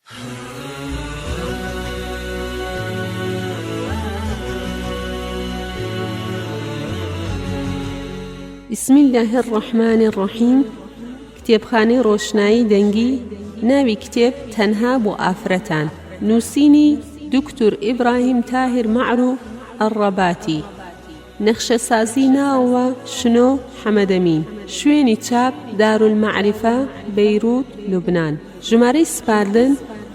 بسم الله الرحمن الرحیم. کتێبخانەی ڕۆشنایی دەنگی، ناوی کتێب تەنها بۆ ئافرەتان، نووسینی دکتور ئیبراهیم تاهیر معروف ئەڕەباتی، نەخشەسازی ناوەوە شنۆ حەمەدەمین، شوێنی چاپ دارولمەعریفە، بەیروت، لوبنان، ژمارەی سپاردن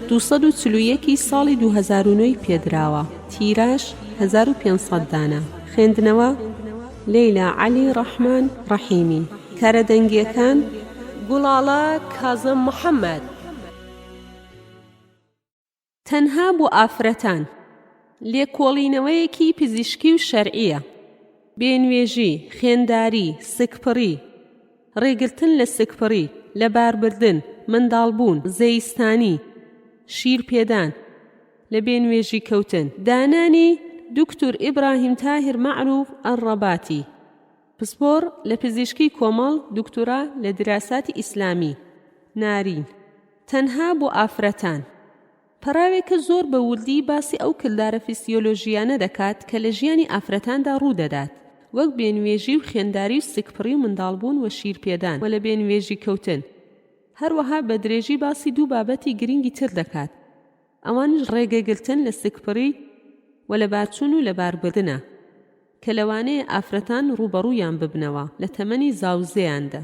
241 ساڵی 2009 پێدراوە، تیراژ 1500 دانە، خوێندنەوە لەیلا عەلی ڕەحمان ڕەحیمی، کارەدەنگیەکان گوڵاڵە کازم محەممەد. تەنها بۆ ئافرەتان، لێکۆڵینەوەیەکی پزیشکی و شەرعیە، بێنوێژی، خوێنداری، سکپڕی، ڕێگرتن لە سکپڕی، لەباربردن، منداڵبوون، زەیستانی، شیرپێدان، لە بێنوێژی کەوتن، دانانی دکتور ئیبراهیم تاهیر معروف ئەڕەباتی، پسپۆر لە پزیشکی کۆمەڵ، دکتۆرا لە دراساتی ئیسلامی، نارین. تەنها بۆ ئافرەتان، پەراوێکە زۆر بە وردی باسی ئەو کلدارە فیسیۆلۆژیانە دەکات کە لە ژیانی ئافرەتاندا ڕوودەدات، وەک بێنوێژی و خوێنداری و سکپڕی و منداڵبوون و شیرپێدان و لە بێنوێژی کەوتن. هەروەها بە درێژی باسی دوو بابەتی گرنگی تر دەکات، ئەوانش ڕێگەگرتن لە سکپڕی و لە بارچوون و لە باربردنە کە لەوانەیە ئافرەتان ڕوبەڕوویان ببنەوە لە تەمەنی زاوزێیاندا،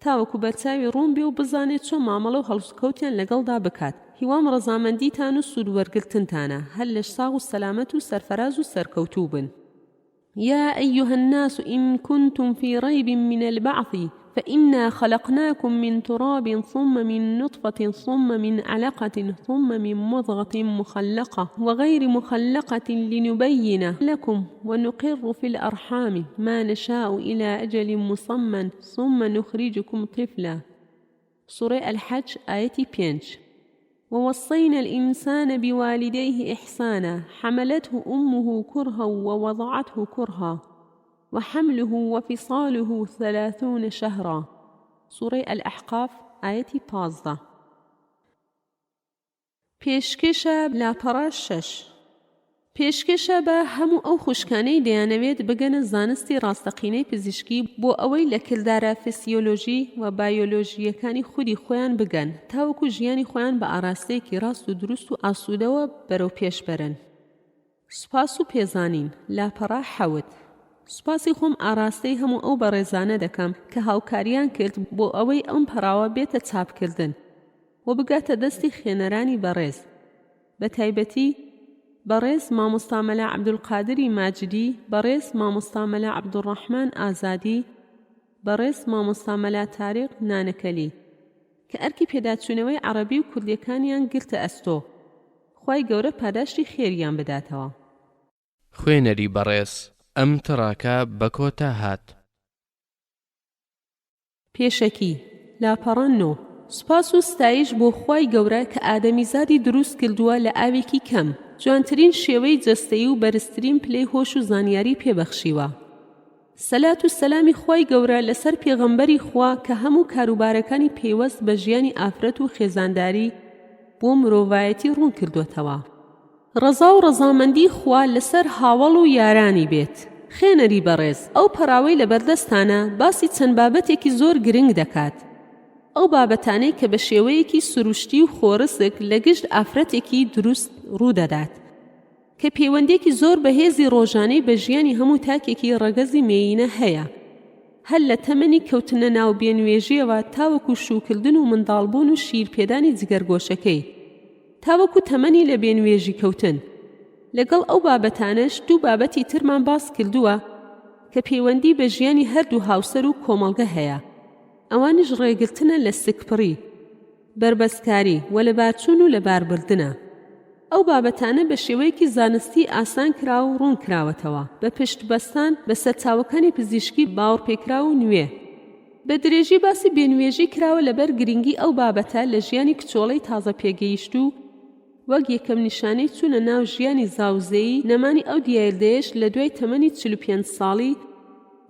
تاوەکو بەرچاوی ڕوون بێ و بزانێت چۆن مامەڵە و هەڵسوکەوتیان لەگەڵدا بکات. هیوام ڕەزامەندیتان و سوودوەرگرتنتانە، هەر لە ساغ و سەلامەت و سەرفەراز و سەرکەوتوو بن. يا أيها الناس إن كنتم في ريب من البعث فإنا خلقناكم من تراب ثم من نطفة ثم من علقة ثم من مضغة مخلقة وغير مخلقة لنبين لكم ونقر في الأرحام ما نشاء إلى أجل مسمى ثم نخرجكم طفلا. سورة الحج آية 5. ووصينا الإنسان بوالديه إحسانا حملته أمه كرها ووضعته كرها وحمله وفصاله 30 شهرا. سورة الأحقاف آية 15. پێشکەشە لاپەڕە 6. پێشکەشە بە هەموو ئەو خوشکانەی دەیانەوێت بگەنە زانستی ڕاستەقینەی پزیشکی بۆ ئەوەی لە کلدارە فیسیۆلۆژی و بایۆلۆژیەکانی خودی خۆیان بگەن، تاوەکو ژیانی خۆیان بە ئاراستەیەکی ڕاست و دروست و ئاسوودەوە بەرەو پێش بەرن. سوپاس و پێزانین. لاپەڕە 7. سوپاسی خۆم ئاراستەی هەموو ئەو بەڕێزانە دەکەم کە هاوکاریان کرد بۆ ئەوەی ئەم پەراوە بێتە چاپکردن و بگاتە دەستی خوێنەرانی بەڕێز، بە تایبەتی بەڕێز مامۆستا مەلا عەبدولقادری ماجدی، بەڕێز مامۆستا مەلا عەبدوڕەحمان ئازادی، بەڕێز مامۆستا مەلا تاریق نانەکەلی کە ئەرکی پێداچوونەوەی عەرەبی و کوردیەکانیان گرتە ئەستۆ. خوای گەورە پاداشتی خێریان بداتەوە. خوێنەری بەڕێز، ئەم تڕاکە بە کۆتا هات. پێشەکی لاپەڕە 9. سوپاس و ستایش بۆ خوای گەورە کە ئادەمیزادی دروست کردووە لە ئاوێکی کەم، جوانترین شێوەی جەستەیی و بەرزترین پلەی هۆش و زانیاری پێبەخشیوە. سەلات و سەلامی خوای گەورە لەسەر پێغەمبەری خوا کە هەموو کاروبارەکانی پێوەست بە ژیانی ئافرەت و خێزانداری بۆ مرۆڤایەتی ڕوون کردوتەوە. ڕەزا و ڕەزامەندی خوا لەسەر هاوڵ و یارانی بێت. خوێنەری بەڕێز، ئەو پەراوەی لە بەردەستانە باسی چەند بابەتێکی زۆر گرنگ دەکات. ئەو بابەتانەی کە بە شێوەیەکی سروشتی و خۆرسک لە گشت ئافرەتێکی دروست ڕوودەدات کە پەیوەندێکی زۆر بەهێزی ڕۆژانەی بە ژیانی هەموو تاکێکی ڕەگەزی مێینە هەیە، هەر لە تەمەنی کەوتنە ناو بێنوێژیەوە تاوەکو شوکردن و منداڵبوون و شیرپێدانی جگەرگۆشەکەی، تاوەکو تەمەنی لە بێنوێژی کەوتن. لەگەڵ ئەو بابەتانەش دوو بابەتی ترمان باس کردووە کە پەیوەندی بە ژیانی هەردوو هاوسەر و کۆمەڵگە هەیە، ئەوانش ڕێگرتنە لە سکپڕی، بربەسکاری و لە بارچوون و لە باربردنە. ئەو بابەتانە بە شێوەیەکی زانستی ئاسان کرا و ڕوون کراوەتەوە بە پشتبەستان بە سەرچاوەکانی پزیشکی باوەڕپێکرا و نوێ. بە درێژی باسی بێنوێژی کراوە لەبەر گرنگی ئەو بابەتە لە ژیانی کچۆڵەی تازە پێگەیشت و وەک یەکەم نیشانەی چوونە ناو ژیانی زاوزێیی نەمانی ئەو دیاردەیەش لە دوای تەمەنی 45 ساڵی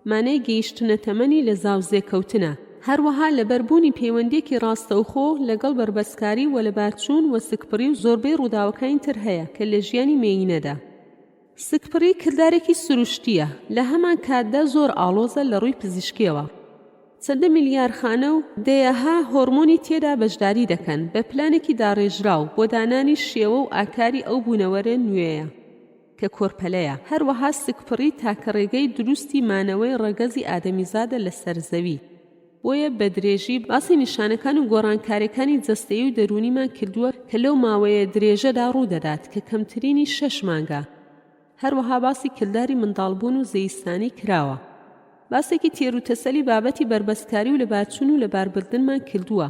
مانای گەیشتنە تەمەنی لە زاوزێ کەوتنە، هەروەها لەبەربوونی پەیوەندیەکی ڕاستەوخۆ لەگەڵ بربەسکاری و لەبارچوون و سکپڕی و زۆربەی ڕووداوەکانی تر هەیە کە لە ژیانی مێینەدا. سکپڕی کردارێکی سروشتیە، لە هەمان کاتدا زۆر ئاڵۆزە لە ڕووی پزیشکیەوە. چەندە میلیاردخانە و دەیەها هۆرمۆنی تێدا بەشداری دەکەن بە پلانێکی داڕێژراو بۆ دانانی شێوە و ئاکاری ئەو بوونەوەرە نوێیە کە کۆرپەلەیە. هەروەها سکپڕی تاکە ڕێگەی دروستی مانەوەی ڕەگەزی ئادەمیزادە لەسەر زەوی. بۆیە بە درێژی باسی نیشانەکان و گۆڕانکاریەکانی جەستەیی و دەرونیمان کردووە کە لەو ماوەیە درێژەدا ڕوودەدات کە کەمترینی 6 مانگە. هەروەها باسی کلداری منداڵبوون و زەیستانی کراوە. باسێکی تێروتەسەلی بابەتی بربەسکاری و لەبارچوون و لەباربردنمان کردووە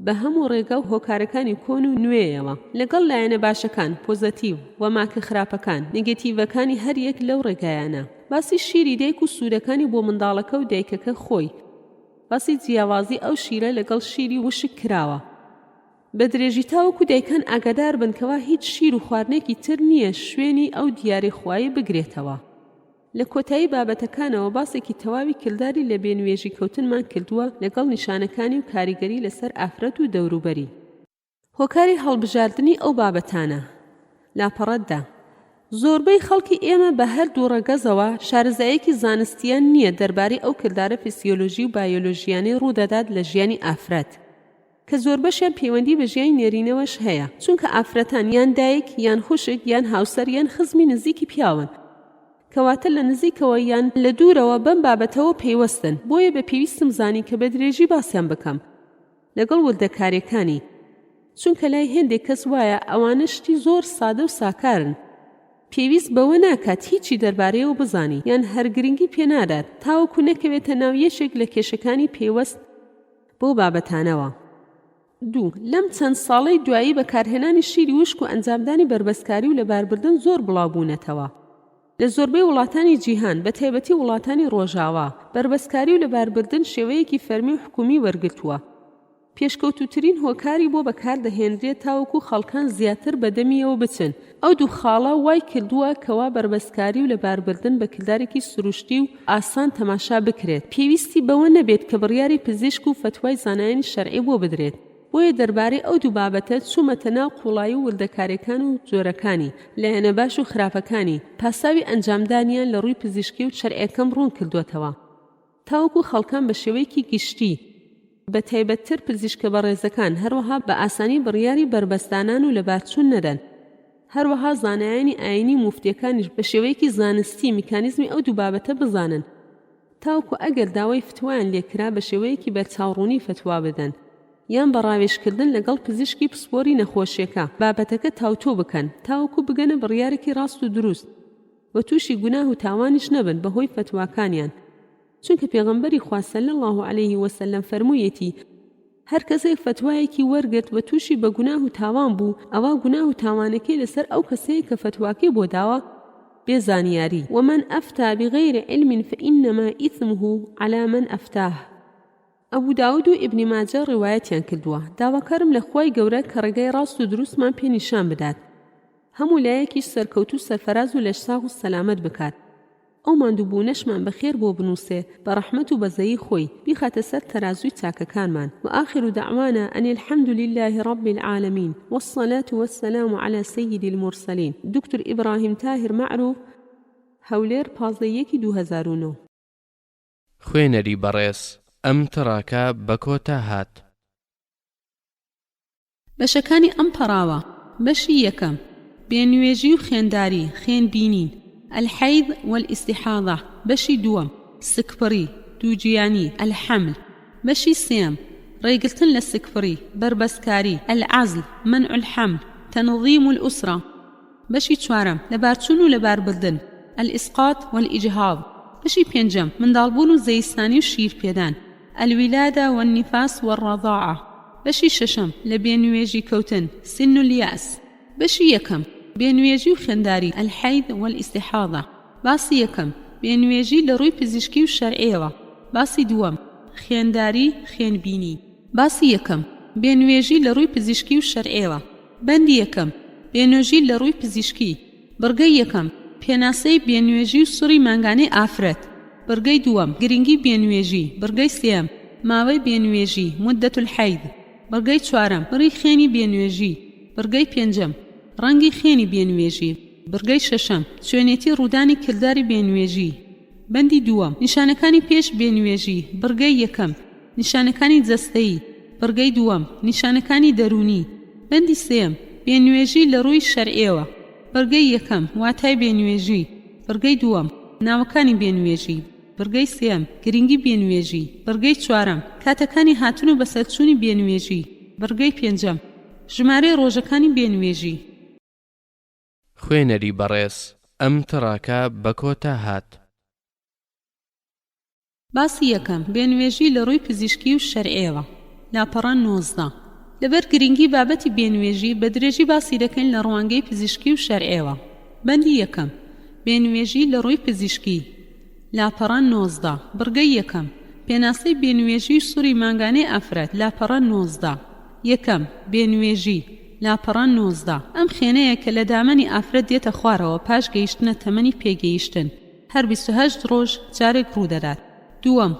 بە هەموو ڕێگە و هۆکارەکانی کۆن و نوێیەوە، لەگەڵ لایەنە باشەکان پۆزەتیڤ و ماکە خراپەکان نێگەتیڤەکانی هەر یەک لەو ڕێگایانە. باسی شیری دایک و سوورەکانی بۆ منداڵەکە و دایکەکە خۆی، باسی جیاوازی ئەو شیرە لەگەڵ شیری وشک کراوە. بە درێژی تاوەکو دایکان ئاگادار بنکەوە هیچ شیر و خواردنێکی تر نییە شوێنی ئەو دیارەخوایی بگرێتەوە. لە کۆتایی بابەتەکانەوە باسێکی تەواوی کلداری لە بێنوێژی کەوتنمان کردووە لەگەڵ نیشانەکانی و کاریگەری لەسەر ئافرەت و دەوروبەری. هۆکاری هەڵبژاردننی ئەو بابەتانە لاپەڕەتدا. زۆربەی خەڵکی ئێمە بە هەردوو ڕەگەزەوە شارەزایەکی زانستیان نییە دەربارەی ئەو کردارە فیسیۆلۆژی و بایۆلۆژیانەی ڕوودەدات لە ژیانی ئافرەت کە زۆربەشیان پەیوەندی بە ژیانی نێرینەوەش هەیە، چونکە ئافرەتان یان دایک یان خوشک یان هاوسەر یان خزمی نزیکی پیاون، کەواتە لە نزیکەوە یان لە دوورەوە بەم بابەتەوە پەیوەستن. بۆیە بە پێویستم زانی کە بە درێژی باسییان بکەم لەگەڵ وردەکاریەکانی، چونکە لای هێندێک کەس وایە ئەوانە شتی زۆر سادە و ساکارن. پێویست بەوە ناکات هیچی دەربارەیەوە بزانی یان هەرگرنگی پێنادات تاوەکو نەکەوێتە ناو یەشێک لە کێشەکانی پێوەست بۆ بابەتانەوە. 2. لەم چەند ساڵەی دوایی بەکارهێنانی شیری وشک و ئەنجامدانی بربەسکاری و لەباربردن زۆر بڵاوبوونەتەوە. لە زۆربەی وڵاتانی جیهان بە تایبەتی وڵاتانی ڕۆژاوا بربەسکاری و لەباربردن شێوەیەکی فەرمی و حکومی وەرگرتووە. پێشکەوتوترین هۆکاری بۆ بەکاردەهێنرێت تاوەکو خەڵکان زیاتر بەدەمیەوە بچن. ئەو دوو خاڵە وای کردووە کەوا بربەسکاری و لەباربردن بە کردارێکی سروشتی و ئاسان تەماشا بکرێت. پێویستی بەوە نەبێت کە بڕیاری پزیشک و فتوای زانایانی شەرعی بۆ بدرێت. بۆیە دەربارەی ئەو دوو بابەتە چوومەتە ناو قوڵایی و وردەکاریەکان و جۆرەکانی لایەنە باش و خراپەکانی پاساوی ئەنجامدانیان لە ڕووی پزیشکی و شەرعیەکەم ڕوون کردوێتەوە تاوەکو خەڵکان بە شێوەیەکی گشتی بە تایبەتتر پزیشکە بەڕێزەکان هەروەها بە ئاسانی بڕیاری بربەستانان و لەبارچوون نەدەن. هەروەها زانایانی ئاینی موفتیەکانیش بە شێوەیەکی زانستی میکانیزمی ئەو دوو بابەتە بزانن تاوەکو ئەگەر داوای فتوایان لێکرا بە شێوەیەکی بەرچاوڕوونی فتوا بدەن یان بە ڕاوێژکردن لەگەڵ پزیشکی پسپۆری نەخۆشیەکە بابەتەکە تاوتۆ بکەن تاوەکو بگەنە بڕیارێکی ڕاست و دروست و تووشی گوناه و تاوانیش نەبن بەهۆی فتواکانیان. چونکە پێغەمبەری خوا صلی الله علیه وسلم فەرموویەتی هەر کەسێک فتوایەکی وەرگرت و تووشی بە گوناه و تاوان بوو ئەوە گوناه و تاوانەکەی لەسەر ئەو کەسەیە کە فتواکەی بۆ داوە بێزانیاری. ومن ئەفتا بغیر علم فإنما إثمه على من أفتاه. ئەبوو داود و ئیبنی ماجە ڕیوایەتیان کردووە داواکارم لە خوای گەورە کە ڕێگای ڕاست و دروستمان پێ نیشان بدات هەموو لایەکیش سەرکەوتو سەرفەراز و لەشساغ و سەلامەت بکات ئەو ماندووبوونەشمان بەخێر بۆ بنووسێ بە ڕەحمەت و بەزەیی خۆی بیخاتە سەر تەرازووی چاکەکانمان. وآخر دعوانا أن الحمد لله رب العالمين والصلاة والسلام على سيد المرسلين. دكتور إبراهيم تاهر معروف هەولێر 15/2009. خوێنەری بەڕێز ئەم تڕاکە بە کۆتا هات. بەشەکانی ئەم پەڕاوە بەشی یەکەم بێنوێژی و خوێنداری خوێنبینین الحەیض والاستحاضة. بەشی دووەم سکپڕی دووجیانی الحەمل. بەشی سێم ڕێگرتن لە سکپڕی بربەسکاری العەزل منع الحەمل تەنظیم الأسرة. بەشی چوارەم لەبارچوون و لەباربردن الإسقاط والإجهاض. بەشی پێنجەم منداڵبوون و زەیستانی و شیرپێدان الولادة والنفاس والرضاعة. بەشی شەشەم لە بێنوێژی کەوتن سن الياس. بەشی یەکەم بێنوێژی و خوێنداری الحەیض والاستحاضة. باسی یەکەم بێنوێژی لە ڕووی پزیشکی و شەرعیەوە. باسی دووەم خوێنداری خوێنبینی. باسی یەکەم بێنوێژی لە ڕووی پزیشکی و شەرعیەوە. بەندی یەکەم بێنوێژی لە ڕووی پزیشکی. بڕگەی یەکەم پێناسەی بێنوێژی و سوڕی مانگانەی ئافرەت. بڕگەی دووەم گرنگی بێنوێژی. بڕگەی سێم ماوەی بێنوێژی مدەت الحەید. بڕگەی چوارەم بڕی خێنی بێنوێژی. بڕگەی پێنجەم ڕەنگی خێنی بێنوێژی. بڕگەی شەشەم شوێنێتی ڕوودانی کردداری بێنوێژی. بەندی دووەم نیشانەکانی پێش بێنوێژی. بڕگەی یەکەم نیشانەکانی جەستەیی. بڕگەی دووەم نیشانەکانی دەرونی. بەندی سێم بێنوێژی لە ڕووی شەرعیەوە. بڕگەی یەکەم واتای بێنوێژی. بڕگەی دووەم ناوەکانی بێنوێژی. بڕگەی سێم گرنگی بێنوێژی. بڕگەی چوارەم کاتەکانی هاتن و بەسەرچوونی بێنوێژی. بڕگەی پێنجەم ژمارەی ڕۆژەکانی بێنوێژی. خوێنەری بەڕێز ئەم تڕاکە بە کۆتا هات. باسی یەکەم بێنوێژی لە ڕووی پزیشکی و شەرعیەوە. لاپەڕە 19. لەبەر گرنگی بابەتی بێنوێژی بە درێژی باسی دەکەین لە ڕوانگەی پزیشکی و شەرعیەوە. بەندی یەکەم بێنوێژی لە ڕووی پزیشکی. لاپەڕە 19. بڕگەی یەکەم پێناسەی بێنوێژی و سووری مانگانەی ئافرەت. لاپەڕە 19. یەکەم بێنوێژی. لاپەڕە 19. ئەم خێنەیە کە لە دامەنی ئافرەت دێتە خوارەوە پاش گەیشتنە تەمەنی پێگەیشتن هەر 28 ڕۆژ جارێک ڕوودەدات. دووەم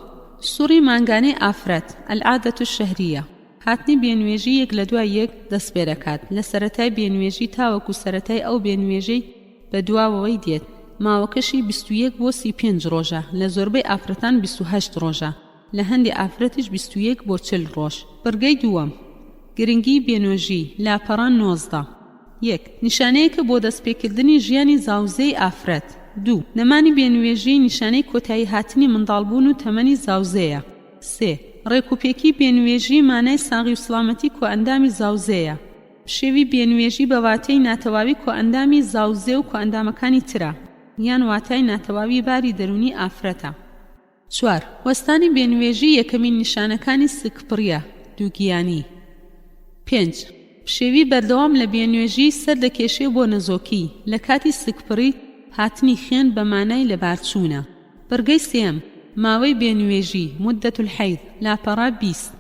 سووری مانگانەی ئافرەت ئەلعادەت الشەهریە. هاتنی بێنوێژی یەک لە دوای یەک دەست پێ دەکات لە سەرەتای بێنوێژی تاوەکو سەرەتای ئەو بێنوێژەی بە دواوەوەی دێت. ماوەکەشی 21 بۆ 35 ڕۆژە. لە زۆربەی ئافرەتان 28 ڕۆژە. لە هەندی ئافرەتیش 21 بۆ 40 ڕۆژ. بڕگەی دووەم گرنگی بێنوێژی. لاپەڕە 19. 1. نیشانەیەکە بۆ دەستپێکردنی ژیانی زاوزەی ئافرەت. 2. نەمانی بێنوێژی نیشانەی کۆتایی هاتنی منداڵبوون و تەمەنی زاوزەیە. 3. ڕێکوپێکی بێنوێژی مانای ساغی و سڵامەتی کۆئەندامی زاوزەیە. شێوی بێنوێژی بە واتای ناتەواوی کۆئەندامی زاوزێ و کۆئەندامەکانی ترە یان واتای ناتەواوی باری دەرونی ئافرەتە. 4. وەستانی بێنوێژی یەکەمین نیشانەکانی سکپڕیە دووگیانی. 5. شێوی بەردەوام لە بێنوێژی سەر دەکێشێ بۆ نەزۆکی لە کاتی سکپڕی هاتنی خوێن بە مانای لەبارچوونە. بڕگەی سێم ماوەی بێنوێژی مدەت الحەید. لاپەڕە 20.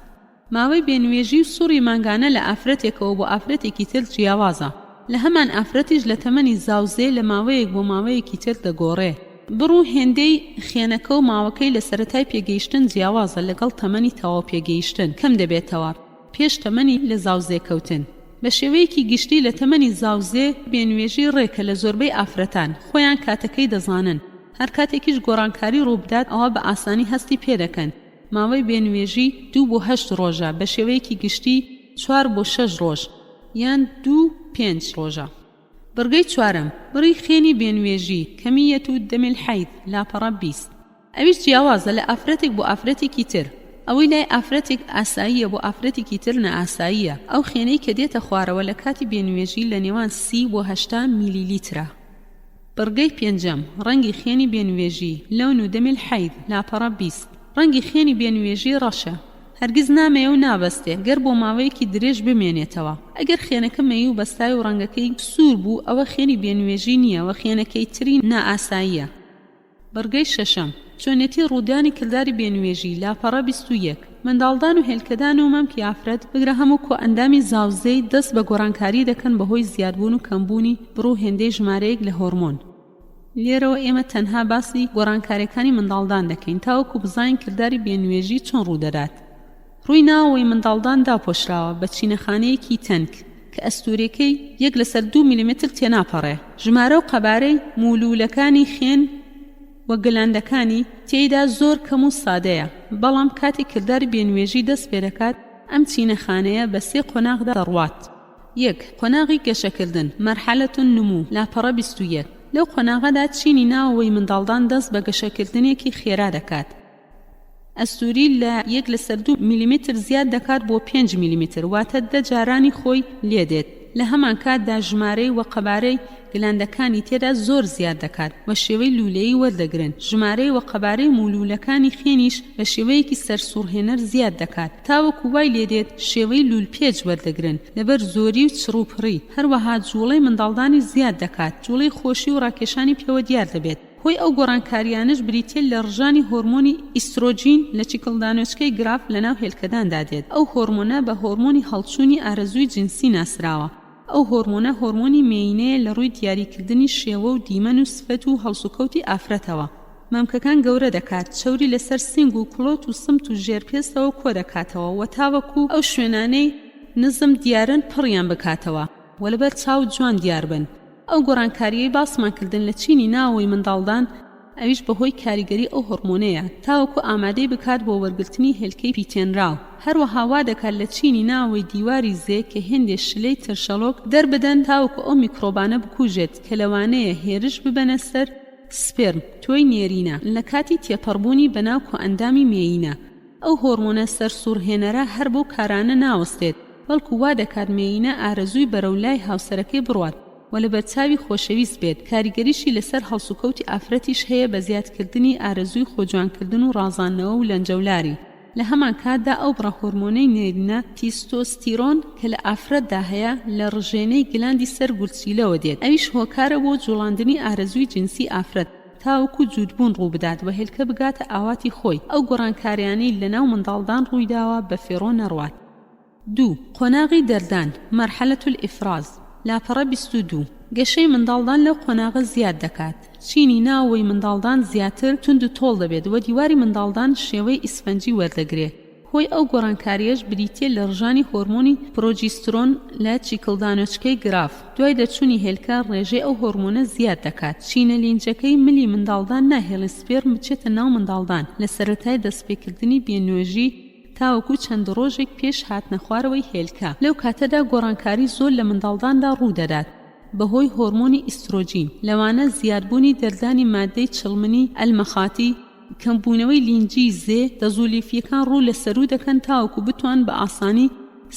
ماوەی بێنوێژی و سووری مانگانە لە ئافرەتێکەوە بۆ ئافرەتێکی تر جیاوازە. لە هەمان ئافرەتیش لە تەمەنی زاوزێ لە ماوەیەک بۆ ماوەیەکی تر دەگۆڕێ. بڕوو هێندەی خێنەکە و ماوەکەی لە سەرەتای پێگەیشتن جیاوازە لەگەڵ تەمەنی تەواو پێگەیشتن کەم دەبێتەوە پێش تەمەنی لە زاوزێ کەوتن. بە شێوەیەکی گشتی لە تەمەنی زاوزێ بێنوێژی ڕێکە لە زۆربەی ئافرەتان خۆیان کاتەکەی دەزانن. هەر کاتێکیش گۆڕانکاری ڕووبدات ئەوە بە ئاسانی هەستی پێدەکەن. ماوەی بێنوێژی 2 بۆ 8 ڕۆژە بە شێوەیەکی گشتی 4 بۆ 6 ڕۆژ یان 2-5 ڕۆژە. بڕگەی چوارەم بڕی خێنی بێنوێژی کەمیەت و دەمی الحەید. لاپەڕە 20. ئەویش جیاوازە لە ئافرەتێک بۆ ئافرەتێکی تر. ئەوەی لای ئافرەتێک ئاساییە بۆ ئافرەتێکی تر نەئاساییە. ئەو خێنەی کە دێتە خوارەوە لە کاتی بێنوێژی لە نێوان 30 بۆ 80 میلیلیترە. بڕگەی پێنجەم ڕەنگی خێنی بێنوێژی لەون و دەمی الحەید. لاپەڕە 20. ڕەنگی خێنی بێنوێژی ڕەشە. هەرگیز نامەیە و نابەستێ گەر بۆ ماوەیەکی درێژ بمێنێتەوە. ئەگەر خێنەکە مەیی و بەستای و ڕەنگەکەی سوور بوو ئەوە خێنی بێنوێژی نییە و خێنەکەی تری نائاساییە. بڕگەی شەشەم چۆنێتی ڕوودانی کردداری بێنوێژی. لاپەڕە 21. منداڵدان و هێلکەدان و مەمکی ئافرەت بگرە هەموو کۆئەندامی زاوزەی دەست بە گۆڕانکاری دەکەن بەهۆی زیادبوون و کەمبوونی بڕوو هێندەی ژمارەیەک لە هۆرمۆن. لێرەوە ئێمە تەنها باسی گۆڕانکاریەکانی منداڵدان دەکەین تاوەکو بزانین کردداری بێنوێژی چۆن ڕوودەدات. ڕووی ناوەوەی منداڵدان داپۆشراوە بە چینەخانەیەکی تەنک کە ئەستورەکەی 1/2 میلیمتر تێناپەڕێ. ژمارە و قەبارەی مولولەکانی خوێن و گەلاندەکانی تێیدا زۆر کەم و سادەیە. بەڵام کاتی کردداری بێنوێژی دەست پێ دەکات ئەم چینەخانەیە بە 3 قۆناغدا دەڕوات. 1. قۆناغی گەشەکردن مەرحەلەتون نمو. لاپەڕە 21. لەو قۆناغەدا چینی ناوەوەی منداڵدان دەست بە گەشەکردنێکی خێرا دەکات. ئەستوری لە 1/2 میلیمتر زیاد دەکات بۆ 5 میلیمتر واتە 10 جارانی خۆی لێدێت. لە هەمان کاتدا ژمارەی و قەبارەی گەلاندەکانی تێدا زۆر زیاد دەکات و شێوەی لولەیی وەردەگرن. ژمارەی و قەبارەی مولولەکانی خوێنیش بە شێوەیەکی سەرسوڕهێنەر زیاد دەکات تاوەکو وای لێدێت شێوەی لولپێج وەردەگرن لەبەر زۆری و چڕوپڕی. هەروەها جوڵەی منداڵدانی زیاد دەکات. جوڵەی خۆشی و ڕاکێشانی پێوە دیار دەبێت. هۆی ئەو گۆڕانکاریانش بریتێ لە ڕژانی هۆرمۆنی ئیسترۆجین لە چیکڵدانۆچکەی گراف لەناو هێلکەداندا دێت. ئەو هۆرمۆنە بە هۆرمۆنی هەڵچوونی ئارەزووی جنسی ناسراوە. ئەو هۆرمۆنە هۆرمۆنی مێینەیە لە ڕووی دیاریکردنی شێوە و دیمەن و سفەت و هەڵسوکەوتی ئافرەتەوە. مەمکەکان گەورە دەکات، چەوری لەسەر سینگ و کڵۆت و سمت و ژێرپێستەوە کۆ دەکاتەوە و تاوەکو ئەو شوێنانەی نزم دیارن پڕیان بکاتەوە و لەبەر چاو جوان دیار بن. ئەو گۆڕانکاریەی باسمان کردن لە چینی ناوەوەی منداڵدان ئەویش بەهۆی کاریگەری ئەو هۆرمۆنەیە تاوەکو ئامادەی بکات بۆ وەرگرتنی هێلکەی پیتێنراو. هەروەها وا دەکات لە چینی ناوەوەی دیواری زێ کە هێندێ شلەی ترشەلۆک دەربدەن تاوەکو ئەو میکرۆبانە بکوژێت کە لەوانەیە هێرش ببەنە سەر سپێرم تۆی نێرینە لە کاتی تێپەڕبوونی بەناو ئەندامی مێینە. ئەو هۆرمۆنە سەرسوورهێنەرە هەر بەو کارانە ناوەستێت، بەڵکو وا دەکات مێینە ئارەزووی بەرەولای هاوسەرەکەی بڕوات و لە بەرچاوی خۆشەویست بێت. کاریگەریشی لەسەر هەڵسوکەوتی ئافرەتیش هەیە بە زیادکردنی ئارەزووی خۆجوانکردن و ڕازاندنەوە و لەنجەولاری. لە هەمان کاتدا ئەو بڕە هۆرمۆنەی نێرینە تیستۆستیرۆن کە لە ئافرەتدا هەیە لە ڕژێنەی گلاندی سەر گورچیلەوە دێت. ئەویش هۆکارە بۆ جوڵاندنی ئارەزووی جنسی ئافرەت تاوەکو جوودبوون ڕوو بدات و هێلکە بگاتە ئاواتی خۆی. ئەو گۆڕانکاریانەی لەناو منداڵدان ڕوویداوە بە فێڕۆ نەڕوات. 2. قۆناغی دەردان مەرحەلەت الئیفراز لاپەڕە 22. گەشەی منداڵدان لەو قۆناغە زیاد دەکات. چینی ناوەوەی منداڵدان زیاتر تند و تۆڵ دەبێت و دیواری منداڵدان شێوەی ئیسفەنجی وەردەگرێت. هۆی ئەو گۆڕانکاریەش بریتیە لە ڕژانی هۆرمۆنی پرۆجیسترۆن لە چیکڵدانۆچکەی گراف. دوای دەچوونی هێلکە ڕێژەی ئەو هۆرمۆنە زیاد دەکات. چینە لینجەکەی ملی منداڵدان ناهێڵی سپێرم بچێتە ناو منداڵدان لە سەرەتای دەستپێکردنی بێنوێژی تاوەکو چەند ڕۆژێک پێش هاتنە خوارەوەی هێلکە. لەو کاتەدا گۆڕانکاری زۆر لە منداڵداندا ڕوو دەدات بەهۆی هۆرمۆنی ئیسترۆجین. لەوانە زیادبوونی دەردانی مادەی چڵمنی ئەلمەخاتی، کەمبوونەوەی لینجی زێ دەزولیفیەکان ڕوو لە سەرو دەکەن تاوەکو بتوان بە ئاسانی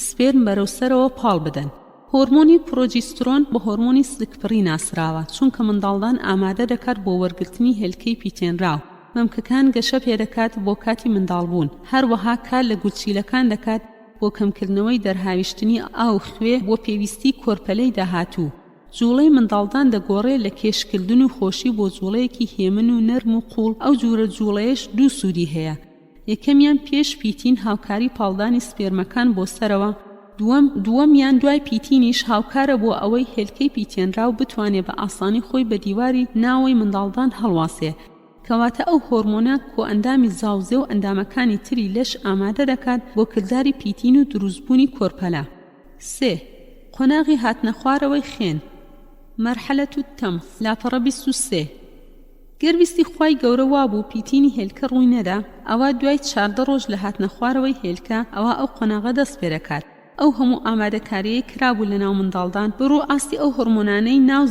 سپێرم بەرەوسەرەوە پاڵ بدەن. هۆرمۆنی پرۆجیسترۆن بە هۆرمۆنی سکپڕی ناسراوە چونکە منداڵدان ئامادە دەکات بۆ وەرگرتنی هێلکەی پیتێنراو. مەمکەکان گەشە پێدەکات بۆ کاتی منداڵبوون. هەروەها کار لە گوچیلەکان دەکات بۆ کەمکردنەوەی دەرهاویشتنی ئاو خوێ بۆ پێویستی کۆرپەلەی داهاتوو. جوڵەی منداڵدان دەگۆڕێ لە کێشکردن و خۆشی بۆ جوڵەیەکی هێمن و نەرم و قوڵ. ئەو جورە جوڵەیەش 2 سوودی هەیە. یەکەمیان پێش پیتین هاوکاری پاڵدانی سپێرمەکان بۆ سەرەوە. دووەمیان دوای پیتینیش هاوکارە بۆ ئەوەی هێلکەی پیتێنراو بتوانێت بە ئاسانی خۆی بە دیواری ناوەی منداڵدان هەڵواسێ، کەواتە ئەو هۆرمۆنە کۆ ئەندامی زاوزێ و ئەندامەکانی تری لەش ئامادە دەکات بۆ کردداری پیتین و دروستبوونی کۆرپەلە. 3. قۆناغی هاتنە خوارەوەی خوێن مەرحەلەت التەمس لاپەڕە 23. گەرویستی خوای گەورە وابوو پیتینی هێلکە ڕووی نەدا، ئەوە دوای 14 ڕۆژ لە هاتنە خوارەوەی هێلکە ئەوە ئەو قۆناغە دەست پێ دەکات. ئەو هەموو ئامادەکاریەی کرابوو لە ناو منداڵدان بڕوو ئاستی ئەو هۆرمۆنانەی ناو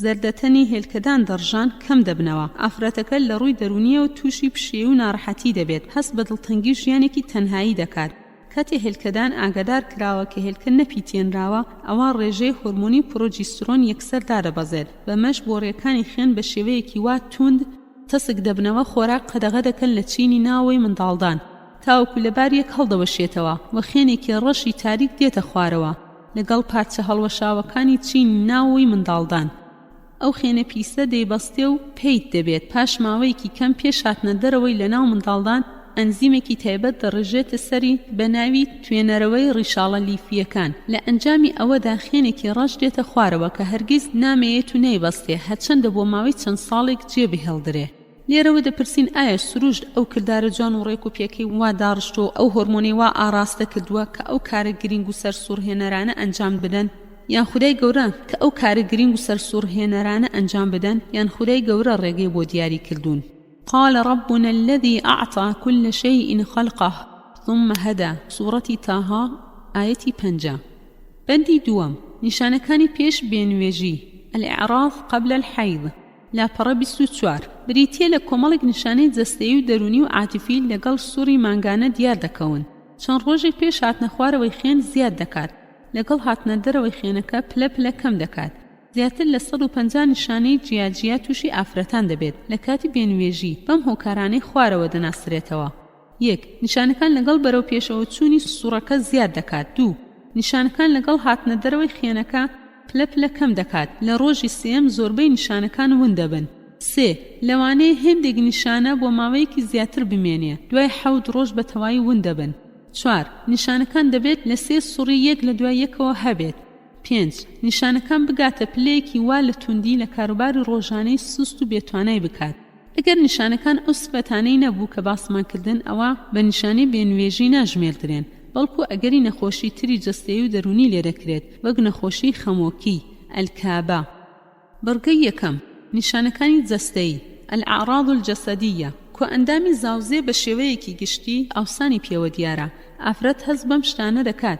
زەردەتەنی هێلکەدان دەڕژان کەم دەبنەوە. ئافرەتەکە لە ڕووی دەرونیەوە تووشی پشێ و ناڕەحەتی دەبێت، هەست بە دڵتەنگی ژیانێکی تەنهایی دەکات. کاتێ هێلکەدان ئاگادار کراوە کە هێلکە نەپیتێنراوە، ئەوە ڕێژەی هۆرمۆنی پرۆجیسترۆن یەکسەر دادەبەزێت. بەمەش بۆڕیەکانی خوێن بە شێوەیەکی وا توند تەسک دەبنەوە خۆراک قەدەغە دەکەن لە چینی ناوەوەی منداڵدان تاوەکو لەبار یەک هەڵدەوەشێتەوە و خوێنێکی ڕەشی تاریک دێتە خوارەوە لەگەڵ پارچە هەڵوەشاوەکانی چینی ناوەوەی منداڵدان. ئەو خێنە پیسە دەیبەستێ و پێیت دەبێت. پاش ماوەیەکی کەم پێش هاتنە دەرەوەی لە ناو منداڵدان ئەنزیمێکی تایبەت دەڕژێتە سەری بە ناوی توێنەرەوەی ڕیشاڵە لیفیەکان. لە ئەنجامی ئەوەدا خێنێکی ڕەش دێتە خوارەوە کە هەرگیز نامەیەت و نەیبەستێ هەرچەندە بۆ ماوەی چەند ساڵێک جێبهێڵدرێ. لێرەوە دەپرسین ئایا سروشت ئەو کردارە جوان و ڕێک و پێکەی وا داڕشتۆ ئەو هۆرمۆنی وا ئاراستە کردووە کە ئەو کارە گرنگ و سەرسوورهێنەرانە ئەنجام بدەن، یان خودای گەورە کە ئەو کارە گرنگ و سەرسوورهێنەرانە ئەنجام بدەن، یان خودای گەورە ڕێگەی بۆ دیاری کردوون. قال ربنا الذي أعطى كل شيء خلقه ثم هدى سورة طه آية 5. بندی دوم نیشانەکانی پێش بێنوێژی الإعراض قبل الحيض لاپەڕە 24. بریتیە لە کۆمەڵێک نیشانەی جەستەیی و دەرونی و عاتیفی لەگەڵ سووری مانگانە دیار دەکەون. چەند ڕۆژێک پێش هاتنە خوارەوەی خوێن زیاد دەکات، لەگەڵ هاتنە دەرەوەی خوێنەکە پلە پلە کەم دەکات. زیاتر لە 150 نیشانەی جیاجیا تووشی ئافرەتان دەبێت لە کاتی بێنوێژی. بەم هۆکارانەی خوارەوە دەناسرێتەوە. 1. نیشانەکان لەگەڵ بەرەو پێشەوە چوونی سوورەکە زیاد دەکات. 2. نیشانەکان لەگەڵ هاتنە دەرەوەی خوێنەکە پلە پلە کەم دەکات. لە ڕۆژی سێم زۆربەی نیشانەکان ون دەبن. 3. لەوانەیە هێندێک نیشانە بۆ ماوەیەکی زیاتر بمێنێ، دوای 7 ڕۆژ بە تەواوی ون دەبن. 4. نیشانەکان دەبێت لە 3 سووری یەک لە دوای یەکەوە هەبێت. 5. نیشانەکان بگاتە پلەیەکی وا لە توندی لە کاروباری ڕۆژانەی سست و بێتوانای بکات. ئەگەر نیشانەکان ئەو سبەتانەی نەبوو کە باسمان کردن ئەوە بە نیشانەی بێنوێژی ناژمێردرێن، بەڵکو ئەگەری نەخۆشی تری جەستەیی و دەرونی لێرەکرێت وەک نەخۆشی خەمۆکی ئەلکابە. بەڕگەی یەکەم، نیشانەکانی جەستەیی الأعراض الجەسەدیە. کۆ ئەندامی زاوزێ بە شێوەیەکی گشتی ئاوسانی پێوە دیارە. ئافرەت هەست بەم شتانە دەکات: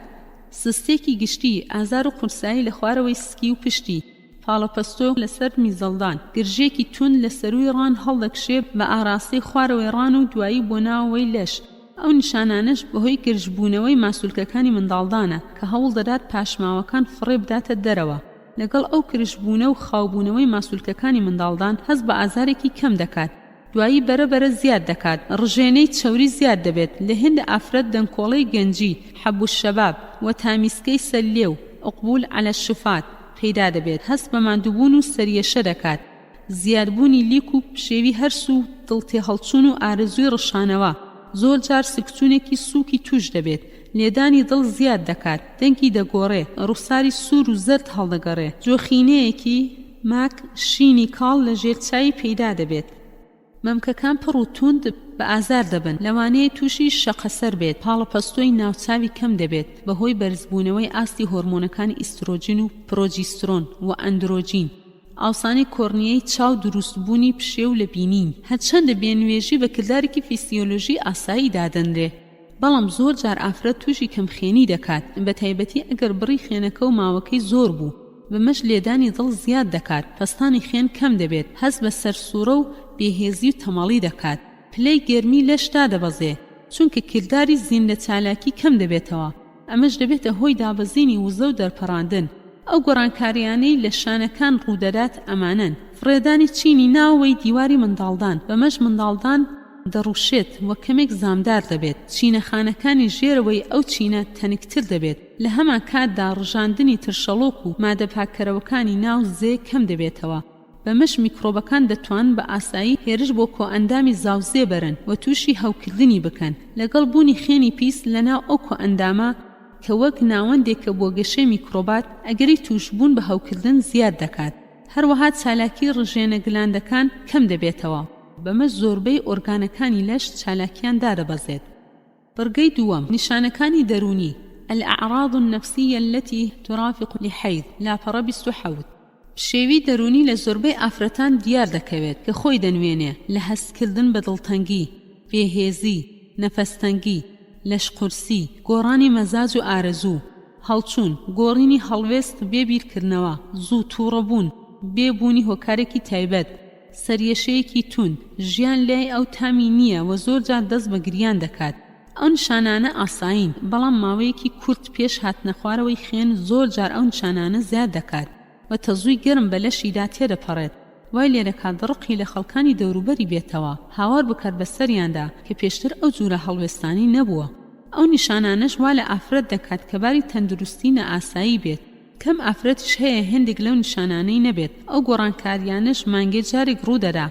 سستێکی گشتی، ئازار و قورسایی لە خوارەوەی سکی و پشتی، پاڵەپەستۆ لەسەر میزەڵدان، گرژێکی تون لە سەروی ڕان هەڵدەکشێ بە ئاراستەی خوارەوەی ڕان و دوایی بۆ ناوەوەی لەش. ئەو نیشانانش بەهۆی گرژبوونەوەی ماسوولکەکانی منداڵدانە کە هەوڵ دەدات پاشماوەکان فڕێ بداتە دەرەوە. لەگەڵ ئەو کرشبوونە و خاوبوونەوەی ماسوولکەکانی منداڵدان هەست بە ئازارێکی کەم دەکات، دوایی بەرەبەرە زیاد دەکات، ڕژێنەی چەوری زیاد دەبێت. لە هێند ئافرەت دەنگکۆڵەی گەنجی، حەب الشەباب و تامیسکەی سەللێ و ئوقبول عەلە الشوفات پەیدا دەبێت. هەست بە ماندووبوون و سەریەشە دەکات، زیادبوونی لیک و پشێوی هەرس و دڵتێ هەڵچوون و ئارەزوی ڕشانەوە. زۆر جار سکچوونێکی سووکی توش دەبێت، لێدانی دڵ زیاد دەکات، دەنگی دەگۆڕێ، ڕووساری سوور و زەرد هەڵدەگەڕێ، جۆخینەیەکی ماک شینی کاڵ لە ژێرچایی پەیدا دەبێت. مەمکەکان پڕ و توند بە ئازار دەبن، لەوانەیە تووشی شەقەسەر بێت، پاڵەپەستۆی ناوچاوی کەم دەبێت بەهۆی بەرزبوونەوەی ئاستی هۆرمۆنەکانی ئیسترۆجین و پرۆجیسترۆن و ئەندرۆجین. ئاوسانی کۆڕنیەی چاو دروستبوونی پشێ و لە بینین. هەرچەندە بێنوێژی بە کردارێکی فیسیۆلۆژی ئاسایی دادەنرێ، بەڵام زۆر جار ئافرەت تووشی کەمخێنی دەکات، بە تایبەتی ئەگەر بڕی خێنەکە و ماوەکەی زۆر بوو. بەمەش لێدانی دڵ زیاد دەکات، پەستانی خێن کەم دەبێت، هەست بە سەرسوورە و بێهێزی و تەمەڵی دەکات، پلەی گەرمی لەشتا دەبەزێ، چونکە کردداری زین لە چالاکی کەم دەبێتەوە. ئەمەش دەبێتە هۆی دابەزینی وزە و دەرپەڕاندن. ئەو گۆڕانکاریانەی لە شانەکان ڕوودەدات ئەمانن: فڕێدانی چینی ناوەوەی دیواری منداڵدان، بەمەش منداڵدان دەڕوشێت و کەمێک زامدار دەبێت. چینەخانەکانی ژێرەوەی ئەو چینە تەنکتر دەبێت. لە هەمان کاتدا ڕژاندنی ترشەڵۆک و مادەپاکەرەوەکانی ناو زێ کەم دەبێتەوە. بەمەش میکرۆبەکان دەتوان بە ئاسایی هێرش بۆ کۆئەندامی زاوزێ بەرن و تووشی هەوکردنی بکەن، لەگەڵ بوونی خێنی پیس لەناو ئەو کۆئەندامە کە وەک ناوەندێکە بۆ گەشەی میکرۆبات ئەگەری توشبوون بە هەوکردن زیاد دەکات. هەروەها چالاکی ڕژێنە گلاندەکان کەم دەبێتەوە، بەمەش زۆربەی ئۆرگانەکانی لەش چالاکیان دادەبەزێت. بەڕگەی دووەم، نیشانەکانی دەرونی الأعراض النفسية التي ترافق الحيض لاپەڕە 27. پشێوی دەرونی لە زۆربەی ئافرەتان دیار دەکەوێت کە خۆی دەنوێنێ لە هەستکردن بە دڵتەنگی، بێهێزی، نەفەستەنگی، لەشقورسی، گۆڕانی مەزاج و ئارەزوو، هەڵچوون، گۆڕینی هەڵوێست بێبیرکردنەوە، زوو تووڕەبوون، بێبوونی هۆکارێکی تایبەت، سەریەشەیەکی تون، ژیان لای ئەو تامی نییە و زۆر جار دەست بە گریان دەکات. ئەو نیشانانە ئاساین، بەڵام ماوەیەکی کورت پێش هاتنە خوارەوەی خێن زۆر جار ئەو نیشانانە زیاد دەکات و تەزووی گەرم بە لەشیدا تێدەپەڕێت، وای لێ دەکات دڕقی لە خەڵکانی دەوروبەری بێتەوە، هاوار بکات بە سەریاندا کە پێشتر ئەو جوورە هەڵوێستانی نەبووە. ئەو نیشانانەش وا لە ئافرەت دەکات کە باری تەندروستی نەئاسایی بێت. کەم ئافرەتیش هەیە هێندێک لەو نیشانانەی نەبێت. ئەو گۆڕانکاریانش مانگێ جارێک ڕوودەدا.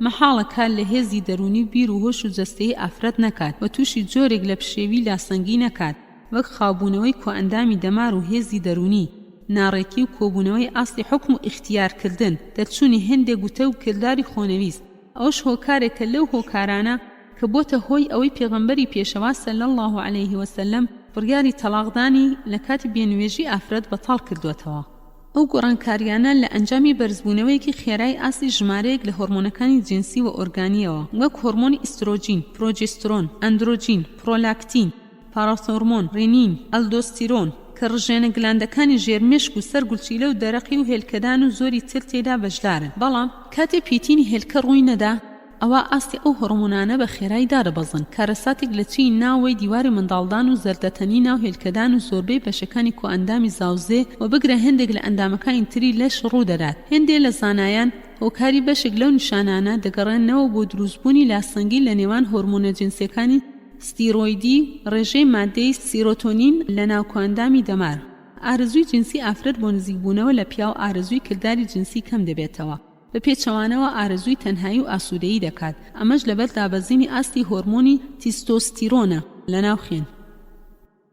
مەحاڵە کار لە هێزی دەرونی بیر و هۆش و جەستەی ئافرەت نەکات و تووشی جۆرێک لە پشێوی لاسەنگی نەکات، وەک خاوبوونەوەی کۆئەندامی دەمار و هێزی دەرونی، ناڕێکی و کۆبوونەوەی ئاستی حکم و ئیختیارکردن، دەرچوونی هێندێک گوتە و کردداری خۆنەویست. ئەوش هۆکارێکە لەو هۆکارانە کە بۆتە هۆی ئەوەی پێغەمبەری پێشەوا صلی الله علیه وسلم بڕیاری تەلاقدانی لە کاتی بێنوێژی ئافرەت بەتاڵ کردوێتەوە. ئەو گۆڕانکاریانە لە ئەنجامی بەرزبوونەوەیەکی خێرای ئاستی ژمارەیەک لە هۆرمۆنەکانی جنسی و ئۆرگانیەوە، وەک هۆرمۆنی ئیسترۆجین، پرۆجێسترۆن، ئەندرۆجین، پرۆلاکتین، پاراثۆرمۆن، رێنین، ئەلدۆستیرۆن، کە ڕژێنە گلاندەکانی ژێرمێشک و سەر گولچیلە و دەرەقی و هێلکەدان و زۆری تر تێدا بەشدارن. بەڵام کاتێ پیتینی هێلکە ڕووی نەدا، ئەوە ئاستی ئەو هۆرمۆنانە بە خێرایی دادەبەزن. کارەساتێک لە چی ناوەی دیواری منداڵدان و زەردەتەنی ناو هێلکەدان و زۆربەی بەشەکانی کۆئەندامی زاوزێ و بگرە هێندێک لە ئەندامەکانی تری لەش ڕوودەدات. هێندێ لە زانایان هۆکاری بەشێک لەو نیشانانە دەگەڕێنەوە بۆ دروستبوونی لاسەنگی لە نێوان هۆرمۆنە جنسیەکانی ستیرۆیدی، ڕێژەی مادەی سیرۆتۆنین لە ناو کۆئەندامی دەمار. ئارزووی جنسی ئافرەت بۆ نزیکبوونەوە لە پیا و ئارزووی کردداری جنسی کەم دەبێتەوە. بە پێچەوانەوە ئارزووی تەنهایی و ئاسوودەیی دەکات. ئەمەش لەبەر دابەزینی ئاستی هۆرمۆنی تیستۆستیرۆنە لە ناو خوێن.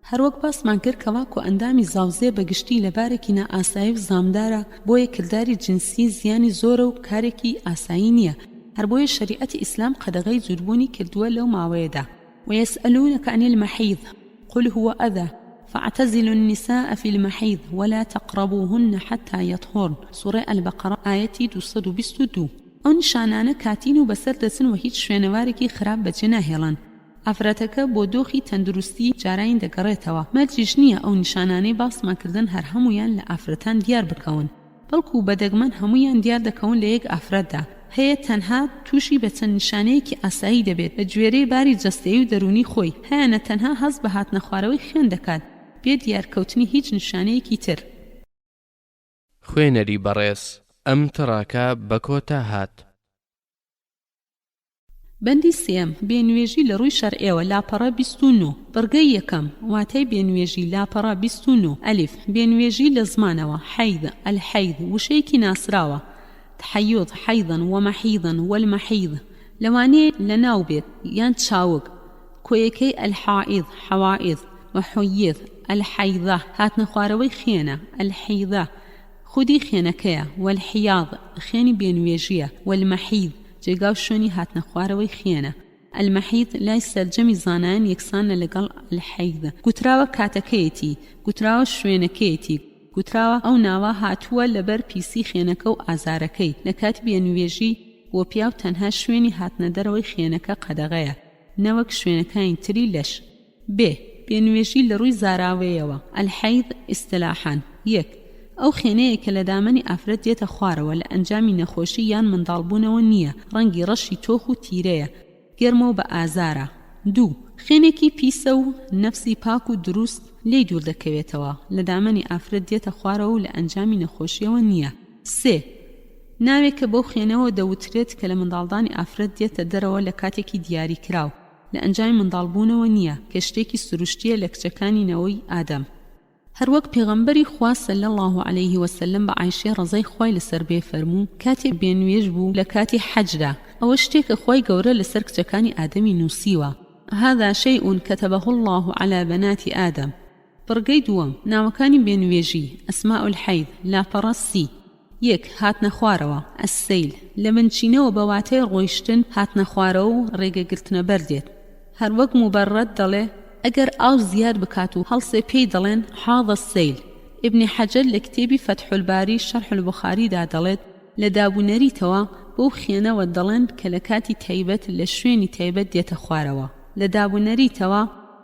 هەروەک باسمان کرد کەوا کۆئەندامی زاوزێ بەگشتی لەبارێکی نائاسایی و زامدارە، بۆیە کردداری جنسی زیانی زۆرە و کارێکی ئاسایی نییە. هەر بۆیە شەریعەتی ئیسلام قەدەغەی جوربوونی کردووە لەو ماوەیەدا. ويسألونك عن المحيض قل هو أذى فاعتزلوا النساء في المحيض ولا تقربوهن حتى يطهرن. سورة البقرة آية 222. ئەو نیشانانە کاتین و بەسەر دەچن و هیچ شوێنەوارێکی خراپ بەجێ ناهێڵن. ئافرەتەکە بۆ دۆخی تەندروستی جارین دەگەڕێتەوە. مەرجیش نییە ئەو نیشانانەی باسمانکردن هەر هەمویان لە ئافرەتان دیار بکەون، بەڵکو بەدەگمەن هەمویان دیار دەکەون لە یەک ئافرەتدا. هەیە تەنها تووشی بە چەند نیشانەیەکی ئاسایی دەبێت لە گوێرەی باری جەستەیی و دەرونی خۆی. هەیەنە تەنها هەز بە هاتنە خوارەوەی خوێن دەکات بێ دیارکەوتنی هیچ نیشانەیەکی تر. خوێنەری بەڕێز ئەم تڕاکە بە کۆتا هات. بەندی سێم بێنوێژی لە ڕووی شەرعیەوە لاپەڕە 29. بڕگەی یەکەم واتای بێنوێژی لاپەڕە 29. ئەلیف بێنوێژی لە زمانەوە حەیض الحەیض وشەیەکی ناسراوە تحەیض حەیضا ومەحیضا والمەحیض لەوانەیە لە ناو بێت یان چاوک. کۆیەکەی الحائض حەوائض وحویض الحەیضە هاتنە خوارەوەی خوێنە الحەیضە خودی خوێنەکەیە والحیاض خوێنی بێنوێژیە والمەحیض جێگاو شوێنی هاتنە خوارەوەی خوێنە. المەحیض لای سەرجەمی زانایان یەکسانە لەگەڵ الحەیضە. گوتراوە کاتەکەیەتی، گوتراوە شوێنەکەیەتی، گوتراوە ئەو ناوە هاتووە لەبەر پیسی خوێنەکە و ئازارەکەی. لە کاتی بێنوێژی بۆ پیاو تەنها شوێنی هاتنە دەرەوەی خوێنەکە قەدەغەیە نەوەک شوێنەکانی تری لەش. بێ بێنوێژی لە ڕووی زاراوەیەوە الحەیض ئیستلاحان یەک ئەو خێنەیە کە لە دامەنی ئافرەت دێتە خوارەوە لە ئەنجامی نەخۆشی یان منداڵبوونەوە نییە، ڕەنگی ڕەشی تۆخ و تیرەیە، گەرمەوە بە ئازارە. دوو خێنێکی پیسە و نەفسی پاک و دروست لێی دوور دەکەوێتەوە لە دامەنی ئافرەت دێتە خوارەوە و لە ئەنجامی نەخۆشیەوە نییە. سێ ناوێک کە بەو خێنەوە دەوترێت کە لە منداڵدانی ئافرەت دێتە دەرەوە لە کاتێکی دیاری کراو لە ئەنجامی منداڵبوونەوە نییە کە شتێکی سروشتیە لە کچەکانی نەوەی ئادەم. هەر وەک پێغەمبەری خوا صلی الله علیه وسلم بە عایشە ڕەزای خوای لەسەر بێ فەرموو کاتێک بێنوێژ بوو لە کاتی حەجدا ئەوە شتێکە خوای گەورە لەسەر کچەکانی ئادەمی نووسیوە. هذا شيء كتبه الله على بنات آدم. بڕگەی دووەم ناوەکانی بێنوێژی ئەسماء الحەیض لاپەڕەسی یەک هاتنە خوارەوە ئەسسەیل لە بنچینەوە بە واتای ڕۆیشتن هاتنە خوارەوە و ڕێگەگرتنە بەردێت. هەر وەک موبەڕەت دەڵێ ئەگەر ئاو زیاد بکات و هەڵسێ پێی دەڵێن حاض السیل. ابن حەجەر لە کتێبی فتح الباری شەرح البخاریدا دەڵێت لە دابوونەریتەوە بەو خێنەوە دەڵێن کە لە کاتی تایبەت لە شوێنی تایبەت دێتە خوارەوە. لە دابوونەریتەوە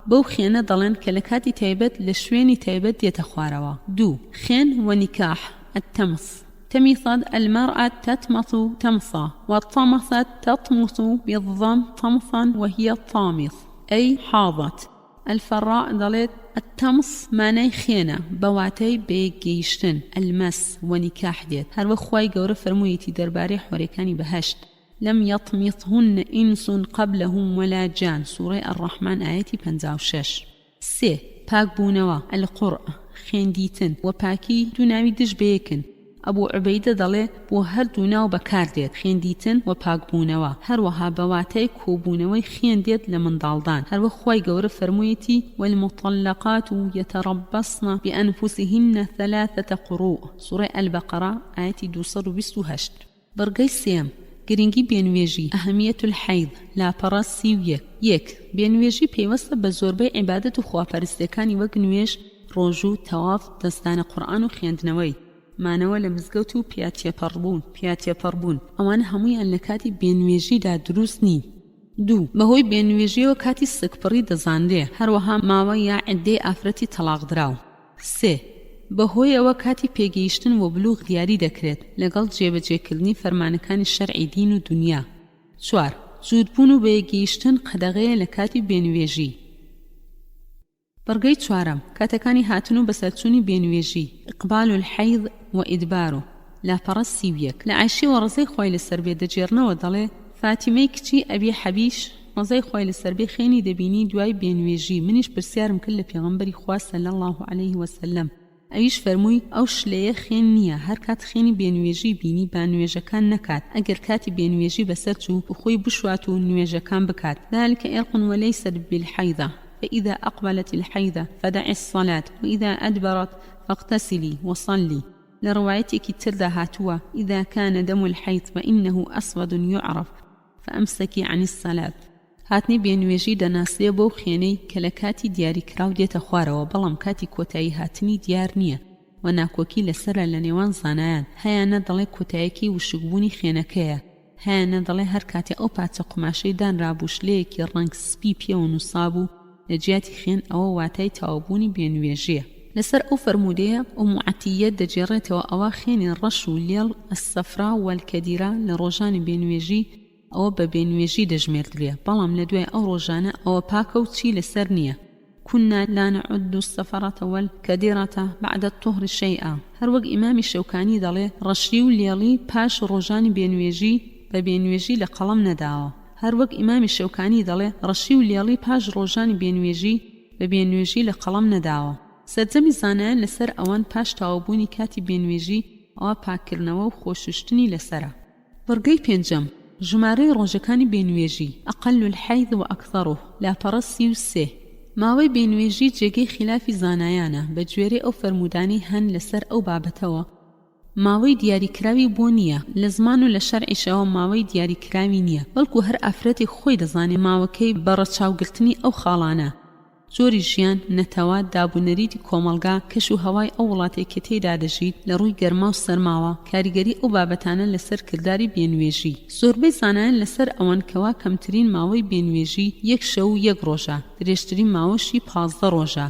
بەو خێنە دەڵێن کە لە کاتی تایبەت لە شوێنی تایبەت دێتە خوارەوە. دوو خێن ونیکاح التمس. تمثت المرأة تتمث تمثا والطمثت تطمث بالضم طمثا وهي الطامث أي حاضت. الفراء دەڵێت التمس مانای خێنە بەواتای بێگەیشتن المەس ونیکاح دێت. هەروە خوای گەورە فەرموویەتی دەربارەی حورەکانی بەهەشت لم يطمثهن إنس قبلهم ولا جان. سورة الرحمن آية 56. سێ پاک بوونەوە القڕ خوێندیتن و پاکی دوو ناوی دژ بەیەکن. ئەبوو عوبەیدە دەڵێ بۆ هەردوو ناو بەکار دێت خوێندیتن و پاکبوونەوە هەروەها بەواتای کۆبوونەوەی خوێن دێت لە منداڵدان. هەروە خوای گەورە فەرموویەتی والمطلقات يتربصن بأنفسهن 3 قروء. سورة البقرة آية 228. بڕگەی سێم گرنگی بێنوێژی ئەهەمیەت الحەیض لاپەڕە 31. یەک بێنوێژی پێوەستە بە زۆربەی عیبادەت و خواپەرستیەکانی وەک نوێژ ڕۆژ و تەواف دەستانە قورئان و خوێندنەوەی مانەوە لە مزگەوت و پیاتێپەڕبوون ئەوانە هەموویان لە کاتی بێنوێژیدا دروست نین. دوو بەهۆی بێنوێژیەوە کاتی سکپڕی دەزاندرێ هەروەها ماوە یا عیددەی ئافرەتی تەلاق دراو. سێ بەهۆی ئەوە کاتی پێگەیشتن و بلوغ دیاری دەکرێت لەگەڵ جێبەجێکردنی فەرمانەکانی شەرعی دین و دنیا. چوار زودبوون و بێگەیشتن قەدەغەیە لە کاتی بێنوێژی. بڕگەی چوارەم کاتەکانی هاتن و بەسەرچوونی بێنوێژی ئیقبال الحەیض و ئیدبارو لاپەڕە 31. لە عایشە و ڕەزای خوای لەسەر بێ دەجێڕنەوە دەڵێ فاتیمەی کچی ئەبی حەبیش ڕەزای خوای لەسەر بێ خێنی دەبینی دوای بێنوێژی منیش پرسیارم کرد لە پێغەمبەری خوا صلی الله علیه وسلم ئەویش فەرمووی ئەو شلەیە خێن نییە هەر کات خێنی بێنوێژی بینی با نوێژەکان نەکات ئەگەر کاتی بێنوێژی بەسەر چوو خۆی بشوات و نوێژەکان بکات ذلك عرق وليس بالحيضة فإذا أقبلت الحيضة فدعي الصلاة وإذا أدبرت فاغتسلي وصلي. لروايتك ترد هاتوا إذا كان دم الحيض فإنه أسود يعرف فأمسكي عن الصلاة هاتنی بێنوێژی دەناسێ بۆ خێنەی کە لە کاتی دیاریکراو دێتە خوارەوە بەڵام کاتی کۆتایی هاتنی دیار نییە و ناکۆکی لەسرە لە نێوان زانایان هەیانە دەڵێ کۆتاییەکی وشکبوونی خێنەکەیە هەیانە دەڵێ هەر کاتێ ئەو پاچە قوماشەی دانرابوو شلەیەکی ڕەنگ سپی پێوە نووسابوو لە جیاتی خوێن ئەوە واتای تەواوبوونی بێنوێژیە لەسەر ئەو فەرمودەیە ئەو معتیەت دەجێڕێتەوە ئەوە خێنی ڕەش و لێڵ ئەسەفرا والکەدیرا لە ڕۆژانی بێنوێژی ئەوە بە بێنوێژی دەژمێردرێ بەڵام لە دوای ئەو ڕۆژانە ئەوە پاکە و چی لەسەر نییە كنا لا نعد السفرة والكديرة بعد الطهر شيئا هر وەک ئیمامی شەوکانی دەڵێ ڕەشی و لێڵی پاش ڕۆژانی بێنوێژی بە بێنوێژی لە قەڵەم نەداوە هر وەک ئیمامی شەوکانی دەڵێ ڕەشی و لێڵی پاش ڕۆژانی بێنوێژی بە بێنوێژی لە قەڵەم نەداوە سەرجەمی زانایان لەسەر ئەوان پاش تاوەبوونی کاتی بێنوێژی ئەوە پاکردنەوە و خۆشوشتنی لەسەرە بڕگەی پێنجەم ژمارەی ڕۆژەکانی بێنوێژی ئەقل الحەیض و ئەکثەڕه لاپەڕە 33 ماوەی بێنوێژی جێگەی خلافی زانایانە بە گوێرەی ئەو فەرمودانی هەن لەسەر ئەو بابەتەوە ماوەی دیاریکراوی بۆ نییە لە زمان و لە شەرعیشەوە ماوەی دیاریکراوی نییە بەڵکو هەر ئافرەتی خۆی دەزانێت ماوەکەی بە ڕەچاوگرتنی ئەو خاڵانە جۆری ژیان نەتەوە دابوونەریتی کۆمەلگا کەش و هەوای ئەو وڵاتێک کە تێدا دەژیت لە ڕووی گەرما و سەرماوە کاریگەری ئەو بابەتانە لەسەر کردداری بێنوێژی زۆربەی زانایان لەسەر ئەوەن کەوا کەمترین ماوەی بێنوێژی 1 شەو و 1 ڕۆژە درێژترین ماوەشی 15 ڕۆژە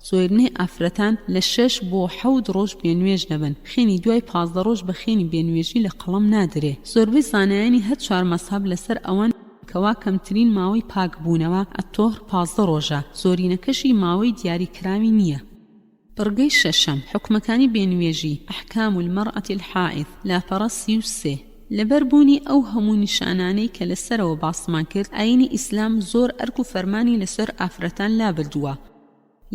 زۆرنەی ئافرەتان لە 6 بۆ 7 ڕۆژ بێنوێژ دەبن خێنی دوای 15 ڕۆژ بە خێنی بێنوێژی لە قەڵەم نادرێ زۆربەی زانایانی هەر 4 مەسحاب لەسەر ئەوان کەوا کەمترین ماوەی پاک بوونەوە ئەتۆهر 15 ڕۆژە زۆرینەکەشی ماوەی دیاریکراوی نییە بڕگەی شەشەم حکومەکانی بێنوێژی ئەحکام المەرأة الحائض لاپەڕە 33 لەبەربوونی ئەو هەموو نیشانانەی کە لەسەرەوە باسمان کرد ئاینی ئیسلام زۆر ئەرک و فەرمانی لەسەر ئافرەتان لابردووە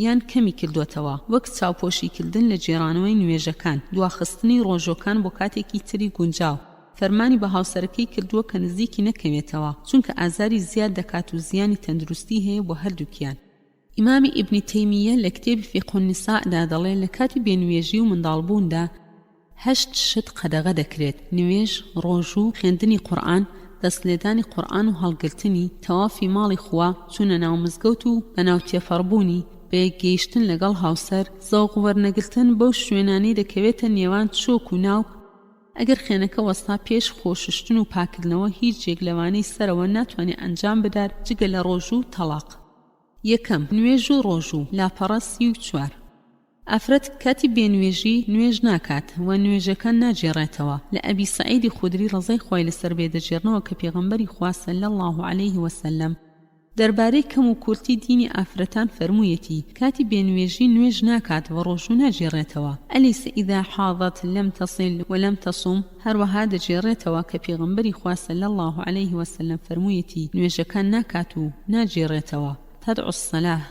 یان کەمی کردوتەوە وەک چاوپۆشیکردن لە جێرانەوەی نوێژەکان دواخستنی ڕۆژۆکان بۆ کاتێکی تری گونجاو فەرمانی بە هاوسەرەکەی کردووە کە نزیکی نەکەوێتەوە چونکە ئازاری زیاد دەکات و زیانی تەندروستی هەیە بۆ هەردووکیان ئیمامی ئیبنی تەیمیە لە کتێبی فیقه النساءدا دەڵێ لە کاتی بێنوێژی و منداڵبووندا 8 شت قەدەغە دەکرێت نوێژ ڕۆژ و خوێندنی قورئان دەستلێدانی قورئان و هەڵگرتنی تەوافی ماڵی خوا چوونە ناو مزگەوت و بەناو تێفەڕبوونی بەیەکگەیشتن لەگەڵ هاوسەر زەوق وەرنەگرتن بەو شوێنانەی دەکەوێتە نێوان چۆک و ناو ئەگەر خێنەکە وەستا پێش خۆششتن و پاکردنەوە هیچ جێک لەوانەی سەرەوە ناتوانێت ئەنجام بدات جگە لە ڕۆژ و تەلاق یەکەم نوێژ و ڕۆژ و لاپەڕە 34 ئافرەت کاتی بێنوێژی نوێژ ناکات و نوێژەکان ناجێڕێتەوە لە ئەبی سەعیدی خودری ڕەزای خوای لەسەر بێ دەجێڕنەوە کە پێغەمبەری خوا صلی الله علیه وسلم دەربارەی کەم و کورتی دینی ئافرەتان فەرموویەتی کاتی بێنوێژی نوێژ ناکات و ڕۆژ و ناجێڕێتەوە ئەلیس ئیذا حاضت لم تصل ولم تصوم هەروەها دەجێڕێتەوە کە پێغەمبەری خوا صلی الله علیه وسلم فەرموویەتی نوێژەکان ناکات و ناجێڕێتەوە تدعو الصلاة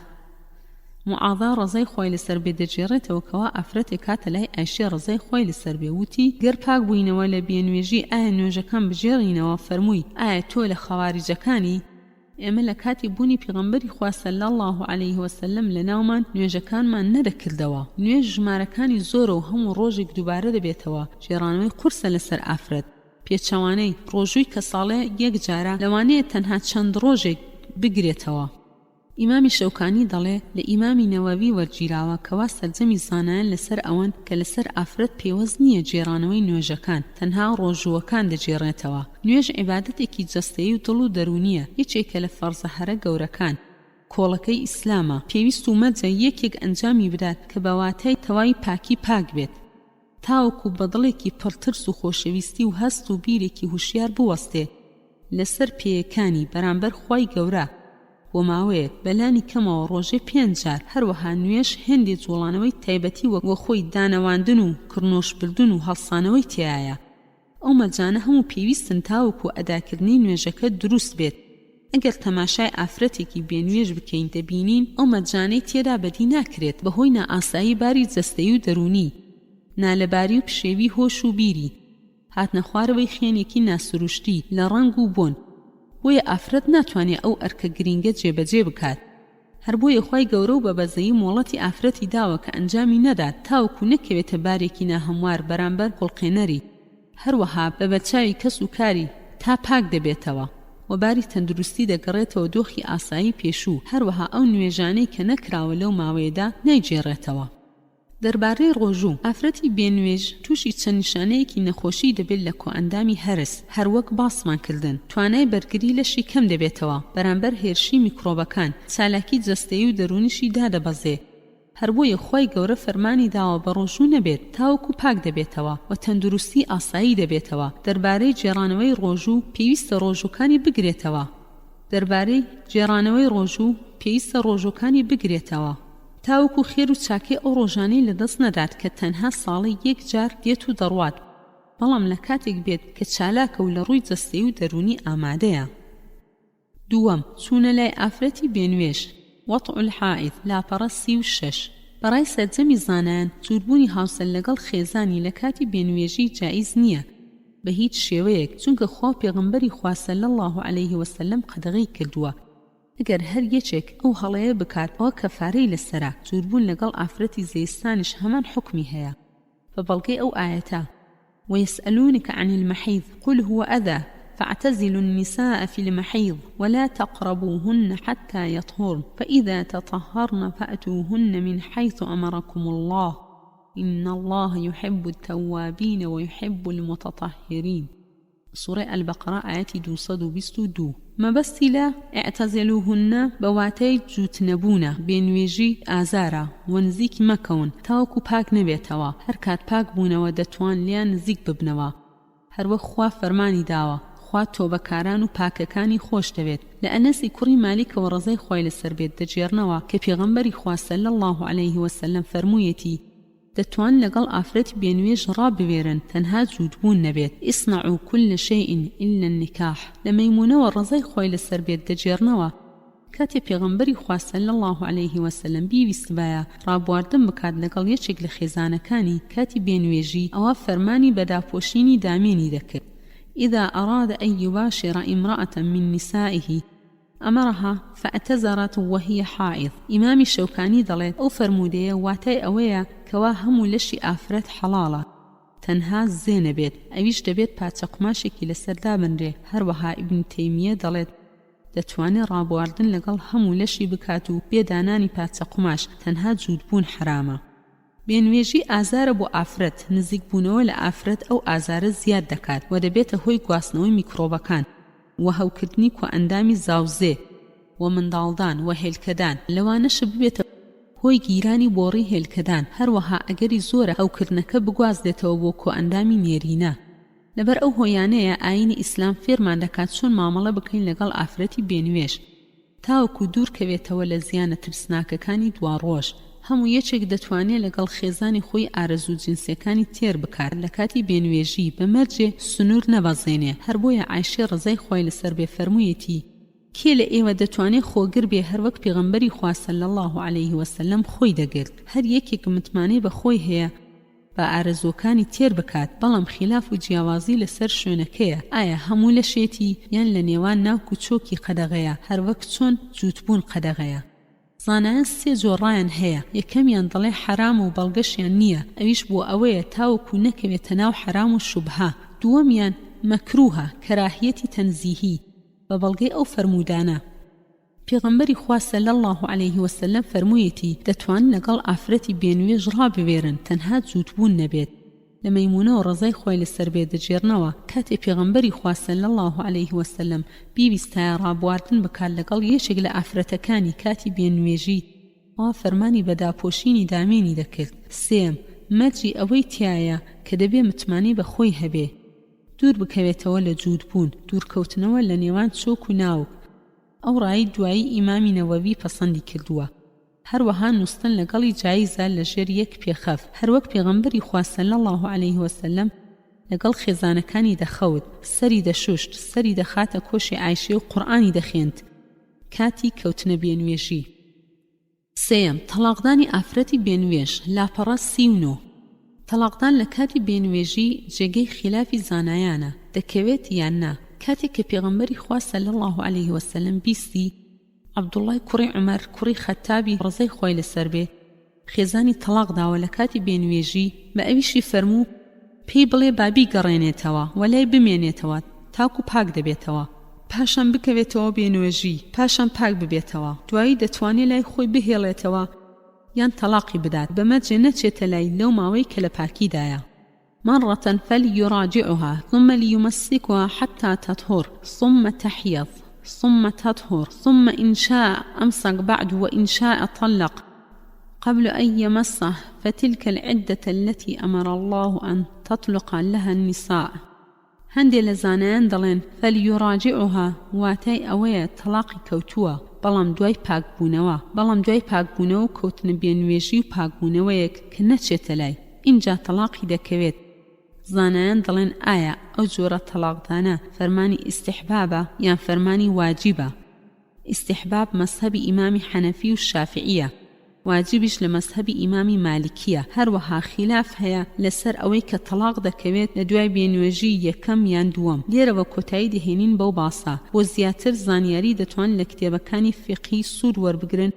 معاذا ڕزای خۆی لەسەر بێ دەجێڕێتەوە کەوا ئافرەتێک کاتە لای ئایشە ڕزای خۆی لەسەر بێ وتی گەر پاک بووینەوە لە بێنوێژی ئایا نوێژەکان بجێڕینەوە فەرمووی ئایا تۆ لە خەواریجەکانی ئێمە لە کاتی بوونی پێغەمبەری خوا صلی الله علیه وسلم لە ناومان نوێژەکانمان نەدەکردەوە نوێژ ژمارەکانی زۆرە و هەموو ڕۆژێک دووبارە دەبێتەوە جێڕانەوەی قورسە لەسەر ئافرەت پێچەوانەی ڕۆژووی کە ساڵێ یەک جارە لەوانەیە تەنها چەند ڕۆژێک بگرێتەوە ئیمامی شەوکانی دەڵێ لە ئیمامی نەوەوی وەرگیراوە کەوا سەرجەمی زانایان لەسەر ئەوەن کە لەسەر ئافرەت پێوەست نییە جێڕانەوەی نوێژەکان تەنها ڕۆژووەکان دەجێڕێتەوە نوێژ عیبادەتێکی جەستەیی و دڵ و دەرونیە یەکێکە لە فەرزە هەرە گەورەکان کۆڵەکەی ئیسلامە پێویست و مەجە یەکێک ئەنجامی بدات کە بەواتای تەواوی پاکی پاک بێت تاوەکو بەدڵێکی پڕترس و خۆشەویستی و هەست و بیرێکی هوشیار بوەستێ لەسەر پێیەکانی بەرامبەر خوای گەورە بۆ ماوەیەک بەلانی کەمەوە ڕۆژێ 5 جار هەروەها نوێش هێندی جوڵانەوەی تایبەتی وەک خۆی دانەواندن و کڕنۆشبردن و هەڵسانەوەی تایە ئەو مەجانە هەموو پێویستن تاوەکو ئەداکردنی نوێژەکە دروست بێت ئەگەر تەماشای ئافرەتێکی بێنوێژ بکەین دەبینین ئەو مەجانەی تێدا بەدی ناکرێت بەهۆی نائاسایی باری جەستەیی و دەرونی نالەباری و پشێوی هۆش و بیری هاتنە خوارەوەی خێنێکی ناسروشتی لە ڕەنگ و بۆن بۆیە ئافرەت ناتوانێت ئەو ئەرکە گرینگە جێبەجێ بکات هەر بۆیە خوای گەورە و بەبەزەیی مۆڵەتی ئافرەتی داوە کە ئەنجامی نەدات تاوەکو نەکەوێتە بارێکی ناهەموار بەرامبەر قوڵقێنەری هەروەها بە بەرچاوی کەس و کاری تا پاک دەبێتەوە و باری تەندروستی دەگەڕێتەوە دۆخی ئاسایی پێشوو، هەروەها ئەو نوێژانەی کە نەکراوە لەو ماوەیەدا نایجێڕێتەوە. دەربارەی ڕۆژوو، ئافرەتی بێنوێژ تووشی چەند نیشانەیەکی نەخۆشی دەبێت لە کۆئەندامی هەرس، هەروەک باسمان کردن، توانای بەرگری لەشی کەم دەبێتەوە بەرامبەر هێرشی میکرۆبەکان، چالاکی جەستەیی و دەرونیشی دادەبەزێ. هەر بۆیە خۆی گەورە فەرمانی داوە بە ڕۆژوو نەبێت تاوەکو پاک دەبێتەوە و تەندروستی ئاسایی دەبێتەوە. دەربارەی جێڕانەوەی ڕۆژوو پێویستە ڕۆژووکانی بگرێتەوە. دەربارەی جێڕانەوەی ڕۆژوو پێویستە ڕۆژووکانی بگرێتەوە تاوەکو خێر و چاکێ ئەو ڕۆژانەی لەدەست نەدات کە تەنها ساڵی یەک جار دێت و دەڕوات، بەڵام لە کاتێک بێت کە چالاکە و لە ڕووی جەستەیی و دەرونی ئامادەیە. دووەم، چوونە لای ئافرەتی بێنوێژ، وەطع الحائض، لاپەڕە 36. بەڕای سەرجەمی زانایان جووربوونی هاوسەر لەگەڵ خێزانی لە کاتی بێنوێژی جائیز نییە بە هیچ شێوەیەک، چونکە خوا پێغەمبەری خوا صلی الله علیه وسلم قەدەغەی کردووە ئەگەر هەر یەکێک ئەو هەڵەیە بکات ئەوە کەفارەی لەسەرە. جووربوون لەگەڵ ئافرەتی زەیستانیش هەمان حکمی هەیە بە بەڵگەی ئەو ئاەتە ويسألونك عن المحيض قل هو أذى فاعتزلوا النساء في المحيض ولا تقربوهن حتى يطهرن فإذا تطهرن فأتوهن من حيث أمركم الله إن الله يحب التوابين ويحب المتطهرين. سورة البقرة آية 222. مەبەستی لە ئەعتەزیلوهن بەواتەی جووتنەبوونە بێنوێژی ئازارە و نزیک مەکەون تاوەکو پاک نەبێتەوە، هەر کات پاک بوونەوە دەتوان لیان نزیک ببنەوە. هەروەک خوا فەرمانی داوە خوا تۆبەکاران و پاکەکانی خۆش دەوێت. لە ئەنەسی کوڕی مالیکەوە ڕزای خوای لەسەر بێت دەجێڕنەوە کە پێغەمبەری خوا صلی الله علیه وسلم فەرموویەتی دەتوان لەگەڵ ئافرەتی بێنوێژ ڕاببێرن تەنها جووتبوون نەبێت. ئیصنعوا كل شيء إلا النكاح. لە مەیمونەوە ڕزای خوای لەسەر بێت دەجێڕنەوە کاتێ پێغەمبەری خوا صلی الله علیه وسلم بیویست بایە ڕابواردن بکات لەگەڵ یەکێک لە خێزانەکانی کاتی بێنوێژی، ئەوە فەرمانی بەداپۆشینی دامێنی دەکرد. إذا أراد أن يباشر امرأة من نسائه أمرها فأتزرت وهي حائض. إمامي الشوكاني دەڵێت ئەو فەرمودەیە واتای ئەوەیە کەوا هەموو لەشی ئافرەت حەڵاڵە تەنها زێنە بێت، ئەویش دەبێت پاچە قماشێکی لەسەردا بنرێ. هەروەها ئیبن تەیمیە دەڵێت دەتوانێت ڕابواردن لەگەڵ هەموو لەشی بکات و بێدانانی پاچە قماش، تەنها جووتبوون حرامە. بێنوێژی ئازارە بۆ ئافرەت، نزیک بوونەوە لە ئافرەت ئەو ئازارە زیاد دەکات و دەبێتە هۆی گواستنەوەی میکرۆبەکان و هەوکردنی کۆئەندامی زاوزێ و منداڵدان و هێلکەدان، لەوانەش ببێتە هۆی گیرانی بۆڕی هێلکەدان. هەروەها ئەگەری زۆرە هەوکردنەکە بگوازدێتەوە بۆ کۆئەندامی نێرینە. لەبەر ئەو هۆیانەیە ئاینی ئیسلام فێرمان دەکات چۆن مامەڵە بکەین لەگەڵ ئافرەتی بێنوێژ تاوەکو دوور کەوێتەوە لە زیانە ترسناکەکانی دواڕۆژ. هەموو یەکێک دەتوانێت لەگەڵ خێزانی خۆی ئارەزوو جنسیەکانی تێر بکات لە کاتی بێنوێژی بەمەرجێ سنوور نەبەزێنێ. هەر بۆیە عایشە ڕزای خوای لەسەر بێ فەرموویەتی کێ لە ئێوە دەتوانێت خۆگر بێ هەروەک پێغەمبەری خوا صلی الله علیه وسلم خۆی دەگرت. هەر یەکێک متمانەی بە خۆی هەیە بە ئارەزوەکانی تێر بکات، بەڵام خلاف و جیاوازی لەسەر شوێنەکەیە. ئایا هەموو لەشێتی یان لە نێوان ناوک و چۆکی قەدەغەیە هەروەک چۆن جووتبوون قەدەغەیە؟ زانایان سێ جۆڕایان هەیە. یەکەمیان دەڵێ حرام و بەڵگەشیان نییە، ئەویش بۆ ئەوەیە تاوەکو نەکەوێتە ناو حرام و شوبها. دووەمیان مەکروهە، کەراهیەتی تەنزیهی بە بەڵگەی ئەو فەرمودانە پێغەمبەری خوا صلی الله علیه وسلم فەرموویەتی دەتوان لەگەڵ ئافرەتی بێنوێژ ڕاببێرن تەنها جووتبوون نەبێت. لە مەیمونەوە ڕزای خوای لەسەر بێ دەجێڕنەوە کاتێ پێغەمبەری خوا صلی الله علیه وسلم بیویستایە ڕابواردن بکات لەگەڵ یەکێک لە ئافرەتەکانی کاتی بێنوێژی، ئەوە فەرمانی بەداپۆشینی دامێنی دەکرد. سێم، مەرجی ئەوەی تایە کە دەبێ متمانی بە خۆی هەبێ، دوور بکەوێتەوە لە جووتبوون، دوورکەوتنەوە لە نێوان چۆک و ناوک. ئەو ڕایی دوایی ئیمامی نەوەوی پەسەندی کردووە. هەروەها نووستن لەگەڵی جایزە لە ژێر یەک پێخەف، هەروەک پێغەمبەری خوا صلی الله علیه وسلم لەگەڵ خێزانەکانی دەخەوت، سەری دەشوشت، سەری دەخاتە کۆشی عایشە و قورئانی دەخوێند کاتی کەوتنە بێنوێژی. سێم، تەلاقدانی ئافرەتی بێنوێژ، لاپەڕە 39. تەلاقدان لە کاتی بێنوێژی جێگەی خلافی زانایانە، دەکەوێت یان نا. کاتێک کە پێغەمبەری خوا صلی الله علیه وسلم بیستی عەبدوڵای کوڕی عومەر کوڕی خەتابی ڕزای خوای لەسەر بێ خێزانی تەلاق داوە لە کاتی بێنوێژی، بە ئەویشی فەرموو پێی بڵێ بابی گەڕێنێتەوە وەلای بمێنێتەوە تاکو پاک دەبێتەوە. پاشان بکەوێتەوە بێنوێژی پاشان پاک ببێتەوە دوایی دەتوانێت لای خۆی بهێڵێتەوە یان تەلاقی بدات بەمە جێ نەچێتە لای لەو ماوەی کە لە پاکیدایە مرة فليراجعها ثم ليمسكها حتى تطهر ثم تحيض ثم تطهر ثم إن شاء أمسك بعد وإن شاء طلق قبل أن يمسه فتلك العدة التي أمر الله أن تطلق لها النساء هەندێ لە زانایان دەڵێن فەلیوراجعها واتای ئەوەیە تەلاقی کەوتووە بەڵام دوای پاکبوونەوە کەوتنە بێنوێژی و پاکبوونەوەیەک کە نەچێتە لای اینجا تەلاقی دەکەوێت زانایان دەڵێن ئایا ئەو جۆرە تەلاقدانە فەرمانی ئیستیحبابە یان فەرمانی واجبە ئیستیحباب مەذهبی ئیمامی حەنەفی و شافعیە واجبیش لە مەذهبی ئیمامی مالکیە هەروەها خلاف هەیە لەسەر ئەوەی کە تەلاق دەکەوێت لە دوای بێنوێژی یەکەم یان دووەم لێرەوە کۆتایی دەهێنین بەو باسە بۆ زیاتر زانیاری دەتوان لە کتێبەکانی فقهی سوود وەربگرن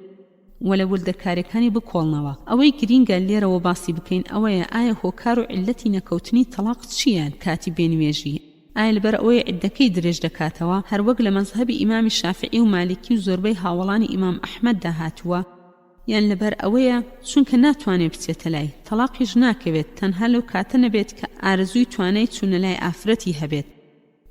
و لە وردەکاریەکانی بکۆڵنەوە ئەوەی گرینگە لێرەوە باسی بکەین ئەوەیە ئایا هۆکار و عیلەتی نەکەوتنی تەلاق چیان کاتی بێنوێژی ئایا لەبەر ئەوەی عیدەکەی درێژ دەکاتەوە هەروەک لە مەذهبی ئیمامی شافعی و مالکی و زۆربەی هاوڵانی ئیمام ئەحمەد داهاتووە یان لەبەر ئەوەیە چونکە ناتوانێت بچێتە لای تەلاقیش ناکەوێت تەنها لەو کاتە نەبێت کە ئارزووی توانای چوونە لای ئافرەتی هەبێت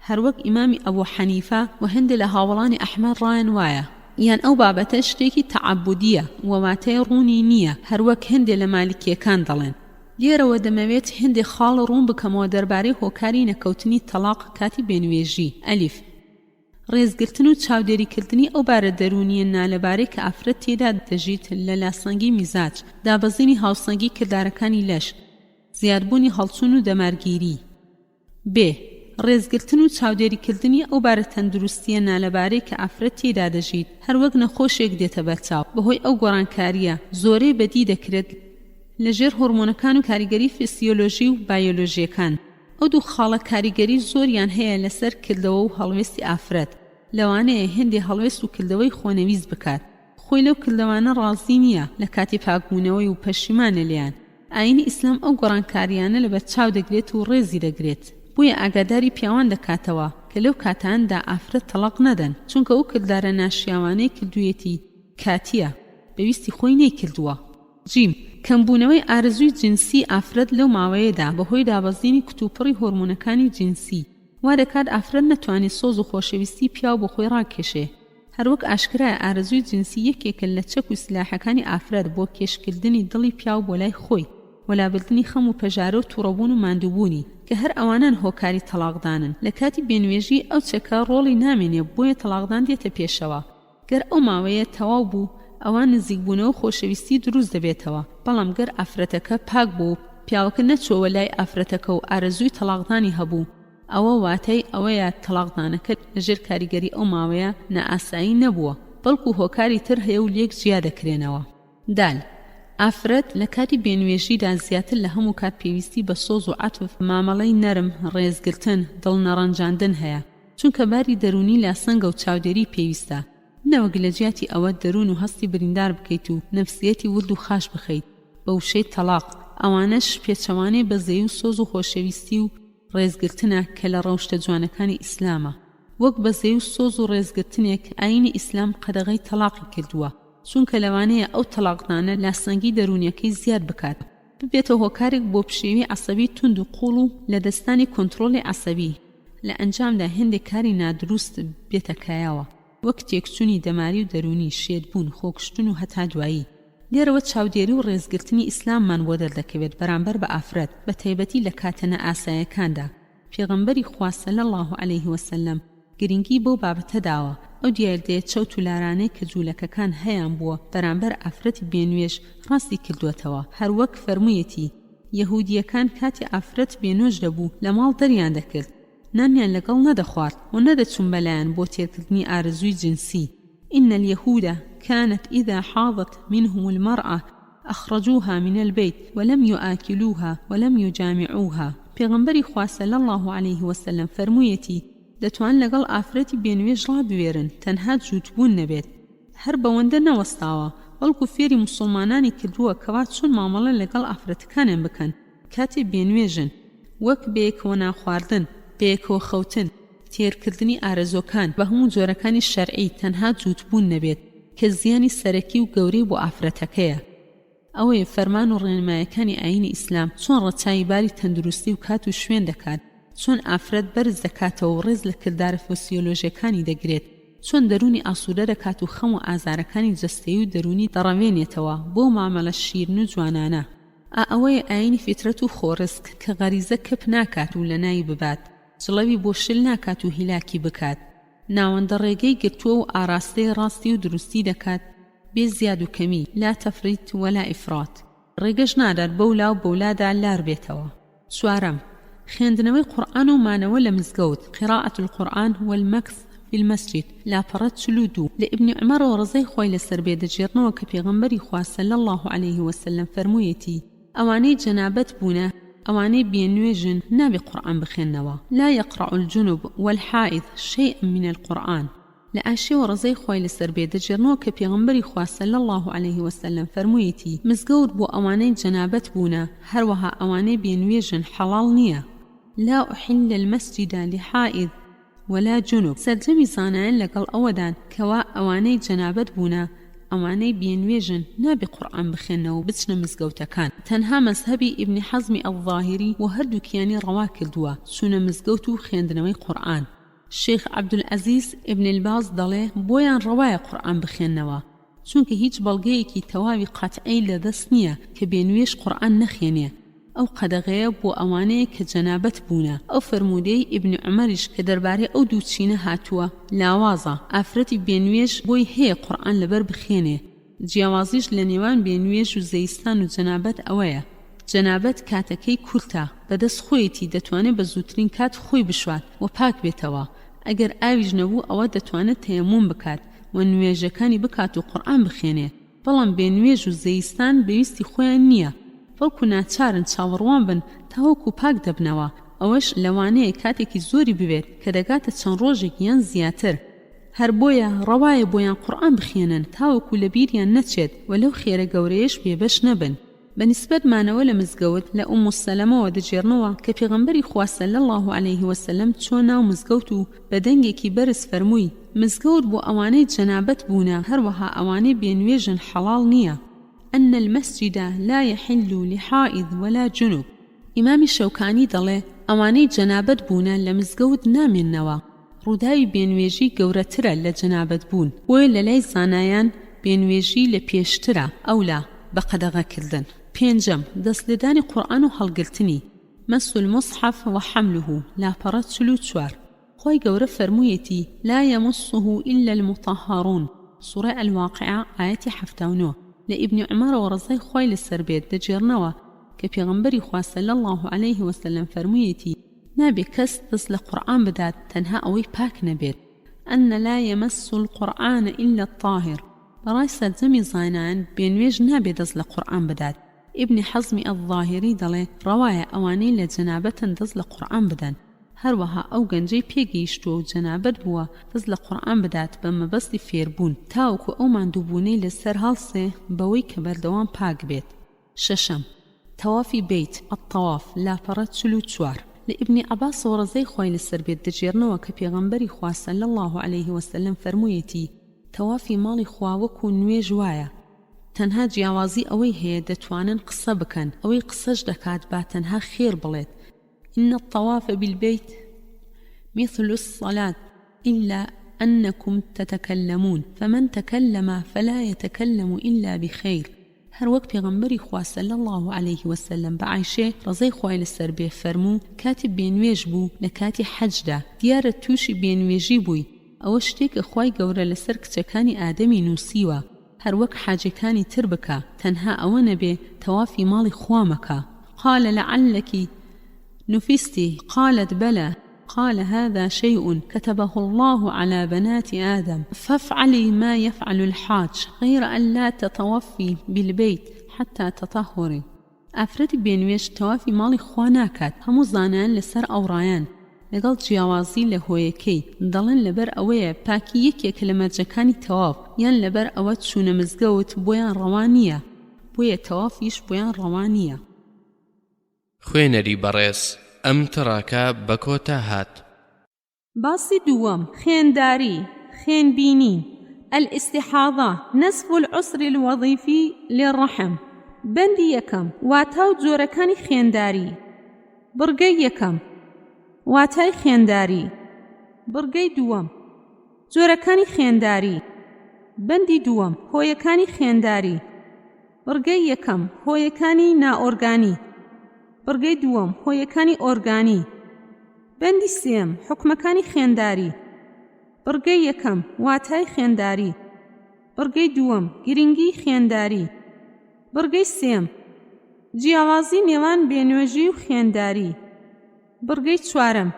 هەروەک ئیمامی ئەبوو حەنیفە و هەندێک لە هاوڵانی ئەحمەد ڕایان وایە یان ئەو بابەتە شتێکی تەعەبودیە وەواتای ڕوونی نییە هەروەک هەندێک لە مالکیەکان دەڵێن لێرەوە دەمەوێت هەندێک خاڵ ڕوون بکەمەوە دەربارەی هۆکاری نەکەوتنی تەلاق کاتی بێنوێژی ئەلیف ڕێزگرتن و چاودێریکردنی ئەو بارە دەرونیە نالەبارەی کە ئافرەت تێدا دەژیت لە لاسەنگی میزاج دابەزینی هاوسەنگی کردارەکانی لەش زیادبوونی هەڵچوون و دەمارگیری ب ڕێزگرتن و چاودێریکردنی ئەو بارە تەندروستیە نالەبارەی کە ئافرەت تێدا دەژیت هەروەک نەخۆشێک دێتە بەرچاو بەهۆی ئەو گۆڕانکاریە زۆرەی بەدی دەکرێت لەژێر هۆرمۆنەکان و کاریگەری فیسیۆلۆژی و بایۆلۆژیەکان ئەو دوو خاڵە کاریگەری زۆریان هەیە لەسەر کردەوە و هەڵوێستی ئافرەت لەوانەیە هێندێ هەڵوێست و کردەوەی خۆنەویست بکات خۆی لەو کردەوانە ڕازی نییە لە کاتی پاکبوونەوەی و پەشیمانە لیان ئاینی ئیسلام ئەو گۆڕانکاریانە لە بەرچاو دەگرێت و ڕێزی دەگرێت بۆیە ئاگاداری پیاوان دەکاتەوە کە لەو کاتاندا ئافرەت تەلاق نەدەن چونکە ئەو کردارە ناشیاوانەی کردوویەتی کاتیە بەویستی خۆی نەیکردووە جیم کەمبوونەوەی ئارزووی جنسی ئافرەت لەو ماوەیەدا بەهۆی دابەزینی کتوپڕی هۆرمۆنەکانی جنسی وا دەکات ئافرەت نەتوانێت سۆز و خۆشەویستی پیاو بۆ خۆی ڕاکێشێ هەروەک ئاشکرایە ئارزووی جنسی یەکێکە لە چەک و سلاحەکانی ئافرەت بۆ کێشکردنی دڵی پیاو بۆ لای خۆی وەلابردنی خەم و پەژارە و تووڕەبوون و ماندووبوونی کە هەر ئەوانان هۆکاری تەلاقدانن لە کاتی بێنوێژی ئەو چەکە ڕۆڵی نامێنێ بۆیە تەلاقدان دێتە پێشەوە گەر ئەو ماوەیە تەواو بوو ئەوان نزیکبوونەوە خۆشەویستی دروست دەبێتەوە بەڵام گەر ئافرەتەکە پاک بوو پیاوەکە نەچۆوە لای ئافرەتەکە و ئارەزووی تەلاقدانی هەبوو ئەوە واتای ئەوەیە تەلاقدانەکە لەژێر کاریگەری ئەو ماوەیە نەئاسایی نەبووە بەڵکو هۆکاری تر هەیە و لێک جیا دەکرێنەوە دال ئافرەت لە کاتی بێنوێژیدا زیاتر لە هەموو کات پێویستی بە سۆز و عەتف مامەڵەی نەرم ڕێزگرتن دڵنەڕەنجاندن هەیە چونکە باری دەرونی لاسەنگە و چاودێری پێویستە نەوەک لە جیاتی ئەوە دەروون و هەستی بریندار بکەیت و نەفسیەتی ورد و خاش بخەیت بە وشەی تەلاق ئەوانەش پێچەوانەی بەزەی و سۆز و خۆشەویستی و ڕێزگرتنە کە لە ڕەوشتە جوانەکانی ئیسلامە وەک بەزەی و سۆز و ڕێزگرتنێک ئاینی ئیسلام قەدەغەی تەلاقی کردووە چونکە لەوانەیە ئەو تەلاقدانە لاسەنگی دەرونیەکەی زیاد بکات ببێتە هۆکارێک بۆ پشێوی عەسەبی تند و قوڵ و لە دەستانی کۆنتڕۆڵی عەسەبی لە ئەنجامدا هێندێک کاری نادروست بێتە کایەوە وەک تێکچوونی دەماری و دەرونی شێتبوون خۆکشتن و هەتا دوایی لێرەوە چاودێری و ڕێزگرتنی ئیسلاممان بۆ دەردەکەوێت بەرامبەر بە ئافرەت بە تایبەتی لە کاتە نەئاساییەکاندا پێغەمبەری خوا صلی الله علیه وسلم گرنگی بۆ بابەتە داوە ئەو دیاردەیە چەوت و لارانەی کە جوولەکەکان هەیان بووە بەرامبەر ئافرەتی بێنوێژ ڕاستی کردوێتەوە هەروەک فەرموویەتی یەهودیەکان کاتی ئافرەت بێنوێژ دەبوو لە ماڵ دەریان دەکرد نانیان لەگەڵ نەدەخوارد و نەدەچوون بەلایەن بۆ تێکردنی ئارزووی جنسی إن اليهود كانت إذا حاضت منهم المرأة أخرجوها من البيت ولم يآكلوها ولم يجامعوها پێغەمبەری خوا صلی الله عليه وسلم فەرموویەتی دەتوان لەگەڵ ئافرەتی بێنوێژ ڕابوێرن تەنها جووتبوون نەبێت هەر بەوەندە نەوەستاوە بەڵکو فێری موسڵمانانی کردووە کەوا چۆن مامەڵە لەگەڵ ئافرەتەکانیان بکەن کاتێ بێنوێژن وەک بەیەکەوە ناخواردن بەیەکەوە خەوتن تێرکردنی ئارەزۆکان بە هەموو جۆرەکانی شەرعی تەنها جووتبوون نەبێت کە زیانی سەرەکی و گەورەی بۆ ئافرەتەکەیە. ئەوەیە فەرمان و ڕێنمایەکانی ئاینی ئیسلام چۆن ڕەچاوی باری تەندروستی و کات و شوێن دەکات، چۆن ئافرەت بەرز دەکاتەوە و ڕێز لە کردارە فۆسیۆلۆژیەکانی دەگرێت، چۆن دەرونی ئاسوودە دەکات و خەم و ئازارەکانی جەستەیی و دەرونی دەڕەوێنێتەوە بۆ مامەلە شیرن و جوانانە. ئەوەیە ئاینی فیترەت و خۆڕسک کە غەریزە کەپ ناکات و لە نای ببات، جڵەوی بۆ شل ناکات و هیلاکی بکات، ناوەندە ڕێگەی گرتووە و ئاراستەی ڕاستی و دروستی دەکات بێ زیاد و کەمی، لا تەفریت ولا ئیفرات، ڕێگەش نادات بەو لاو بەولادا لار بێتەوە. چوارەم، خوێندنەوەی قورئان و مانەوە لە مزگەوت، قراءة القورآن والمكث في المسجد. لاپەڕەت 42 لە ئیبنی عومەرەوە ڕزای خۆی لەسەر بێ دەجێڕنەوە کە پێغەمبەری خوا صلی الله عليه وسلم فەرموویەتی ئەوانەی جەنابەت بوونە، ئەوانەی بێنوێژن نابێ قورئان بخێننەوە. لا يقرأ الجنوب والحائض شيئا من القرآن. لە ئاشێوە ڕزای خۆی لەسەر بێ دەجێڕنەوە کە پێغەمبەری خوا صلی الله عليه وسلم فەرموویەتی مزگەوت بۆ ئەوانەی جەنابەت بوونە هەروەها ئەوانەی بێنوێژن حەڵاڵ نییە. لا أحل المسجد لحائض ولا جنوب. سەرجەمی زانایان لەگەڵ ئەوەدان کەوا ئەوانەی جەنابەت بوونە ئەوانەی بێنوێژن نابێ قورئان بخێنەوە و بچنە مزگەوتەکان. تەنها مەزهەبی ئیبنی حەزمی ئەڵظاهری و هەردووکیانی ڕەوا کردووە چوونە مزگەوت و خوێندنەوەی قورئان. شیخ عەبدولعەزیز ئیبن الباز دەڵێ بۆیان ڕەوایە قورئان بخێننەوە چونکە هیچ بەڵگەیەکی تەواوی قەتعی لەدەست نییە کە بێنوێژ قورئان نەخێنێ. ئەو قەدەغەیە بۆ ئەوانەیە کە جەنابەت بوونە. ئەو فەرمودەی ئیبن عومەریش کە دەربارەی ئەو دوو چینە هاتووە لاوازە، ئافرەتی بێنوێژ بۆی هەیە قورئان لەبەر بخێنێ. جیاوازیش لە نێوان بێنوێژ و زەیستان و جەنابەت ئەوەیە جەنابەت کاتەکەی کورتە، بەدەست خۆیەتی دەتوانێت بە زووترین کات خۆی بشوات و پاک بێتەوە. ئەگەر ئاویش نەبوو ئەوە دەتوانێت تەیەموم بکات و نوێژەکانی بکات و قورئان بخێنێ. بەڵام بێنوێژ و زەیستان بەویستی خۆیان نییە، بەڵکو ناچارن چاوەڕوان بن تاوەکو پاک دەبنەوە. ئەوەش لەوانەیە کاتێکی زۆری بوێت کە دەگاتە چەند ڕۆژێک یان زیاتر. هەر بۆیە ڕەوایە بۆیان قورئان بخێنن تاوەکو لە بیریان نەچێت و لەو خێرە گەورەیەش بێبەش نەبن. بەنسبەت مانەوە لە مزگەوت لە ئوم سەلەمەوە دەجێڕنەوە کە پێغەمبەری خوا صلی الله عليه وسلم چۆن ناو مزگەوت و بە دەنگێکی بەرز فەرمووی مزگەوت بۆ ئەوانەی جەنابەت بوونە هەروەها ئەوانەی بێنوێژن حەڵاڵ نییە. أن المسجد لا يحل لحائض ولا جنوب. ئیمامی شەوکانی دەڵێ ئەوانەی جەنابەت بوونە لە مزگەوت نامێننەوە. ڕووداوی بێنوێژی گەورەترە لە جەنابەت بوون، بۆیە لە لای زانایان بێنوێژی لە پێشترە ئەولا بە قەدەغەکردن. پێنجەم، دەستلێدانی قورئان و هەڵگرتنی. مەس المصحف وحمله. لاپەڕەت 44 خۆی گەورە فەرموویەتی لا يمسه إلا المطهرون. سوورە الواقعە ئاەتی 79. لە ئیبنی عومەرەوە ڕزای خۆی لەسەر بێت دەجێڕنەوە کە پێغەمبەری خوا صلی الله عليه وسلم فەرموویەتی نابێ کەس دەست لە قورئان بدات تەنها ئەوەی پاک نەبێت. أن لا يمس القرآن إلا الطاهر. بەڕای سەرجەمی زانایان بێنوێژ نابێ دەست لە قورئان بدات. ئیبنی حەزمی ئەڵظاهری دەڵێ ڕەوایە ئەوانەی لە جەنابەتن دەست لە قورئان بدەن، هەروەها ئەو گەنجەی پێگەیشتووە و جەنابەت بووە دەست لە قورئان بدات بە مەبەستی فێربوون تاوەکو ئەو ماندووبوونەی لەسەر هەڵسێ بەوەی کە بەردەوام پاک بێت. شەشەم، تەوافی بیت الطواف. لاپەڕەت 44 لە ئیبنی عەباسەوە ڕزای خۆی لەسەر بێت دەجێڕنەوە کە پێغەمبەری خوا صلی الله عليه وسلم فەرموویەتی تەوافی ماڵی خوا وەکو نوێژ وایە، تەنها جیاوازی ئەوەی هەیە دەتوانن قسە بکەن، ئەوەی قسەش دەکات با تەنها خێر بڵێت. إن الطواف بالبيت مثل الصلاة إلا أنكم تتكلمون فمن تكلم فلا يتكلم إلا بخير. هەر وەک پێغەمبەری خوا صلی الله عليه وسلم بە عایشە ڕزای خوای لەسەر بێ فەرموو کاتی بێنوێژ بوو لە کاتی حەجدا دیارە تووشی بێنوێژی بووی. ئەوە شتێکە خوای گەورە لەسەر کچەکانی ئادەمی نووسیوە هەر وەک حاجەکانی تر بکە، تەنها ئەوە نەبێ تەوافی ماڵی خوا مەکە. قال لعلك نفستي؟ قالت بلى. قال هذا شيء كتبه الله على بنات آدم فافعلي ما يفعل الحاج غير أن لا تتوفي بالبيت حتى تطهري. ئافرەتی بێنوێژ تەوافی ماڵی خوا ناکات، هەموو زانایان لەسەر ئەوڕایان لەگەڵ جیاوازی لە هۆیەکەی دەڵێن لەبەر ئەوەیە پاکی یەکێک لە مەرجەکانی تەواف یان لەبەر ئەوە چوونە مزگەوت بۆیان ڕەوا نییە، بۆیە تەوافیش بۆیان ڕەوا نییە. خوێنەری بەڕێز ئەم تڕاکە بە کۆتا هات. باسی دووەم خوێنداری خوێنبینین الاستحاضة نصف العسر الوظيفي للرحم بەندی یەکەم واتە و جۆرەکانی خوێنداری بڕگەی یەکەم واتای خوێنداری بڕگەی دووەم جۆرەکانی خوێنداری بەندی دووەم هۆیەکانی خوێنداری بڕگەی یەکەم هۆیەکانی نائۆرگانی بڕگەی دووەم هۆیەکانی ئۆرگانی بەندی سێم حوکمەکانی خوێنداری بڕگەی یەکەم واتای خوێنداری بڕگەی دووەم گرنگی خوێنداری بڕگەی سێم جیاوازی نێوان بێنوێژی و خوێنداری بڕگەی چوارەم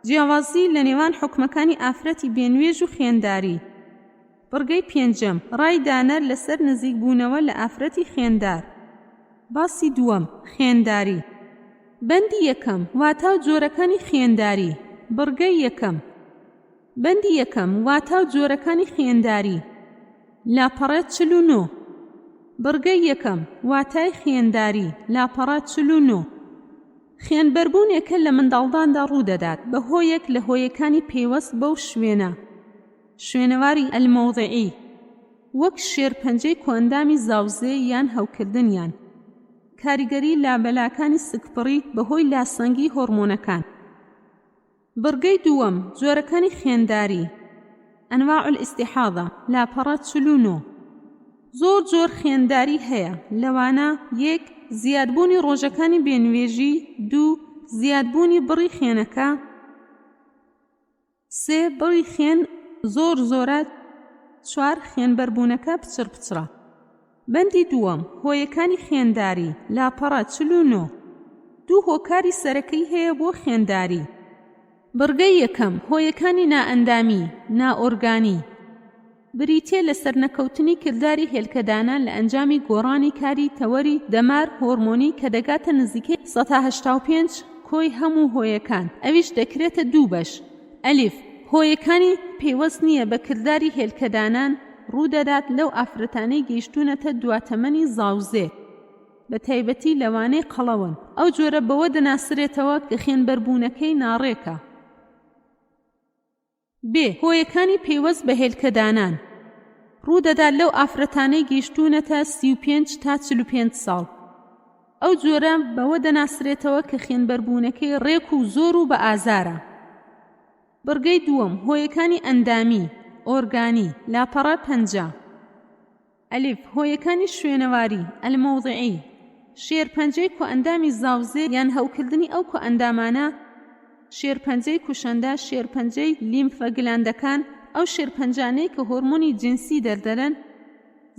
جیاوازی لە نێوان حوکمەکانی ئافرەتی بێنوێژ و خوێنداری بڕگەی پێنجەم ڕای دانەر لەسەر نزیکبوونەوە لە ئافرەتی خوێندار باسی دووەم خوێنداری بەندی یەکەم واتە و جۆرەکانی خوێنداری بڕگەی یەکەم بەندی یەکەم واتە و جۆرەکانی خوێنداری لاپەڕە 49 بڕگەی یەکەم واتای خوێنداری لاپەڕە 49 خوێنبەربوونێکە لە منداڵداندا ڕوودەدات بەهۆیەک لە هۆیەکانی پێوەست بەو شوێنە شوێنەواری ئەلمەوضعی وەک شێرپەنجەی کۆئەندامی زاوزێ یان هەوکردنیان کاریگەری لابەلاکانی سکپڕی بەهۆی لاسەنگی هۆرمۆنەکان بڕگەی دووەم جۆرەکانی خوێنداری ئەنواع الاستحاضة لاپەڕە 49 زۆر جۆر خوێنداری هەیە لەوانە 1 زیادبوونی ڕۆژەکانی بێنوێژی 2 زیادبوونی بڕی خوێنەکە 3 بڕی خوێن زۆر زۆرە 4 خوێنبەربوونەکە پچر پچرە بەندی دووەم هۆیەکانی خوێنداری لاپەڕە 49 دوو هۆکاری سەرەکەی هەیە بۆ خوێنداری بڕگەی یەکەم هۆیەکانی نائەندامی نائۆرگانی بریتێ لە سەرنەکەوتنی کردداری هێلکەدانان لە ئەنجامی گۆڕانی کاری تەوەری دەمار هۆرمۆنی کە دەگاتە نزیکەی 185 کۆی هەموو هۆیەکان ئەویش دەکرێتە دوو بەش ئەلیف هۆیەکانی پێوەست نییە بە کردداری هێلکەدانان ڕوودەدات لەو ئافرەتانەی گەیشتوونەتە دواتەمەنی زاوزێ بە تایبەتی لەوانەی قەڵەون ئەو جۆرە بەوە دەناسرێتەوە کە خوێنبەربوونەکەی ناڕێکە بێ هۆیەکانی پێوەست بە هێلکەدانان ڕوودەدات لەو ئافرەتانەی گەیشتوونەتە 35 تا 45 ساڵ ئەو جۆرە بەوە دەناسرێتەوە کە خوێنبەربوونەکەی ڕێک و زۆر و بە ئازارە بڕگەی دووەم هۆیەکانی ئەندامی ئۆرگانی لاپەڕە 50 ئەلیف هۆیەکانی شوێنەواری ئەلمەوضعی شێرپەنجەی کۆئەندامی زاوزێ یان هەوکردنی ئەو کۆئەندامانە شێرپەنجەی کوشەندە شێرپەنجەی لیمفە گلاندەکان ئەو شێرپەنجانەی کە هۆرمۆنی جنسی دەردەرەن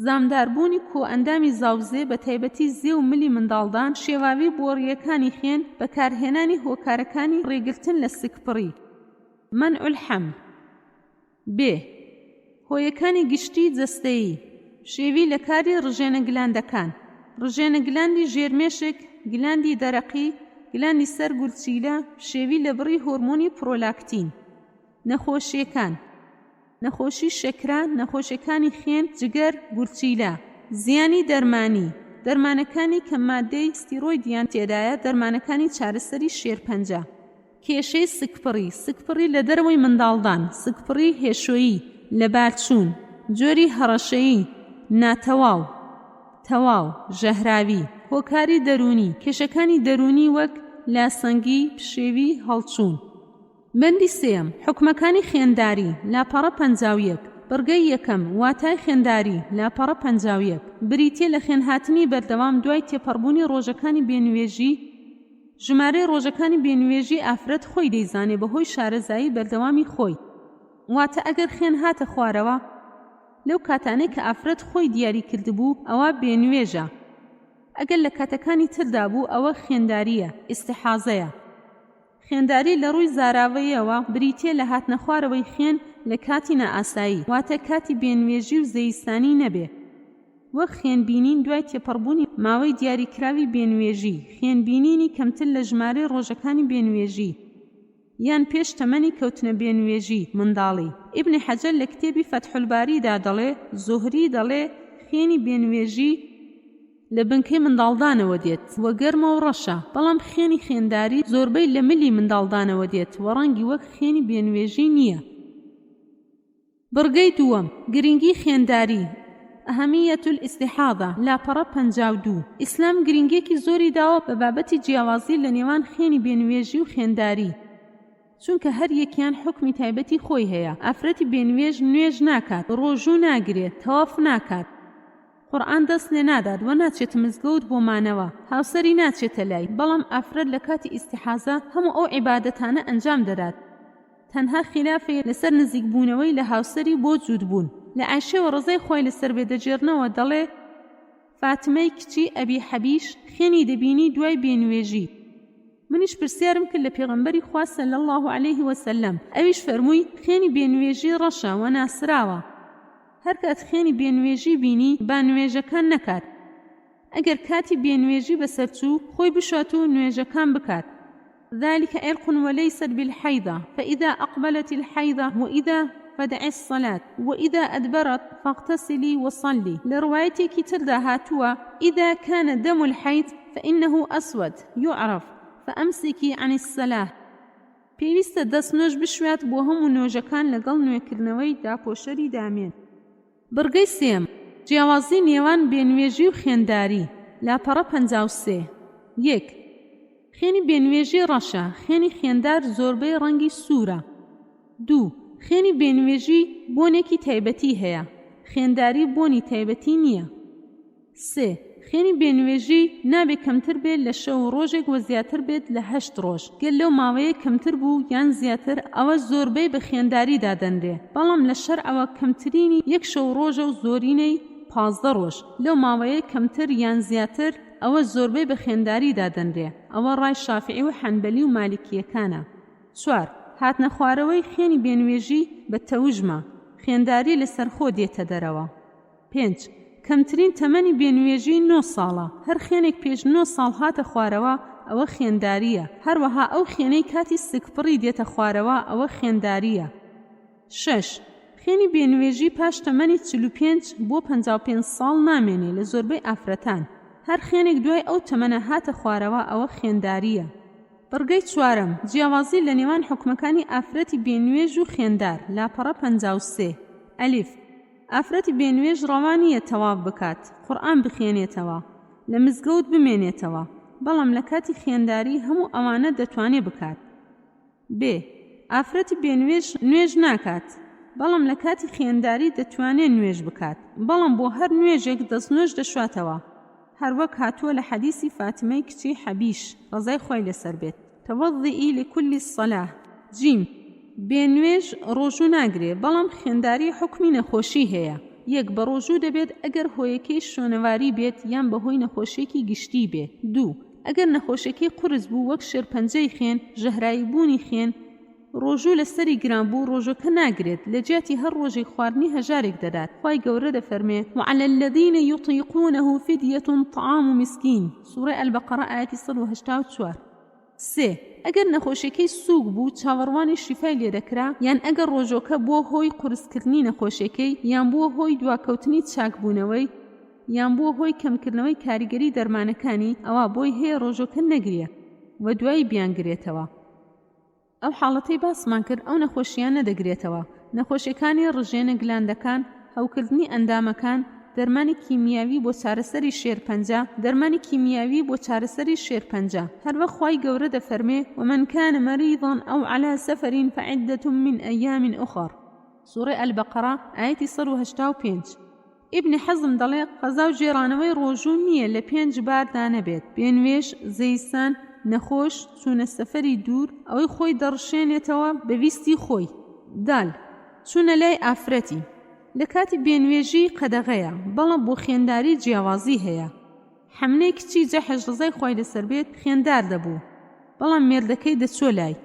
زامداربوونی کۆئەندامی زاوزێ بە تایبەتی زێ و ملی منداڵدان شێواوی بۆڕیەکانی خوێن بەکارهێنانی هۆکارەکانی ڕێگرتن لە سکپڕی منع الحەمل ب هۆیەکانی گشتی جەستەیی شێوی لە کاری ڕژێنە گلاندەکان ڕژێنە گلاندی ژێرمێشک گلاندی دەرەقی گلاندی سەر گورچیلە شێوی لە بڕی هۆرمۆنی پرۆلاکتین نەخۆشیەکان نەخۆشی شەکرا نەخۆشیەکانی خوێن جگەر گورچیلە زیانی دەرمانی دەرمانەکانی کە مادەی ستیرۆیدیان تێدایە دەرمانەکانی چارەسەری شێرپەنجە کێشەی سکپڕی لە دەرەوەی منداڵدان سکپڕی هێشۆیی لە بارچوون جۆری هەڕەشەیی ناتەواو تەواو ژەهراوی هۆکاری دەرونی کێشەکانی دەرونی وەک لاسەنگی پشێوی هەڵچوون بەندی سێم حوکمەکانی خوێنداری لاپەڕە 51 بڕگەی یەکەم واتای خوێنداری لاپەڕە 51 بریتێ لە خوێنهاتنی بەردەوام دوای تێپەڕبوونی ڕۆژەکانی بێنوێژی ژمارەی ڕۆژەکانی بێنوێژی ئافرەت خۆی دەیزانێ بەهۆی شارەزایی بەردەوامی خۆی واتە ئەگەر خوێن هاتە خوارەوە لەو کاتانەی کە ئافرەت خۆی دیاری کردبوو ئەوە بێنوێژە ئەگەر لە کاتەکانی تردا بوو ئەوە خوێنداریە ئیستیحاضەیە خوێنداری لە ڕووی زاراوەیەوە بریتێ لە هاتنە خوارەوەی خوێن لە کاتی نائاسایی واتە کاتی بێنوێژی و زەیستانی نەبێ وەک خوێنبینین دوای تێپەڕبوونی ماوەی دیاریکراوی بێنوێژی خوێنبینینی کەمتر لە ژمارەی ڕۆژەکانی بێنوێژی یان پێش تەمەنی کەوتنە بێنوێژی منداڵی ئیبن حەجەر لە کتێبی فەتح الباریدا دەڵێ زوهری دەڵێ خوێنی بێنوێژی لە بنکەی منداڵدانەوە دێت وە گەرمە و ڕەشە، بەڵام خێنی خێنداری زۆربەی لە ملی منداڵدانەوە دێت و ڕەنگی وەک خێنی بێنوێژی نییە. بڕگەی دووەم، گرنگی خێنداری. ئەهەمیەت الاستیحاضە، لاپەڕە 52. ئیسلام گرنگێکی زۆری داوە بە بابەتی جیاوازی لە نێوان خێنی بێنوێژی و خێنداری، چونکە هەر یەکیان حکمی تایبەتی خۆی هەیە. ئافرەتی بێنوێژ نوێژ ناکات، ڕۆژوو ناگرێت، تەواف ناکات، قورئان دەست لێ نادات و ناچێت مزگەوت بۆ مانەوە، هاوسەری ناچێتە لای، بەڵام ئافرەت لە کاتی ئیستیحاضە هەموو ئەو عیبادەتانە ئەنجام دەدات. تەنها خلافی لەسەر نزیکبوونەوەی لە هاوسەری بۆ جوود بوون. لە عایشەوە ڕزای خۆی لەسەر بێ دەجێڕنەوە دەڵێ فاتمەی کچی ئەبی حەبیش خێنی دەبینی دوای بێنوێژی. منیش پرسیارم کرد لە پێغەمبەری خوا صلی الله علیه وسلم، ئەویش فەرمووی خێنی بێنوێژی ڕەشە و ناسراوە، هەر کات خێنی بێنوێژی بینی با نوێژەکان نەکات، ئەگەر کاتی بێنوێژی بەسەرچوو خۆی بشات و نوێژەکان بکات. ذلك عرق وليست بالحيضة، فإذا أقبلت الحيضة وإذا فدع الصلاة وإذا أدبرت فاغتسلي وصلي. لروايتي كتر هاتوا إذا كان دم الحيض فإنه أسود يعرف فأمسكي عن الصلاة. پێویستە دەست نوێژ بشوێت بۆ هەموو نوێژەکان لەگەڵ نوێکردنەوەی داپۆشەری دامێن. بڕگەی سێم، جیاوازی نێوان بێنوێژی و خێنداری. لاپەڕە 53. 1. خێنی بێنوێژی ڕەشە، خێنی خێندار زۆربەی ڕەنگی سوورە. 2. خێنی بێنوێژی بۆنێکی تایبەتی هەیە، خێنداری بۆنی تایبەتی نییە. 3. خێنی بێنوێژی نابێ کەمتر بێت لە شەو ڕۆژێک و زیاتر بێت لە 8 ڕۆژ. گەل لەو ماوەیە کەمتر بوو یان زیاتر ئەوە زۆربەی بە خێنداری دادەنرێ، بەڵام لە شەرعەوە کەمترینی 1 شەو ڕۆژە و زۆرینەی 15 ڕۆژ. لەو ماوەیە کەمتر یان زیاتر ئەوە زۆربەی بە خێنداری دادەنرێ. ئەوە ڕای شافعی و حەنبەلی و مالیکیەکانە. 4. هاتنە خوارەوەی خێنی بێنوێژی بە تەوژمە، خێنداری لەسەر خۆ دێتە دەرەوە. 5. کەمترین تەمەنی بێنوێژی 9 ساڵە، هەر خێنێک پێش 9 ساڵ هاتە خوارەوە ئەوە خێنداریە. هەروەها ئەو خێنەی کاتی سکپڕی دێتە خوارەوە ئەوە خێنداریە. 6. خێنی بێنوێژی پاش تەمەنی 45 بۆ 55 ساڵ نامێنێ لە زۆربەی ئافرەتان، هەر خێنێک دوای ئەو تەمەنە هاتە خوارەوە ئەوە خێنداریە. بڕگەی 4. جیاوازی لە نێوان حکومەکانی ئافرەتی بێنوێژ و خێندار. لاپەڕە 53. ئەلیف. ئافرەتی بێنوێژ ڕەوانیە تەواف بکات، قورئان بخێنێتەوە، لە مزگەوت بمێنێتەوە، بەڵام لە کاتی خێنداری هەموو ئەوانە دەتوانێ بکات. ب. ئافرەتی بێنوێژ نوێژ ناکات، بەڵام لە کاتی خێنداری دەتوانێت نوێژ بکات، بەڵام بۆ هەر نوێژێک دەست نوێژ دەشواتەوە، هەروەک هاتووە لە حەدیسی فاتمەی کچی حەبیش ڕزای خۆی لەسەر بێت. تەوەضئی لكل الصلاة. جیم. بێنوێژ ڕۆژوو ناگرێ، بەڵام خێنداری حکمی نەخۆشی هەیە. 1. بە ڕۆژوو دەبێت ئەگەر هۆیەکەی شۆنەواری بێت یان بەهۆی نەخۆشیێکی گشتی بێ. 2. ئەگەر نەخۆشیەکەی قورس بوو وەک شێرپەنجەی خوێن، ژەهرایی بوونی خوێن، ڕۆژوو لەسەری گران بوو ڕۆژەکە ناگرێت، لە جیاتی هەر ڕۆژی خواردنی هەژارێک دەدات. خی گەورە دەفەرمێ وعلى الذين يطيقونه فدية طعام مسكين. سوورەی ئەلبەقەرە ئاەتی 184. 3. ئەگەر نەخۆشیەکەی سووک بوو چاوەڕوانی شیفای لێ دەکرا، یان ئەگەر ڕۆژۆکە بۆ هۆی قورسکردنی نەخۆشیەکەی، یان بۆ هۆی دواکەوتنی چاکبوونەوەی، یان بۆ هۆی کەمکردنەوەی کاریگەری دەرمانەکانی، ئەوە بۆی هەیە ڕۆژۆکە نەگرێ و دوای بیانگرێتەوە. ئەو حاڵەتەی باسمان کرد ئەو نەخۆشیان نەدەگرێتەوە. نەخۆشیەکانی ڕژێنە گلاندەکان، هەوکردنی ئەندامەکان، دەرمانی کیمیاوی بۆ چارەسەری شێرپەنجە، دەرمانی کیمیاوی بۆ چارەسەری شێرپەنجە. هەروەک خوای گەورە دەفەرمێ ومن كان مريضا أو على سفر فعدة من أيام أخر. سوورەی ئەلبەقەرە ئاەتی 185. ئیبن حەزم دەڵێ قەزا و جێڕانەوەی ڕۆژوو نییە لە 5 باردا نەبێت: بێنوێژ، زەیسان، نەخۆش، چوونە سەفەری دوور، ئەوەی خۆی دەڕشێنێتەوە بەویستی خۆی. دال. چوونە لای ئافرەتی. لە کاتی بێنوێژی قەدەغەیە، بەڵام بۆ خێنداری جیاوازی هەیە. حەمنەی کچی جەحش ڕزای خوای لەسەر بێت خێندار دەبوو، بەڵام مێردەکەی دەچۆ لای.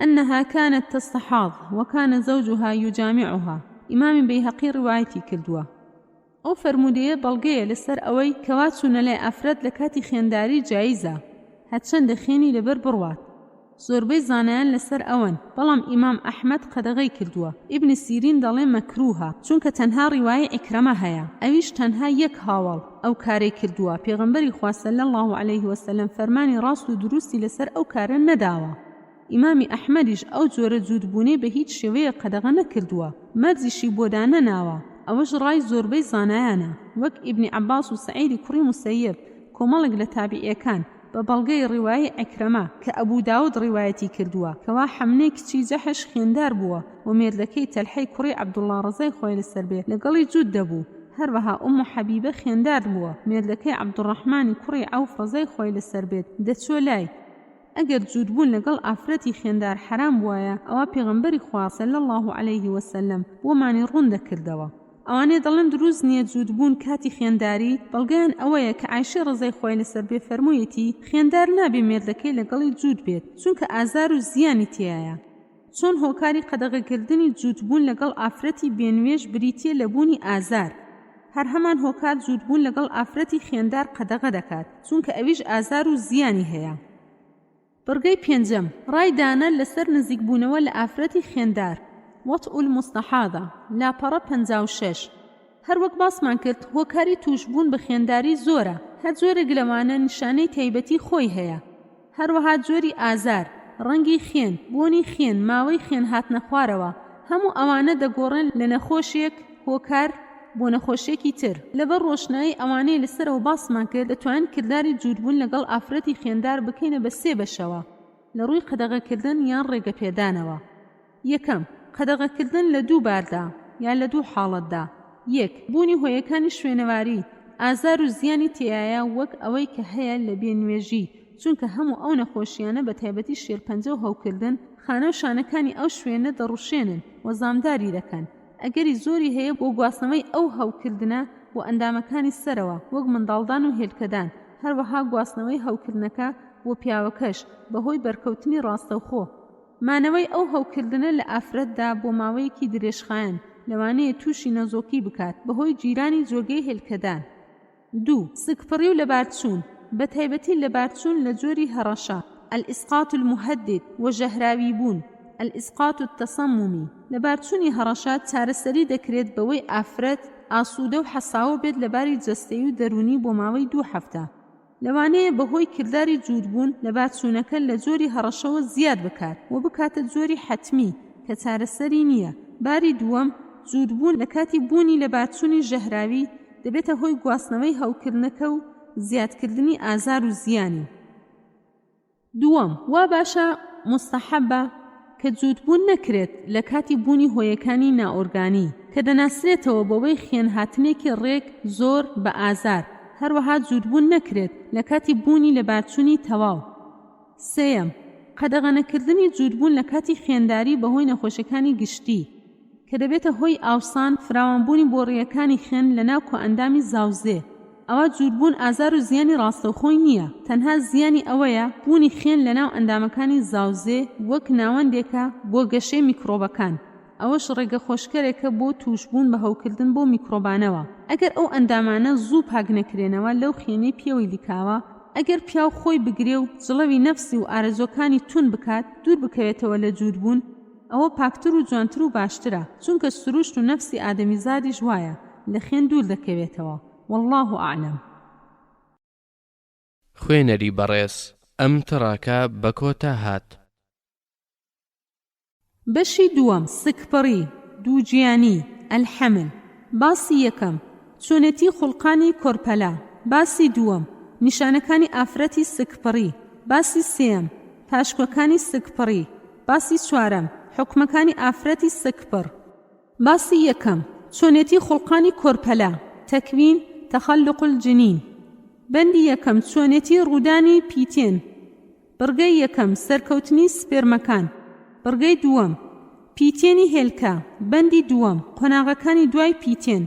أنها كانت تستحاض وكان زوجها يجامعها. ئیمامی بەیهەقی ڕوایەتی کردووە. ئەو فەرمودەیە بەڵگەیە لەسەر ئەوەی کەوا چوونە لای ئافرەت لە کاتی خێنداری جاییزە، هەرچەندە خێنی لەبەر بڕوات. زۆربەی زانایان لەسەر ئەوەن، بەڵام ئیمام ئەحمەد قەدەغەی کردووە. ئیبن سیرین دەڵێ مەکروهە، چونکە تەنها ڕیوایە ئیکرەمە هەیە، ئەویش تەنها یەک هاوڵ ئەو کارەی کردووە. پێغەمبەری خوا صلی الله علیه وسلم فەرمانی ڕاست و دروستی لەسەر ئەو کارە نەداوە. ئیمامی ئەحمەدیش ئەو جۆرە جوودبوونەی بە هیچ شێوەیە قەدەغە نەکردووە، مەرجیشی بۆ دانەناوە. ئەوەش ڕای زۆربەی زانایانە، وەک ئیبنی عەباس و سەعیدی کوڕی موسەیب، کۆمەڵێک لە تابعیەکان بە بەڵگەی ڕیوایە ئەکرەمە کە ئەبوو داود ڕیوایەتی کردووە، کەوا حەمنەی کچی جەحش خوێندار بووە و مێردەکەی تەلحەی کوڕی عەبدوڵڵا ڕەزای خۆی لەسەر بێ لەگەڵی جوود دەبوو. هەروەها ئومو حەبیبە خوێندار بووە، مێردەکەی عەبدوڕەحمانی کوڕی عەوف ڕەزای خۆی لەسەر بێت دەچۆ لای. ئەگەر جوودبوون لەگەڵ ئافرەتی خوێندار حرام بووایە، ئەوە پێغەمبەری خوا صلی الله علیه وسلم بۆمانی ڕوون دەکردەوە. ئەوانەی دەڵێن دروست نییە جوودبوون کاتی خوێنداری، بەڵگەیان ئەوەیە کە عایشە ڕەزای خۆی لەسەر بێ فەرموویەتی خوێندار نابێ مێردەکەی لەگەڵی جوود بێت، چونکە ئازار و زیانی تایە. چۆن هۆکاری قەدەغەکردنی جوودبوون لەگەڵ ئافرەتی بێنوێژ بریتیە لە بوونی ئازار، هەر هەمان هۆکار جوودبوون لەگەڵ ئافرەتی خوێندار قەدەغە دەکات، چونکە ئەویش ئازار و زیانی هەیە. بڕگەی پێنجەم، ڕای دانە لەسەر نزیکبوونەوە لە ئافرەتی خوێندار. وەطء المستحاضة لاپەڕە 56. هەروەک باسمان کرد هۆکاری توشبوون بە خوێنداری زۆرە، هەر جۆرێک لەوانە نیشانەی تایبەتی خۆی هەیە. هەروەها جۆری ئازار، ڕەنگی خوێن، بۆنی خوێن، ماوەی خوێن هاتنە خوارەوە، هەموو ئەوانە دەگۆڕێن لە نەخۆشیەک هۆکار بۆ نەخۆشیەکی تر. لەبەر ڕۆشنایی ئەوانەی لەسەرەوە باسمان کرد دەتوانین کردداری جوودبوون لەگەڵ ئافرەتی خوێندار بکەینە بە سێ بەشەوە لە ڕووی قەدەغەکردن یان ڕێگەپێدانەوە. یەکەم، قەدەغەکردن لە دوو باردا یان لە دوو حاڵەتدا. یەک، بوونی هۆیەکانی شوێنەواری، ئازار و زیانی تایە وەک ئەوەی کە هەیە لە بێنوێژی، چونکە هەموو ئەو نەخۆشیانە بە تایبەتی شێرپەنجە و هەوکردن خانە و شانەکانی ئەو شوێنە دەڕوشێنن و زامداری دەکەن. ئەگەری زۆری هەیە بۆ گواستنەوەی ئەو هەوکردنە بۆ ئەندامەکانی سەرەوە وەک منداڵدان و هێلکەدان، هەروەها گواستنەوەی هەوکردنەکە بۆ پیاوەکەش بەهۆی بەرکەوتنی ڕاستەوخۆ. مانەوەی ئەو هەوکردنە لە ئافرەتدا بۆ ماوەیەکی درێژخایەن لەوانەیە تووشی نەزۆکی بکات بەهۆی جیرانی جۆگەی هێلکەدان. دوو، سکپڕی و لەبارچوون، بە تایبەتی لەبارچوون لە جۆری هەڕەشە، الئسقاط المهدد و ژەهراوی بوون، الئسقاط التەسەممی. لەبارچوونی هەڕەشات چارەسەری دەکرێت بەوەی ئافرەت ئاسوودە و حەساوە بێت لەباری جەستەیی و دەرونی بۆ ماوەی 2 هەفتە. لەوانەیە بەهۆی کردداری جوودبوون لەبارچوونەکە لە جۆری هەڕەشەوە زیاد بکات و بکاتە جۆری حەتمی کە چارەسەری نییە. باری دووەم، جوودبوون لە کاتی بوونی لەبارچوونی ژەهراوی دەبێتە هۆی گواستنەوەی هەوکردنەکە و زیادکردنی ئازار و زیانی. دووەم، وا باشە مستحەبە کە جوودبوون نەکرێت لە کاتی بوونی هۆیەکانی نائۆرگانی کە دەناسرێتەوە بەوەی خوێن هاتنێکی ڕێک زۆر بە ئازار، هەروەها جوودبوون نەکرێت لە کاتی بوونی لەبارچوونی تەواو. سێیەم، قەدەغەنەکردنی جوودبوون لە کاتی خوێنداری بەهۆی نەخۆشیەکانی گشتی کە دەبێتە هۆی ئاوسان فراوانبوونی بۆڕیەکانی خوێن لە ناو کۆئەندامی زاوزێ. ئەوە جوودبوون ئازار و زیانی ڕاستەوخۆی نییە، تەنها زیانی ئەوەیە بوونی خوێن لە ناو ئەندامەکانی زاوزێ وەک ناوەندێکە بۆ گەشەی میکرۆبەکان. ئەوەش ڕێگە خۆشکەرێکە بۆ توشبوون بە هەوکردن بۆ میکرۆبانەوە. ئەگەر ئەو ئەندامانە زوو پاک نەکرێنەوە لەو خوێنەی پێوەی لیکاوە، ئەگەر پیاو خۆی بگرێ و جڵەوی نەفسی و ئارەزۆکانی تون بکات دوور بکەوێتەوە لە جوودبوون، ئەوە پاکتر و جوانتر و باشترە، چونکە سروشت و نەفسی ئادەمیزادیش وایە لە خوێن دوور دەکەوێتەوە. والله ئاعلم. خوێنەری بەڕێز، ئەم تڕاکە بە کۆتا هات. بەشی دووەم، سکپڕی، دووجیانی، ئەلحەمل. باسی یەکەم، چۆنێتی خوڵقانی کۆرپەلا. باسی دووەم، نیشانەکانی ئافرەتی سکپڕی. باسی سێم، پاشکۆکانی سکپڕی. باسی چوارەم، حکومەکانی ئافرەتی سکپڕ. باسی یەکەم، چۆنێتی خوڵقانی کۆرپەلا، تەکوین، تەخەلق الجنین. بەندی یەکەم، چۆنێتی ڕوودانی پیتێن. بڕگەی یەکەم، سەرکەوتنی سپێرمەکان. بڕگەی دووەم، پیتێنی هێلکە. بەندی دووەم، قۆناغەکانی دوای پیتێن.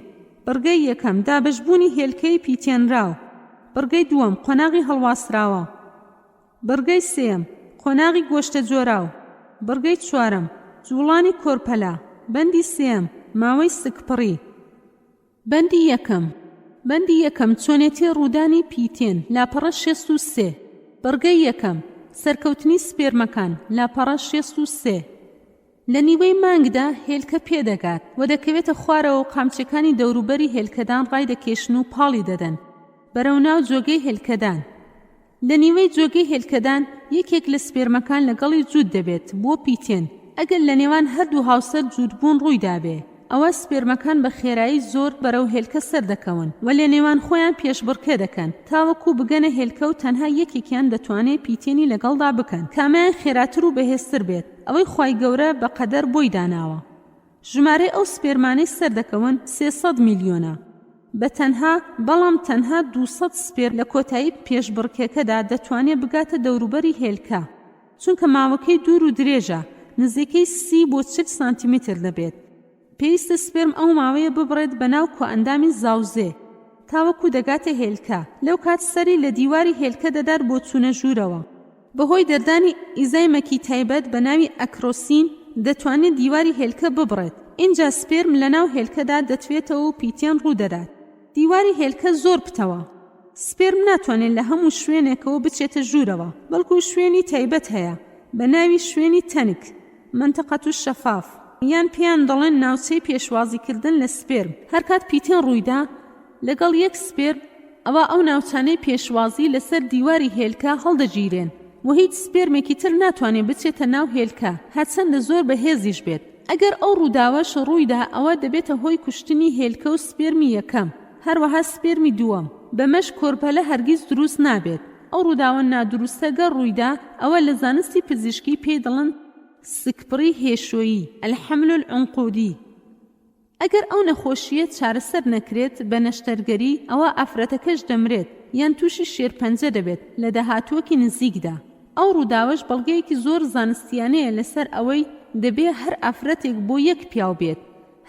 بڕگەی یەکەم، دابەشبوونی هێلکەی پیتێنراو. بڕگەی دووەم، قۆناغی هەڵواسراوە. بڕگەی سێم، قۆناغی گۆشتە جۆراو. بڕگەی چوارەم، جوڵانی کۆرپەلا. بەندی سێم، ماوەی سکپڕی. بەندی یەکەم، چۆنێتی ڕوودانی پیتێن. لاپەڕە 63. بڕگەی یەکەم، سەرکەوتنی سپێرمەکان لاپەڕە 63 لە نیوەی مانگدا هێلکە پێدەگات و دەکەوێتە خوارەوە و قامچەکانی دەوروبەری هێلکەدان ڕای دەکێشن و پاڵی دەدەن بەرەو ناو جۆگەی هێلکەدان. لە نیوەی جۆگەی هێلکەدان یەکێک لە سپێرمەکان لەگەڵی جوود دەبێت بۆ پیتێن. ئەگەر لە نێوان هەردوو هاوسەر جوودبوون ڕوویدابێ ئەوە سپێرمەکان بە خێرایی زۆر بەرەو هێلکە سەر دەکەون و لە نێوان خۆیان پێشبڕکێ دەکەن تاوەکو بگەنە هێلکە و تەنها یەکێکیان دەتوانێت پیتێنی لەگەڵدا بکەن کامیان خێراتر و بەهێزتر بێت ئەوەی خوای گەورە بە قەدەر بۆی داناوە. ژمارەی ئەو سپێرمانەی سەر دەکەون 300 میلیۆنە بە تەنها بەڵام تەنها 200 سپێر لە کۆتایی پێشبڕکێکەدا دەتوانێت بگاتە دەوروبەری هێلکە چونکە ماوەکەی دوور و درێژە نزیکەی 30 بۆ 40 سانتیمتر دەبێت. پێویستە سپێرم ئەو ماوەیە ببڕێت بەناو کۆئەندامی زاوزێ تاوەکو دەگاتە هێلکە لەو کات سەری لە دیواری هێلکە دەدات بۆ چوونە ژوورەوە. بەهۆی دەردانی ئیزایمەکی تایبەت بە ناوی ئەکرۆسین دەتوانێت دیواری هێلکە ببڕێت. اینجا سپێرم لە ناو هێلکەدا دەتوێتەوە و پیتێن ڕوودەدات. دیواری هێلکە زۆر پتەوە. سپێرم ناتوانێت لە هەموو شوێنێکەوە بچێتە ژوورەوە بەڵکو شوێنی تایبەت هەیە بە ناوی شوێنی تەنک منتەقەت و شەفاف یان پێیان دەڵێن ناوچەی پێشوازیکردن لە سپێرم. هەر کات پیتێن ڕوویدا لەگەڵ یەک سپێر ئەوە ئەو ناوچانەی پێشوازی لەسەر دیواری هێلکە هەڵدەگیرێن و هیچ سپێرمێکی تر ناتوانێت بچێتە ناو هێلکە هەرچەندە زۆر بەهێزیش بێت. ئەگەر ئەو ڕووداوەش ڕوویدا ئەوە دەبێتە هۆی کوشتنی هێلکە و سپێرمی یەکەم هەروەها سپێرمی دووەم بەمەش کۆرپەلە هەرگیز دروست نابێت. ئەو ڕووداوە نادروستە گەر ڕوویدا ئەوە لە زانستی پزیشکی پێی دەڵێن سکپڕی هێشۆیی الحەمل العنقودی. ئەگەر ئەو نەخۆشیە چارەسەر نەکرێت بە نەشتەرگەری ئەوە ئافرەتەکەش دەمرێت یان تووشی شێرپەنجە دەبێت لە داهاتووەکی نزیکدا. ئەو ڕووداوەش بەڵگەیەکی زۆر زانستیانەیە لەسەر ئەوەی دەبێ هەر ئافرەتێک بۆ یەک پیاو بێت.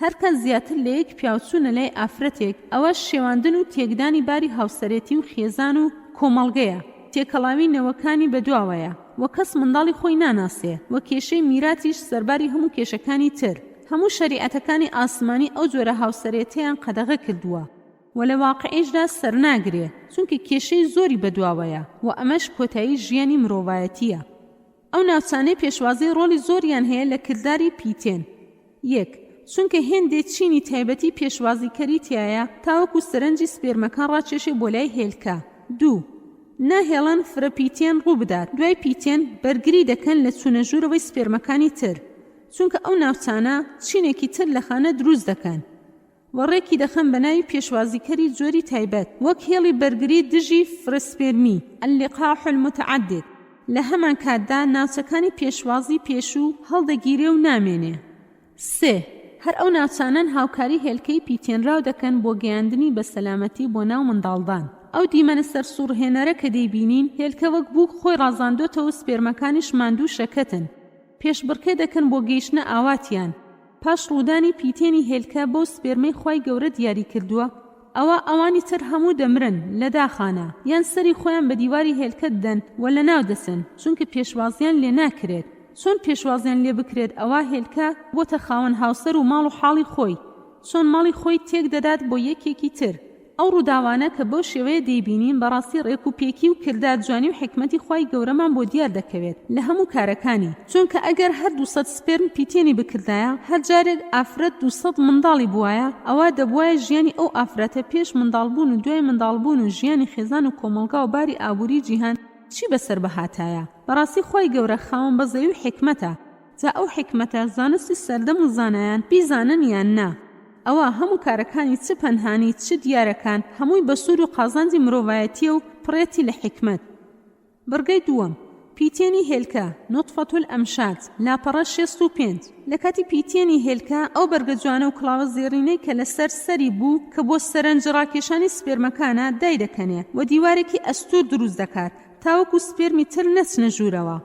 هەر کەس زیاتر لە یەک پیاوچوونە لای ئافرەتێک ئەوە شێواندن و تێکدانی باری هاوسەرێتی و خێزان و کۆمەڵگەیە تێکەڵاوی نەوەکانی بەدواوەیە و کەس منداڵی خۆی ناناسێ و کێشەی میراتیش سەرباری هەموو کێشەکانی تر. هەموو شەریعەتەکانی ئاسمانی ئەو جۆرە هاوسەرێتیان قەدەغە کردووە و لە واقعیشدا سەرناگرێ چونکە کێشەی زۆری بەدواوەیە و ئەمەش کۆتایی ژیانی مرۆڤایەتیە. ئەو ناوچانەی پێشوازی ڕۆلی زۆریان هەیە لە کردداری پیتێن. یەک چونکە هێندێک چینی تایبەتی پێشوازیکەری تایە تاوەکو سەرنجی سپێرمەکان ڕاکێشێ بۆ لای هێلکە. دوو ناهێڵن فرە پیتێن ڕوو بدات دوای پیتێن بەرگری دەکەن لە چوونەژوورەوەی سپێرمەکانی تر چونکە ئەو ناوچانە چینێکی تر لە خانە دروست دەکەن و ڕێکی دەخەن بە ناوی پێشوازیکەری جۆری تایبەت وەک هێڵی بەرگری دژی فرەسپێرمی اللقاح المتعدد. لە هەمان کاتدا ناوچەکانی پێشوازی پێشوو هەڵدەگیرێ و نامێنێ. سێ هەر ئەو ناوچانان هاوکاری هێلکەی پیتێنراو دەکەن بۆ گەیاندنی بە سەلامەتی بۆ ناو منداڵدان. ئەو دیمەنە سەرسوڕهێنەرە کە دەیبینین هێلکە وەک بوو خۆی ڕازاندۆتەوە سپێرمەکانیش ماندوو شەکەتن پێشبڕکێ دەکەن بۆ گەیشتنە ئاواتیان. پاش ڕوودانی پیتێنی هێلکە بۆ سپێرمەی خوای گەورە دیاری کردووە ئەوە ئەوانی تر هەموو دەمرن لە داخانە یان سەری خۆیان بە دیواری هێلکە دەن و لە ناو دەسن چونکە پێشوازیان لێ ناکرێت. چۆن پێشوازیان لێ بکرێت ئەوە هێلکە بۆتە خاوەن هاوسەر و ماڵ و حاڵی خۆی چۆن ماڵی خۆی تێک دەدات بۆ یەکێکی تر. ئەو ڕووداوانە کە بەو شێوەیە دەیبینین بەڕاستی ڕێک و پێکی و کردار جوانی و حکمەتی خوای گەورەمان بۆ دیار دەکەوێت لە هەموو کارەکانی. چونکە ئەگەر هەر 200 سپێرم پیتێنی بکردایە هەر جارێک ئافرەت 200 منداڵی بووایە ئەوە دەبوایە ژیانی ئەو ئافرەتە پێش منداڵبوون و دوای منداڵبوون و ژیانی خێزان و کۆمەڵگا و باری ئابووری جیهان چی بەسەر بەهاتایە. بەڕاستی خوای گەورە خاوەن بەزەوی و حکمەتە جا ئەو حکمەتە زانستی سەردەم و زانایان بیزانن یان نا. ئەوە هەموو کارەکانی چ پەنهانی چ دیارەکان هەمووی بە سوور و قازانجی مرۆڤایەتیە و پڕێتی لە حکمت. بڕگەی دووەم پیتێنی هێلکە نوتفەة الئەمشاج لاپەڕە 65. لە کاتی پیتێنی هێلکە ئەو بەرگە جوانە و کڵاوە زێڕینەی کە لەسەر سەری بوو کە بۆ سەرنج ڕاکێشانی سپێرمەکانە دای دەکەنێ و دیوارێکی ئەستور دروست دەکات تاوەکو سپێرمی تر نەچنە ژوورەوە.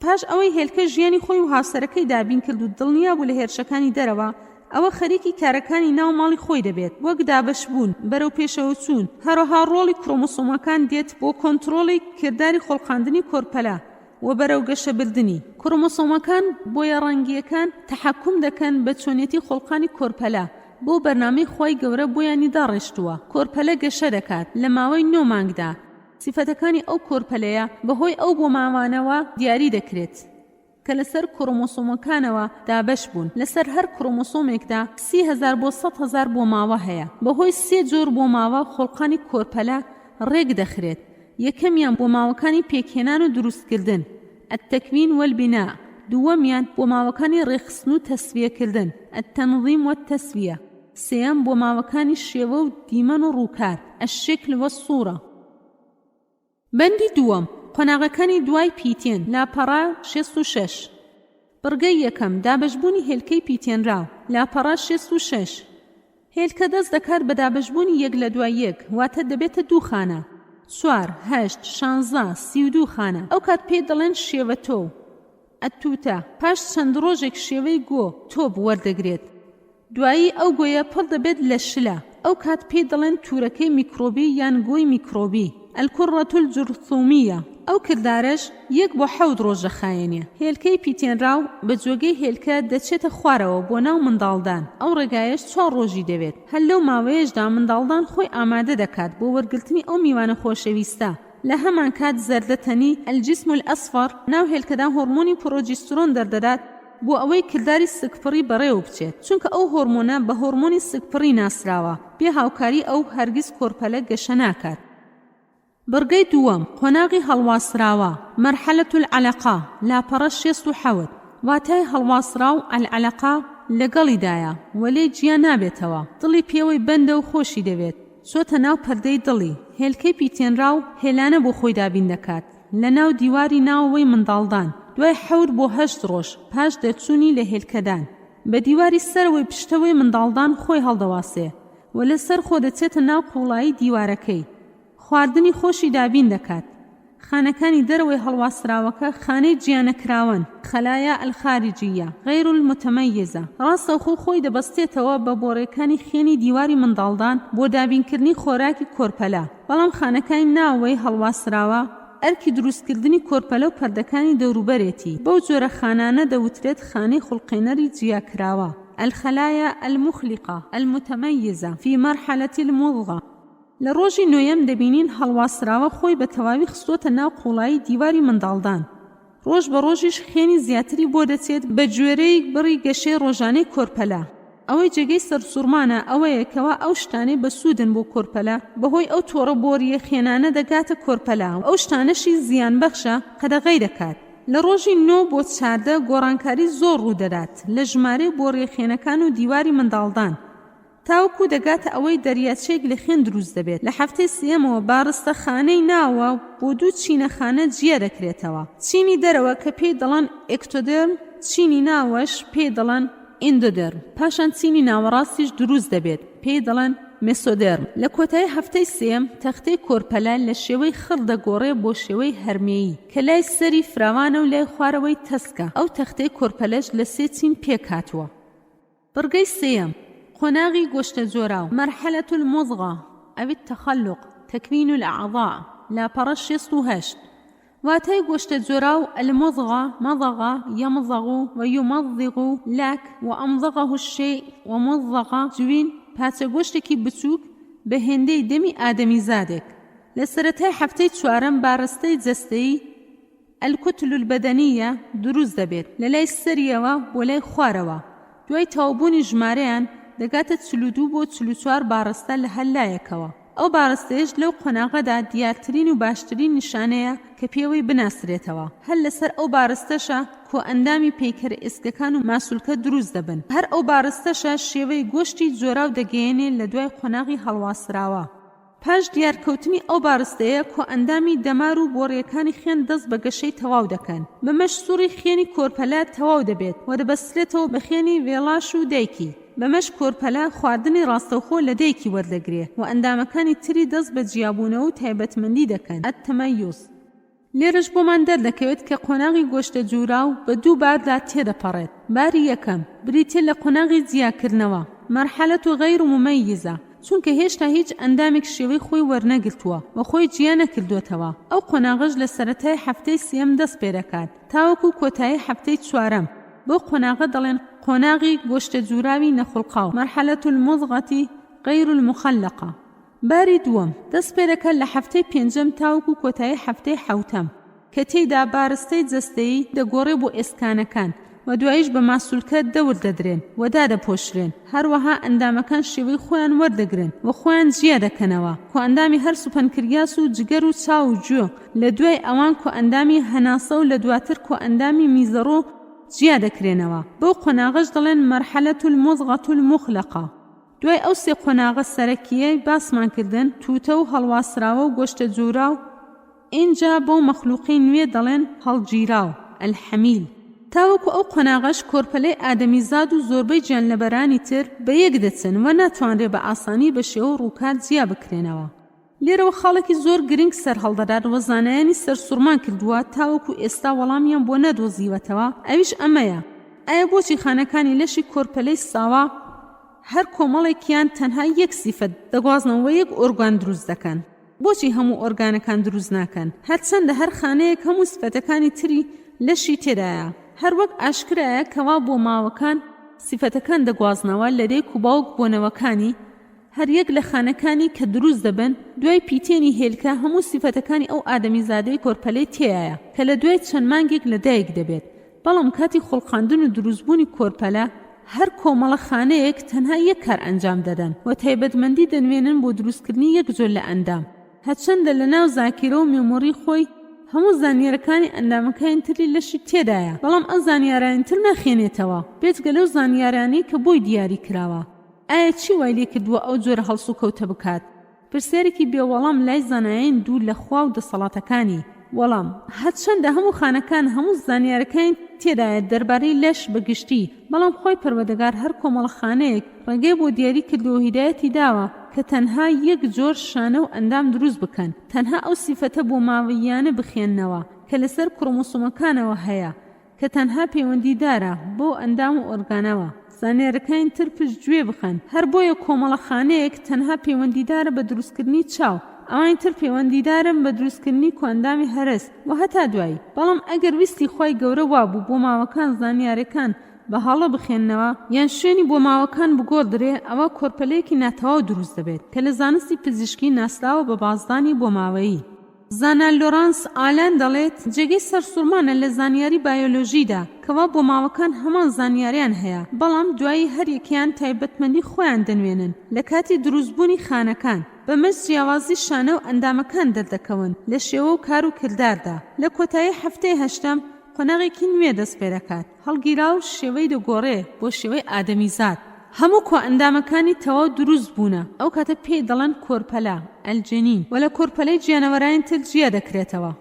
پاش ئەوەی هێلکە ژیانی خۆی و هاوسەرەکەی دابین کرد و دڵنیا بوو لە هێرشەکانی دەرەوە ئەوە خەریکی کارەکانی ناو ماڵی خۆی دەبێت وەک دابەش بوون بەرەو پێشەوە چوون هەروەها ڕۆڵی کرۆمۆسۆمەکان دێت بۆ کۆنتڕۆڵی کردداری خۆڵقاندنی کۆرپەلە و بەرەو گەشەبردننی. کرۆمۆسۆمەکان بۆیە ڕەنگیەکان تەحەکوم دەکەن بە چۆنێتی خۆڵقانی کۆرپەلە بۆ بەرنامەی خوای گەورە بۆیانی داڕێشتووە. کۆرپەلە گەشە دەکات لە ماوەی 9 مانگدا سیفەتەکانی ئەو کۆرپەلەیە بەهۆی ئەو بۆ ماوانەوە دیاری دەکرێت کە لەسەر کڕۆمۆسۆمەکانەوە دابەش بوون. لەسەر هەر کڕۆمۆسۆمێکدا 30,000 بۆ 100,000 بۆ ماوە هەیە. بەهۆی 3 جۆر بۆ ماوە خۆڵقانی کۆرپەلە ڕێک دەخرێت. یەکەمیان بۆ ماوەکانی پێکهێنان و دروستکردن، التەکوین والبیناء. دووەمیان بۆ ماوەکانی ڕێخستن و تەسویەکردن، التەنظیم والتەسویە. سێیەم بۆ ماوەکانی شێوە و دیمەن و ڕووکار، الشکل والصورە. بەندی دووەم، قۆناغەکانی دوای پیتێن، لاپەڕا 66. بڕگەی یەکەم، دابەشبوونی هێلکەی پیتێنراو، لاپەڕا 66. هێلکە دەست دەکات بە دابەشبوونی یەک لە دوای یەک، واتە دەبێتە 2 خانە. 4 8 16 32 خانە. ئەو کات پێ دەڵێن شێوە تۆ، ئەتوتە. پاش چەند ڕۆژێک شێوەی گۆ تۆب وەردەگرێت. دوایی ئەو گۆیە پڕ دەبێت لە شلە. ئەو کات پێ دەڵێن توورەکەی میکرۆبی یان گۆی میکرۆبی، الکوڕەة الجرثومیە. ئەو کردارەش 1 بۆ 7 ڕۆژ دەخایەنێ. هێلکەی پیتێنراو بە جۆگەی هێلکە دەچێتە خوارەوە بۆ ناو منداڵدان. ئەو ڕێگایەش 4 ڕۆژی دەوێت. هەر لەو ماوەیەشدا منداڵدان خۆی ئامادە دەکات بۆ وەرگرتنی ئەو میوانە خۆشەویستە. لە هەمان کات زەردەتەنی الجسم الأصفر ناو هێلکەدا هۆرمۆنی پرۆجسترۆن دەردەدات بۆ ئەوەی کردداری سکپڕی بەڕێوە بچێت، چونکە ئەو هۆرمۆنە بە هۆرمۆنی سکپڕی ناسراوە، بێ هاوکاری ئەو هەرگیز کۆرپەلە گەشە ناکات. بڕگەی دووەم، قۆناغی هەڵواسراوە، مەرحەلەة العەلەقە، لاپەڕە 67. واتای هەڵواسراو العەلەقە لەگەڵیدایە وەلێ گیان نابێتەوە، دڵی پێوەی بەندە و خۆشی دەوێت، چۆتە ناو پەردەی دڵی. هێلکەی پیتێنراو هێلانە بۆ خۆی دابین دەکات لە ناو دیواری ناوەوەی منداڵدان دوای 7 بۆ 8 ڕۆژ پاش دەرچوونی لە هێلکەدان. بە دیواری سەرەوەی پشتەوەی منداڵدان خۆی هەڵدەواسێ و لەسەر خۆ دەچێتە ناو قوڵایی دیوارەکەی. خواردنی خۆشی دابین دەکات. خانەکانی دەرەوەی هەڵواسراوەکە خانەی جیانەکراون، خەلایە الخارجیە غەیر المتەمەیزە. ڕاستەوخۆ خۆی دەبەستێتەوە بە بۆڕێکانی خێنی دیواری منداڵدان بۆ دابینکردنی خۆراکی کۆرپەلە. بەڵام خانەکانی ناوەوەی هەڵواسراوە ئەرکی دروستکردنی کۆرپەلە و پەردەکانی دەوروبەرێتی. بەو جۆرە خانانە دەوترێت خانەی خوڵقێنەری جیاکراوە، الخەلایە المخلقة المتەمەیزە في مرحلة المضغة. لە ڕۆژی نۆیەم دەبینین هەڵواسراوە خۆی بە تەواوی خستۆتە ناو قوڵایی دیواری منداڵدان. ڕۆژ بە ڕۆژیش خێنی زیاتری بۆ دەچێت بە گوێرەی بڕی گەشەی ڕۆژانەی کۆرپەلە. ئەوەی جێگەی سەرسوورمانە ئەوەیەکەوە ئەو شتانەی بە سوودن بۆ کۆرپەلە بەهۆی ئەو تۆڕە بۆریە خێنانە دەگاتە کۆرپەلە و ئەو شتانەشی زیان بەخشە قەدەغەی دەکات. لە ڕۆژی 9 بۆ 14 گۆڕانکاری زۆر ڕوودەدات لە ژمارەی بۆڕێخێنەکان و دیواری منداڵدان، تاوەکو دەگاتە ئەوەی دەریاچێک لە خوێن دروست دەبێت. لە هەفتەی سێمەوە باڕستە خانەی ناوە بۆ 2 چینەخانە جیا دەکرێتەوە. چینی دەرەوە کە پێی دەڵێن ئێکتۆدێرم، چینی ناوەش پێی دەڵێن ئیندۆدێرم. پاشان چینی ناوەڕاستیش دروست دەبێت، پێی دەڵێن مێسۆدێرم. لە کۆتایی هەفتەی سێم تەختەی کۆرپەلە لە شێوەی خڕ دەگۆڕێ بۆ شێوەی هەرمێیی کە لای سەری فراوانە و لای خوارەوەی تەسکە. ئەو تەختەی کۆرپەلەش لە 3 چین پێک هاتووە. بڕگەی سێم، قۆناغی گۆشتە جۆراو، مرحلة المضغة أو التخلق، تكوين الأعضاء، لاپەڕە 68. واتای گۆشتە جۆراو المضغة مضغ يمضغ ويمضغ لك وأمضغه الشيء ومضغ جوين پاچە گۆشتێکی بچووک بە هێندەی دەمی ئادەمی زادێک. لە سەرەتای هەفتەی 4 باڕستەی جەستەیی الكتل البەدەنیە دروست دەبێت لە لای سەریەوە بۆ لای خوارەوە. دوای تەواوبوونی ژمارەیان دەگاتە 42 بۆ 44 باڕستە لە هەلایەکەوە. ئەو باڕستەیەش لەو قۆناغەدا دیارترین و باشترین نیشانەیە کە پێوەی بناسرێتەوە. هەر لەسەر ئەو باڕستەشە کۆ ئەندامی پەیکەر ئێسکەکان و ماسوولکە دروست دەبن. هەر ئەو باڕستەشە شێوەی گۆشتی جۆراو دەگەیەنێ لە دوای قۆناغی هەڵواسراوە. پاش دیارکەوتنی ئەو باڕستەیە کۆ ئەندامی دەمار و بۆڕیەکانی خوێن دەست بە گەشەی تەواو دەکەن. بەمەش سووری خوێنی کۆرپەلە تەواو دەبێت و دەبەسترێتەوە بە خوێنی وێڵاش و دایکی. بەمەش کۆرپەلە خواردنی ڕاستەوخۆ لە دایکی وەردەگرێ و ئەندامەکانی تری دەست بە جیابوونەوە و تایبەتمەندی دەکەن، التەمەیوز. لێرەش بۆمان دەردەکەوێت کە قۆناغی گۆشتە جوراو بە 2 باردا تێدەپەڕێت. باری یەکەم بریتێ لە قۆناغی جیاکردنەوە، مەرحەلەة غەیر ممەیزە، چونکە هێشتا هیچ ئەندامێک شێوەی خۆی وەرنەگرتووە و خۆی جیا نەکردوێتەوە. ئەو قۆناغش لە سەرەتای هەفتەی سێم دەست پێ دەکات تاوەکو کۆتایی هەفتەی 4. بۆ قۆناغە دەڵێن قۆناغی گۆشتە جوراوی نەخوڵقاو، مەرحەلەة المضغة غەیر المخەلقە. باری دووەم دەست پێ دەکات لە هەفتەی پێنجەم تاوەکو کۆتایی هەفتەی حەوتەم کە تێیدا بارستەی جەستەیی دەگۆڕێ بۆ ئێسکانەکان و دواییش بە ماسوولکە دەور دەدرێن و دادەپۆشرێن هەروەها ئەندامەکان شێوەی خۆیان وەردەگرن و خۆیان جیا دەکەنەوە کۆ ئەندامی هەر سوپەنکریاس و جگەر و چاو و گوێ لە دوای ئەوان کۆ ئەندامی هەناسە و لە دواتر کۆ ئەندامی میزەڕۆ جیا دەکرێنەوە بەو قۆناغەش دەڵێن مەرحەلەت الموضغەة المخلقە دوای ئەو سێ قۆناغە سەرەکیەی باسمان کردن تووتە و هەڵواسراوە و گۆشتە جووراو اینجا بەو مەخلوقی نوێ دەڵێن هەڵگیراو الحەمیل تاوەکو ئەو قۆناغەش کۆرپەلەی ئادەمیزاد و زۆربەی گیانلەبەرانی تر بە یەک دەچن و ناتوانرێ بە ئاسانی بە شێوە ڕووکات جیا بکرێنەوە لێرەوە خاڵێکی زۆر گرنگ سەر هەڵدەدات و زانایانی سەرسوورمان کردووە تاوەکو ئێستا وەڵامیان بۆ نەدۆزیوەتەوە ئەویش ئەمەیە ئایا بۆچی خانەکانی لەشی کۆرپەلەی ساوا هەر کۆمەڵێکیان تەنها یەک سیفەت دەگوازنەوە یەک ئۆرگان دروست دەکەن بۆچی هەموو ئۆرگانەکان دروست ناکەن هەرچەندە هەر خانەیەک هەموو سیفەتەکانی تری لەشی تێدایە هەر وەک ئاشکرایە کەوا بۆ ماوەکان سیفەتەکان دەگوازنەوە لە دەیک و باوک بۆنەوەکانی هەر یەک لە خانەکانی کە دروست دەبن دوای پیتێنی هێلکە هەموو سیفەتەکانی ئەو ئادەمیزادەی کۆرپەلەی تێیە کە لە دوای چەند مانگێک لەدایک دەبێت بەڵام کاتی خۆڵقاندن و دروستبوونی کۆرپەلە هەر کۆمەڵە خانەیەک تەنها یەک کار ئەنجام دەدەن و تایبەتمەندی دەنوێنن بۆ دروستکردنی یەک جۆر لە ئەندام هەرچەندە لە ناو زاکیرە و مێمۆری خۆی هەموو زانیارەکانی ئەندامەکانی تری لەشی تێدایە بەڵام ئەو زانیارانی تر ناخێنێتەوە بێجگە لەو زانیارانی کە بۆی دیاری کراوە ئایا چی وای لێ کردووە ئەو جۆرە هەڵسو کەوتە بکات پرسیارێکی بێوەڵام لای زانایان دوو لە خوا و دەسەڵاتەکانی وەڵام هەرچەندە هەموو خانەکان هەموو زانیارەکانی تێدایە دەربارەی لەش بەگشتی بەڵام خۆی پەروەردگار هەر کۆمەڵە خانەیەک ڕێگەی بۆ دیاری کردو و هیدایەتی داوە کە تەنها یەک جۆر شانە و ئەندام دروست بکەن تەنها ئەو سیفەتە بۆ ماوەیانە بخێننەوە کە لەسەر کڕۆمۆسۆمەکانەوە هەیە کە تەنها پەیوەندیدارە بۆ ئەندام و ئۆرگانەوە زانیارەکانی تر پشتگوێ بخەن هەر بۆیە کۆمەڵە خانەیەک تەنها پەیوەندیدارە بە دروستکردنی چاو ئەوان تر پەیوەندیدارن بە دروستکردنی کۆئەندامی هەرس و هەتا دوایی بەڵام ئەگەر ویستی خۆی گەورە وابوو بۆ ماوەکان زانیارەکان بە هەڵە بخێننەوە یان شوێنی بۆ ماوەکان بگۆڕدرێ ئەوە کۆرپەلەیەکی ناتەواو دروست دەبێت کە لە زانستی پزیشکی ناسراوە بە بازدانی بۆ ماوەیی زانا لۆرانس ئالان دەڵێت جێگەی سەرسوورمانە لە زانیاری بایۆلۆژیدا کەوا بۆ ماوەکان هەمان زانیاریان هەیە بەڵام دوایی هەریەکیان تایبەتمەندی خۆیان دەنوێنن لە کاتی دروستبوونی خانەکان بەمەش جیاوازی شانە و ئەندامەکان دەردەکەون لە شێوە و کار و کرداردا لە کۆتایی هەفتەی هەشتم قۆناغێکی نوێ دەست پێ دەکات هەڵگیرا و شێوەی دەگۆڕێ بۆ شێوەی ئادەمیزاد هەموو کۆ ئەندامەکانی تەواو دروست بوونە ئەو کاتە پێی دەڵێن کۆرپەلە ئەلجەنین و لە کۆرپەلەی گیانەوەرانی تر جیا دەکرێتەوە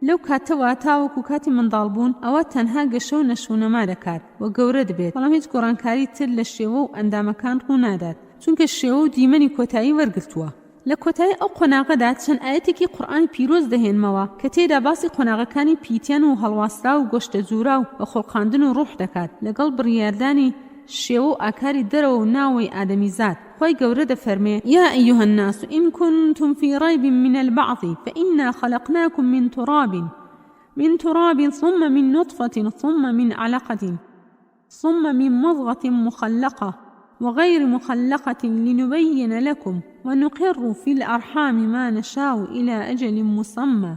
لەو کاتەوە تاوەکو کاتی منداڵ بوون ئەوە تەنها گەشە و نەشونەما دەکات و گەورە دەبێت بەڵام هیچ گۆڕانکاری تر لە شێوە و ئەندامەکان ڕوو نادات چونکە شێوە و دیمەنی کۆتایی وەرگرتووە لە کۆتایی ئەو قۆناغەدا چەند ئاەتێکی قورئانی پیرۆز دەهێنمەوە کە تێدا باسی قۆناغەکانی پیتیان و هەڵواسرا و گۆشتە جوورا و بە خۆڵقاندن و ڕوح دەکات لەگەڵ بڕیاردانی شێوە و ئاکاری دەرەوە و ناوەی ئادەمیزاد خۆی گەورە دەفەرمێ یا ئەیها الناس إن كنتم في ريب من البعث فإنا خلقناكم من تراب ثم من نطفة ثم من علقة ثم من مضغة مخلقة وغير مخلقة لنبين لكم ونقر في الأرحام ما نشاء إلى أجل مسمى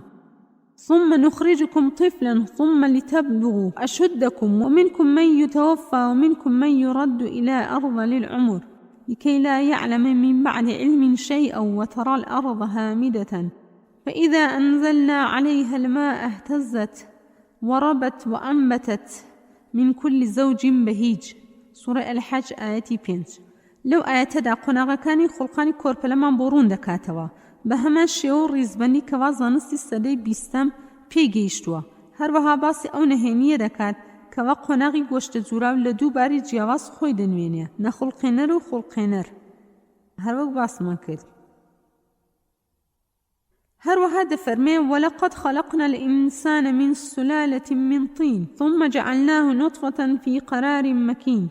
ثم نخرجكم طفلا ثم لتبلغوا أشدكم ومنكم من يتوفى ومنكم من يرد إلى أرض للعمر لكي لا يعلم من بعد علم شيئا وترى الأرض هامدة فإذا أنزلنا عليها الماء اهتزت وربت وأنبتت من كل زوج بهيج سورة الحج آياتي 5 لو آياتدا قۆناغەکانی خۆڵقانی کۆرپەلەمان بۆ ڕوون دەکاتەوە بە هەمان شێوە و ڕیزبەندی کەوا زانستی سەدەی 20م پێگەیشتووە هەروەها باسی ئەو نەهێنیە دەکات کەوا قۆناغی گۆشتە جووراو لە دووباری جیاواز خۆی دەنوێنێ نەخوڵقێنەر و خوڵقێنەر هەروەک باسمان کرد هەروەها دەفەرمێ وَلَقَدْ خَلَقْنَا الْإِنسَانَ مِنْ سُلَالَةٍ مِنْ طِينٍ ثُمَّ جَعَلْنَاهُ نُطْفَةً فِي قَرَارٍ مَكِينٍ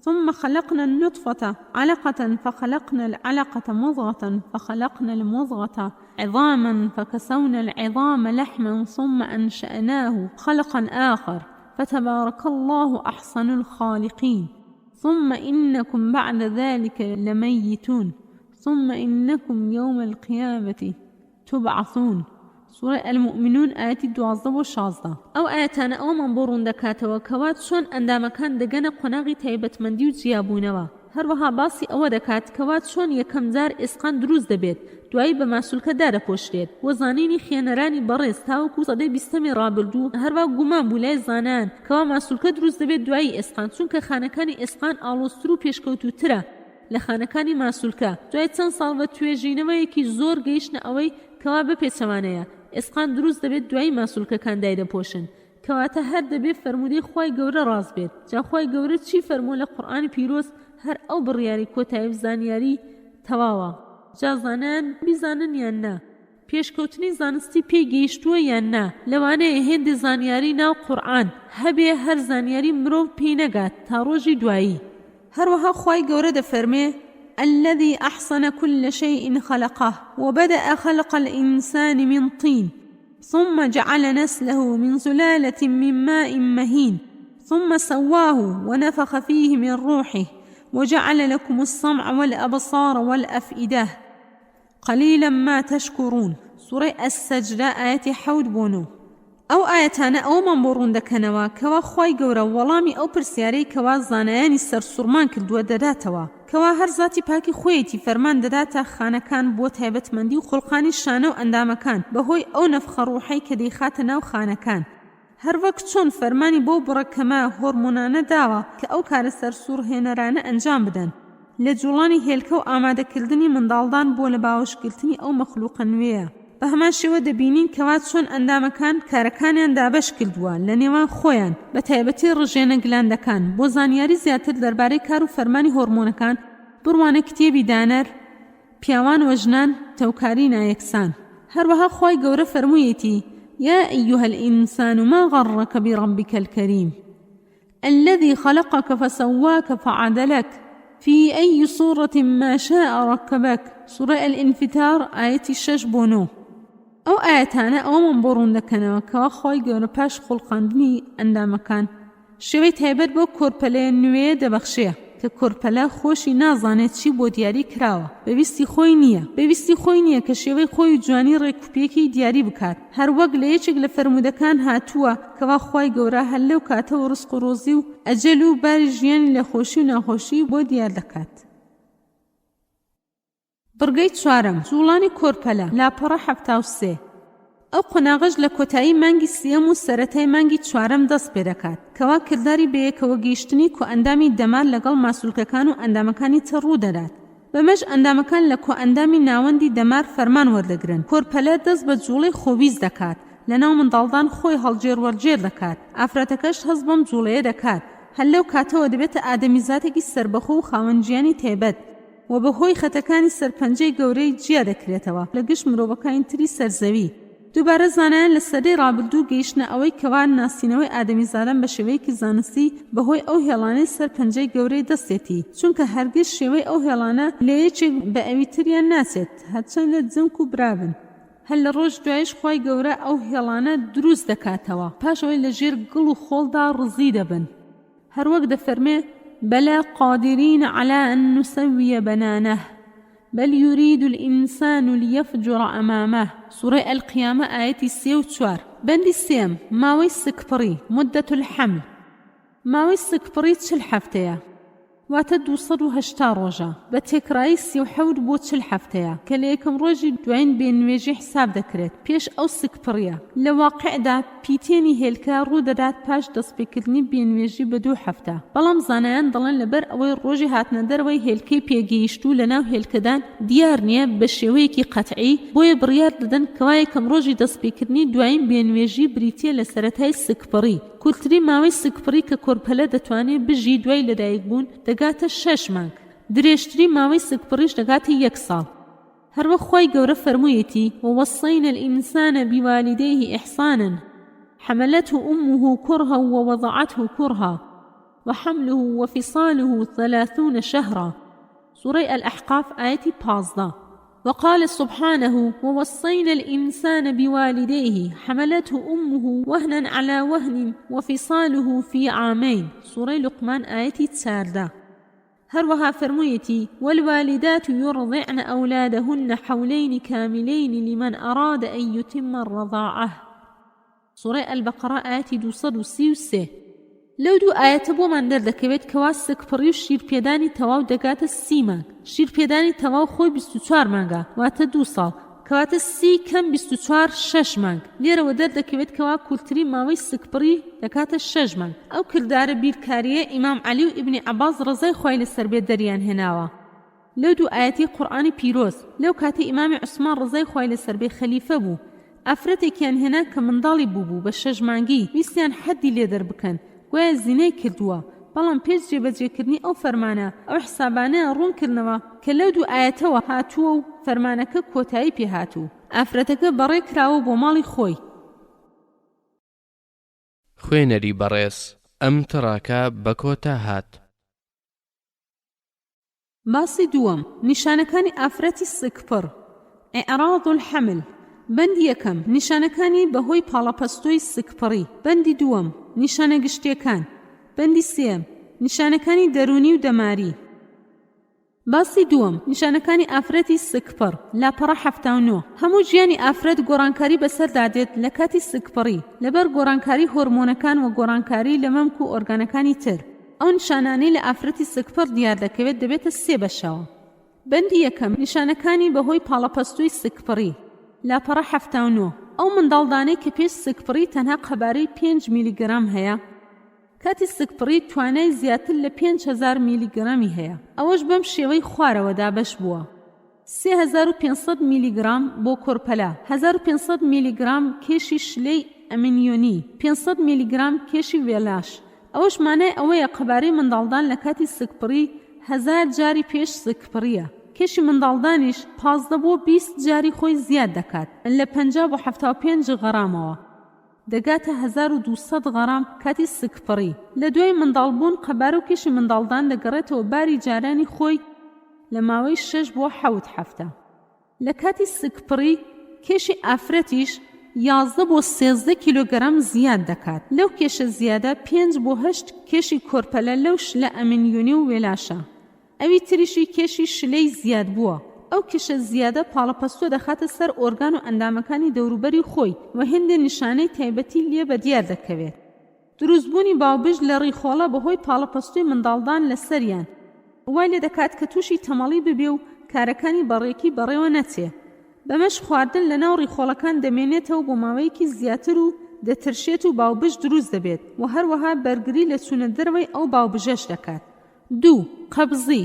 ثم خلقنا النطفة علقة فخلقنا العلقة مضغة فخلقنا المضغة عظاما فكسونا العظام لحما ثم أنشأناه خلقا آخر فتبارك الله أحسن الخالقين ثم إنكم بعد ذلك لميتون ثم إنكم يوم القيامة تبعثون سورة المؤمنون آياتي 12 و 16 ئەو ئاەتانە ئەومان بۆ ڕوون دەکاتەوە کەوا چۆن ئەندامەکان دەگەنە قۆناغی تایبەتمەندی و جیابوونەوە. هەروەها باسی ئەوە دەکات کەوا چۆن یەکەم جار ئێسقان دروست دەبێت دوایی بە ماسوولکە دادەپۆشرێت. وەزانینی خوێنەرانی بەڕێز تاوەکو سەدەی 20ەمی ڕابردوو هەروە گومان بوو لای زانان کەوا ماسوولکە دروست دەبێت دوایی ئێسقان، چونکە خانەکانی ئێسقان ئاڵۆزتر و پێشکەوتووترە لە خانەکانی ماسوولکە. دوای چەند ساڵ بە توێژینەوەیەکی زۆر گەیشتنە ئەوەی کەوا بپێچەوانەیە ئێسقان دروست دەبێت دوایی ماسوولکەکان دایدەپۆشن. کەواتە هەر دەبێت فەرمودەی خوای گەورە ڕاست بێت. جا خوای گەورە چی فەرموو لە قورئانی پیرۆز؟ هەر ئەو بڕیاری کۆتایی زانیاری تەواوە. جا زانان بیزانن یان نا؟ پێشکەوتنی زانستی پێی گەیشتووە یان نا؟ لەوانەیە هێندی زانیاری ناو قورئان هەبێ هەر زانیاری مرۆڤ پێی نەگات تا ڕۆژی دوایی. هەروەها خوای گەورە دەفەرمێ الذي أحسن كل شيء خلقه وبدأ خلق الإنسان من طين ثم جعل نسله من سلالة من ماء مهين ثم سواه ونفخ فيه من روحه وجعل لكم السمع والأبصار والأفئدة قليلا ما تشكرون سورة السجدة آيات حود بونو. ئەو ئاەتانە ئەومان بۆ ڕوون دەکەنەوە کەوا خوای گەورە وەڵامی ئەو پرسیارەی کەوا زانایانی سەرسوڕمان کردووە دەداتەوە، کەوا هەر زاتی پاکی خۆیەتی فەرمان دەداتە خانەکان بۆ تایبەتمەندی و خوڵقانی شانە و ئەندامەکان بەهۆی ئەو نەفخە ڕوحەی کە دەیخاتە ناو خانەکان. هەر وەک چۆن فەرمانی بۆ بڕەکەمە هۆرمۆنانە داوە کە ئەو کارە سەرسوور هێنەرانە ئەنجام بدەن لە جوڵانی هێلکە و ئامادەکردنی منداڵدان بۆ لە باوەشگرتنی ئەو مەخلوقە نوێیە. بە هەمان شێوە دەبینین کەوا چۆن ئەندامەکان کارەکانیان دابەش کردووە لە نێوان خۆیان بە تایبەتی ڕژێنە گلاندەکان بۆ زانیاری زیاتر دەربارەی کار و فەرمانی هۆرمۆنەکان بڕوانە کتێبی دانەر، پیاوان وەژنان، تەوکاری نایەکسان. هەروەها خوای گەورە فەرموویەتی يا أيها الإنسان ما غرك بربك الكريم الذي خلقك فسواك فعدلك في أي صورة ما شاء ركبك سورة الانفطار آية 6 بۆ 9. ئەو ئاەتانە ئەوەمان بۆ ڕوون دەکەنەوە کەوا خوای گەورە پاش خوڵقاندنی ئەندامەکان شێوەی تایبەت بۆ کۆرپەلەیە نوێ دەبەخشێ کە کۆرپەلە خۆشی نازانێت چی بۆ دیاری کراوە. پێویستی خۆی نییە کە شێوەی خۆی و جوانی ڕێکوپێکی دیاری بکات. هەر وەک لە یەکێک لە فەرمودەکان هاتووە کەوا خوای گەورە هەر لەو کاتەوە ڕزق و ڕۆزی و ئەجەل و باری ژیانی لە خۆشی و ناخۆشی بۆ دیار دەکات. بڕگەی 4 جوڵانی کۆرپەلە لاپەڕە 73. ئەو قۆناغەش لە کۆتایی مانگی 3 و سەرەتای مانگی 4 دەست پێ دەکات کەوا کردداری بەیەکەوە گەیشتنی کۆ ئەندامی دەمار لەگەڵ ماسوولکەکان و ئەندامەکانی تر ڕوو دەدات. بەمەش ئەندامەکان لە کۆ ئەندامی ناوەندی دەمار فەرمان وەردەگرن. کۆرپەلە دەست بە جوڵەی خۆویست دەکات لەناو منداڵدان خۆی هەڵجێر وەرجێر دەکات. ئافرەتەکەش هەست بەم جوڵەیە دەکات. هەر لەو کاتەوە دەبێتە ئادەمیزاتێکی سەربەخۆ و خاوەنجیانی تایبەت و بەهۆی خەتەکانی سەرپەنجەی گەورەی جیا دەکرێتەوە لە گشت مرۆڤەکانی تری سەرزەوی. دووبارە زانایان لە سەدەی ڕابردوو گەیشتنە ئەوەی کەوا ناسینەوەی ئادەمیزادان بە شێوەیەکی زانستی بەهۆی ئەو هێڵانەی سەرپەنجەی گەورەی دەستێتی، چونکە هەرگیز شێوەی ئەو هێڵانە لە یەکێک بە ئەوی تریان ناچێت هەرچەندە جنک و برابن. هەر لە ڕۆژ دوایش خوای گەورە ئەو هێڵانە دروست دەکاتەوە پاشەوەی لە ژێر گڵ و خۆڵدا ڕزی دەبن. هەروەک دەفەرمێ بەلا قادرين على أن نسوي بنانه بل يريد الإنسان ليفجر أمامه سورة القيامة آية 3 و 4. بندی 3 ماوەی سکپڕی مدة الحمل. ماوەی سکپڕی 40 هەفتەیە واتە 280 ڕۆژە بە تێکرایی 37 بۆ 40 هەفتەیە کە لە یەکەم ڕۆژی دوایین بێنوێژی حساب دەکرێت پێش ئەو سکپڕیە. لە واقعدا پیتێنی هێلکە ڕوو دەدات پاش دەستپێکردنی بێنوێژی بە 2 هەفتە. بەڵام زانایان دەڵێن لەبەر ئەوەی ڕۆژی هاتنە دەرەوەی هێلکەی پێگەیشتوو لە ناو هێلکەدان دیار نییە بە شێوەیەکی قەتعی بۆیە بڕیار دەدەن کەوا یەکەم ڕۆژی دەستپێکردنی دوایین بێنوێژی بریتیە لە سەرەتای سکپڕی. کورتتری ماوەی سکپڕی کە کۆرپەلە دەتوانێت بژی دوای لەدایک بوون دەگاتە 6 مانگ. درێژتری ماوەی سکپڕیش دەگاتە 1 ساڵ. هەروەک خوای گەورە فەرموویەتی ووصينا الإنسان بوالديه إحسانا حملته أمه كرها ووضعته كرها وحمله وفصاله 30 شهرا سورة الأحقاف آية 15. وقال سبحانه ووصينا الإنسان بوالديه حملته أمه وهنا على وهن وفصاله في عامين سورة لقمان آية 14. هەروەها فەرموویەتی والوالدات يرضعن أولادهن حولين كاملين لمن أراد أن يتم الرضاعة. سورة البقرة آية 233. لەو دوو ئاەتە بۆمان دەردەکەوێت کەوا سکپڕی و شیرپێدانی تەواو دەگاتە 30 مانگ. شیرپێدانی تەواو خۆی 24 مانگە، واتە 2 ساڵ، کەواتە 30 کەم 24 6 مانگ. لێرەوە دەردەکەوێت کەوا کورتتری ماوەی سکپڕی دەکاتە 6 مانگ. ئەو کردارە بیرکاریە ئیمام عەلی و ئیبنی عەباس ڕەزای خۆی لەسەر بێت دەریان هێناوە لەو دوو ئاەتی قورئانی پیرۆز. لەو کاتێ ئیمامی عوسمان ڕەزای خۆی لەسەر بێ خەلیفە بوو، ئافرەتێکیان هێنا کە منداڵی بوو بە 6 مانگی، ویستیان حەدی لێ دەربکەن، گوایە زینەی کردووە. بەڵام پێش جێبەجێکردنی ئەو فەرمانە ئەو حسابانەیە ڕوونکردنەوە کە لەو دوو ئاەتەوە هاتووە و فەرمانەکە کۆتایی پێهاتوو. ئافرەتەکە بەڕێ کراوە بۆ ماڵی خۆی. خوێنەری بەڕێز ئەم تڕاکە بە کۆتا هات. باسی دووەم، نیشانەکانی ئافرەتی سکپڕ. ئێعراض الحەمل. بەندی یەکەم، نیشانەکانی بەهۆی پاڵەپەستۆی سکپڕی. بەندی دووەم، نیشانە گشتیەکان. بەندی سێم، نیشانەکانی دەرونی و دەماری. باسی دووەم، نیشانەکانی ئافرەتی سکپڕ. لاپەڕە 79. هەموو ژیانی ئافرەت گۆڕانکاری بەسەردادێت لە کاتی سکپڕی لەبەر گۆڕانکاری هۆرمۆنەکان و گۆڕانکاری لە مەمک و ئۆرگانەکانی تر. ئەو نیشانانەی لە ئافرەتی سکپڕ دیار دەکەوێت دەبێتە 3 بەشەوە. بەندی یەکەم، نیشانەکانی بەهۆی پاڵەپەستوی سکپڕی. لاپەڕە 79. ئەو منداڵدانەی کە پێش سکپڕی تەنها قەبارەی 5 میلیگرام هەیە، کاتی سکپڕی توانای زیاتر لە 5000 میلیگرامی هەیە. ئەوەش بەم شێوەی خوارەوە دابەش بووە. 3500 میلیگرام بۆ کۆرپەلا، 1500 میلیگرام کێشی شلەی ئەمینیۆنی، 500 میلیگرام کێشی وێلاش. ئەوەش مانای ئەوەیە قەبارەی منداڵدان لە کاتی سکپڕی 1000 جاری پێش سکپڕیە. کێشی منداڵدانیش 15 بۆ 20 جاری خۆی زیاد دەکات، لە 50 بۆ 75 غەرامەوە. دەگاتە 1200 غەرام کاتی سکپڕی. لە دوای منداڵبوون قەبارە و کێشی منداڵدان دەگەڕێتەوە باری جارانی خۆی لە ماوەی 6 بۆ 7 هەفتە. لە کاتی سکپڕی کێشی ئافرەتیش 11 بۆ 13 کیلۆگرام زیاد دەکات. لەو کێشە زیادە 5 بۆ 8 کێشی کۆرپەلە لەو شلە ئەمینیۆنی و وێلاشە. ئەوی تریشی کێشی شلەی زیاد بووە. ئەو کێشە زیادە پاڵەپەستۆ دەخاتە سەر ئۆرگان و ئەندامەکانی دەوروبەری خۆی و هێندە نیشانەی تایبەتی لێ بەدیار دەکەوێت. دروستبوونی باوبژ لە ڕیخۆڵە بەهۆی پاڵەپەستوی منداڵدان لەسەریان وای لێ دەکات کە تووشی تەمەڵی ببێ و کارەکانی بەڕێکی بەڕێوە نەچێ. بەمەش خواردن لە ناو ڕیخۆڵەکان دەمێنێتەوە بۆ ماوەیەکی زیاتر و دەترشێت و باوبژ دروست دەبێت و هەروەها بەرگری لە چوونە دەرەوەی ئەو باوبژەش دەکات. 2. قەبزی.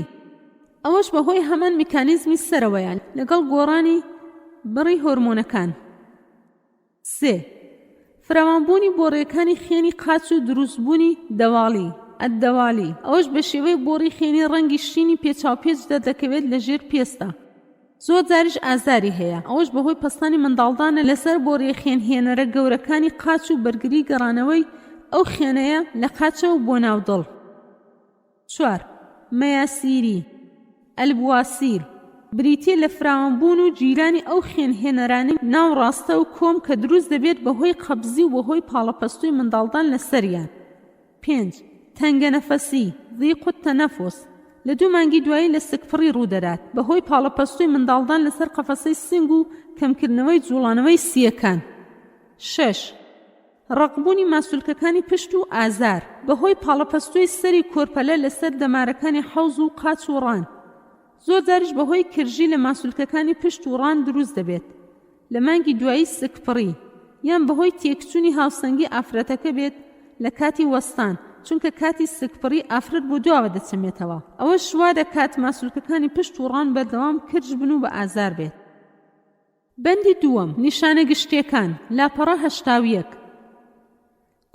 ئەوەش بەهۆی هەمان میکانیزمی سەرەوەیان لەگەڵ گۆڕانی بڕی هۆرمۆنەکان. 3. فراوانبوونی بۆڕیەکانی خێنی قاچ و دروستبوونی دەواڵی ئەددەواڵی. ئەوەش بە شێوەی بۆڕی خێنی ڕەنگی شینی پێچاوپێچ دەردەکەوێت لە ژێر پێستە. زۆر جاریش ئازاری هەیە. ئەوەش بەهۆی پەستانی منداڵدانە لەسەر بۆڕی خێنهێنەرە گەورەکانی قاچ و بەرگری گەڕانەوەی ئەو خێنەیە لە قاچەوە بۆ ناودڵ. 4. مەیاسیری ئەلبواسیر. بریتێ لە فراوانبوون و جیرانی ئەو خێنهێنەرانی ناو ڕاستە و کۆم کە دروست دەبێت بەهۆی قەبزی و بەهۆی پاڵەپەستوی منداڵدان لەسەریان. 5. تەنگە نەفەسی ضیق التەنەفس. لە 2 مانگی دوایی لە سکپڕی ڕوودەدات بەهۆی پاڵەپەستوی منداڵدان لەسەر قەفەسەی سنگ و کەمکردنەوەی جوڵانەوەی سیەکان. 6. ڕقبوونی ماسوولکەکانی پشت و ئازار بەهۆی پاڵەپەستوی سەری کۆرپەلە لەسەر دەمارەکانی حەوز و قاچ و ڕان. زۆر جاریش بەهۆی کرژی لە ماسوولکەکانی پشت و ڕان دروست دەبێت لە مانگی دوایی سکپڕی، یان بەهۆی تێکچوونی هاوسەنگی ئافرەتەکە بێت لە کاتی وەستان، چونکە کاتی سکپڕی ئافرەت بۆ دواوە دەچەمێتەوە. ئەوە شوا دەکات ماسوولکەکانی پشت و ڕان بەردەوام کرژ بن و بە ئازار بێت. بەندی دووەم، نیشانە گشتیەکان. لاپەڕە 81.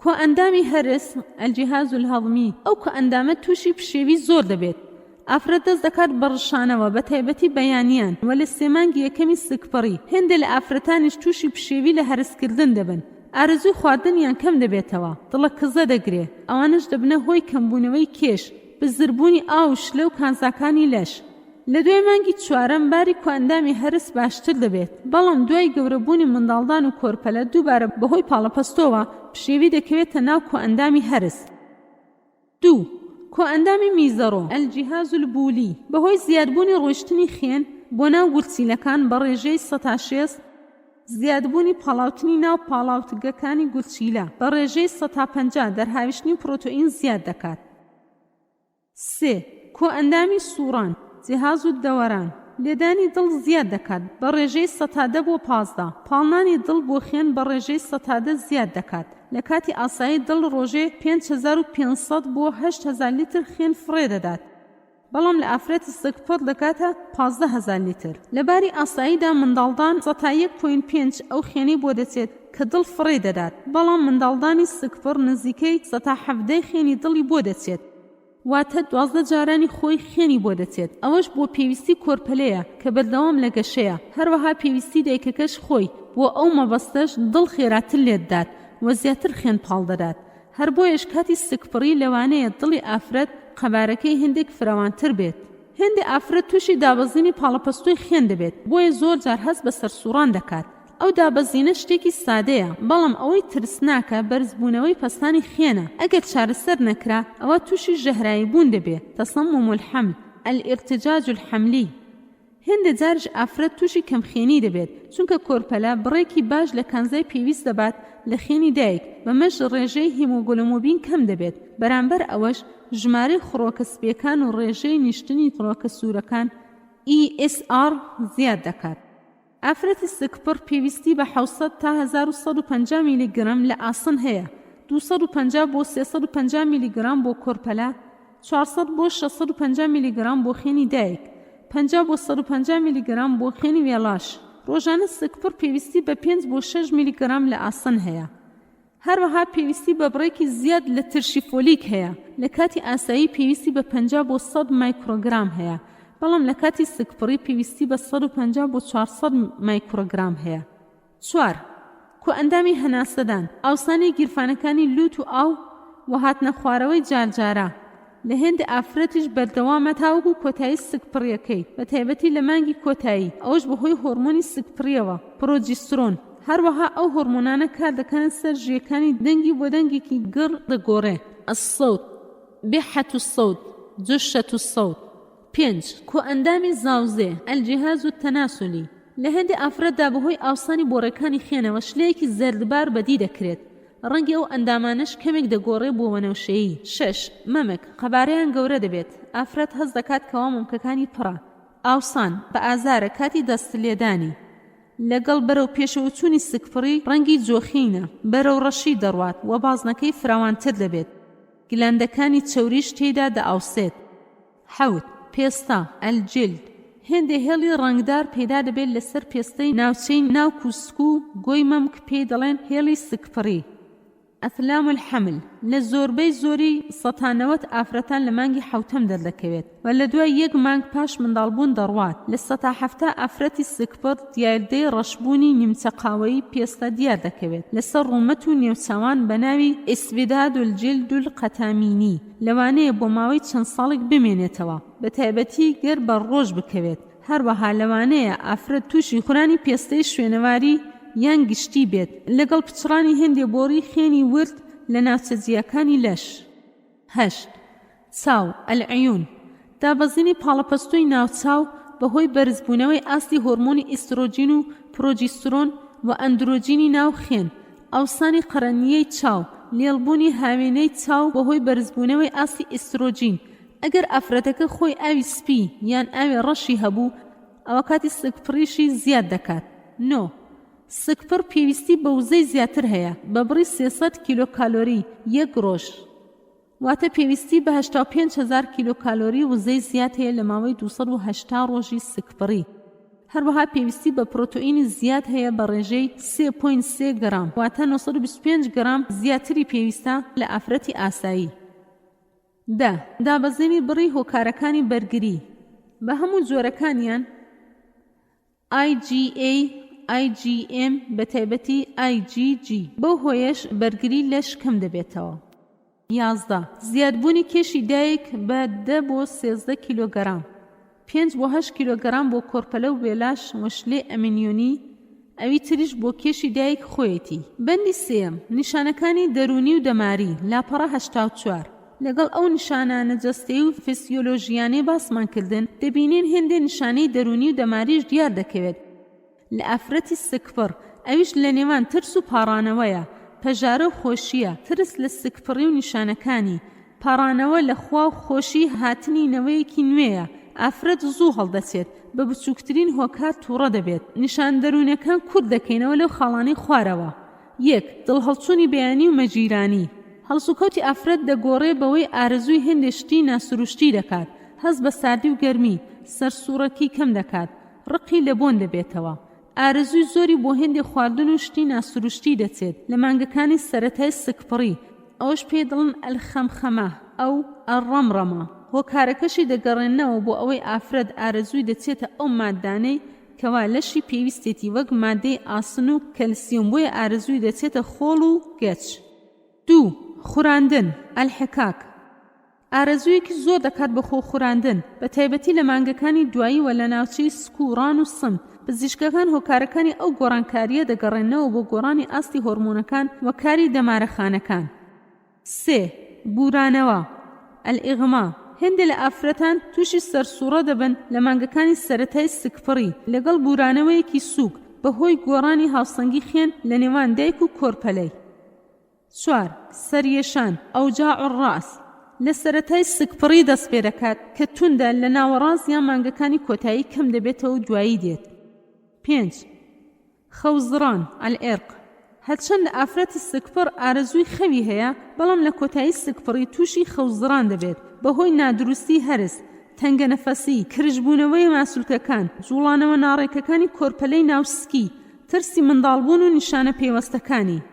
کۆ ئەندامی هەرس ئەلجیهاز الهەضمی. ئەو کۆ ئەندامە تووشی پشێوی زۆر دەبێت. ئافرەت دەست دەکات بەڕشانەوە بە تایبەتی بەیانیان و لە 3 مانگی یەکەمی سکپڕی. هێندە لە ئافرەتانیش تووشی پشێوی لە هەرسکردن دەبن. ئارەزوی خواردنیان کەم دەبێتەوە، دڵە کزە دەگرێ. ئەوانش دەبنە هۆی کەمبوونەوەی کێش، بزربوونی ئاو و شلە و کانزاکانی لەش. لە 2 مانگی 4ەم باری کۆ ئەندامی هەرس باشتر دەبێت، بەڵام دوای گەورەبوونی منداڵدان و کۆرپەلە دووبارە بەهۆی پاڵەپەستۆوە پشێوی دەکەوێتە ناو کۆ ئەندامی هەرس. 2. کۆ ئەندامی میزەڕۆ ئەلجیهاز البولی بەهۆی زیادبوونی ڕۆیشتنی خوێن بۆ ناو گورچیلەکان بە ڕێژەی 160 زیادبوونی پاڵاوتنی ناو پاڵاوتگەکانی گورچیلە بە ڕێژەی 150 دەرهاویشتنی پرۆتئین زیاد دەکات. 3. کۆ ئەندامی سووران جیهاز و دەوەران لێدانی دڵ زیاد دەکات بە ڕێژەی 110 بۆ 15 پاڵنانی دڵ بۆ خوێن بە ڕێژەی 110 زیاد دەکات. لە کاتی ئاسایی دڵ ڕۆژێ 5500 بۆ 8000 لیتر خوێن فڕێ دەدات، بەڵام لە ئافرەتی سکپڕ دەکاتە 15000 لیتر. لەباری ئاساییدا منداڵدان 1.5 ئەو خوێنەی بۆ دەچێت کە دڵ فڕێ دەدات، بەڵام منداڵدانی سکپڕ نزیکەی 170 خوێنی دڵی بۆ دەچێت، واتە 12 جارانی خۆی خوێنی بۆ دەچێت. ئەوەش بۆ پێویستی کۆرپەلەیە کە بەردەوام لە گەشەیە، هەروەها پێویستی دایکەکەش خۆی بۆ ئەو مەبەستەش دڵ خێراتر لێدات و زیاتر خوێن پاڵ دەدات. هەر بۆیەش کاتی سکپڕی لەوانەیە دڵی ئافرەت قەبارەکەی هەندێک فراوانتر بێت. هەندێک ئافرەت تووشی دابەزینی پاڵەپەستۆی خوێن دەبێت، بۆیە زۆر جار هەست بە سەرسوڕان دەکات. ئەو دابەزینە شتێکی سادەیە، بەڵام ئەوەی ترسناکە بەرزبوونەوەی پەستانی خوێنە. ئەگەر چارەسەر نەکرا ئەوە تووشی ژەهرایی بوون دەبێت، تەسەمم الحەمل الئرتجاج الحەملی. هەندێک جارش ئافرەت تووشی کەمخێنی دەبێت، چونکە کۆرپەلە بڕێکی باش لە کانزای پێویست دەبات لە خوێنی دایک، بەمەش ڕێژەی هیمۆگلۆمۆبین کەم دەبێت. بەرامبەر ئەوەش ژمارەی خڕۆکە سپیەکان و ڕێژەی نیشتنی خڕۆکە سوورەکان ESR زیاد دەکات. ئافرەتی سکپڕ پێویستی بە 700 تا 1150 میلیگرام لە ئاسن هەیە، 250 بۆ 350 میلیگرام بۆ کۆرپەلە، 400 بۆ 650 میلیگرام بۆ خوێنی دایک، 50 بۆ 150 میلیگرام بۆ خوێنی وێڵاش. ڕۆژانە سکپڕ پێویستی بە 5 بۆ 6 میلیگرام لە ئاسن هەیە. هەروەها پێویستی بە بڕێکی زیاد لە ترشی فۆلیک هەیە، لە کاتی ئاسایی پێویستی بە 50 بۆ 100 مایکرۆگرام هەیە، بەڵام لە کاتی سکپڕی پێویستی بە 150 بۆ 400 مایکرۆگرام هەیە. 4. کۆ ئەندامی هەناسەدان ئاوسانی گیرفانەکانی لوت و ئاو و هاتنە خوارەوەی جارجارە لە هێندە ئافرەتیش بەردەوامە تاوەکو کۆتایی سکپڕیەکەی، بە تایبەتی لە مانگی کۆتایی، ئەوەش بەهۆی هۆرمۆنی سکپڕیەوە پرۆجیسترۆن. هەروەها ئەو هۆرمۆنانە کار دەکەنە سەر ژیەکانی دەنگی بۆ دەنگێکی گڕ دەگۆڕێ. الصوت بحة الصوت جشة الصوت. 5. کۆ ئەندامی زاوزێ الجهاز التەناسلی لە هێندە ئافرەتدا بەهۆی ئاوسانی بۆڕەکانی خوێنەوە شلەیەکی زەردبار بەدی دەکرێت، ڕەنگی ئەو ئەندامانش کەمێک دەگۆڕێ بۆ وەنەوشەیی. 6. مەمک قەبارەیان گەورە دەبێت، ئافرەت هەست دەکات کەوا مۆمکەکانی پڕە. ئاوسان بە ئازارە کاتی دەستلێدانی لەگەڵ بەرەو پێشەوەچوونی سکپڕی ڕەنگی جۆخینە بەرەو ڕەشی دەڕوات و بازنەکەی فراوانتر دەبێت، گلاندەکانی چەوریش تێیدا دەئاوسێت. 7. پێستا ئەلجلد هێندێ هێڵی ڕەنگدار پێدا دەبێت لەسەر پێستەی ناوچەی ناو کوسک و گۆی مەمک پێی دەڵێن هێڵی سکپڕی. ئەفلام الحەمل لە زۆربەی زۆری 190 ئافرەتان لە مانگی حوتەم دەردەکەوێت و لە دوای 1 مانگ پاش منداڵبوون دەڕوات. لە 170 ئافرەتی سکپڕ دیاردەی ڕەشبوونی نیمچەقاوەیی پێستە دیار دەکەوێت لەسەر ڕوومەت و نێوچاوان بە ناوی ئیسڤیداد الجلد القەتامینی، لەوانەیە بۆ ماوەی چەند ساڵێک بمێنێتەوە، بە تایبەتی گەر بە ڕۆژ بکەوێت. هەروەها لەوانەیە ئافرەت تووشی خورانی پێستەی شوێنەواری یان گشتی بێت لەگەڵ پچڕانی هێندێ بۆڕی خوێنی ورد لە ناوچەجیەکانی لەش. 8. چاو ئەلعیون دابەزینی پاڵەپەستۆی ناوچاو بەهۆی بەرزبوونەوەی ئاستی هۆرمۆنی ئیسترۆجین و پرۆجیسترۆن و ئەندرۆجینی ناو خوێن. ئەوسانی قەرەنیەی چاو لێڵبوونی هاوێنەی چاو بەهۆی بەرزبوونەوەی ئاستی ئیسترۆجین. ئەگەر ئافرەتەکە خۆی ئاوی سپی یان ئاوی ڕەشی هەبوو ئەوە کاتی سکپڕیشی زیاد دەکات. 9. سکپڕ پێویستی بە وزەی زیاتر هەیە، بە بڕی 300 کیلۆکالۆری 1 ڕۆژ، واتە پێویستی بە 85,000 کیلۆکالۆری وزەی زیاد هەیە لە ماوەی 280 ڕۆژی سکپڕی. هەروەها پێویستی بە پرۆتئینی زیاد هەیە بە ڕێژەی 3.3 گرام، واتە 925 گرام زیاتری پێویستە لە ئافرەتی ئاسایی. 10. دابەزینی بڕی هۆکارەکانی بەرگری بە هەموو جۆرەکانیان IgA IgM بە تایبەتی IgG، بەو هۆیەش بەرگری لەش کەم دەبێتەوە. 11. زیادبوونی کێشی دایک بە 10 بۆ 13 کیلۆگرام، 5 بۆ 8 کیلۆگرام بۆ کۆرپەلە و وێلاش وەشلێ ئەمینیۆنی، ئەوی تریش بۆ کێشی دایک خۆیەتی. بەندی 3. نیشانەکانی دەرونی و دەماری لاپەڕە 84 لەگەڵ ئەو نیشانانە جەستەیی و فسیۆلۆژیانەی باسمان کردن دەبینین هێندێ نیشانەی دەرونی و دەماریش دیار دەکەوێت لە ئافرەتی سکپڕ ئەویش لە نێوان ترس و پاڕانەوەیە پەژارە و خۆشیە ترس لە سکپڕی و نیشانەکانی پاڕانەوە لە خوا و خۆشی هاتنی نەوەیەکی نوێیە ئافرەت زوو هەڵدەچێت بە بچووکترین هۆکار تووڕە دەبێت نیشان دەرونەکان کورد دەکەینەوە لەو خاڵانەی خوارەوە 1. دڵهەڵچوونی بەیانی و مەجیرانی هەڵسوکەوتی ئافرەت دەگۆڕێ بەوەی ئارەزووی هێندێشتی ناسروشتی دەکات هەست بە ساردی و گەرمی سەرسوورەکەی کەم دەکات ڕقی لە بۆن دەبێتەوە ئارەزووی زۆری بۆ هێندێ خواردن و شتی ناسروشتی دەچێت لە مانگەکانی سەرەتای سکپڕی ئەوش پێ دڵن ئەلخەمخەمە ئەو ئەڕەمڕەمە هۆکارەکەشی دەگەڕێنەوە بۆ ئەوەی ئافرەت ئارەزووی دەچێتە ئەو مادانەی کەوا لەشی پێویستێتی وەک مادەی ئاسن و کەلسیۆم بۆیە ئارەزووی دەچێتە خۆڵ و گەچ 2. خوراندن ئەلحکاک ئارەزوویەکی زۆر دەکات بە خۆ خوراندن بە تایبەتی لە مانگەکانی دوایی و لە ناوچەی سکوڕان و سم پزیشکەکان هۆکارەکانی ئەو گۆڕانکاریە دەگەڕێنەوە بۆ گۆڕانی ئاستی هۆرمۆنەکان و کاری دەمارەخانەکان 3. بورانەوە ئەلئیغما هێندێ لە ئافرەتان تووشی سەرسوڕە دەبن لە مانگەکانی سەرەتای سکپڕی لەگەڵ بورانەوەیەکی سووک بەهۆی گۆڕانی هاوسەنگی خوێن لە نێوان دایک و کۆرپەلەی 4. سەریێشان ئەوجاع الڕاس لە سەرەتای سکپڕی دەست پێ دەکات کە توندە لە ناوەڕاست یان مانگەکانی کۆتایی کەم دەبێتەوە دوایی دێت 5. خەوزڕان ئەلئێرق هەرچەند لە ئافرەتی سکپڕ ئارەزووی خەوی هەیە بەڵام لە کۆتایی سکپڕی تووشی خەوزڕان دەبێت بەهۆی نادروستی هەرس تەنگە نەفەسی کرژبوونەوەی ماسوولکەکان جوڵانەوە ناڕێکەکانی کۆرپەلەی ناوسکی ترسی منداڵبوون و نیشانە پێوەستەکانی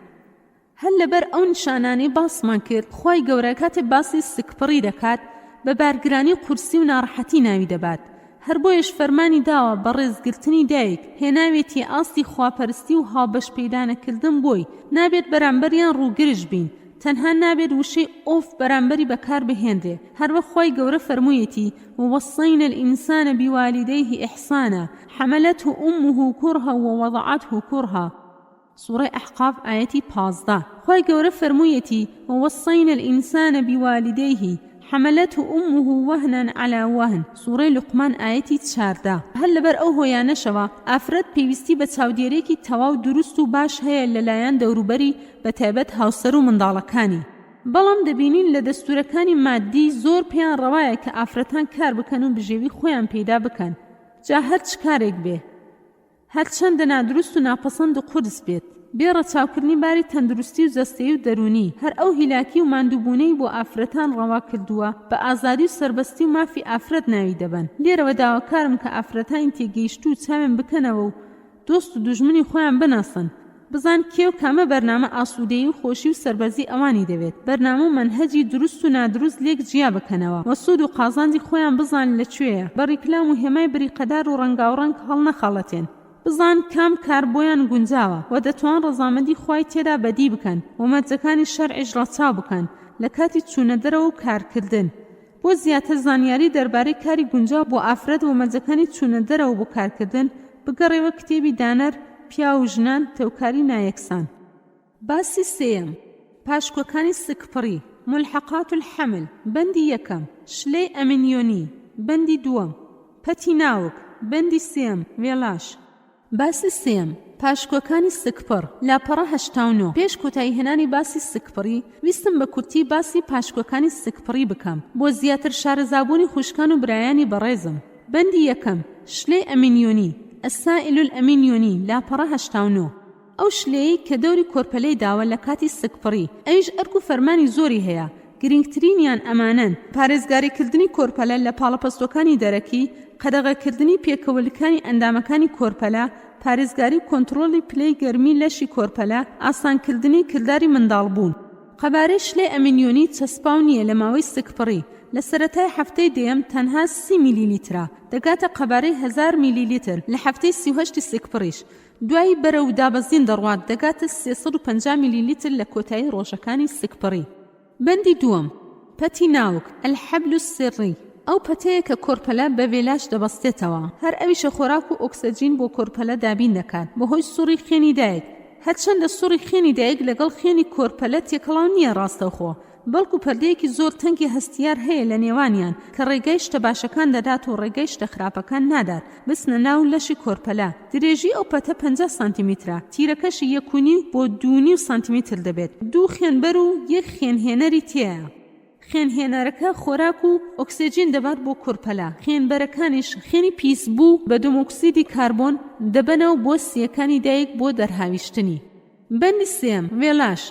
هەر لەبەر ئەو نیشانانەی باسمان کرد خوای گەورە کاتێ باسی سکپڕی دەکات بە بارگرانی قورسی و ناڕەحەتی ناوی دەبات هەر بۆیش فەرمانی داوە بە ڕێزگرتنی دایک هێناوێتی ئاستی خواپەرستی و هاوبەش پەیدانەکردن بۆی نابێت بەرامبەریان ڕووگرش بین تەنها نابێت وشەی ئۆف بەرامبەری بەکار بهێندێ هەروە خوای گەورە فەرموویەتی ووصينا الإنسان بوالديه إحسانا حملته أمه كرها ووضعته كرها سورة أحقاف آياتي 15 خوای گەورە فەرموویەتی ووصينا الإنسان بوالديه حملته أمه وهنا على وهن سورة لقمان آياتي 14 هل لبر أو هۆیانەشەوە ئافرەت پێویستی بە چاودێرێکی تەواو دروست و باش هەیە لەلایەن دەوروبەری بەتایبەت هاوسەر و منداڵەکانی بەڵام دەبینین لە دەستورەکانی مادی زۆر پێیان ڕەوایە کە ئافرەتان کار بکەن و بژێوی خۆیان پەیدا بکەن جا هەر چ کارێک بێ هەرچەندە نادروست و ناپەسەند و قورس بێت بێڕە چاوکردنی باری تەندروستی و جەستەیی و دەرونی هەر ئەو هیلاکی و ماندووبوونەی بۆ ئافرەتان ڕەوا کردووە بە ئازادی و سربەستی و مافی ئافرەت ناوی دەبن لێرەوە داواکارم کە ئافرەتانی تێگەیشت و چاوێن بکەنەوە و دۆست و دوژمنی خۆیان بناسن بزان کێو کامە بەرنامە ئاسوودەیی و خۆشی و سربەزی ئەوانی دەوێت بەرنامە و منهەجی دروست و نادروست لێک جیا بکەنەوە وەسوود و قازانجی خۆیان بزان لەکوێیە بە ڕیکلام و هێمای بریقەدار و ڕەنگاوڕەنگ هەڵنەخەڵەتێن بزان کام کار بۆیان گونجاوە و دەتوان ڕەزامەندی خوای تێدا بەدی بکەن و مەرجەکانی شەرعیش ڕەچاو بکەن لە کاتی چوونە دەرەوە و کارکردن بۆ زیاتر زانیاری دەربارەی کاری گونجاو بۆ ئافرەت و مەرجەکانی چوونە دەرەوە بۆ کارکردن بگەڕێوە کتێبی دانەر پیا و ژنان تەوکاری نایەکسان باسی سێیەم پاشکۆکانی سکپڕی ملحقات الحمل بەندی یەکەم شلەی ئەمینیۆنی بەندی دووەم پەتی ناوک بەندی سێم وێڵاش باسی سێم پاشکۆکانی سکپڕ لاپەڕە 89 پێش کۆتایی هێنانی باسی سکپڕی ویستم بە کورتی باسی پاشکۆکانی سکپڕی بکەم بۆ زیاتر شارەزابوونی خوشکان و برایانی بەڕێزم بەندی یەکەم شلەی ئەمینیۆنی السائل الأمينيوني لاپەڕە 89 ئەو شلەیەی کە دەوری کۆرپەلەی داوە لە کاتی سکپڕی ئەویش ئەرک و فەرمانی زۆری هەیە گرنگترینیان ئەمانەن پارێزگاریکردنی کۆرپەلە لە پاڵەپەستۆکانی دەرەکی قەدەغەکردنی پێکەوەلەکانی ئەندامەکانی کۆرپەلە پارێزگاری و کۆنتڕۆڵی پلەی گەرمی لەشی کۆرپەلە ئاسانکردنی کردداری منداڵبوون قەبارەی شلەی ئەمینیۆنی چەسپاو نییە لە ماوەی سکپڕی لە سەرەتای هەفتەی دێم تەنها 30 میلیلیترە دەگاتە قەبارەی 1000 میلیلیتر لە هەفتەی 38 سکپڕیش دوایی بەرەو دابەزین دەڕوات دەگاتە 350 میلیلیتر لە کۆتایی ڕۆژەکانی سکپڕی بەندی دووەم پەتی ناوک الحەبل السری ئەو پەتەیە کە کۆرپەلە بە وێلاش دەبەستێتەوە هەر ئەویشە خۆراک و ئۆکسەجین بۆ کۆرپەلە دابین دەکات بەهۆی سوڕی خوێنی دایک هەرچەندە سوڕی خوێنی دایک لەگەڵ خوێنی کۆرپەلە تێکەڵاو نییە ڕاستەوخۆ بەڵکو پەردەیەکی زۆر تەنگی هەستیار هەیە لە نێوانیان کە ڕێگەی شتە باشەکان دەدات و ڕێگەی شتە خراپەکان نادات بچنە ناو لەشی کۆرپەلا. درێژی ئەو پەتە 50 سانتیمترە، تیرەکەشی 1.5 بۆ 2.5 سانتیمتر دەبێت. 2 خێنبەر و 1 خێنهێنەری تێیە. خێنهێنەرەکە خۆراک و ئۆکسیجین دەبات بۆ کۆرپەلا. خێنبەرەکانیش خێنی پیسبوو بە دۆمۆکسیدی کاربۆن دەبەنەوە بۆ سیەکانی دایک بۆ دەرهاویشتنی. بەندی سێم وێلاش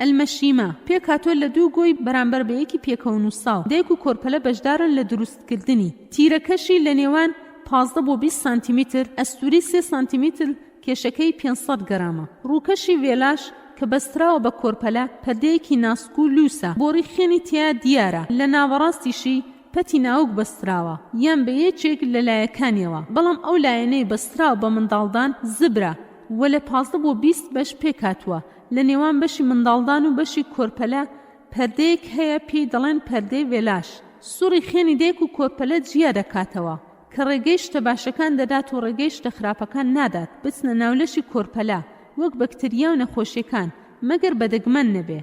ئەلمەشیمە پێکاتۆ لە 2 گۆی بەرامبەر بە 1 پێکەون و ساو. دایک و کۆرپەلە بەشدارن لە دروستکردنی. تیرەکەشی لە نێوان 15 بۆ 20 سانتیمتر، ئەستوری 3 سانتیمتر، کێشەکەی 500 گرامە. ڕووکەشی وێلاش کە بەستراوە بە کۆرپەلا پەردەیەکی ناسک و لووسە، بۆڕی خێنی تیا دیارە، لە ناوەڕاستیشی پەتی ناوک بەستراوە یان بە یەکێک لە لایەکانیەوە، بەڵام ئەو لایەنەی بەستراوە بە منداڵدان زبرە و لە 15 بۆ 20 بەش پێکاتوە. لە نێوان بەشی منداڵدان و بەشی کۆرپەلا پەردەیەک هەیە پێی دەڵێن پەردەی وێلاش. سوڕی خێنی دایک و کۆرپەلە جیا دەکاتەوە کە ڕێگەی شتە باشەکان دەدات و ڕێگەی شتە خراپەکان نادات بچنە ناولەشی کۆرپەلا وەک بەکتریا و نەخۆشیەکان مەگەر بەدەگمەن نەبێ.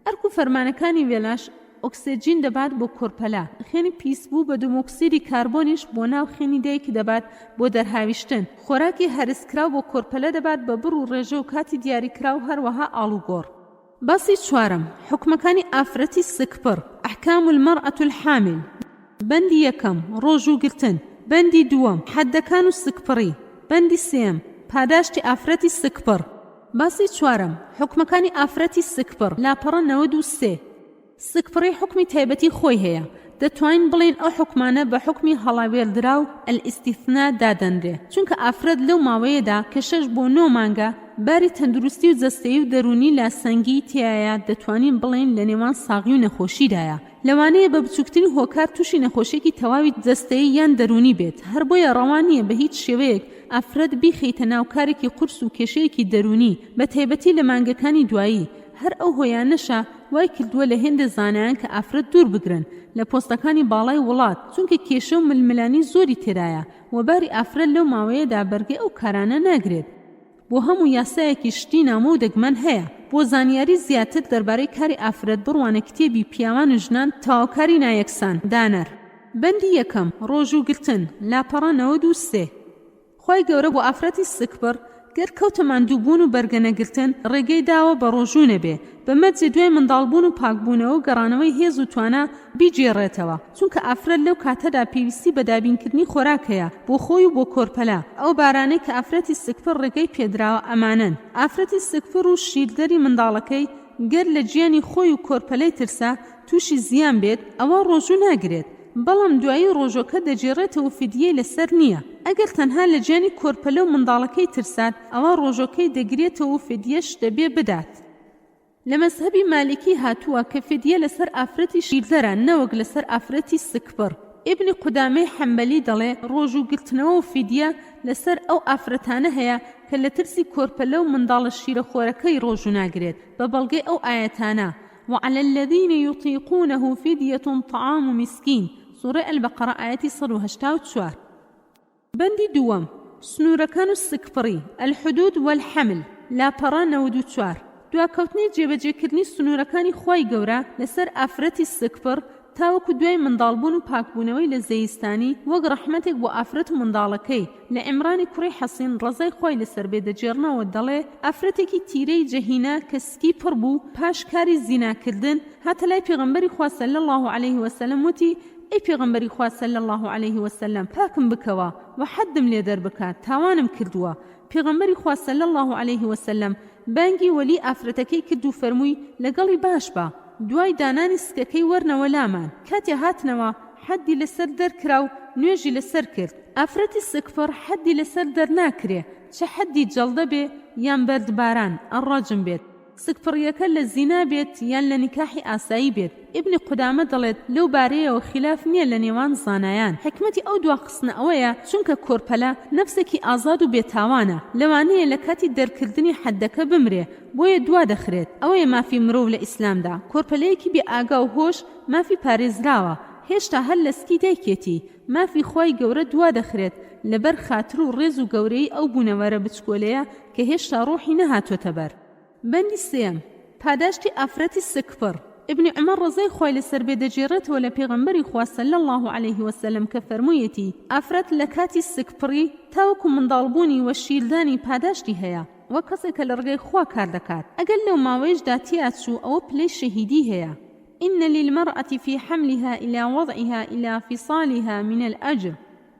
ئەرک و فەرمانەکانی وێلاش ئۆکسیجین دەبات بۆ کۆرپەلا. خێنی پیسبوو بە دۆمۆکسیدی کاربۆنیش بۆ ناو خێنی دایک دەبات بۆ دەرهاویشتن. خۆراکی هەرسکراو بۆ کۆرپەلە دەبات بە بڕ و ڕێژە و کاتی دیاریکراو هەروەها ئاڵوگۆڕ. باسی چوارم حکومەکانی ئافرەتی سکپڕ ئەحکام المەرئەة الحامل. بەندی یەکەم ڕۆژوگرتن. بەندی دووەم حەدەکان و سکپڕی. بەندی سێم پاداشتی ئافرەتی سکپڕ. باسی چوارم حکومەکانی ئافرەتی سکپڕ لاپەڕە 93. سکپڕی حکمی تایبەتی خۆی هەیە. دەتوانین بڵێن ئەو حکمانە بە حکمی هەڵاوێردرا و ئەلئیستیثنا دادەنرێ، چونکە ئافرەت لەو ماوەیەدا کە 6 بۆ 9 مانگە باری تەندروستی و جەستەیی و دەرونی لاسەنگی تایە دەتوانین بڵێن لە نێوان ساغی و نەخۆشیدایە. لەوانەیە بە بچووکترین هۆکار تووشی نەخۆشیێکی تەواوی جەستەیی یان دەرونی بێت. هەر بۆیە ڕەوان نییە بە هیچ شێوەیەک ئافرەت بیخەیتە ناو کارێکی قورس و کێشەیەکی دەرونی بە تایبەتی لە مانگەکانی دوایی. هەر ئەو هۆیانەشە وای کردووە لە هێندە زانایان کە ئافرەت دوور بگرن لە پۆستەکانی باڵای وڵات، چونکە کێشە و ململانی زۆری تێدایە و باری ئافرەت لەو ماوەیەدا بەرگەی ئەو کارانە ناگرێت. بۆ هەموو یاسایەکی شتی نامە و دەگمەن هەیە. بۆ زانیاری زیاتر دەربارەی کاری ئافرەت بڕوانە کتێبی پیاوان و ژنان تاواکاری نایەکسان دانەر. بەندی یەکەم ڕۆژوگرتن لاپەڕە 93. خۆی گەورە بۆ ئافرەتی سکپڕ گەر کەوتە ماندووبوون و بەرگەنەگرتن ڕێگەی داوە بە ڕۆژوو نەبێ، بەمەرجێ دوای منداڵبوون و پاکبوونەوە و گەڕانەوەی هێز و توانە بیجێڕێتەوە، چونکە ئافرەت لەو کاتەدا پێویستی بە دابینکردنی خۆراک هەیە بۆ خۆی و بۆ کۆرپەلا. ئەو بارانەی کە ئافرەتی سکپڕ ڕێگەی پێدراوە ئەمانن: ئافرەتی سکپڕ و شیردەری منداڵەکەی گەر لە گیانی خۆی و کۆرپەلەی ترسا تووشی زیان بێت ئەوە ڕۆژوو ناگرێت، بەڵام دوایی ڕۆژۆکە دەجێڕێتەوە فیدیەی لەسەر نییە. ئەگەر تەنها لە گیانی کۆرپەلە و منداڵەکەی ترسات ئەوە ڕۆژۆکەی دەگرێتەوە فیدیەش دەبێ بدات. لە مەزهەبی مالیکی هاتووە کە فیدیە لەسەر ئافرەتی شیردەرە نەوەک لەسەر ئافرەتی سکپڕ. ئیبنی قودامەی حەمبەلی دەڵێ ڕۆژوگرتنەوە و فیدیە لەسەر ئەو ئافرەتانە هەیە کە لە ترسی کۆرپەلە و منداڵە شیرەخۆرەکەی ڕۆژوو ناگرێت بە بەڵگەی ئەو ئاەتانە: وعلى الذين يطيقونه فدية طعام مسكين. سورة البقرة آية 184. بندی دووەم سنوورەکان و سکپڕی الحدود والحمل لاپەڕە 94. دواکەوتنی جێبەجێکردنی سنوورەکانی خۆی گەورە لەسەر ئافرەتی سکپڕ تاوەکو دوای منداڵبوون و پاکبوونەوەی لە زەیستانی وەک ڕەحمەتێک بۆ ئافرەت و منداڵەکەی. لە عیمرانی کوڕی حەسین ڕەزای خۆی لەسەر بێدەجێڕنەوە دەڵێ ئافرەتێکی تیرەی جەهینە کە سکی پڕ بوو پاش کاری زیناکردن هاتە لای پێغەمبەری خوا صلی الله علیه وسلم وتی: ئەی پێغەمبەری خوا صلی الله علیه وسلم پاکم بکەوە و حەدم لێ دەربکات، تاوانم کردووە. پێغەمبەری خوا صلی الله علیه وسلم بانگی وەلی ئافرەتەکەی کرد و فەرمووی: لەگەڵی باش بە، دوای دانانی سکەکەی وەرنەوە لامان. کاتێ هاتنەوە حەدی لەسەر دەرکرا و نوێژی لەسەر کرد. ئافرەتی سکپڕ حەدی لەسەر دەرناکرێ، چه حەدی جەڵدە بێ یان بەردباران ئەڕەجم بێت، سکپڕیەکە لە زینا بێت یان لە نیکاحی ئاسایی بێت. ئیبنی قودامە دەڵێت لەو بارەیەوە خلاف نییە لە نێوان زانایان. حکمەتی ئەو دوا قسنە ئەوەیە چونکە کۆرپەلە نەفسێکی ئازاد و بێتاوانە، لەوانەیە لە کاتی دەرکردنی حەدەکە بمرێ، بۆیە دوا دەخرێت. ئەوەیە مافی مرۆڤ لە ئیسلامدا. کۆرپەلەیەکی بێ ئاگا و هۆش مافی پارێزراوە، هێشتا هەر لە سکی دایکێتی. مافی خۆی گەورە دوا دەخرێت لەبەر خاتر و ڕێز و گەورەی ئەو بوونەوەرە بچکۆلەیە کە هێشتا ڕۆحی نەهاتۆتە بەر. بەندی سێم پاداشتی ئافرەتی سکپڕ ابن عمر ڕزای خۆی لەسەر بێ دەجێڕێتەوە لە پێغەمبەری خوا صلی الله عليه وسلم کە فەرموویەتی ئافرەت لە کاتی سکپڕی تاوەکو منداڵبوونی وە شیردانی پاداشتی هەیە وە کەسێک کە لە ڕگەی خوا کار دەکات ئەگەر لەو ماوەیەشدا تیاچوو ئەوە پلەی شەهیدی هەیە. إن للمرأة في حملها إلى وضعها إلى فصالها من الأجر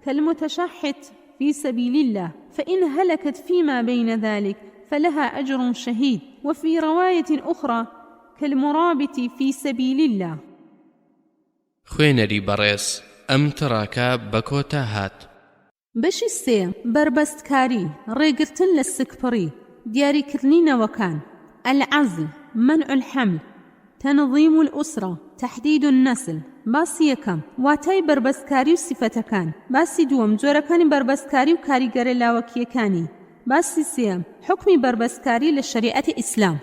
كالمتشحت في سبيل الله فإن هلكت فيما بين ذلك فلها أجر شهيد. وفي رواية أخرى كالمرابط في سبيل الله. خوێنەری بەڕێز ئەم تڕاکە بە کۆتا هات. بەشی سێ بربەستکاری ڕێگرتن لە سکپڕی دیاریکردنی نەوەکان العزل منع الحمل تنظيم الأسرة تحديد النسل. باسی یەکەم واتای بربەستکاری و سیفەتەکان. باسی دووەم جۆرەکانی بربەستکاری و کاریگەرە لاوەکیەکانی. باسی سێم حکمی بربەستکاری لە شەریعەتی ئیسلام.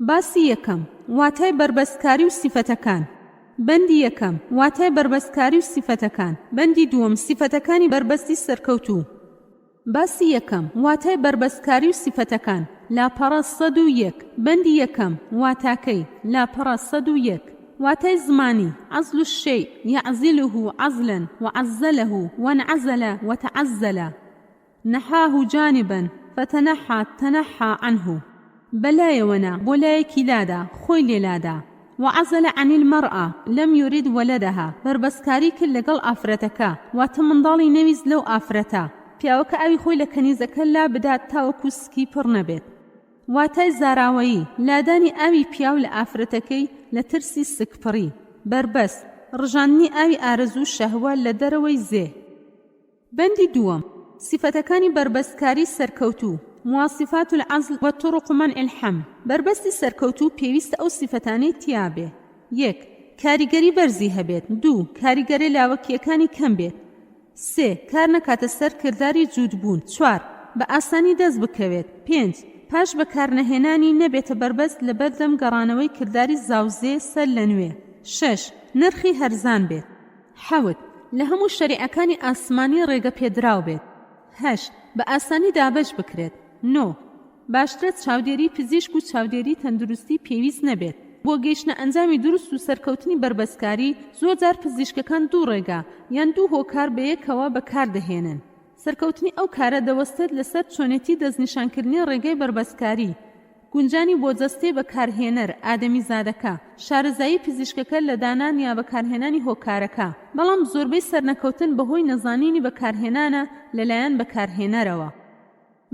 باسی یەکەم واتای بربەستکاری و سیفەتەکان. بەندی یەکەم واتای بربەستکاری و سیفەتەکان. بەندی دووەم سیفەتەکانی بربەستی سەرکەوتوو. باسی یەکەم واتای بربەستکاری و سیفەتەکان لاپەڕە 101. بەندی یەکەم واتاکەی لاپەڕە 101. واتای زمانی عزل الشيء يعزله عزلا وعزله وانعزل وتعزل نحاه جانبا فتنحى تنحى عنه بلايونا بولايكي لادا خويل لادا. وعزل عن المرأة لم يرد ولدها بربسكاري كل لقل آفرتكا واتمنضالي نويز لو آفرتا پیاوەکە ئاوی خۆی لە کەنیزەکە لا بدات تاوەکو سکی پڕ نەبێت. واتای زاراوەیی لادانی ئاوی پیاو لە ئافرەتەکەی لە ترسی سکپڕی بربەست ڕژاندنی ئاوی ئارەزوو شەهوە لە دەرەوەی زێ. بەندی دووەم سیفەتەکانی بربەستکاری سەرکەوتوو مواصفات العزل وطرق منع الحمل. بربەستی سەرکەوتوو پێویستە ئەو سیفەتانەی تیابێ. 1. کاریگەری بەرزی هەبێت. 2. کاریگەری لاوەکیەکانی کەم بێت. 3. کار نەکاتە سەر کردداری جوودبوون. 4. بە ئاسانی دەست بکەوێت. 5. پاش بەکارنەهێنانی نەبێتە بربەست لە بەردەم گەڕانەوەی کردداری زاوزێ سەر لە نوێ. 6. نرخی هەرزان بێت. 7. لە هەموو شەریعەکانی ئاسمانی ڕێگە پێدراو بێت. 8. بە ئاسانی دابەش بکرێت. 9. باشترە چاودێری پزیشک و چاودێری تەندروستی پێویست نەبێت. بۆ گەیشتنە ئەنجامی دروست و سەرکەوتنی بربەستکاری زۆرجار پزیشکەکان دوو ڕێگە یان دوو هۆکار بەیەکەوە بەکاردەهێنن. سەرکەوتنی ئەو کارە دەوەستێت لەسەر چۆنێتی دەستنیشانکردنی ڕێگەی بربەستکاری، گونجانی بۆ جەستەی بەکارهێنەر ئادەمی زادەکە، شارەزایی پزیشکەکە لە دانان یا بەکارهێنانی هۆکارەکە، بەڵام زۆربەی سەرنەکەوتن بەهۆی نەزانینی بەکارهێنانە لەلایەن بەکارهێنەرەوە.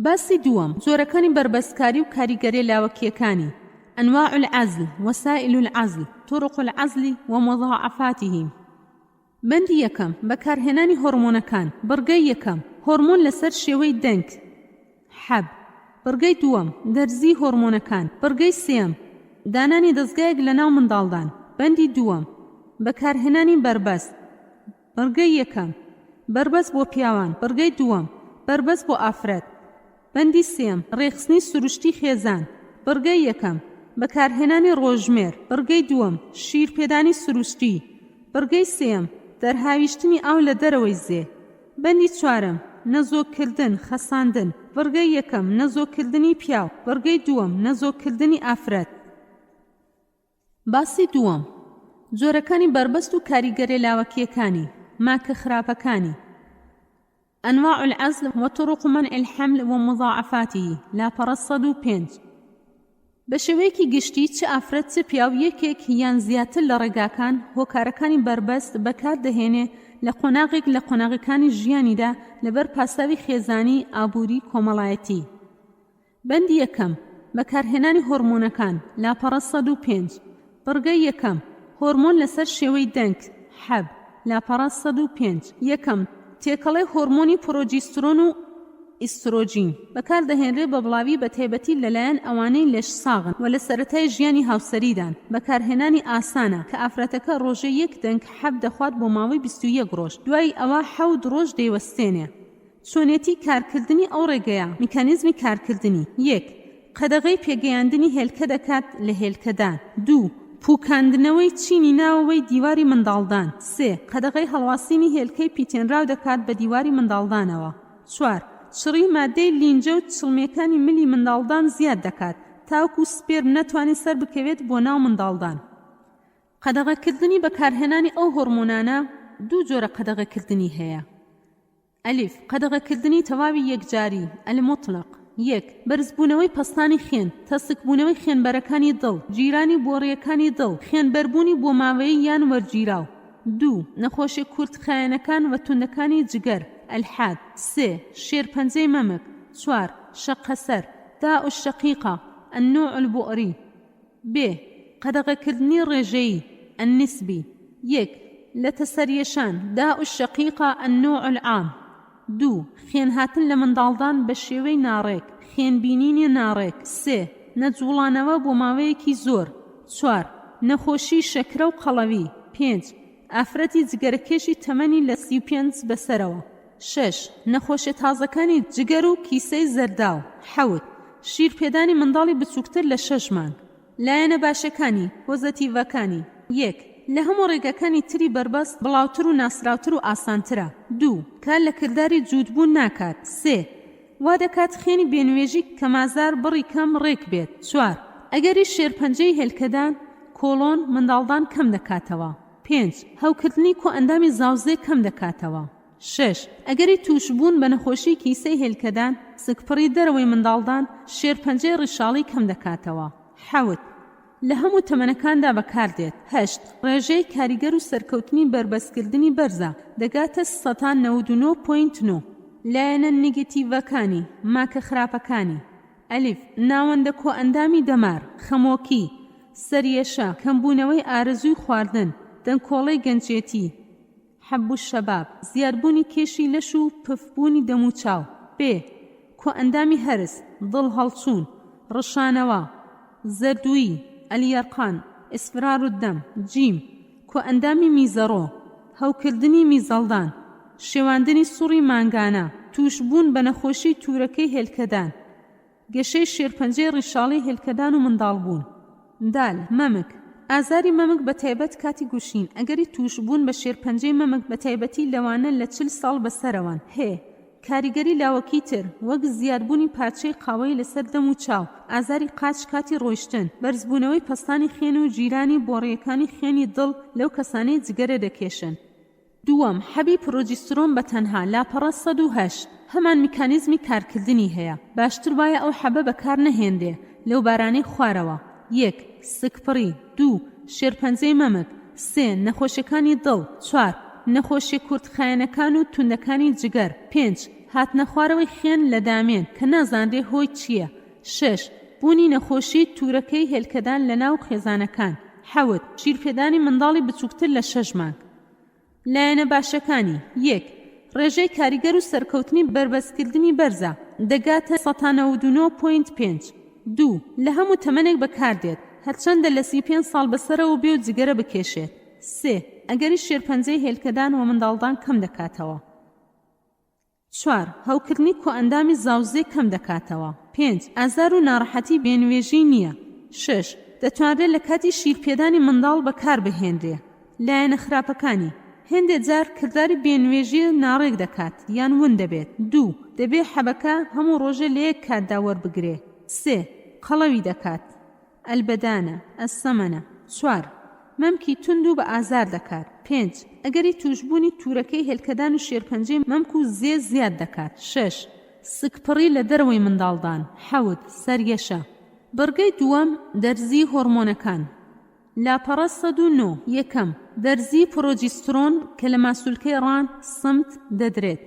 باسی دووەم جۆرەکانی بربەستکاری و کاریگەری لاوەکیەکانی. أنواع العزل وسائل العزل طرق العزل ومضاعفاته. بەندی یەکەم بەکارهێنانی هۆرمۆنەکان. بڕگەی یەکەم هۆرمۆن لەسەر شێوەی دەنگ حەب. بڕگەی دووەم دەرزی هۆرمۆنەکان. بڕگەی سێم دانانی دەستگایەک لە ناو منداڵدان. بەندی دووەم بەکارهێنانی بربەست. بڕگەی یەکەم بربەست بۆ پیاوان. بڕگەی دووەم بربەست بۆ ئافرەت. بەندی سێم ڕێخستنی سروشتی خێزان. بڕگەی یەکەم بەکارهێنانی ڕۆژمێر. بڕگەی دووەم شیرپێدانی سروشتی. بڕگەی سێم دەرهاویشتنی ئاو لە دەرەوەی زێ. بەندی چوارم نەزۆکردن خەساندن. بڕگەی یەکەم نەزۆکردنی پیاو. بڕگەی دووەم نەزۆکردنی ئافرەت. باسی دووەم جۆرەکانی بربەست و کاریگەری لاوەکیەکانی ماکە خراپەکانی. أنواع العزل وطرق منع الحمل ومضاعفاته لاپەڕە 105. بە شێوەیەکی گشتی چ ئافرەت چ پیاو یەکێک یان زیاتر لە ڕێگاکان هۆکارەکانی بربەست بەکاردەهێنێ لە قۆناغێک لە قۆناغەکانی ژیانیدا لەبەر پاساوی خێزانی ئابووری کۆمەڵایەتی. بەندی یەکەم بەکارهێنانی هۆرمۆنەکان لاپەڕە 105. بڕگەی یەکەم هۆرمۆن لەسەر شێوەی دەنگ حەب لاپەڕە 105. یەکەم تێکەڵەی هۆرمۆنی پرۆجیسترۆن و ئیسترۆجین بەکاردەهێنرێ بە بڵاوی بە تایبەتی لەلایەن ئەوانەی لەش ساغن و لە سەرەتای ژیانی هاوسەریدان. بەکارهێنانی ئاسانە کە ئافرەتەکە ڕۆژێ یەک دەنگ حەب دەخوات بۆ ماوەی 21 ڕۆژ، دوای ئەوە 7 ڕۆژ دەیوەستێنێ. چۆنێتی کارکردنی ئەو ڕێگەیە. میکانیزمی کارکردنی. 1. قەدەغەی پێگەیاندنی هێلکە دەکات لە هێلکەدان. 2. پووکاندنەوەی چینی ناوەوەی دیواری منداڵدان. 3. قەدەغەی هەڵواسینی هێلکەی پیتێنراو دەکات بە دیواری منداڵدانەوە. 4. شڕی مادەی لینجە و چڵمەکانی ملی منداڵدان زیاد دەکات تاوکو سپێرم نەتوانێت سەر بکەوێت بۆ ناو منداڵدان. قەدەغەکردنی بەکارهێنانی ئەو هۆرمۆنانە دوو جۆرە قەدەغەکردنی هەیە. ئەلیف قەدەغەکردنی تەواوی یەکجاری المطلق. یەک بەرزبوونەوەی پەستانی خوێن، تەسکبوونەوەی خوێنبەرەکانی دڵ، جیرانی بۆڕیەکانی دڵ، خوێنبەربوونی بۆ ماوەیە یان وەرگیراو. دوو نەخۆشی کورتخایەنەکان و توندەکانی جگەر الحاد. سێ شێرپەنجەی مەمک. چوار شەقەسەر داء الشقيقة النوع البؤري. ب قەدەغەکردنی ڕێژەیی النسبي. یەک لەتەسەریەشان داء الشقيقة النوع العام. دوو خوێنهاتن لە منداڵدان بە شێوەی ناڕێک، خوێنبینینی ناڕێک. سێ نەجوڵانەوە بۆ ماوەیەکی زۆر. چوار نەخۆشی شەکرە و قەڵەوی. پێنج ئافرەتی جگەرەکێشی تەمەنی لە 35 بەسەرەوە. شەش نەخۆشیە تازەکانی جگەر و کیسەی زەرداو. حەوت شیرپێدانی منداڵی بچووکتر لە 6 مانگ. لایەنە باشەکانی پۆزەتیڤەکانی. یەک لە هەموو ڕێگەکانی تری بربەست بڵاوتر و ناسراوتر و ئاسانترە. دوو کار لە کردداری جوودبوون ناکات. سێ وا دەکات خوێنی بێنوێژی کەمازار بڕی کەم ڕێک بێت. چوار ئەگەری شێرپەنجەی هێلکەدان کۆڵۆن منداڵدان کەم دەکاتەوە. پێنج هەوکردنی کۆ ئەندامی زاوزێ کەم دەکاتەوە. شش ئەگەری تووشبوون بە نەخۆشی کیسەی هێلکەدان سکپڕی دەرەوەی منداڵدان شێرپەنجەی ڕیشاڵی کەم دەکاتەوە. حەوت لە هەموو تەمەنەکاندا بەکاردێت. هەشت ڕێژەی کاریگەر و سەرکەوتنی بربەستکردنی بەرزە دەگاتە 99.9. لایەنە نیگەتیڤەکانی ماکە خراپەکانی. ئەلیف ناوەندە کۆ ئەندامی دەمار، خەمۆکی، سەریەشە، کەمبوونەوەی ئارەزووی خواردن، دەنگکۆڵەی گەنجێتی، حەب شەباب، زیادبوونی کێشی لەش و پفبوونی دەموچاو. بێ کۆ ئەندامی هەرس، دڵ هەڵچوون، ڕشانەوە، زەردووی، ئەلیەرقان، ئیسفرار و دەم. جیم کۆ ئەندامی میزەڕۆ، هەوکردنی میزەڵدان، شێواندنی سوڕی مانگانە، تووشبوون بە نەخۆشی توورەکەی هێلکەدان، گەشەی شێرپەنجەی ڕیشاڵی هێلکەدان و منداڵبوون. دال مەمک ئازاری مەمک بە تایبەت کاتی گوشین ئەگەری تووشبوون بە شێرپەنجەی مەمک بە تایبەتی لەوانە لە 40 ساڵ بەسەرەوەن. هێ کاریگەری لاوەکی تر وەک زیادبوونی پارچەی قاوەی لەسەر دەم و چاو، ئازاری قاچ کاتی ڕۆیشتن، بەرزبوونەوەی پەستانی خوێن و جیرانی بۆڕیەکانی خوێنی دڵ لەو کەسانەی جگەرە دەکێشن. دووەم حەبی پرۆجیسترۆن بە تەنها لاپەڕە 108 هەمان میکانیزمی کارکردنی هەیە. باشتر وایە ئەو حەبە بەکار نەهێندێ لەو بارانەی خوارەوە. یەک سکپڕی. دوو شێرپەنجەی مەمک. سێ نەخۆشیەکانی دڵ. چوار نەخۆشی کورتخایەنەکان و توندەکانی جگەر. پێنج هاتنە خوارەوەی خوێن لە دامێن کە نازانرێ هۆی چییە. شش بوونی نەخۆشی توورەکەی هێلکەدان لە ناو خێزانەکان. حەوت شیرپێدانی منداڵی بچووکتر لە 6 مانگ. لایەنە باشەکانی. یەک ڕێژەی کاریگەر و سەرکەوتنی بربەستکردنی بەرزە دەگاتە 99.5. دوو لە هەموو تەمەنێک بەکاردێت هەرچەندە لە 35 ساڵ بەسەرەوە بێ و جگەرە بکێشێت. سێ ئەگەری شێرپەنجەی هێلکەدان و منداڵدان کەم دەکاتەوە. چوار هەوکردنی کۆ ئەندامی زاوزێ کەم دەکاتەوە. پێنج ئازار و ناڕەحەتی بێنوێژی نییە. شش دەتوانرێت لە کاتی شیرپێدانی منداڵ بەکار بهێنرێ. لایەنە خراپەکانی. هێندێ جار کردداری بێنوێژی ناڕێک دەکات یان ون دەبێت. دوو دەبێ حەبەکە هەموو ڕۆژە لە یەک کاتدا وەربگرێ. سێ قەڵەوی دەکات. ئەلبەدانە ئەسەمەنە. چوار مەمکی تند و بە ئازار دەکات. پێنج ئەگەری تووشبوونی توورەکەی هێلکەدان و شێرپەنجەی مەمک و زێ زیاد دەکات. شش سکپڕی لە دەرەوەی منداڵدان. حەوت سەریەشە. بڕگەی دووەم دەرزی هۆرمۆنەکان. لاپەڕە 109 یەکەم دەرزی پرۆجیسترۆن کە لە ماسوولکەی ڕان سمت دەدرێت.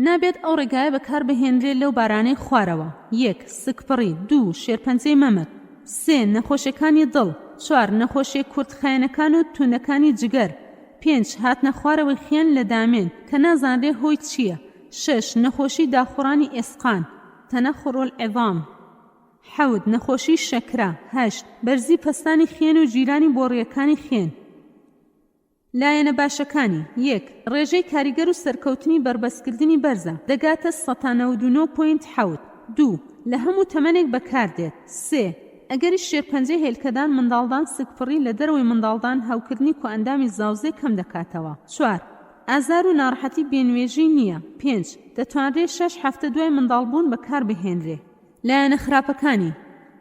نابێت ئەو ڕێگایە بەکار بهێنرێت لەو بارانەی خوارەوە. یەک سکپڕی. دوو شێرپەنجەی مەمک. سێ نەخۆشیەکانی دڵ. چوار نەخۆشی کورتخایەنەکان و توندەکانی جگەر. پێنج هاتنە خوارەوەی خوێن لە دامێن کە نازانرێ هۆی چییە. شش نەخۆشی داخوڕانی ئێسقان تەنەخڕ العیظام. حەوت نەخۆشی شەکرە. هەشت بەرزی پەستانی خوێن و جیرانی بۆڕیەکانی خوێن. لایەنە باشەکانی. یەک ڕێژەی کاریگەر و سەرکەوتنی بربەستکردنی بەرزە دەگاتە 99.7. دوو لە هەموو تەمەنێک بەکاردێت. سێ ئەگەری شێرپەنجەی هێلکەدان منداڵدان سکپڕی لە دەرەوەی منداڵدان هەوکردنی کۆ ئەندامی زاوزێ کەم دەکاتەوە. چوار ئازار و ناڕەحەتی بێنوێژی نییە. پێنج دەتوانرێت 6 هەفتە دوای منداڵبوون بەکار بهێنرێ. لایەنە خراپەکانی.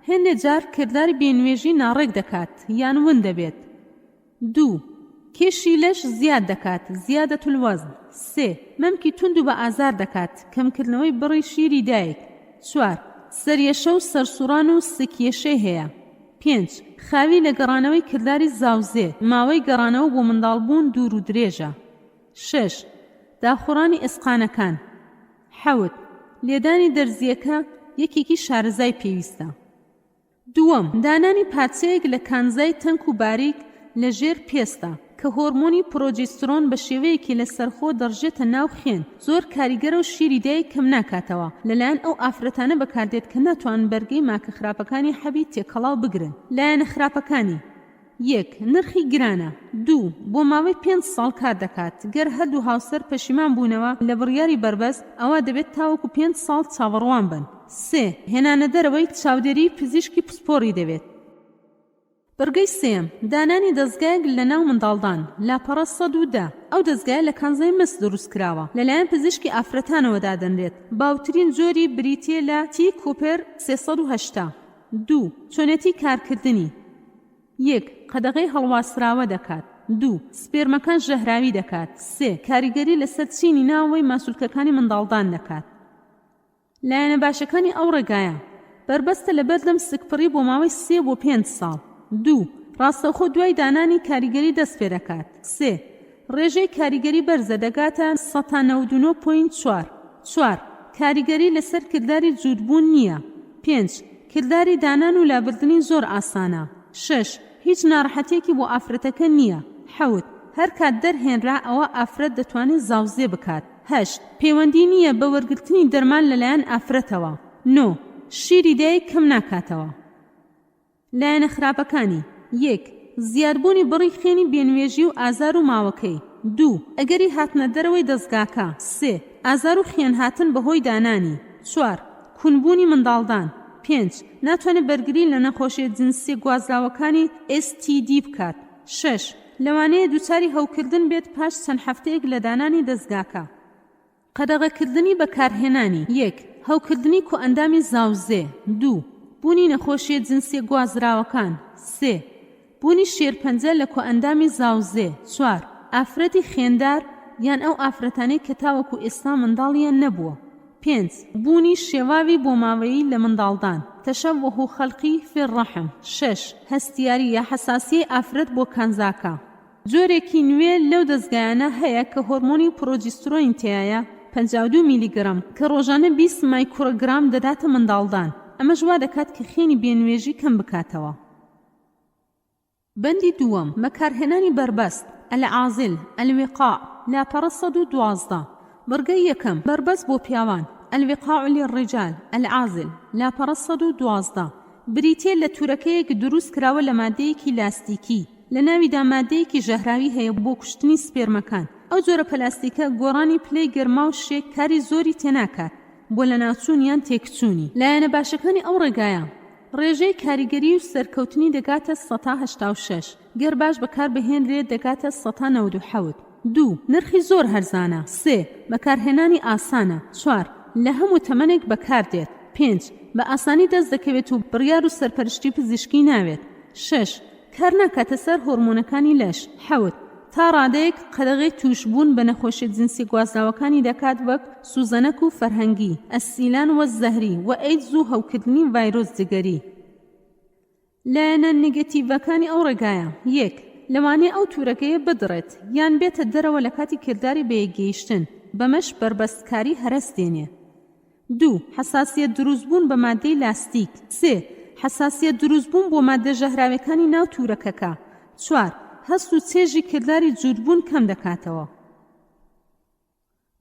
هێندێک جار کردداری بێنوێژی ناڕێک دەکات یان ون دەبێت. 2 کێشی لەش زیاد دەکات زیادەت الوەزن. 3 مەمکی توند و بە ئازار دەکات کەمکردنەوەی بڕی شیری دایک. 4 سەریەشە و سەرسوڕان و سکیێشەی هەیە. 5 خاوی لە گەڕانەوەی کردداری زاوزێ ماوەی گەڕانەوە بۆ منداڵبوون دوور و درێژە. 6 داخوڕانی ئێسقانەکان. 7 لێدانی دەرزیەکە یەکێکی شارەزای پێویستە. 2 دانانی پارچەیەک لە کانزای تەنک و باریک لە ژێر پێستە کە هۆرمۆنی پرۆجێسترۆن بە شێوەیەکی لە سەرخۆ دەڕژێتە ناو خوێن زۆر کاریگەرە و شیری دایک کەم ناکاتەوە لەلایەن ئەو ئافرەتانە بەکاردێت کە ناتوانن بەرگەی ماکە خراپەکانی حەبی تێکەڵاو بگرن. لایەنە خراپەکانی: 1 نرخی گرانە. 2 بۆ ماوەی 5 ساڵ کار دەکات. گەر هەردوو هاوسەر پەشیمان بوونەوە لە بڕیاری بەربەست ئەوە دەبێت تاوەکو 5 ساڵ چاوەڕوان بن. 3 هێنانە دەرەوەی چاودێری پزیشکی پسپۆڕی دەوێت. بەرگەی سێم دانانی دەستگایەک لە ناو منداڵدان لاپەڕە 110 ئەو دەستگایە لە کانزای مس دروست کراوە لەلایەن پزیشکی ئافرەتانەوە دادەنرێت. باوترین جۆری بریتیە لە تی کوپەر 380. 2 چۆنێتی کارکردنی: 1 قەدەغەی هەڵواسراوە دەکات. 2 سپێرمەکان ژەهراوی دەکات. 3 کاریگەری لەسەر چینی ناوەوەی ماسوولکەکانی منداڵدان دەکات. لایەنە باشەکانی ئەو ڕێگایە: بربەستە لە بەردەم سکپڕی بۆ ماوەی 3 بۆ 5 ساڵ. 2 ڕاستەوخۆ دوای دانانی کاریگەری دەست پێ دەکات. 3 ڕێژەی کاریگەری بەرزە دەگاتە 199.4. 4 کاریگەری لەسەر کردداری جوودبوون نییە. 5 کردداری دانان و لابردنی زۆر ئاسانە. 6 هیچ ناڕەحەتێکی بۆ ئافرەتەکە نییە. 7 هەر کات دەرهێنرا ئەوە ئافرەت دەتوانێت زاوزێ بکات. 8 پەیوەندی نییە بە وەرگرتنی دەرمان لەلایەن ئافرەتەوە. 9 شیری دایک کەم ناکاتەوە. لایەنە خراپەکانی: 1 زیادبوونی بڕی خوێنی بێنوێژی و ئازار و ماوەکەی. 2 ئەگەری هاتنە دەرەوەی دەستگاکە. 3 ئازار و خوێن هاتن بەهۆی دانانی. 4 کوونبوونی منداڵدان. 5 ناتوانێت بەرگری لە نەخۆشیە جنسی گوازراوەکانی STD بکات. 6 لەوانەیە دووچاری هەوکردن بێت پاش چەند هەفتەیەک لە دانانی دەستگاکە. قەدەغەکردنی بەکارهێنانی: 1 هەوکردنی کۆ ئەندامی زاوزێ. 2 بوونی نەخۆشیە جنسی گوازراوەکان. 3 بوونی شێرپەنجە لە کۆ ئەندامی زاوزێ. 4 ئافرەتی خێندار یان ئەو ئافرەتانەی کە تاوەکو ئێستا منداڵیان نەبووە. 5 بوونی شێواوی بۆ ماوەیی لە منداڵدان تەشەبوه خەڵقی فی الرەحم. 6 هەستیاری یا حەساسیەی ئافرەت بۆ کانزاکە. جۆرێکی نوێ لەو دەستگایانە هەیە کە هۆرمۆنی پرۆجسترۆین تایە 52 میلیگرام کە ڕۆژانە 20 مایکرۆگرام دەداتە منداڵدان. ئەمە ژوا دەکات کە خوێنی بێنوێژی کەم بکاتەوە. بەندی دووەم مەکارهێنانی بربەست: العازل، الوقاع، لاپەڕە 112. بەرگەی یەکەم بربەست بۆ پیاوان: الوقاع للرجال، العازل، لاپەڕە 112. بریتێ لە تورەکەیەک دروست کراوە لە مادەیەکی لاستیکی لە ناویدا مادەیەکی ژەهراوی هەیە بۆ کوشتنی سپێرمەکان. ئەو جۆرە پەلاستیکە گۆڕانی پلەی گەرما و شێک کاری زۆری تێناکات بۆ لە ناوچوونیان تێکچوونی. لایەنە باشەکانی ئەو ڕێگایە: ڕێژەی کاریگەری و سەرکەوتنی دەگاتە 186. گەر باش بەکار بهێنرێت دەگاتە 197. 2 نرخی زۆر هەرزانە. 3 بەکارهێنانی ئاسانە. 4 لە هەموو تەمەنێک بەکاردێت. 5 بە ئاسانی دەست دەکەوێت و بڕیار و سەرپەرشتی پزیشکی ناوێت. 6 کار ناکاتە سەر هۆرمۆنەکانی لەش. 7 تا ڕادەیەک قەدەغەی توشبوون بە نەخۆشیە جنسی گوازراوەکانی دەکات وەک سوزەنەک و فەرهەنگی، ئەسیلان وە زەهری و ئەیدز و هەوکردنی ڤایرۆس جگەری. لایەنە نێگەتیڤەکانی ئەو ڕێگایە: 1 لەوانەیە ئەو تورەکەیە بدڕێت یان بێتە دەرەوە لە کاتی کردداری بەیەکگەیشتن بەمەش بربەستکاری هەرەستێنێ. 2 حەساسیەت دروستبوون بە مادەی لاستیک. 3 حەساسیەت دروستبوون بۆ مادە ژەهراوەکانی ناو تورەکەکە. 4 هەست و چێژی کردداری جوودبوون کەم دەکاتەوە.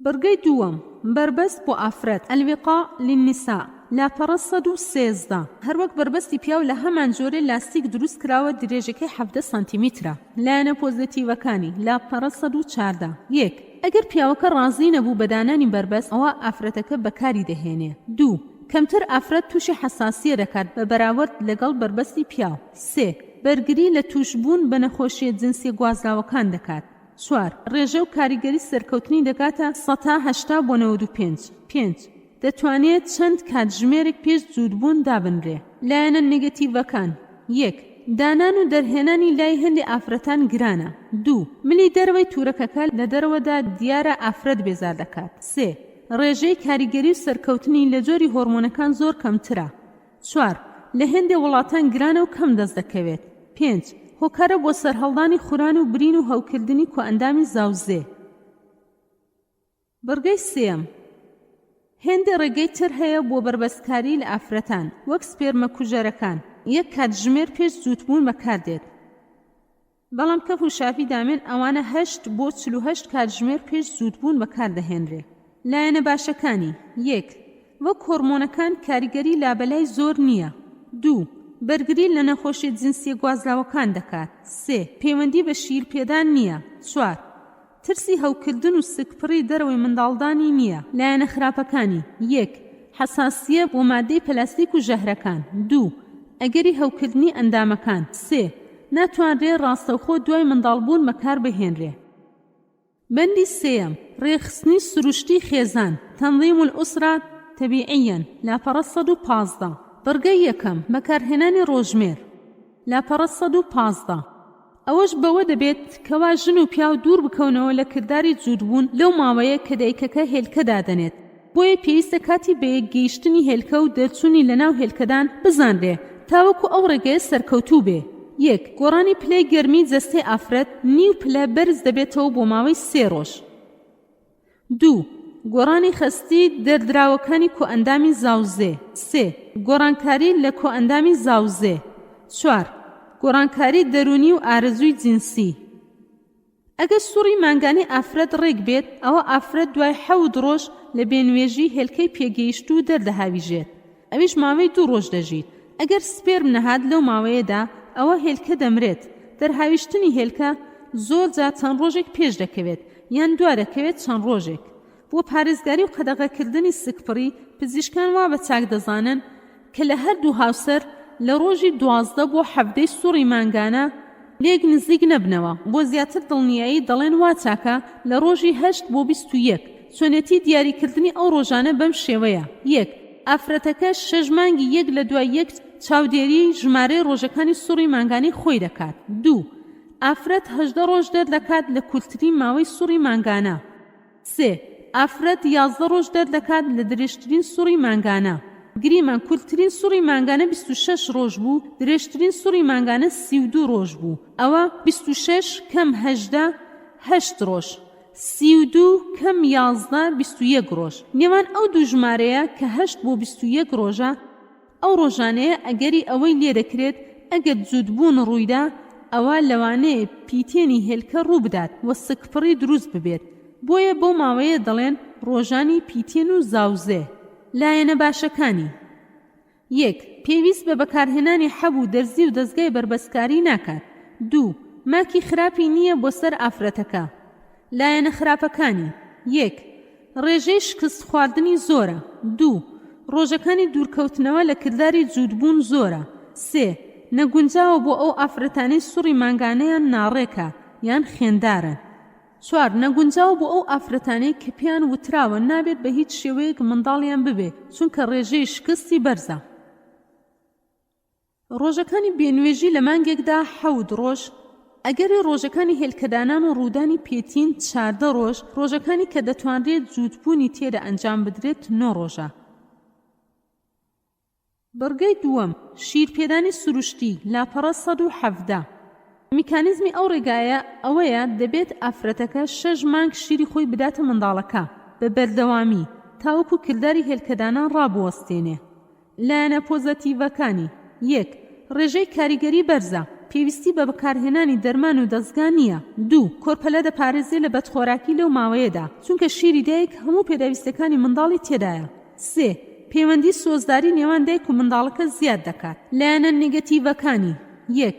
بەرگەی دووەم بربەست بۆ ئافرەت: الوقاع للنساء، لاپەڕە 113. هەروەک بربەستی پیاو لە هەمان جۆرە لاستیک دروست کراوە درێژەکەی 17 سانتیمترە. لایەنە پۆزتیڤەکانی: لاپەڕە 114. 1 ئەگەر پیاوەکە ڕازی نەبوو بە دانانی بربەست ئەوە ئافرەتەکە بەکاری دەهێنێ. 2 کەمتر ئافرەت تووشی حەساسیە دەکات بە بەراورد لەگەڵ بربەستی پیاو. 3 بەرگری لە توشبوون بە نەخۆشیە جنسی گوازراوەکان دەکات. 4 ڕێژە و کاریگەری سەرکەوتنی دەکاتە 180 بۆ 95. 5 دەتوانێت چەند کاتژمێرێک پێش جوودبوون دابنرێ. لایەنە نێگەتیڤەکان: 1 دانان و دەرهێنانی لای هەندێک ئافرەتان گرانە. 2 ملی دەرەوەی تورەکەکە لە دەرەوەدا دیارە ئافرەت بێزار دەکات. 3 ڕێژەی کاریگەری و سەرکەوتنی لە جۆری هۆرمۆنەکان زۆر کەمترە. 4 لە هێندێک وڵاتان گرانە و کەم دەست دەکەوێت. 5 هۆکارە بۆ سەرهەڵدانی خوران و برین و هەوکردنی کۆئەندامی زاوزێ. بڕگەی سێم هێندێک ڕێگەی تر هەیە بۆ بربەستکاری لە ئافرەتان وەک سپێرمە کوژەرەکان. یەک کاتژمێر پێش زووتبوون بەکاردێت. بەڵام کەف و شافی دامێن ئەوانە 8 بۆ 48 کاتژمێر پێش زووتبوون بەکاردەهێنرێ. لایەنە باشەکانی: 1 وەک هۆرمۆنەکان کاریگەری لابەلای زۆر نییە. 2 بەرگری لە نەخۆشی جنسی گوازراوەکان دەکات. 3 پەیوەندی بە شیرپێدان نییە. 4 ترسی هەوکردن و سکپڕی دەرەوەی منداڵدانی نییە. لایەنە خراپەکانی: 1 حەساسیە بۆ مادەی پەلاستیک و ژەهرەکان. 2 ئەگەری هەوکردنی ئەندامەکان. 3 ناتوانرێ ڕاستەوخۆ دوای منداڵبوون بەکار بهێنرێ. بەندی سێیەم ڕێخستنی سروشتی خێزان تەنظیم الئوسرە تەبیعیەن لاپەڕە 115. بڕگەی یەکەم بەکارهێنانی ڕۆژمێر لاپەڕە 115. ئەوەش بەوە دەبێت کەوا ژن و پیاو دوور بکەونەوە لە کردداری جوودبوون لەو ماوەیە کە دایکەکە هێلکە دادەنێت. بۆیە پێویستە کاتی بەیەک گەیشتنی هێلکە و دەرچوونی لە ناو هێلکەدان بزانرێ تاوەکو ئەو ڕێگەیە سەرکەوتوو بێ. 1 گۆڕانی پلەی گەرمی جەستەی ئافرەت نیو پلە بەرز دەبێتەوە بۆ ماوەی 3 ڕۆژ. 2 گۆڕانی خەستی دەردراوەکانی کۆئەندامی زاوزێ. 3 گۆڕانکاری لە کۆئەندامی زاوزێ. 4 گۆڕانکاری دەرونی و ئارەزووی جینسی. ئەگەر سوڕی مانگانەی ئافرەت ڕێک بێت ئەوە ئافرەت دوای 7 ڕۆژ لە بێنوێژی هێلکەی پێگەیشت و دەردەهاویژێت. ئەویش ماوەی 2 ڕۆژ دەژیت. ئەگەر سپێرم نەهات لەو ماوەیەدا ئەوە هێلکە دەمرێت. دەرهاویشتنی هێلکە زۆر جا چەند ڕۆژێک پێش دەکەوێت یان دوای دەکەوێت چەند ڕۆژێک. بۆ پارێزگاری و قەدەغەکردنی سکپڕی پزیشکان وا بە چاک دەزانن کە لە هەردوو هاوسەر لە ڕۆژی 12 بۆ 17 سوڕی مانگانە لێک نزیک نەبنەوە. بۆ زیاتر دڵنیایی دەڵێن وا چاکە لە ڕۆژی 8 بۆ 21. چۆنێتی دیاریکردنی ئەو ڕۆژانە بەم شێوەیە: 1 ئافرەتەکە 6 مانگی یەک لە دوای یەک چاودێری ژمارەی ڕۆژەکانی سوڕی مانگانی خۆی دەکات. 2 ئافرەت 18 ڕۆژ دەردەکات لە کورتترین ماوەی سوڕی مانگانە. 3 ئافرەت 11 ڕۆژ دەردەکات لە درێژترین سوڕی مانگانە. گریمان کورتترین سوڕی مانگانە 26 ڕۆژ بوو، درێژترین سوڕی مانگانە 32 ڕۆژ بوو. ئەوە 26 کەم 18 8 ڕۆژ، 32 کەم 11 21 ڕۆژ. نێوان ئەو دوو ژمارەیە کە 8 بۆ 21 ڕۆژە ئەو ڕۆژانەیە ئەگەری ئەوەی لێ دەکرێت ئەگەر جوودبوون ڕوویدا ئەوە لەوانەیە پیتێنی هێلکە ڕوو بدات وە سکپڕی دروست ببێت. بۆیە بۆ ماوەیە دەڵێن ڕۆژانی پیتێن و زاوزێ. لایەنە باشەکانی: 1 پێویست بە بەکارهێنانی حەب و دەرزی و دەستگای بربەستکاری ناکات. 2 ماکی خراپی نییە بۆ سەر ئافرەتەکە. لایەنە خراپەکانی: 1 ڕێژەی شکست خواردنی زۆرە. 2 ڕۆژەکانی دوورکەوتنەوە لە کردداری جوودبوون زۆرە. 3 نەگونجاوە بۆ ئەو ئافرەتانەی سوڕی مانگانەیان ناڕێکە یان خێندارن. 4 نەگونجاوە بۆ ئەو ئافرەتانەی کە پێیان وتراوە نابێت بە هیچ شێوەیەک منداڵیان ببێ چونکە ڕێژەی شکستی بەرزە. ڕۆژەکانی بێنوێژی لە مانگێکدا 7 ڕۆژ، ئەگەری ڕۆژەکانی هێلکەدانان و ڕوودانی پێتین 14 ڕۆژ، ڕۆژەکانی کە دەتوانرێت جوودبوونی تێدا ئەنجام بدرێت 9 ڕۆژە. بڕگەی دووەم شیرپێدانی سروشتی لاپەڕە 117. میکانیزمی ئەو ڕێگایە ئەوەیە دەبێت ئافرەتەکە 6 مانگ شیری خۆی بداتە منداڵەکە بە بەردەوامی تاوەکو کردداری هێلکەدانان ڕابوەستێنێ. لایەنە پۆزەتیڤەکانی: 1 ڕێژەی کاریگەری بەرزە، پێویستی بە بەکارهێنانی دەرمان و دەستگا نییە. 2 کۆرپەلە دەپارێزێ لە بەدخۆراکی لەو ماوەیەدا چونکە شیری دایک هەموو پێداویستەکانی منداڵی تێدایە. 3 پەیوەندی سۆزداری نێوان دایک و منداڵەکە زیاد دەکات. لایەنە نیگەتیڤەکانی: 1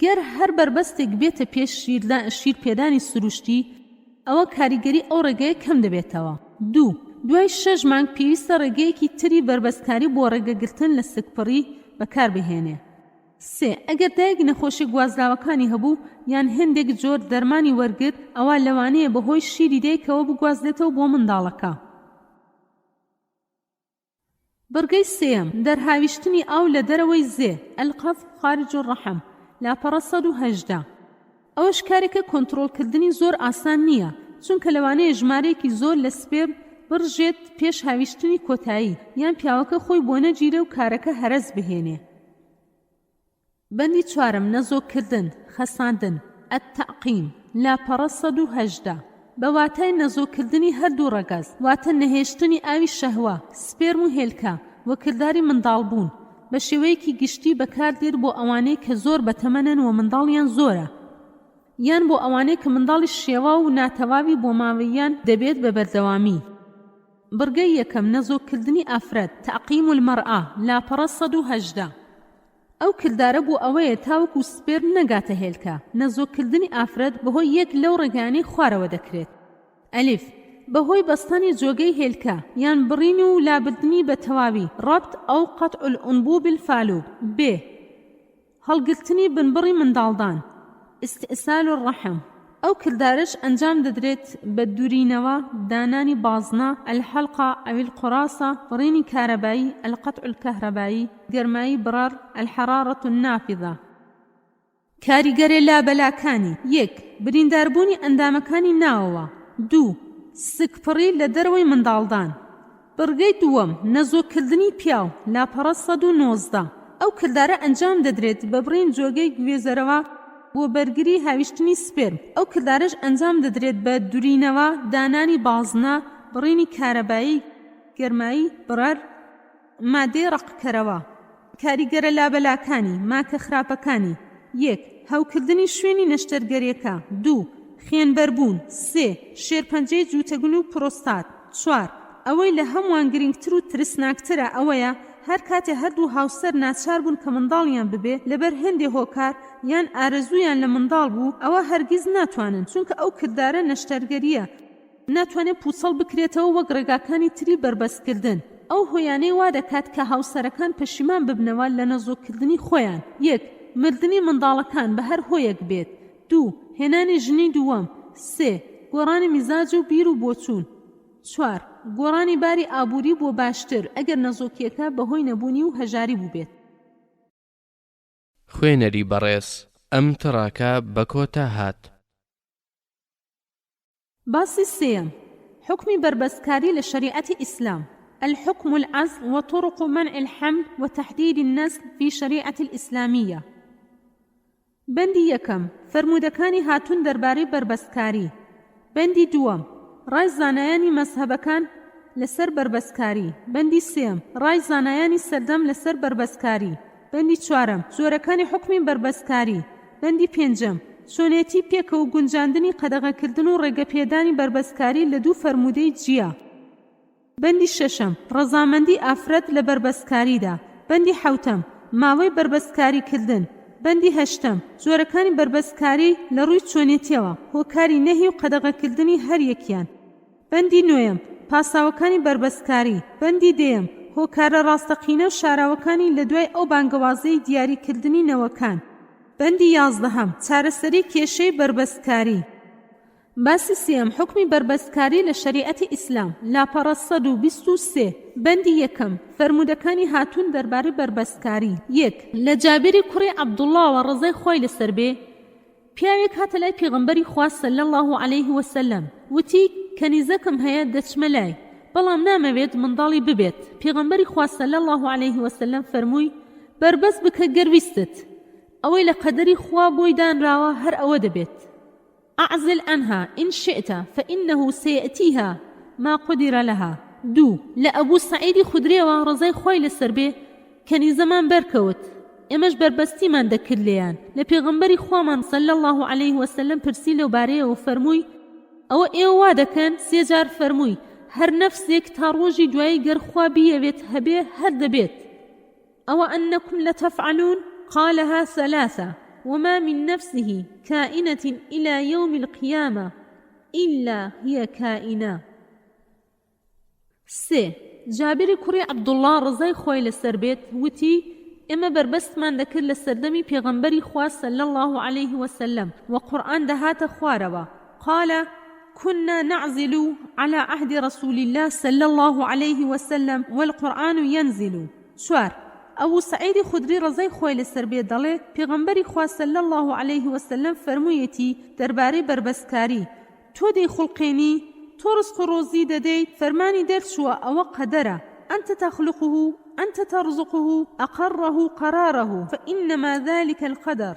گەر هەر بربەستێک بێتە پێش شیرپێدانی سروشتی ئەوە کاریگەری ئەو ڕێگەیە کەم دەبێتەوە. 2 دوای 6 مانگ پێویستە ڕێگەیەکی تری بربەستکاری بۆ ڕێگەگرتن لە سکپڕی بەکاربهێنێ. 3 ئەگەر دایک نەخۆشی گوازراوەکانی هەبوو یان هەندێک جۆر دەرمانی وەرگرت ئەوە لەوانەیە بەهۆی شیری دایکەوە بگوازدێتەوە بۆ منداڵەکە. بڕگەی سێم دەرهاویشتنی ئاو لە دەرەوەی زێ ئەلقەف خارج الرەحم لاپەڕە 118. ئەوەش کارێکە کۆنتڕۆڵکردنی زۆر ئاسان نییە، چونکە لەوانەیە ژمارەیەکی زۆر لە سپێر بڕژێت پێش هاویشتنی کۆتایی یان پیاوەکە خۆی بۆ نەگیرێ و کارەکە هەرەز بهێنێ. بەندی 4 نەزۆکردن، خەساندن، التەعقیم، لاپەڕە 118. بە واتای نەزۆکردنی هەردوو ڕەگەز، واتە نەهێشتنی ئاوی شەهوە، سپێرم و هێلکە، وەکرداری منداڵبوون بە شێوەیەکی گشتی بەکاردێت بۆ ئەوانەی کە زۆر بەتەمەنن و منداڵیان زۆرە، یان بۆ ئەوانەی کە منداڵی شێوا و ناتەواوی بۆ ماوەیان دەبێت بە بەردەوامی. بڕگەی یەکەم نەزۆکردنی ئافرەت، تەعقیم المەرئە، لاپەڕە 118. ئەو کردارە بۆ ئەوەیە تاوەکو سپێر نەگاتە هێلکە. نەزۆکردنی ئافرەت بەهۆی یەک لەو ڕێگانەی خوارەوە دەکرێت. ئەلیف، بەهۆی بەستانی جۆگەی هێلکە یان بڕین و لابردنی بە تەواوی، ڕەبت ئەو قەتع العنبوب الفالوب. ب، هەڵگرتنی بنبڕی منداڵدان، استئسال الرحم. ئەو کردارش ئەنجام دەدرێت بە دوورینەوە، دانانی بازنە، الحەلقە ئەو القڕاسە، بڕینی کارەبایی، القەتع الکەهرەبایی، گەرمایی بڕەر، الحەرارەة النافضە. کاریگەرە لابەلاکانی: 1. برینداربوونی ئەندامەکانی ناوەوە. 2. سکپڕی لە دەرەوەی منداڵدان. بڕگەی دووەم نەزۆکردنی پیاو، لاپەڕە 119. ئەو کردارە ئەنجام دەدرێت بە بڕین جۆگەی گوێزەرەوە بۆ بەرگری هاویشتنی سپێرم. ئەو کردارش ئەنجام دەدرێت بە دوورینەوە، دانانی بازنە، بڕینی کارەبایی، گەرمایی بڕەر، مادەی ڕەقکەرەوە. کاریگەرە لابەلاکانی، ماکە خراپەکانی: 1. هەوکردنی شوێنی نەشتەرگەریەکە. 2. خوێنبەربوون. 3. شێرپەنجەی جووتەگون و پرۆستات. 4. ئەوەی لە هەمووان گرنگتر و ترسناکترە ئەوەیە هەر کاتێ هەردوو هاوسەر ناچار بوون کە منداڵیان ببێ لەبەر هێندێ هۆکار یان ئارەزویان لە منداڵ بوو، ئەوە هەرگیز ناتوانن، چونکە ئەو کردارە نەشتەرگەریە، ناتوانێت پووسەڵ بکرێتەوە وەک ڕێگاکانی تری بربەستکردن. ئەو هۆیانەی وا دەکات کە هاوسەرەکان پەشیمان ببنەوە لە نەزۆکردنی خۆیان. 1. مردنی منداڵەکان بە هەر هۆیەک بێت. 2. هێنانی ژنی دووەم. 3. گۆڕانی میزاج و بیر و بۆچوون. 4. گۆڕانی باری ئابووری بۆ باشتر ئەگەر نەزۆکیەکە بەهۆی نەبوونی و هەژاری بوو بێت. خوێنەری بەڕێز، ئەم تڕاکە بە کۆتا هات. باسی سێم، حکمی بربەستکاری لە شریعەتی ئیسلام. الحكم العزل وطرق منع الحمل وتحديد النسل في شريعة الإسلامية. بندی یەکەم، فرمودەکانی هاتوون دەربارەی بربەستکاری. بندی دووەم، ڕای زانایانی مەزهەبەکان لەسەر بربەستکاری. بندی سێم، ڕای زانایانی سەردەم لەسەر بربەستکاری. بندی چوارەم، جۆرەکانی حکمی بربەستکاری. بندی پێنجەم، چۆنێتی پێکە و گونجاندنی قەدەغەکردن و ڕێگەپێدانی بربەستکاری لە دوو فرمودەی جیا. بندی شەشەم، ڕەزامەندی ئافرەت لە بربەستکاریدا. بندی حەوتەم، ماوەی بربەستکاریکردن. بندی هەشتەم، جۆرەکانی بربەستکاری لە ڕووی چۆنێتیەوە، هۆکاری نەهی و قەدەغەکردنی هەر یەکیان. بندی نۆیەم، پاساوەکانی بربەستکاری. بندی دێیەم، هۆکارە ڕاستەقینە و شاراوەکانی لە دوای ئەو بانگەوازەی دیاریکردنی نەوەکان. بندی یازدەهەم، چارەسەری کێشەی بربەستکاری. باسی سێم، حکمی بربەستکاری لە شریعەتی ئیسلام. لاپەڕە 123. بندی یەکەم، فرمودەکانی هاتوون دەربارەی بربەستکاری. 1. لە جابری کوڕی عەبدوڵڵاوە ڕەزای خۆی لەسەر بێ، پیاوێک هاتە لای پێغەمبەری خوا صلی الله علیه وسلم، وتی کەنیزەکم هەیە دەچمە لای، بەڵام نامەوێت منداڵی ببێت. پێغەمبەری خوا صلی الله علیه وسلم فەرمووی بربەست بکە گەرویستت، ئەوەی لە قەدەری خوا بۆی دانراوە هەر ئەوە دەبێت. أعزل عنها إن شئت فإنه سيأتيها ما قدر لها. 2. لأبو سعيد خدري ورزاي خوي لسربي كان زمان بركوت إمش بربستي من دكر ليان لبيغمبري خوامان صلى الله عليه وسلم برسيل وباريه وفرموي أو إيوادا كان سيجار فرموي هر نفسك تاروجي جواي قر خوابية بيت هبيه هرد بيت. أو أنكم لتفعلون قالها 3. وما من نفسه كائنة إلى يوم القيامة إلا هي كائنة. 3. جابر کوڕی عەبدوڵڵا ڕزای خۆی لەسەر بێت وتی ئێمە بربەستمان دەکرد لە سەردەمی پێغەمبەری خوا صلی الله عليه وسلم و قورئان دەهاتە خوارەوە. قال كنا نعزل على عهد رسول الله صلى الله عليه وسلم والقرآن ينزل. 4. ئەبوو سەعیدی خودری ڕەزای خۆی لەسەر بێ دەڵێ پێغەمبەری خوا صلی الله عليه وسلم فەرموویەتی دەربارەی بربەستکاری تۆ دەیخوڵقێنی تۆ ڕزق و ڕۆزی دەدەیت فەرمانی دەرچووە ئەوە قەدەرە أنت تخلقه أنت ترزقه أقره قراره فإنما ذلك القدر.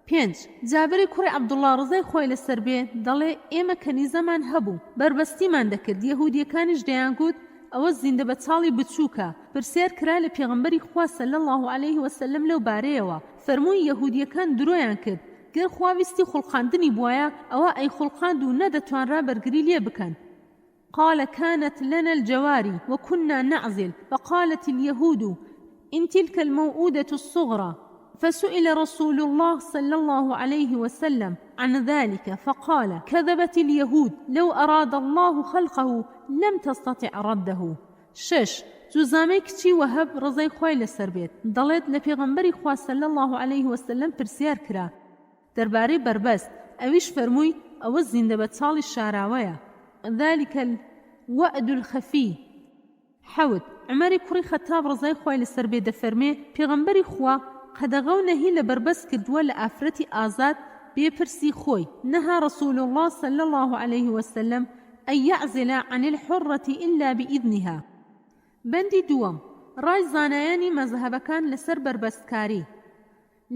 5. جابری کوڕی عەبدوڵڵا ڕزای خۆی لەسەر بێ دەڵێ ئێمە کەنیزەمان هەبوو بەربەستیمان دەکرد یەهودیەکانیش دەیانگوت ئەوە زیندە بەچاڵی بچووکە پرسیار کرا لە پێغەمبەری خوا صلی الله عليه وسلم لەو بارەیەوە فەرمووی یەهودیەکان درۆیان کرد گەر خوا ویستی خوڵقاندنی بووایە ئەوە ئەی خوڵقاند و نەدەتوانرا بەرگری لێ بکەن. قال كانت لنا الجواري وكنا نعزل فقالت اليهود إن تلك الموؤودة الصغرى فسئل رسول الله صلى الله عليه وسلم عن ذلك فقال كذبت اليهود لو أراد الله خلقه لم تستطع رده. 6. جوزامەی کچی وەهەب ڕزای خۆی لەسەر بێت دەڵێت لە پێغەمبەری خوا صلی الله عليه وسلم پرسیار کرا دەربارەی بربەست ئەویش فەرمووی ئەوە زیندە بەچاڵی شاراوەیە ذلك الوأد الخفي. 7. عمەری کوڕی خەتاب ڕزای خۆی لەسەر بێ دەفەرمێ پێغەمبەری خوا قەدەغە و نەهی لە بربەست کردووە لە ئافرەتی ئازاد بێپرسی خۆی نهى رسول الله صلى الله عليه وسلم أن يعزل عن الحرة إلا بإذنها. بەندی دووەم ڕای زانایانی مەزهەبەکان لەسەر بربەستکاری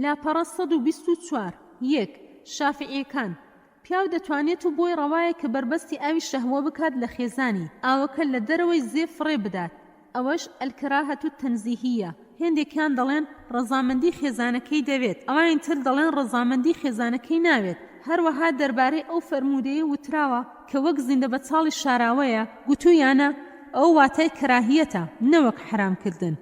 لاپەڕە 124. 1. شافعیەکان پیاو دەتوانێت و بۆی ڕەوایە کە بربەستی ئاوی شەهوە بکات لە خێزانی ئاوەکە لە دەرەوەی زێ فڕێ بدات ئەوەش ئەلکراهەت و تەنزیهیە هێندێکیان دەڵێن ڕەزامەندی خێزانەکەی دەوێت ئەوان تر دەڵێن ڕەزامەندی خێزانەکەی ناوێت هەروەها دەربارەی ئەو فەرمودەیە وتراوە کە وەک زیندە بەچاڵی شاراوەیە گوتوویانە ئەو واتای کراهیەتە نەوەک حرامکردن.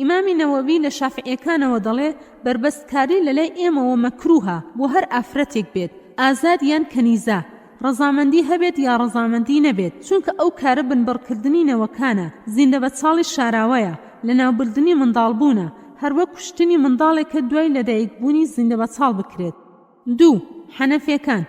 ئیمامی نەوەوی لە شافعیەکانەوە دەڵێ بربەستکاری لەلای ئێمەوە مەکروهە بۆ هەر ئافرەتێک بێت ئازاد یان کەنیزە ڕەزامەندی هەبێت یا ڕەزامەندی نەبێت چونکە ئەو کارە بنبڕکردنی نەوەکانە زیندە بەچاڵی شاراوەیە لە ناوبردنی منداڵبوونە هەروە کوشتنی منداڵێکە دوای لەدایکبوونی زیندە بەچاڵ بکرێت. 2. حەنەفیەکان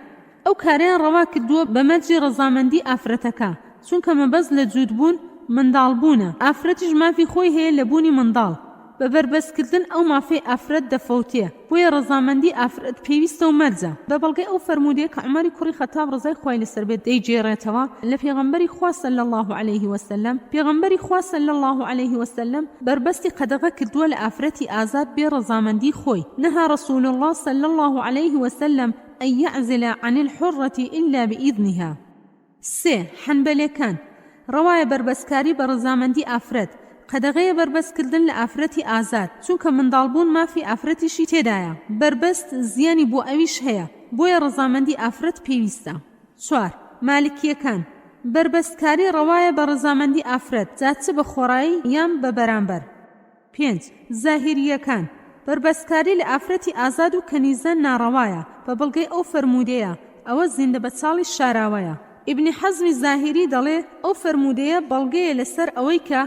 ئەو کارەیان ڕەوا کردووە بەمەرجی ڕەزامەندی ئافرەتەکە چونکە مەبەست لە جوودبوون منداڵبوونە ئافرەتیش مافی خۆی هەیە لە بوونی منداڵ بە بەربەستکردن ئەو مافەی ئافرەت دەفەوتێ بۆیە ڕەزامەندی ئافرەت پێویستە و مەرجە بە بەڵگەی ئەو فەرمودەیە کە عومەری کوڕی خەتاب ڕزای خۆی لەسەر بێت دەیجێڕێتەوە لە پێغەمبەری خوا صلی الله عليه وسلم پێغەمبەری خوا صلی الله عليه وسلم بربەستی قەدەغە کردووە لە ئافرەتی ئازاد بێ ڕەزامەندی خۆی نهى رسول الله صلی الله عليه وسلم أن يعزل عن الحرة إلا بإذنها. 3. حەنبەلیەکان ڕەوایە بربەستکاری بە ڕەزامەندی ئافرەت قەدەغەیە بربەستکردن لە ئافرەتی ئازاد چونکە منداڵبوون مافی ئافرەتیشی تێدایە بربەست زیانی بۆ ئەویش هەیە بۆیە ڕەزامەندی ئافرەت پێویستە. 4. مالکیەکان بربەستکاری ڕەوایە بە ڕەزامەندی ئافرەت جاچ بە خۆڕایی یان بە بەرامبەر. 5. زاهیریەکان بربەستکاری لە ئافرەتی ئازاد و کەنیزە ناڕەوایە بە بەڵگەی ئەو فەرمودەیە ئەوە زیندە بەچاڵی شاراوەیە. ابن حەزمی زاهیری دەڵێ ئەو فەرمودەیە بەڵگەیە لەسەر ئەوەی کە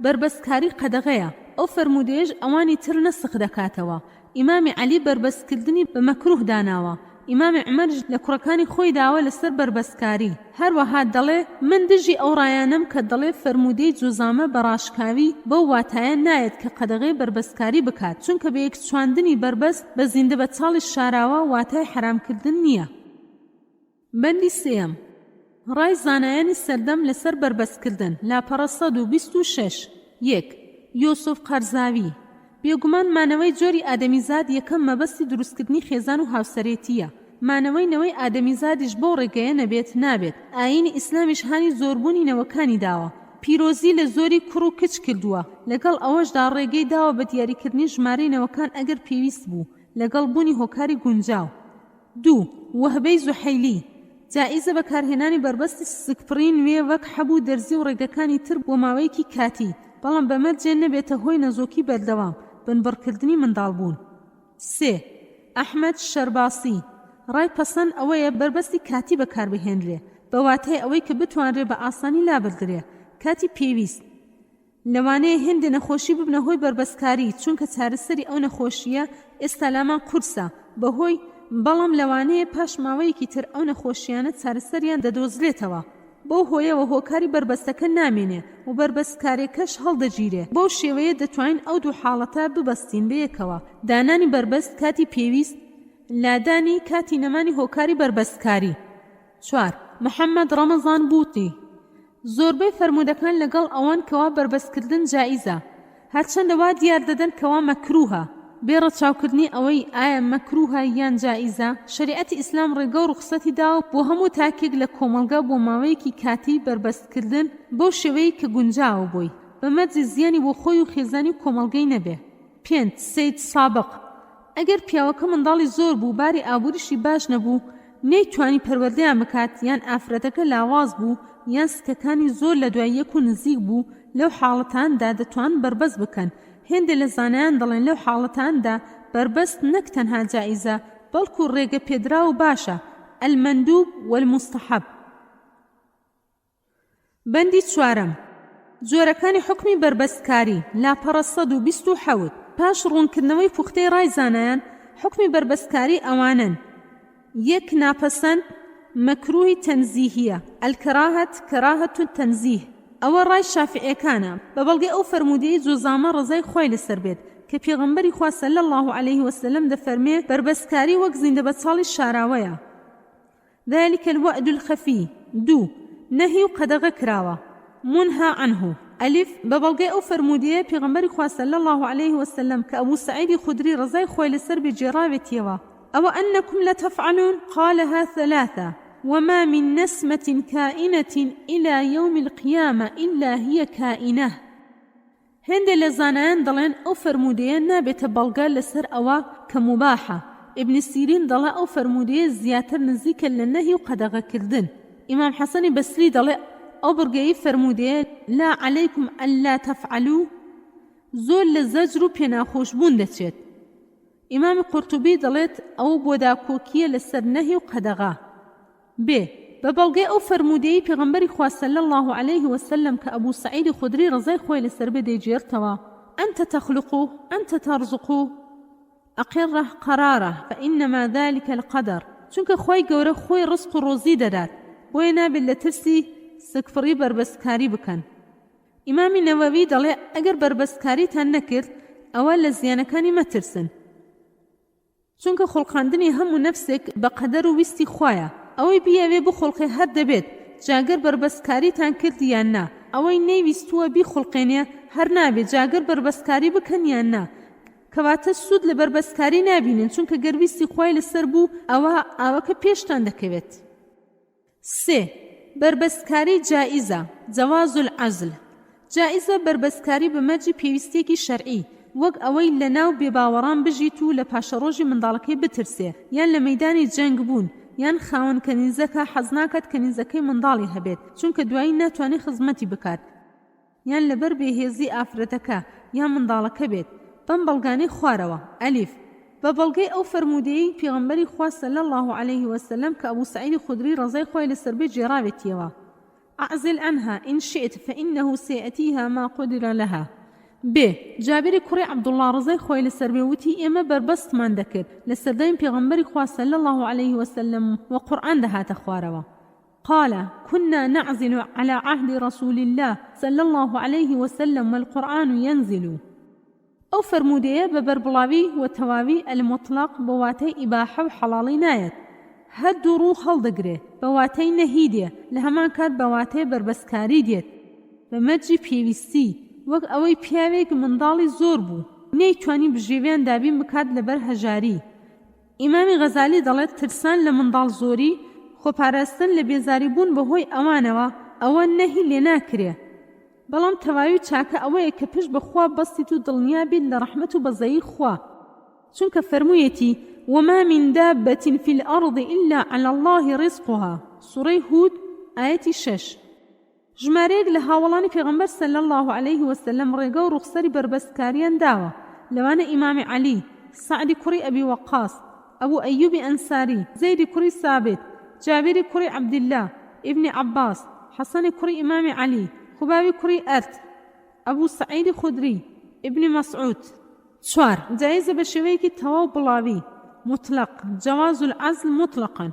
بربەستکاری قەدەغەیە ئەو فەرمودەیەش ئەوانی تر نەسخ دەکاتەوە. ئیمامی عەلی بربەستکردنی بە مەکروه داناوە ئیمامی عومەرش لە کوڕەکانی خۆی داوە لەسەر بربەستکاری هەروەها دەڵێ من دژی ئەو ڕایانم کە دەڵێ فەرمودەی جوزامە بە ڕاشکاوی بەو واتایە نایەت کە قەدەغەی بربەستکاری بکات چونکە بە یەکسوواندنی بربەست بە زیندە بەچاڵی شاراوە واتای حرامکردن نییە. بەندی 3. ڕای زانایانی سەردەم لەسەر بربەستکردن لاپەڕە 126. 1. یۆسف قەرزاوی بێگومان مانەوەی جۆری ئادەمیزاد یەکەم مەبەستی دروستکردنی خێزان و هاوسەرێتیە مانەوەی نەوەی ئادەمیزادیش بۆ ڕێگەیە نەبێت نابێت ئاینی ئیسلامیش هانی زۆربوونی نەوەکانی داوە پیرۆزی لە زۆری کوڕ و کچ کردووە لەگەڵ ئەوەشدا ڕێگەی داوە بە دیاریکردنی ژمارەی نەوەکان ئەگەر پێویست بوو لەگەڵ بوونی هۆکاری گونجاو. 2. وەهبەی زوحەیلی جائزە بەکارهێنانی بربەستی سکپڕی نوێ وەک حەبوو دەرزی و ڕێگەکانی تر بۆ ماوەیەکی کاتی بەڵام بەمەرجێ نەبێتە هۆی نەزۆکی بەردەوام بنبڕکردنی منداڵبوون. 3. ئەحمەد شەرباسی ڕای پەسەند ئەوەیە بربەستی کاتی بەکاربهێنرێ بە واتای ئەوەی کە بتوانرێ بە ئاسانی لابردرێ کاتی پێویست لەوانەیە هێندە نەخۆشی ببنە هۆی بربەستکاری چونکە چارەسەری ئەو نەخۆشیە ئێستا لامان قورسە بەهۆی بەڵام لەوانەیە پاش ماوەیەکی تر ئەو نەخۆشیانە چارەسەریان دەدۆزرێتەوە بۆ هۆیەوە هۆکاری بربەستەکە نامێنێ و بربەستکارێکەش هەڵدەگیرێ. بەو شێوەیە دەتوانین ئەو دوو حاڵەتە ببەستین بەیەکەوە: دانانی بربەست کاتی پێویست، لادانی کاتی نەمانی هۆکاری بربەستکاری. 4. محەممەد ڕەمەزان بووتی: زۆربەی فەرمودەکان لەگەڵ ئەوان کەوا بربەستکردن جائیزە، هەرچەندەوا دیار دەدەن کەوا مەکروهە. بێڕە چاوکردنی ئەوەی ئایا مەکروهە یان جائیزە، شەریعەتی ئیسلام ڕێگە و ڕوخسەتی داوە بۆ هەموو تاکێک لە کۆمەڵگە بۆ ماوەیەکی کاتی بربەستکردن بۆ شێوەیە کە گونجاوە بووی، بەمەرجی زیانی بۆ خۆی و خێزانی و کۆمەڵگەی نەبێ. 5. سید سابق: ئەگەر پیاوەکە منداڵی زۆر بوو، باری ئابووریشی باش نەبوو، نەیتوانی پەروەردەیان بکات، یان ئافرەتەکە لاواز بوو، یان سکەکانی زۆر لە دوای یەک و نزیک بوو، لەو حاڵەتاندا دەتوان بربەست بکەن. هێندە لە زانایان دەڵێن لەو حاڵەتاندا بربەست نەک تەنها جائیزە، بەڵکو ڕێگە پێدرا و باشە، المەندوب والمستحب. بەندی 4. جۆرەکانی حکمی بربەستکاری. لاپەڕە 127. پاش ڕوونکردنەوەی پوختەی ڕای زانایان، حکمی بربەستکاری ئەوانن: 1. ناپەسەند، مەکروهی تەنزیهیە، الکراهەت کراهەت تەنزیه. ئەوە ڕای شافعیەکانە بە بەڵگەی ئەو فەرمودەی جۆزامە ڕزای خۆی لەسەر بێت کە پێغەمبەری خوا صلی الله علیه وسلم دەفەرمێ بربەستکاری وەک زیندە بەچاڵی شاراوەیە. ذلك الوعد الخفي. 2. نهی و قەدەغە کراوە، منها عنه. ئەلیف بە بەڵگەی ئەو فەرمودەیە پێغەمبەری خوا صلی الله علیه وسلم کە ئەبوو سعیدی خودری ڕزای خۆی لەسەر بێ جێڕاوێتیەوە: ئەوە أنكم لتفعلون قالها 3 وما من نسمة كائنة إلى يوم القيامة إلا هي كائنة. هند لزانان دلين أو فرمودية نابت بلغا لسر أوا كمباحة. ابن سيرين دلا أو فرمودية زياتر نزيكا للنهي وقدغا كردن. إمام حسن بسري دلا أو برغي فرمودية لا عليكم ألا تفعلوا زول لزجرو بينا خوشبون دتشت. إمام قرطبي دلت أو بوداكوكية لسر نهي وقدغا. ب. ببلغي أو فرمودي پیغمبری خوا صلی الله عليه وسلم كأبو سعيد خدري رضي خوي لسر بدي جيرتوا: أنت تخلقه أنت ترزقه أقره قراره فإنما ذلك القدر. چونك خوي گوره خوي رزق روزي دادات بوينا باللترسي سكفري بربسكاري بكن. إمام النووي دلي اگر بربسكاري تان نكرد أول لزيانكاني ما ترسن، چونك خلقاندني هم نفسك بقدر ويستي خوايا ئەوەی بیاوێ بخڵقێ هەر دەبێت. جاگەر بربەستکاریتان کرد یان نا، ئەوەی نەیویستووە بیخڵقێنێ هەر نابێت جاگەر بربەستکاری بکەن یان نا، کەواتە سوود لە بربەستکاری نابینن، چونکە گەرویستی خوای لەسەر بوو ئەوە ئاوەکە پێشتان دەکەوێت. 3. بربەستکاری جائیزە، جەواز العەزل. جائیزە بربەستکاری بەمەرجی پێویستێکی شەرعی، وەک ئەوەی لە ناو بێباوەڕان بژیت و لە پاشەڕۆژی منداڵەکەی بترسێ، یان لە مەیدانی جەنگ بوون، یان خاوەن کەنیزەکە حەز ناکات کەنیزەکەی منداڵی هەبێت چونکە دوایی ناتوانێت خزمەتی بکات، یان لەبەر بێهێزی ئافرەتەکە یان منداڵەکە بێت بەم بەڵگانەی خوارەوە. ئەلیف بە بەڵگەی ئەو فەرمودەیەی پێغەمبەری خوا صلی الله عليه وسلم کە ئەبوو سعیدی خودری ڕەزای خۆی لەسەر بێ جێڕاوێتیەوە: أعزل عنها إن شئت فإنه سيأتيها ما قدر لها. ب. جابری کوڕی عەبدوڵڵا ڕزای خۆی لەسەر بێ وتی ئێمە بربەستمان دەکرد لە سەردەمی پێغەمبەری خوا صلی الله عليه وسلم و قورئان دەهاتە خوارەوە. قال: كنا نعزل على عهد رسول الله صلى الله عليه وسلم والقرآن ينزل. أو فرمودية ببربلاوي وتواوي المطلق بواتي إباحة وحلالي نايت، هەردوو ڕوو هەڵدەگرێ بەواتەی نەهیدێ لە هەمان کات بەواتەی بربەستکاری دێت بەمەرجی پێویستی، وەک ئەوەی پیاوێک منداڵی زۆر بوو نەیتوانی بژێویان دابین بکات لەبەر هەژاری. ئیمامی غەزالی دەڵێت ترسان لە منداڵ زۆری خۆپاراستن لە بێزاری بوون بەهۆی ئەوانەوە ئەوە نەهی لێ ناکرێ، بەڵام تەواوی چاکە ئەوەیە کە پشت بەخوا بەستیت و دڵنیا بیت لە ڕەحمەت و بەزەیی خوا، چونکە فەرموویەتی: وما من دابة في الأرض إلا على الله رزقها. سورة هود آية 6. ژمارەیەک لە هاوڵانی پێغەمبەر صلی الله عليه وسلم ڕێگە و ڕوخسەری بربەستکاریان داوە، لەوانە ئیمامی عەلی، سعدی کوڕی ئەبی وەقاس، ئەبوو ئەیوبی ئەنساری، زەیدی کوڕی سابت، جابری کوڕی عەبدیلا، ئیبنی عەباس، حەسەنی کوڕی ئیمامی عەلی، خوباوی کوڕی ئەرت، ئەبوو سعیدی خودری، ئیبنی مەسعود. 4. جایزە بە شێوەیەکی تەواو بڵاوی، مطلق، جواز العزل مطلقا.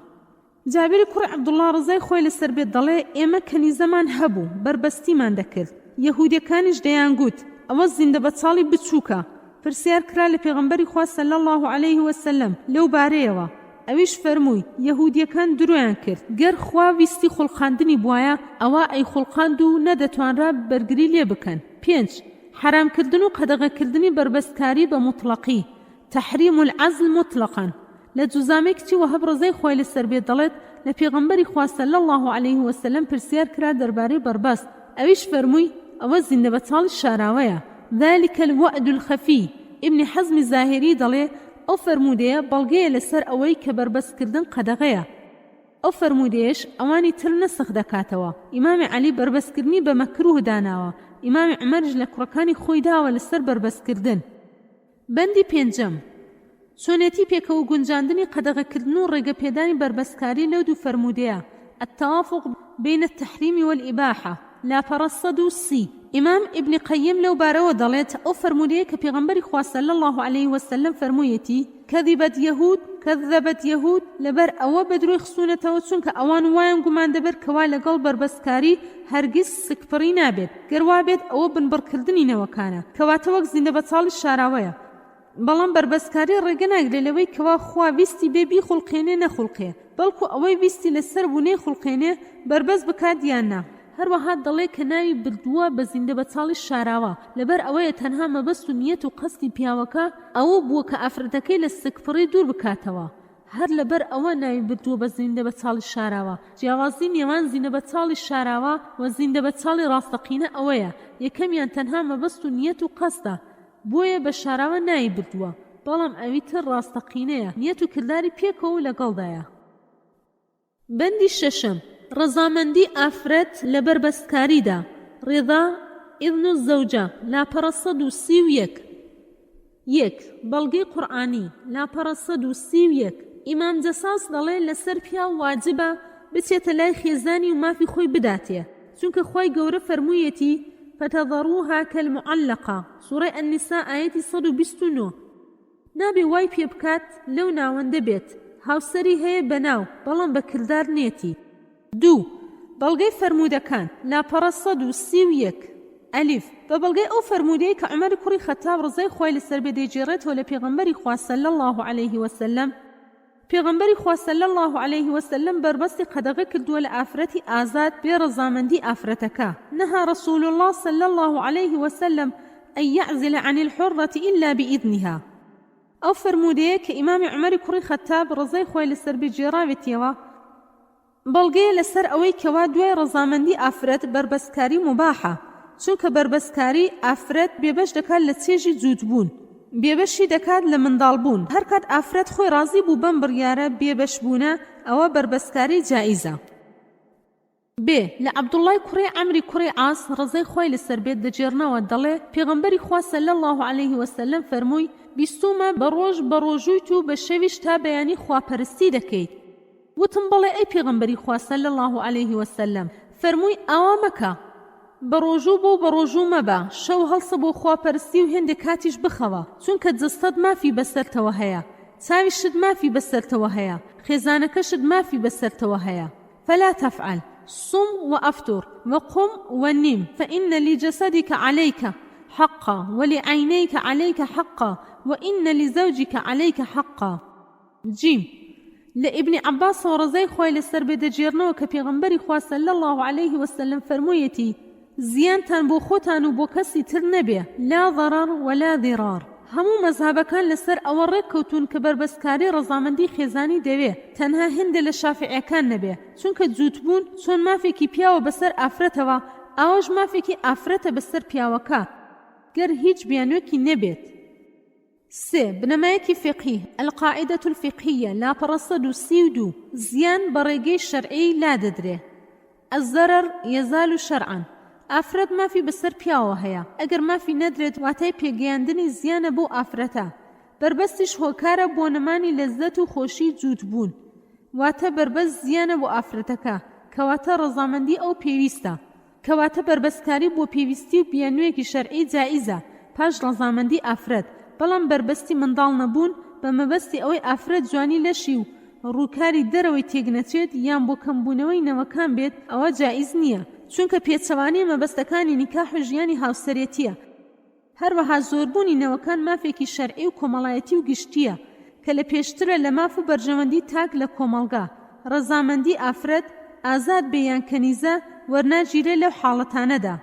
جابری کوڕی عەبدوڵڵا ڕزای خۆی لەسەر بێت دەڵێ ئێمە کەنیزەمان هەبوو بەربەستیمان دەکرد یەهودیەکانیش دەیان گوت ئەوە زیندە بەچاڵی بچووکە پرسیار کرا لە پێغەمبەری خوا صلی الله عەلەیه وسەلەم لەو بارەیەوە ئەویش فەرمووی یەهودیەکان درۆیان کرد گەر خوا ویستی خوڵقاندنی بوایە ئەوە ئەی خوڵقاند و نەدەتوانرا بەرگری لێ بکەن 5 حرامکردن و قەدەغەکردنی بربەستکاری بە مطلقی تحریم العزل مطلقا لە جوزامەی کچی وەهەب ڕزای خۆی لەسەر بێت دەڵێت لە پێغەمبەری خوا صلی الله عەلەیه وسەلەم پرسیار کرا دەربارەی بربەست ئەویش فەرمووی ئەوە زیندە بەچاڵی شاراوەیە ذلك الوعد الخفي ابن حزم زاهری دەڵێ ئەو فەرمودەیە بەڵگەیە لەسەر ئەوەی کە بربەستکردن قەدەغەیە ئەو فەرمودەیەش ئەوانی تر نەسخ دەکاتەوە ئیمامی عەلی بربەستکردنی بە مەکروه داناوە ئیمامی عومەرش لە کوڕەکانی خۆی داوە لەسەر بربەستکردن بەندی 5 چۆنێتی پێکەوە گونجاندنی قەدەغەکردن و ڕێگەپێدانی بربەستکاری لەو دوو فەرمودەیە التوافق بين التحريم والإباحة لا پەڕەسەد سی ئیمام ابن قەیم لەو بارەوە دەڵێت ئەو فەرمودەیە کە پێغەمبەری خوا صلی الله عەلەیه وسەلەم فەرموویەتی کەذبت یەهود کەذبت یەهود لەبەر ئەوە بەدروی خسوونەتەوە چونکە ئەوان وایان گومان دەبێت کەوا لەگەڵ بربەستکاری هەرگیز سکپڕی نابێت گەروا بێت ئەوە بنبڕکردنی نەوەکانە کەواتە وەک زیندە بەچاڵی شاراوەیە بەڵام بربەستکاری ڕێگە ناگرێت لەوەی کەوا خوا ویستی بێ بیخوڵقێنێ نەخوڵقێ بەڵکو ئەوەی ویستی لەسەر بوونەی خوڵقێنێ بربەست بکات یان نا هەروەها دەڵێ کە ناوی بردووە بە زیندە بەچاڵی شاراوە لەبەر ئەوەیە تەنها مەبەست و نیەت و قەستی پیاوەکە ئەوە بووە کە ئافرەتەکەی لە سکپڕی دوور بکاتەوە هەر لەبەر ئەوە ناوی بردووە بە زیندە بەچاڵی شاراوە جیاوازی نێوان زیندە بەچاڵی شاراوە و زیندە بەچاڵی ڕاستەقینە ئەوەیە یەکەمیان تەنها مەبەست و نیەت و قەستە بۆیە بە شاراوە ناوی بردووە بەڵام ئەوی تر ڕاستەقینەیە نیەت و کرداری پێکەوە لەگەڵدایە بەندی 6 ڕەزامەندی ئافرەت لە بربەستکاریدا ڕێضا ئیذن الزەوجە لاپەڕە 131 بەڵگەی قورئانی لاپەڕە 131 ئیمام جەساس دەڵێ لەسەر پیا واجبە بچێتە لای خێزانی و مافی خۆی بداتێ چونکە خۆی گەورە فەرموویەتی فتەذەڕوها کەلمعەلەقە سوورەی النیساء ئایەتی 129 نابێ وای پێ بکات لەو ناوەندە بێت هاوسەری هەیە بەناو بەڵام بە کردار نێتی 2 بەڵگەی فەرمودەکان لاپەڕە 131 ئەلیف بە بەڵگەی ئەو فەرمودەیە کە عومەر کوڕی خەتاب ڕزای خۆی لەسەر بێ دەیجێڕێتەوە لە پێغەمبەری خوا صلی الله عەلەیه وسەلەم پێغەمبەری خوا صلی الله عەلەیه وسەلەم بربەستی قەدەغە کردووە لە ئافرەتی ئازاد بێ ڕەزامەندی ئافرەتەکە نەها رسول الله صلی الله عەلەیه وسەلەم ئەن یعزل عن الحرة إلا بإذنها ئەو فەرمودەیە کە ئیمامی عومەری کوڕی خەتاب ڕزای خۆی لەسەر بێ جێڕاوێتیەوە بەڵگەیە لەسەر ئەوەی کەوا دوای ڕەزامەندی ئافرەت بربەستکاری مباحە چونکە بربەستکاری ئافرەت بێبەش دەکات لە چێژی جووتبوون بێبەشی دەکات لە منداڵبوون هەر کات ئافرەت خۆی ڕازی بوو بەم بڕیارە بێبەش بوونە ئەوە بربەستکاری جائیزە بێ لە عەبدوڵڵای کوڕی عەمری کوڕی عاس ڕزای خۆی لەسەر بێت دەجێڕنەوە دەڵێ پێغەمبەری خوا صلی الله عەلەیه وسەلەم فەرمووی بیستومە بە ڕۆژ بە ڕۆژوویت و بە شەویش تا بەیانی خواپەرستی دەکەیت وتم بەڵێ ئەی پێغەمبەری خوا صلی الله عەلەیه وسەلەم فەرمووی ئاوا مەکە بە ڕۆژوو بۆ بە ڕۆژوو مەبە شەو هەڵسە بۆ خواپەرستی و هێندێک کاتیش بخەوە چونکە جستەت مافی بەسەرتەوە هەیە چاویشت مافی بەسەرتەوە هەیە خێزانەکەشت مافی بەسەرتەوە هەیە فلا تفعل صم وأفطر وقم ونم فإن لجسدك عليك حقا ولعينيك عليك حقا وإن لزوجك عليك حقا جيم لابن عباس ورزاي خوي لسر بدجيرنو كبيغمبري خوا صلى الله عليه وسلم فرمويتي زيانتان بو خوتان و بو كسي تر نبي لا ضرر ولا ضرار همو مذهبكان لسر اوريك كوتون كبربسكاري رضامندي خيزاني دبي تنها هند للشافعيكان نبي چونك جوتبون چون ما فيكي بياو بسر افرتوا اوج ما فيكي افرت بسر بياوكا گر هيج بيانوكي نبيت سي بنمايكي فقهي القاعدة الفقهية لا برصد سيودو زيان بريقي الشرعي لا ددري الضرر يزال شرعا ئافرەت مافی بەسەر پیاوە هەیە ئەگەر مافی نەدرێت واتای پێگەیاندنی زیانە بۆ ئافرەتە بربەستیش هۆکارە بۆ نەمانی لەزەت و خۆشی جووتبوون واتە بربەست زیانە بۆ ئافرەتەکە کەواتە ڕەزامەندی ئەو پێویستە کەواتە بربەستکاری بۆ پێویستی و بیانوویەکی شەرعی جائیزە پاش ڕەزامەندی ئافرەت بەڵام بربەستی منداڵ نەبوون بە مەبەستی ئەوەی ئافرەت جوانی لەشی و ڕووکاری دەرەوەی تێگنەچێت یان بۆ کەمبوونەوەی نەوەکان بێت ئەوە جائیز نییە، چونکە پێچەوانەی مەبەستەکانی نیکاح و ژیانی هاوسەرێتیە. هەروەها زۆربوونی نەوەکان مافێکی شەرعی و کۆمەڵایەتی و گشتیە کە لە پێشترە لە ماف و بەرژەوەندی تاک لە کۆمەڵگا، ڕەزامەندی ئافرەت ئازاد بێیان کەنیزە وەرناگیرێ لەو حاڵەتانەدا.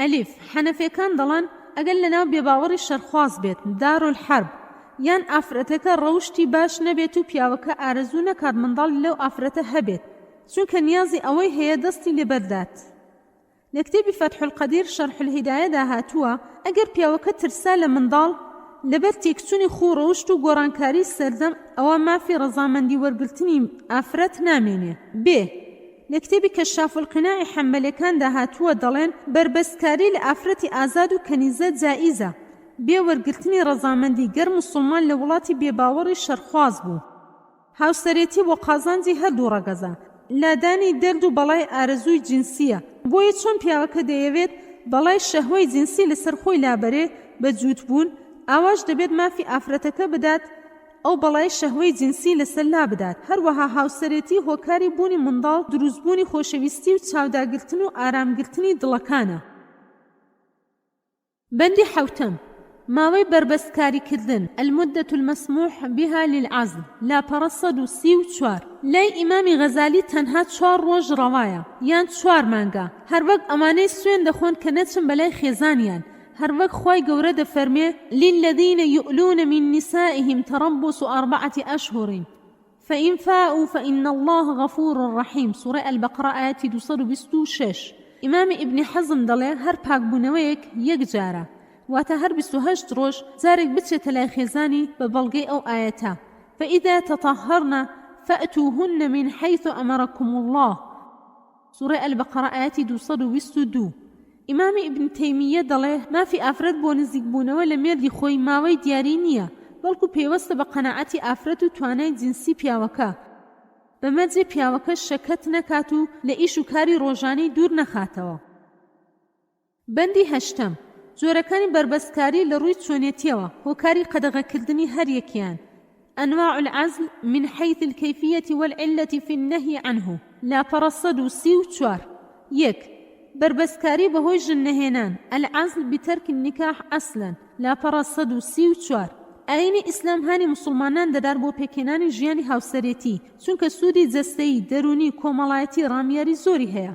ئەلیف حەنەفیەکان دەڵێن ئەگەر لەناو بێباوەڕی شەرخواز بێت دارولحەرب یان ئافرەتەکە ڕەوشتی باش نەبێت و پیاوەکە ئارەزوو نەکات منداڵ لەو ئافرەتە هەبێت چونکە نیازی ئەوەی هەیە دەستی لێبەردات. لە کتێبی فەتح القەدیر شەرح الهیدایەدا هاتووە ئەگەر پیاوەکە ترسا لە منداڵ لەبەر تێکچوونی خوو ڕەوشت و گۆڕانکاری سەردەم ئەوە مافی ڕەزامەندی وەرگرتنی ئافرەت نامێنێ. بێ لە کتێبی کەشاف القناعی حەمبەلەکاندا هاتووە دەڵێن بربەستکاری لە ئافرەتی ئازاد و کەنیزە جائیزە بێ وەرگرتنی ڕەزامەندی گەر موسڵمان لە وڵاتی بێباوەڕی شەرخواز بوو. هاوسەرێتی بۆ قازانجی هەردوو ڕەگەزە، لادانی دەرد و بەڵای ئارەزووی جنسیە، بۆیە چۆن پیاوەکە دەیەوێت بەڵای شەهوەی جنسی لەسەر خۆی لابەرێ بە جووتبوون، ئاواش دەبێت مافی ئافرەتەکە بدات ئەو بەڵای شەهوەی جنسی لەسەر لا بدات. هەروەها هاوسەرێتی هۆکاری بوونی منداڵ دروستبوونی خۆشەویستی و چاوداگرتن و ئارامگرتنی دڵەکانە. بەندی حەوتەم ماوەی بربەستکاریکردن المدة المسموح بها للعزل لاپەڕە 134 لای ئیمامی غەزالی تەنها 4 ڕۆژ ڕەوایە یان 4 مانگە، هەروەک ئەمانەی سوێن دەخۆن کە نەچن بەلای خێزانیان، هەروەک خوای گەورە دەفەرمێ للذين يؤلون من نسائهم تربص 4 أشهر فإن فاءوا فإن الله غفور رحيم. سورة البقرة آيات 226. ئیمامی ئیبنی حەزم دەڵێ هەر پاکبوونەوەیەک یەک جارە، واتە هەر 28 ڕۆژ جارێک بچێتە لای خێزانی بە بەڵگەی ئەو ئاەتە فإذا تطهرن فأتوهن من حيث أمركم الله. سورة البقرة آيات 222. ئیمامی ئیبن تەیمیە دەڵێ مافی ئافرەت بۆ نزیکبوونەوە لە مێردی خۆی ماوەی دیاری نییە، بەڵکو پێوەستە بە قەناعەتی ئافرەت و توانای جنسی پیاوەکە، بەمەجێ پیاوەکە شەکەت نەکات و لە ئیش و کاری ڕۆژانەی دوور نەخاتەوە. بەندی هەشتەم جۆرەکانی بربەستکاری لە ڕووی چۆنێتیەوە، هۆکاری قەدەغەکردنی هەر یەکیان. أنواع العزل من حيث الكيفية والعلة في النهي عنه لاپەڕە 134. 1. بربەستکاری بەهۆی ژننەهێنان العزل بترك النكاح أصلا لاپەڕە 134. ئاینی ئیسلام هانی مسلمانان دەدار بۆ پێکێنانی ژیانی هاوسەرێتی چونکە سوودی جەستەیی دەرونی کۆمەڵایەتی ڕامیاری زۆری هەیە.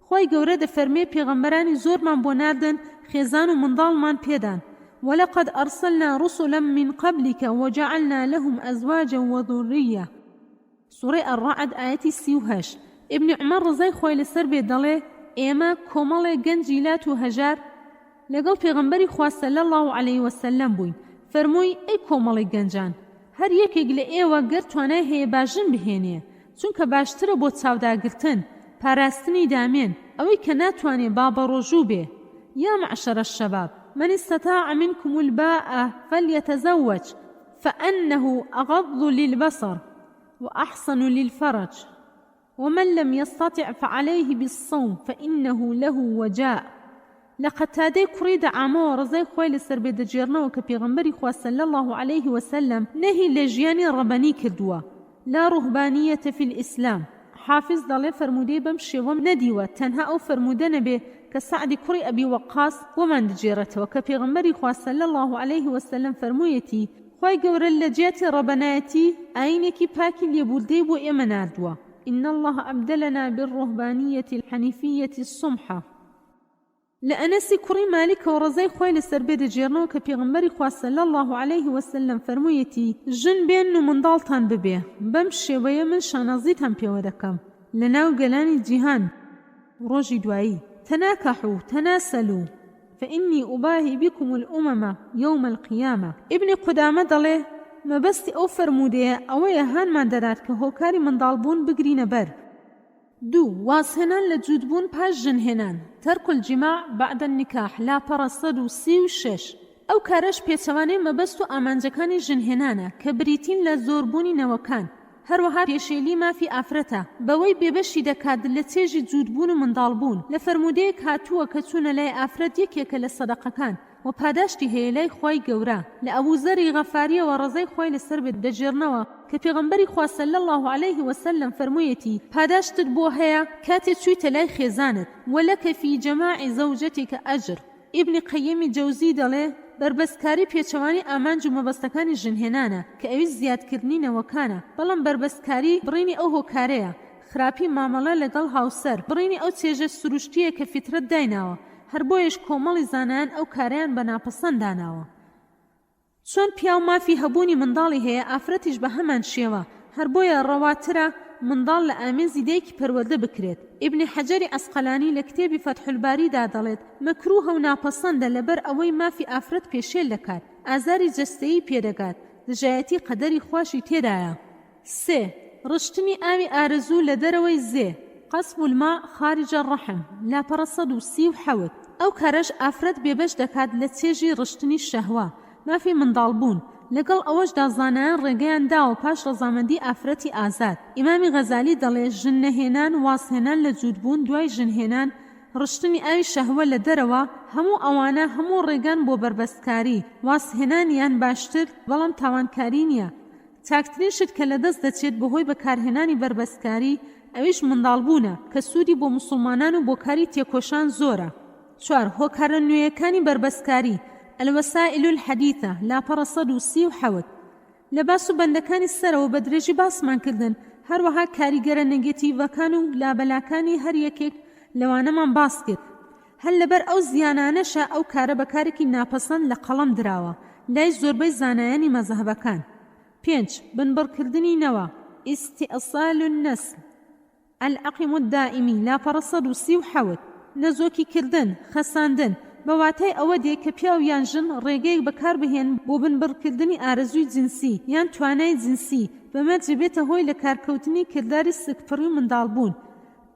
خوای گەورە دەفەرمێ پێغەمبەرانی زۆرمان بۆ ناردن خێزان و منداڵمان پێدان ولقد أرسلنا رسلا من قبلك وجعلنا لهم أزواجا وذرية. سورة الرعد آياتي 38. ابن عمر ڕزای خۆی لەسەر بێ دەڵێ ئێمە کۆمەڵێ گەنجی لات و هەژار لەگەڵ پێغەمبەری خوا صلی الله علیه وسلم بووین. فەرمووی ئەی کۆمەڵی گەنجان، هەر یەکێک لە ئێوە گەر توانای هەیە باژن بهێنێ، چونکە باشترە بۆ چاوداگرتن، پاراستنی دامێن، ئەوەی کە ناتوانێ با بەڕۆژوو بێ. یا معشر الشباب من استطاع منكم الباءة فليتزوج فأنه أغض للبصر وأحسن للفرج ومن لم يستطع فعليه بالصوم فإنه له وجاء. لقتادەی کوڕی دەعامەوە ڕزای خۆی لەسەر بێ دەجێڕنەوە کە پێغەمبەری خوا صلی الله عليه وسلم نەهی لە ژیانی ڕەبەنی کردووە لا ڕوهبانیەتە فی الئیسلام. حافظ دەڵێ فەرمودەی بەم شێوەم نەدیوە، تەنها ئەو فەرمودە نەبێ کە سعدی کوڕی ئەبی وەقاس بۆمان دەجێڕێتەوە کە پێغەمبەری خوا صلی الله عليه وسلم فەرموویەتی خوای گەورە لە جیاتی ڕەبەنایەتی ئاینێکی پاکی لێبوردەی بۆ ئێمە ناردووە. إن الله أبدلنا بالرهبانية الحنيفية الصمحة. لأنسي كري مالك ورزاي خوي لسربيد جيرنو كبيغمبري خوا صلى الله عليه وسلم فرمويتي جن بينو من ضالتان ببيه بمشي ويا من شانازيتان بيودكم لناو قلاني جيهان روجي دوائي تناكحوا تناسلوا فإني أباهي بكم الأمم يوم القيامة. ابن قدامة دليه ما بستي أو فرموديه أويا هان ما دارات كهوكاري من ضالبون بقرين بر. 2. واسهنان لجودبون باش جنهنان ترك الجماع بعد النكاح لا پەڕە 136. ئەو کارەش پێچەوانەی مەبەست و ئامانجەکانی ژنهێنانە کە بریتین لە زۆربوونی نەوەکان، هەروەها پێشێلی مافی ئافرەتە بەوەی بێبەشی دەکات لە چێژی جوودبوون و منداڵبوون. لە فەرمودەیەک هاتووە کە چوونە لای ئافرەت یەکێکە لە سەدەقەکان و پاداشتی هەیە لای خوای گەورە لە ئەبوو زەری غەفاریەوە ڕزای خوای لەسەر بێت دەجێڕنەوە کە پێغەمبەری خوا صلی الله عليه وسلم فەرموویەتی پاداشتت بۆ هەیە کاتێ چوویتە لای خێزانت وەلەکە فی جەماعی زەوجەتیکە ئەجر. ئیبنی قەییمی جەوزی دەڵێ بربەستکاری پێچەوانی ئامانج و مەبەستەکانی ژنهێنانە کە ئەویش زیادکردنی نەوەکانە، بەڵام بربەستکاری بڕینی ئەو هۆکارەیە خراپی مامەڵە لەگەڵ هاوسەر بڕینی ئەو چێژە سروشتیە کە فیترەت دایناوە، هەر بۆیش کۆمەڵی زانایان ئەو کارەیان بە ناپەسەند داناوە. چۆن پیا و مافی هەبوونی منداڵی هەیە ئافرەتیش بە هەمان شێوە، هەر بۆیە ڕەواترە منداڵ لە ئامێزی دایکی پەروەردە بکرێت. ئیبن حەجەری ئەسقەلانی لە کتێبی فەتحولباریدا دەڵێت مەکروهە و ناپەسەندە لەبەر ئەوەی مافی ئافرەت پێشێل دەکات، ئازاری جەستەیی پێدەگات، دژایەتی قەدەری خواشی تێدایە. 3. ڕشتنی ئاوی ئارەزوو لە دەرەوەی زێ قەسب الماء خارج الرحم لاپەڕە 137. ئەو کارەش ئافرەت بێبەش دەکات لە چێژی ڕشتنی شەهوە مافی منداڵبوون، لەگەڵ ئەوەشدا زانایان ڕێگەیان داوە پاش ڕەزامەندی ئافرەتی ئازاد. ئیمامی غەزالی دەڵێ ژن نەهێنان وازهێنان لە جوودبوون دوای ژنهێنان ڕشتنی ئاوی شەهوە لە دەرەوە هەموو ئەوانە هەموو ڕێگان بۆ بربەستکاری، وازهێنانیان باشتر بەڵام تاوانکاری نییە. چاکترین شت کە لەدەست دەچێت بەهۆی بەکارهێنانی بربەستکاری ئەویش منداڵبوونە کە سوودی بۆ مسلمانان و بۆ کاری تێکۆشان زۆرە. 4. هۆکارە نوێیەکانی بربەستکاری الوسائل الحديثة لاپەڕە 137. لە باس و بەندەکانی سەرەوە بە درێژی باسمان کردن، هەروەها کاریگەرە نەگێتیڤەکان و لابەلاکانی هەر یەکێک لەوانەمان باس کرد. هەر لەبەر ئەو زیانانەشە ئەو کارە بەکارێکی ناپەسەند لە قەڵەم دراوە لای زۆربەی زانایانی مەزهبەکان. 5. بنبڕکردنی نەوە ئیستئصال النەسل العەقیم الدائمی لاپەڕە 137. نەزۆکی کردن خەساندن بەواتای ئەوە دێ کە پیا و یان ژن ڕێگەیەک بەکاربهێن بۆ بنبڕکردنی ئارەزووی جنسی یان توانای جنسی بەمە جێبێتە هۆی لە کارکەوتنی کردداری سکپڕی و منداڵبوون.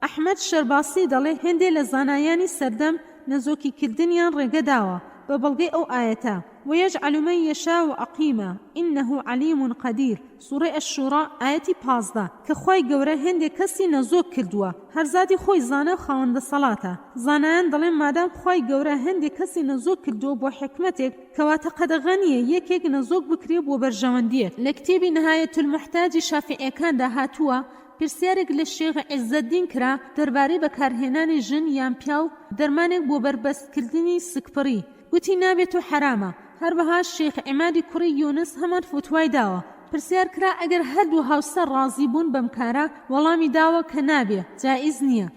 ئەحمەد شەرباسی دەڵێ هێندێ لە زانایانی سەردەم نەزۆکی کردنیان ڕێگە داوە بە بەڵگەی ئەو ئاەتە وەیەجعەل مەن یەشاء عەقیمە ئینەه عەلیم قەدیر سوورەی ئەششوڕا ئاەتی 15 کە خوای گەورە هێندێک کەسی نەزۆک کردووە هەرزادی خۆی زانە و خاوەندە سەڵاتە. زانایان دەڵێن مادام خوای گەورە هێندێک کەسی نەزۆک کردووە بۆ حکمەتێک کەواتە قەدەغەنیە یەکێک نەزۆک بکرێ بۆ بەرژەوەندیەک. لە کتێبی نەهایەت المحتاجی شافعیەکاندا هاتووە پرسیارێک لە شێخ عیزەدین کرا دەربارەی بەکارهێنانی ژن یان پیا و دەرمانێک بۆ بربەستکردنی سکپڕی، گوتی نابێت و حرامە. هەروەها شێخ عیمادی کوڕی یونس هەمان فتوای داوە. پرسیار کرا ئەگەر هەردوو هاوسەر ڕازی بوون بەم کارە وەڵامی داوە کە نابێ جائیز نییە.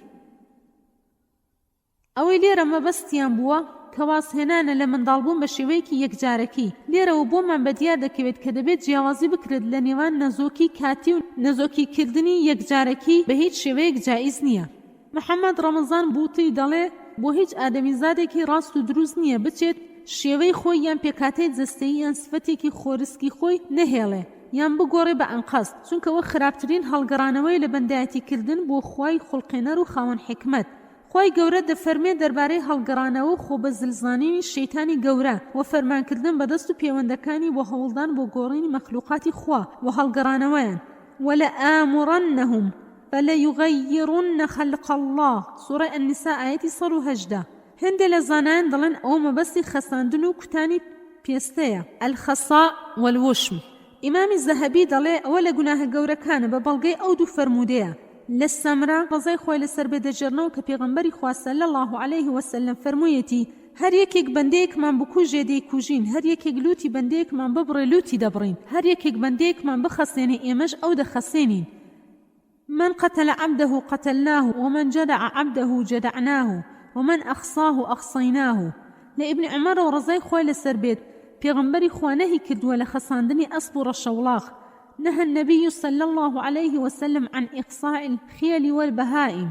ئەوەی لێرە مەبەستیان بووە کە وازهێنانە لە منداڵبوون بە شێوەیەکی یەکجارەکی. لێرەوە بۆمان بەدیار دەکەوێت کە دەبێت جیاوازی بکرێت لە نێوان نەزۆکی کاتی و نەزۆکی کردنی یەکجارەکی بە هیچ شێوەیەک جائیز نییە. محەممەد ڕەمەزان بووتی دەڵێ بۆ هیچ ئادەمیزادێکی ڕاست و دروست نییە بچێت شێوەی خۆی یان پێکاتەی جەستەیی یان سفەتێکی خۆرسکی خۆی نەهێڵێ یان بگۆڕێ بە ئەنقەست، چونکەوە خراپترین هەڵگەڕانەوەی لە بەندایەتیکردن بۆ خوای خوڵقێنەر و خاوەن حکمت. خوای گەورە دەفەرمێ دەربارەی هەڵگەڕانەوە و خۆ بە زلزانینی شەیتانی گەورە و فەرمانکردن بەدەست و پەیوەندەکانی بۆ هەوڵدان بۆ گۆڕینی مەخلوقاتی خوا و هەڵگەڕانەوەیان. وەلەئاموڕەنەهم فەلەیوغەیڕن خەلق الله سوورەی ئەنیسا ئاەتی 118. هەندێک لە زانایان دەڵێن ئەوە مەبەستی خەساندن و کوتانی پێستەیە الخەساء والوشم. ئیمامی زەهەبی دەڵێ ئەوە لە گوناهە گەورەکانە بە بەڵگەی ئەو دوو فەرمودەیە. لە سەمرە ڕزای خۆی لەسەر بێدەجێڕنەوە کە پێغەمبەری خوا صلی الله عليه وسلم فەرموویەتی هەر یەکێک بەندەیەکمان بکوژێ دەیکوژین، هەر یەکێک لوتی بەندەیەکمان ببڕێ لوتی دەبڕین، هەر یەکێک بەندەیەکمان بخەسێنێ ئێمەش ئەو دەخەسێنین. من قتل عبده قتلناه ومن جدع عبده جدعناه ومن أخصاه أخصيناه. لابن عمر ورزاي خوي لسر بيت پیغمبری خوانهی کردووە لە خەساندنی ئەسپ و ڕەشەوڵاغ. نهى النبي صلى الله عليه وسلم عن إقصاء الخيل والبهائم.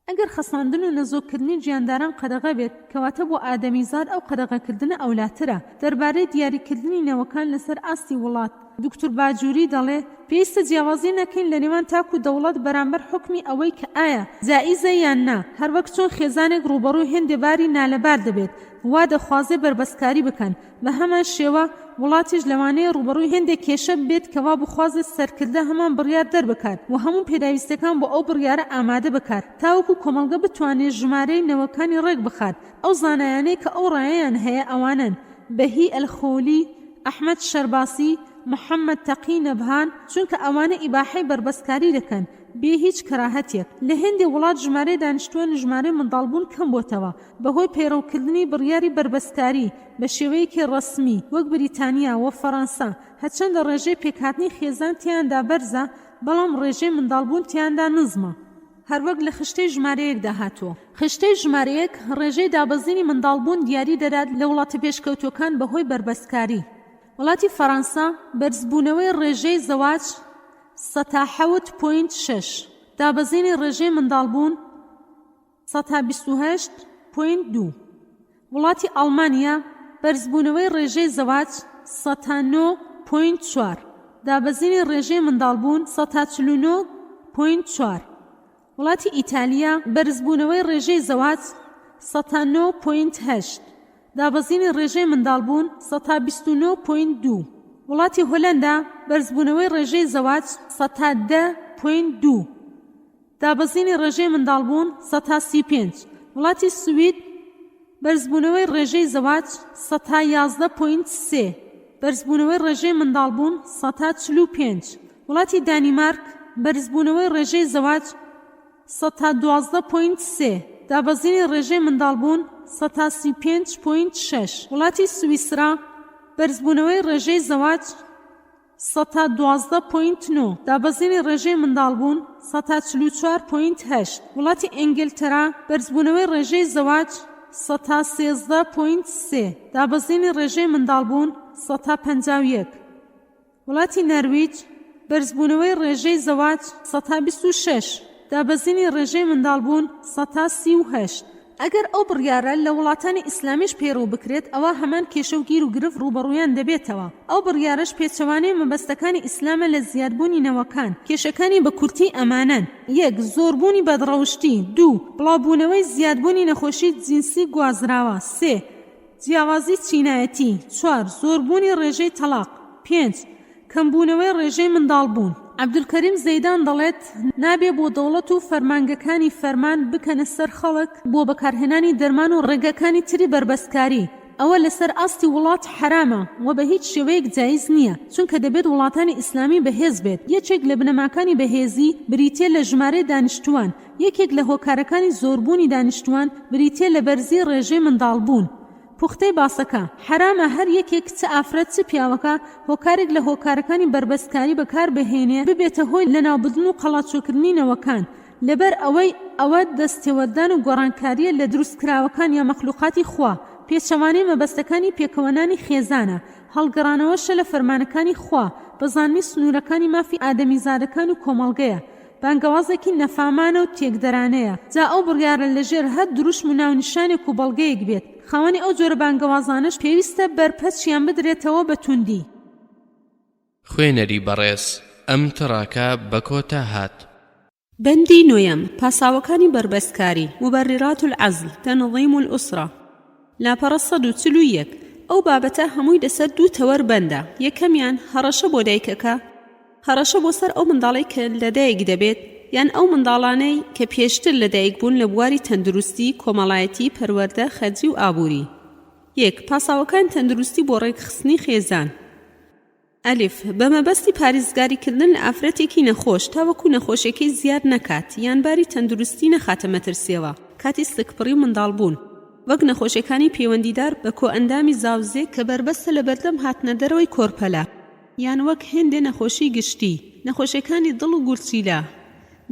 ئەگەر خەساندن و نەزۆکردنی گیانداران قەدەغە بێت کەواتە بۆ ئادەمیزاد ئەو قەدەغەکردنە ئەولاترە. دەربارەی دیاریکردنی نەوەکان لەسەر ئاستی وڵات دکتۆر باجووری دەڵێ پێویستە جیاوازی نەکەین لە نێوان تاکو دەوڵەت بەرامبەر حکمی ئەوەی کە ئایا جائیزە یان نا، هەر وەک چۆن خێزانێک ڕوبەڕووی هێندێ باری نالەبار دەبێت وا دەخوازێ بربەستکاری بکەن، بە هەمان شێوە وڵاتیش لەوانەیە ڕوبەڕووی هێندێک کێشە بێت کەوا بخوازێ سەرکردە هەمان بڕیار دەربکات و هەموو پێداویستەکان بۆ ئەو بڕیارە ئامادە بکات تاوەکو کۆمەڵگە بتوانێت ژمارەی نەوەکانی ڕێک بخات. ئەو زانایانەی کە ئەو ڕایەیان هەیە ئەوانن: بەهی ئەلخۆلی، ئەحمەد شەرباسی، محەممەد تەقی نەبهان، چونکە ئەوانە ئیباحەی بربەستکاری دەکەن بێ هیچ کەراهەتێک. لە هێندێ وڵات ژمارەی دانیشتووان ژمارەی منداڵبوون کەم بۆتەوە بەهۆی پەیڕەوکردنی بڕیاری بربەستکاری بە شێوەیەکی ڕەسمی وەک بریتانیا و فەڕەنسا. هەرچەندە ڕێژەی پێکهاتنی خێزان تیاندا بەرزە، بەڵام ڕێژەی منداڵبوون تیاندا نزمە. هەروەک لە خشتەی ژمارەیەکدا هاتووە. خشتەی ژمارەیەک ڕێژەی دابەزینی منداڵبوون دیاری دەدات لە وڵاتە پێشکەوتوەکان بەهۆی بربەستکاری. وڵاتی فەڕەنسا بەرزبوونەوەی ڕێژەی زەواج 7.6، دابەزینی ڕێژەی منداڵبوون 128.2. وڵاتی ئەڵمانیا بەرزبوونەوەی ڕێژەی زەواج 109.4، دابەزینی ڕێژەی منداڵبوون 149.4. وڵاتی ئیتالیا بەرزبوونەوەی ڕێژەی زەواج 109.8، دابەزینی ڕێژەی منداڵبوون 129.2. وڵاتی هۆلەندا بەرزبوونەوەی ڕێژەی زەواج 110.2، دابەزینی ڕێژەی منداڵبوون 135. وڵاتی سوید بەرزبوونەوەی ڕێژەی زەواج 111.3، بەرزبوونەوەی ڕێژەی منداڵبوون 145. وڵاتی دانیمارک بەرزبوونەوەی ڕێژەی زەواج 112.3، دابەزینی ڕێژەی منداڵبوون 135.6. وڵاتی سویسرا بەرزبوونەوەی ڕێژەی زەواج 112.9، دابەزینی ڕێژەی منداڵبوون 144.8. وڵاتی ئینگلترا بەرزبوونەوەی ڕێژەی زەواج 113.3، دابەزینی ڕێژەی منداڵبوون 151. وڵاتی نەرویج بەرزبوونەوەی ڕێژەی زەواج 126، دابەزینی ڕێژەی منداڵبوون 138. ئەگەر ئەو بڕیارە لە وڵاتانی ئیسلامیش پێڕوو بکرێت، ئەوە هەمان کێشە و گیر و گرفت ڕوبەڕوویان دەبێتەوە. ئەو بڕیارەش پێچەوانەی مەبەستەکانی ئیسلامە لە زیادبوونی نەوەکان. کێشەکانی بە کورتی ئەمانەن: 1. زۆربوونی بەدڕەوشتی، 2. بڵاوبوونەوەی زیادبوونی نەخۆشی جینسی گوازراوە، 3. جیاوازی چینایەتی، 4. زۆربوونی ڕێژەی تەلاق، 5. کەمبوونەوەی ڕێژەی منداڵبوون. عەبدولکەریم زەیدان دەڵێت نابێ بۆ دەوڵەت و فەرمانگەکانی فەرمان بکەنە سەر خەڵک بۆ بەکارهێنانی دەرمان و ڕێگەکانی تری بربەستکاری. ئەوە لەسەر ئاستی وڵات حرامە و بە هیچ شێوەیەک جایز نییە، چونکە دەبێت وڵاتانی ئیسلامی بەهێز بێت. یەکێک لە بنەماکانی بەهێزی بریتێ لە ژمارەی دانیشتووان، یەکێک لە هۆکارەکانی زۆربوونی دانیشتووان بریتێ لە بەرزی ڕێژەی منداڵبوون. پوختەی باسەکە حرامە هەر یەکێک چ ئافرەت چ پیاوەکە هۆکارێک لە هۆکارەکانی بربەستکاری بەکار بهێنێ ببێتە هۆی لەناوبردن و قەڵاچۆکردنی نەوەکان، لەبەر ئەوە دەستێوەردان و گۆڕانکاریە لە دروستکراوەکان یا مەخلوقاتی خوا. پێچەوانەی مەبەستەکانی پێکەوەنانی خێزانە، هەڵگەڕانەوەشە لە فەرمانەکانی خوا، بەزانمی سنوورەکانی مافی ئادەمیزادەکان و کۆمەڵگەیە، بانگەوازێکی نەفامانە و تێکدەرانەیە. جا ئەو بڕیارە لەژێر هەر دروشم و ناونیشانێک و بەڵگەیەک بێت. خاوەنی ئەو جۆرە بانگەوازانش پێویستە بەرپەچیان بدرێتەوە بە توندی. خوێنەری بەڕێز، ئەم تڕاکە بە کۆتا هات. بەندی نوێیەم، پاساوەکانی بربەستکاری، مبەررات العەزل، تەنظیم الئوسرە. لاپەڕە 141. ئەو بابەتە هەمووی لەسەر دوو تەوەر بەندە. یەکەمیان هەڕەشە بۆ دایکەکە، هەڕەشە بۆ سەر ئەو منداڵی کە لەدایک دەبێت یان ئەو منداڵانەی کە پێشتر لەدایک بوون لە بواری تەندروستی، کۆمەڵایەتی، پەروەردە، خەرجی و ئابووری. 1. پاساوەکان تەندروستی بۆ ڕێکخستنی خێزان. ئەلیف. بەمەبەستی پارێزگاریکردن لە ئافرەتێکی نەخۆش تاوەکو نەخۆشیەکەی زیاد نەکات یان باری تەندروستی نەخاتە مەترسیەوە کاتی سکپڕی منداڵ بوون، وەک نەخۆشیەکانی پەیوەندیدار بە کۆئەندامی زاوزێ کە بربەستە لە بەردەم هاتنە دەرەوەی کۆرپەلا، یان وەک هێندێ نەخۆشی گشتی، نەخۆشیەکانی دڵ و گورچیلا،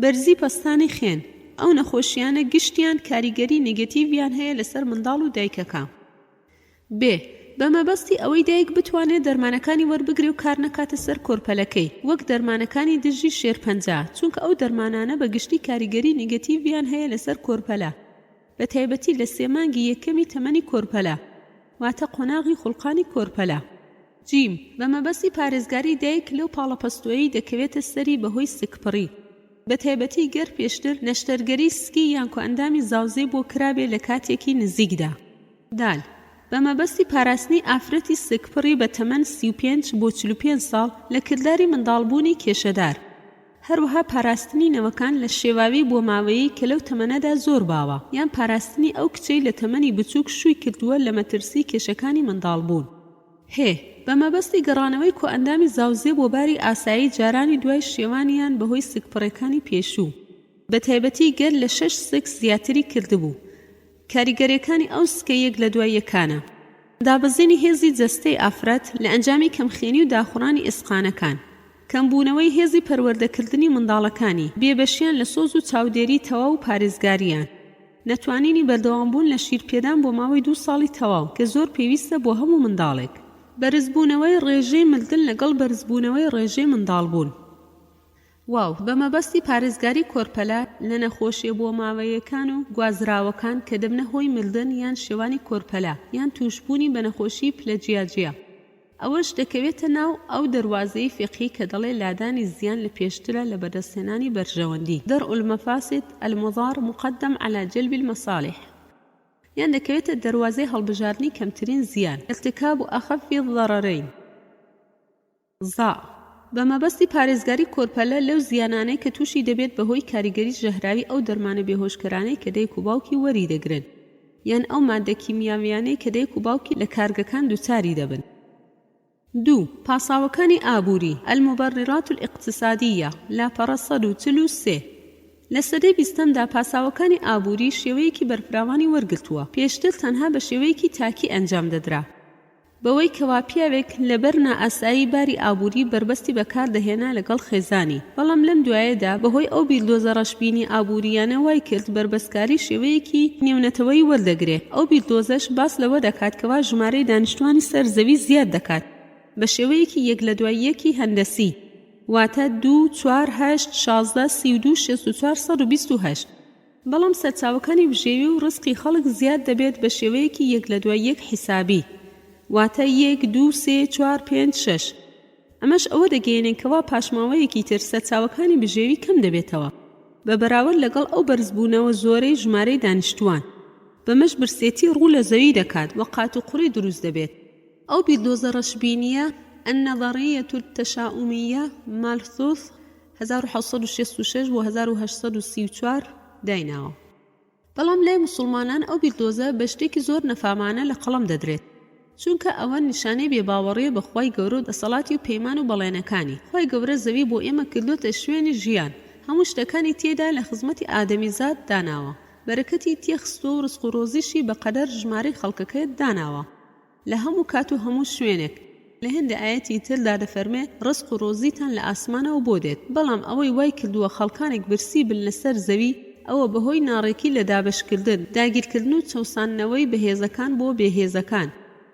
بەرزی پەستانی خوێن. ئەو نەخۆشیانە گشتیان کاریگەری نێگەتیڤیان هەیە لەسەر منداڵ و دایکەکە. ب. بەمەبەستی ئەوەی دایک بتوانێت دەرمانەکانی وەربگرێ و کار نەکاتە سەر کۆرپەلەکەی، وەک دەرمانەکانی دژی شێرپەنجە، چونکە ئەو دەرمانانە بە گشتی کاریگەری نێگەتیڤیان هەیە لەسەر کۆرپەلە، بە تایبەتی لە 3 مانگی یەکەمی تەمەنی کۆرپەلە، واتە قۆناغی خوڵقانی کۆرپەلە. جیم بەمەبەستی پارێزگاری دایک لەو پاڵەپەستۆیی دەکەوێتە سەری بەهۆی سکپڕی بە تایبەتی گەر پێشتر نەشتەرگەری سکی یان کە ئەندامی زاوزێ بۆ کرابێ لە کاتێکی نزیکدا. دال بەمەبەستی پاراستنی ئافرەتی سکپڕی بە تەمەن 35 بۆ 45 ساڵ لە کردداری منداڵبوونی کێشەدار. هەروەها پاراستنی نەوەکان لە شێواوی بۆ ماوەیی کە لەو تەمەنەدا زۆر باوە یان پاراستنی ئەو کچەی لە تەمەنی بچووک شووی کردووە لە مەترسی کێشەکانی منداڵبوون. بەمەبەستی گەڕانەوەی کۆ ئەندامی زاوزێ بۆ باری ئاسایی جارانی دوای شێوانیان بەهۆی سکپڕەکانی پێشوو بە تایبەتی گەر لە 6 سک زیاتری کردبوو. کاریگەریەکانی ئەو سکە یەک لە دوای یەکانە. دابەزینی هێزی جەستەی ئافرەت لە ئەنجامی کەمخێنی و داخوڕانی ئێسقانەکان، کەمبوونەوەی هێزی پەروەردەکردنی منداڵەکانی، بێبەشیان لە سۆز و چاودێری تەواو و پارێزگاریان، نەتوانینی بەردەوامبوون لە شیرپێدان بۆ ماوەی 2 ساڵی تەواو کە زۆر پێویستە بۆ هەموو منداڵێک، بەرزبوونەوەی ڕێژەی مردن لەگەڵ بەرزبوونەوەی ڕێژەی منداڵبوون. بەمەبەستی پارێزگاری کۆرپەلا لە نەخۆشیە بۆ ماوەیەکان و گوازراوەکان کە دەبنە هۆی مردن یان شێوانی کۆرپەلا یان توشبوونی بە نەخۆشی پلەجیاجیا. ئەوەش دەکەوێتە ناو ئەو دەواازەی فقهی کە دەڵێ لادانی زیان لە پێشترە لە بەدەستهێنانی بەرژەوەندی، دەرء المەفاسد المضار مقدم على جلب المصالح، یان دەکەوێتە دەواازەی هەڵبژاردننی کەمترین زیان، ارتکاب و ئەخەف الضررین. بەمەبەستی پارێزگاری کۆرپەلە لەو زیانانەی کە تووشی دەبێت بەهۆی کاریگەری ژەهراوی ئەو دەرمانە بێهۆشکەرانەی کە دایک و باوکی وەری دەگرن یان ئەو مادە کیمیاویانەی کە دایک و باوکی لە کارگەکان دووچاری دەبن. 2. پاساوەکانی ئابووری المبررات الاقتصادیة لاپەڕە 143. لە سەدەی 20دا پاساوەکانی ئابووری شێوەیەکی بەرپراوانی وەرگرتووە، پێشتر تەنها بە شێوەیەکی تاکی ئەنجام دەدرا بەوەی کەوا پیاوێک لەبەر نائاسایی باری ئابووری بربەستی بەکاردەهێنا لەگەڵ خێزانی، بەڵام لەم دوایەدا بەهۆی ئەو بیردۆزە ڕەشبینی ئابووریانە وای کرد بربەستکاری شێوەیەکی نێونەتەوەی وەردەگرێت. ئەو بیردۆزەش باس لەوە دەکات کەوا ژمارەی دانیشتوانی سەر زەوی زیاد دەکات بە شێوەیەکی یەک لە دوای یەکی هەندەسی، واتە 2 4 8 16 32 64 128. بەڵام سەرچاوەکانی بژێوی و ڕزقی خەڵک زیاد دەبێت بە شێوەیەکی یەک لە دوای یەک حیسابی، واتە 1 2 3 4 5 6. ئەمەش ئەوە دەگەێنێکەوە پاشماوەیەکی تر سەرچاوەکانی بژێوی کەم دەبێتەوە بە بەراورد لەگەڵ ئەو بەرزبوونەوە زۆرەی ژمارەی دانیشتوان، بەمەش برسێتی ڕوو لە زەوی دەکات و قات و قوڕی دروست دەبێت. ئەو بیردۆزە ڕەشبینیە النظرية التشاؤمية مالثوث 1766 و 1834 دایناوە. بەڵام لای مسلمانان ئەو بیردۆزە بە شتێکی زۆر نەفامانە لە قەڵەم دەدرێت، چونکە ئەوە نیشانەی بێباوەڕیە بە خوای گەورە و دەسەڵاتی و پەیمان و بەڵێنەکانی. خوای گەورە زەوی بۆ ئێمە کردوتە شوێنی ژیان، هەموو شتەکانی تێدا لە خزمەتی ئادەمیزاد داناوە، بەرەکەتی تێخستۆ و ڕزق و ڕۆزیشی بەقەدەر ژمارەی خەڵکەکەیت داناوە لە هەموو کات و هەموو شوێنێک. لە هێندە ئاەتی تردا دەفەرمێ ڕزق و ڕۆزیتان لە ئاسمانەوە بۆ دێت، بەڵام ئەوەی وای کردووە خەڵکانێک برسی بن لەسەر زەوی ئەوە بەهۆی ناڕێکی لە دابشکردن، داگیرکردن و چەوساننەوەی بەهێزەکان بۆ بێهێزەکان،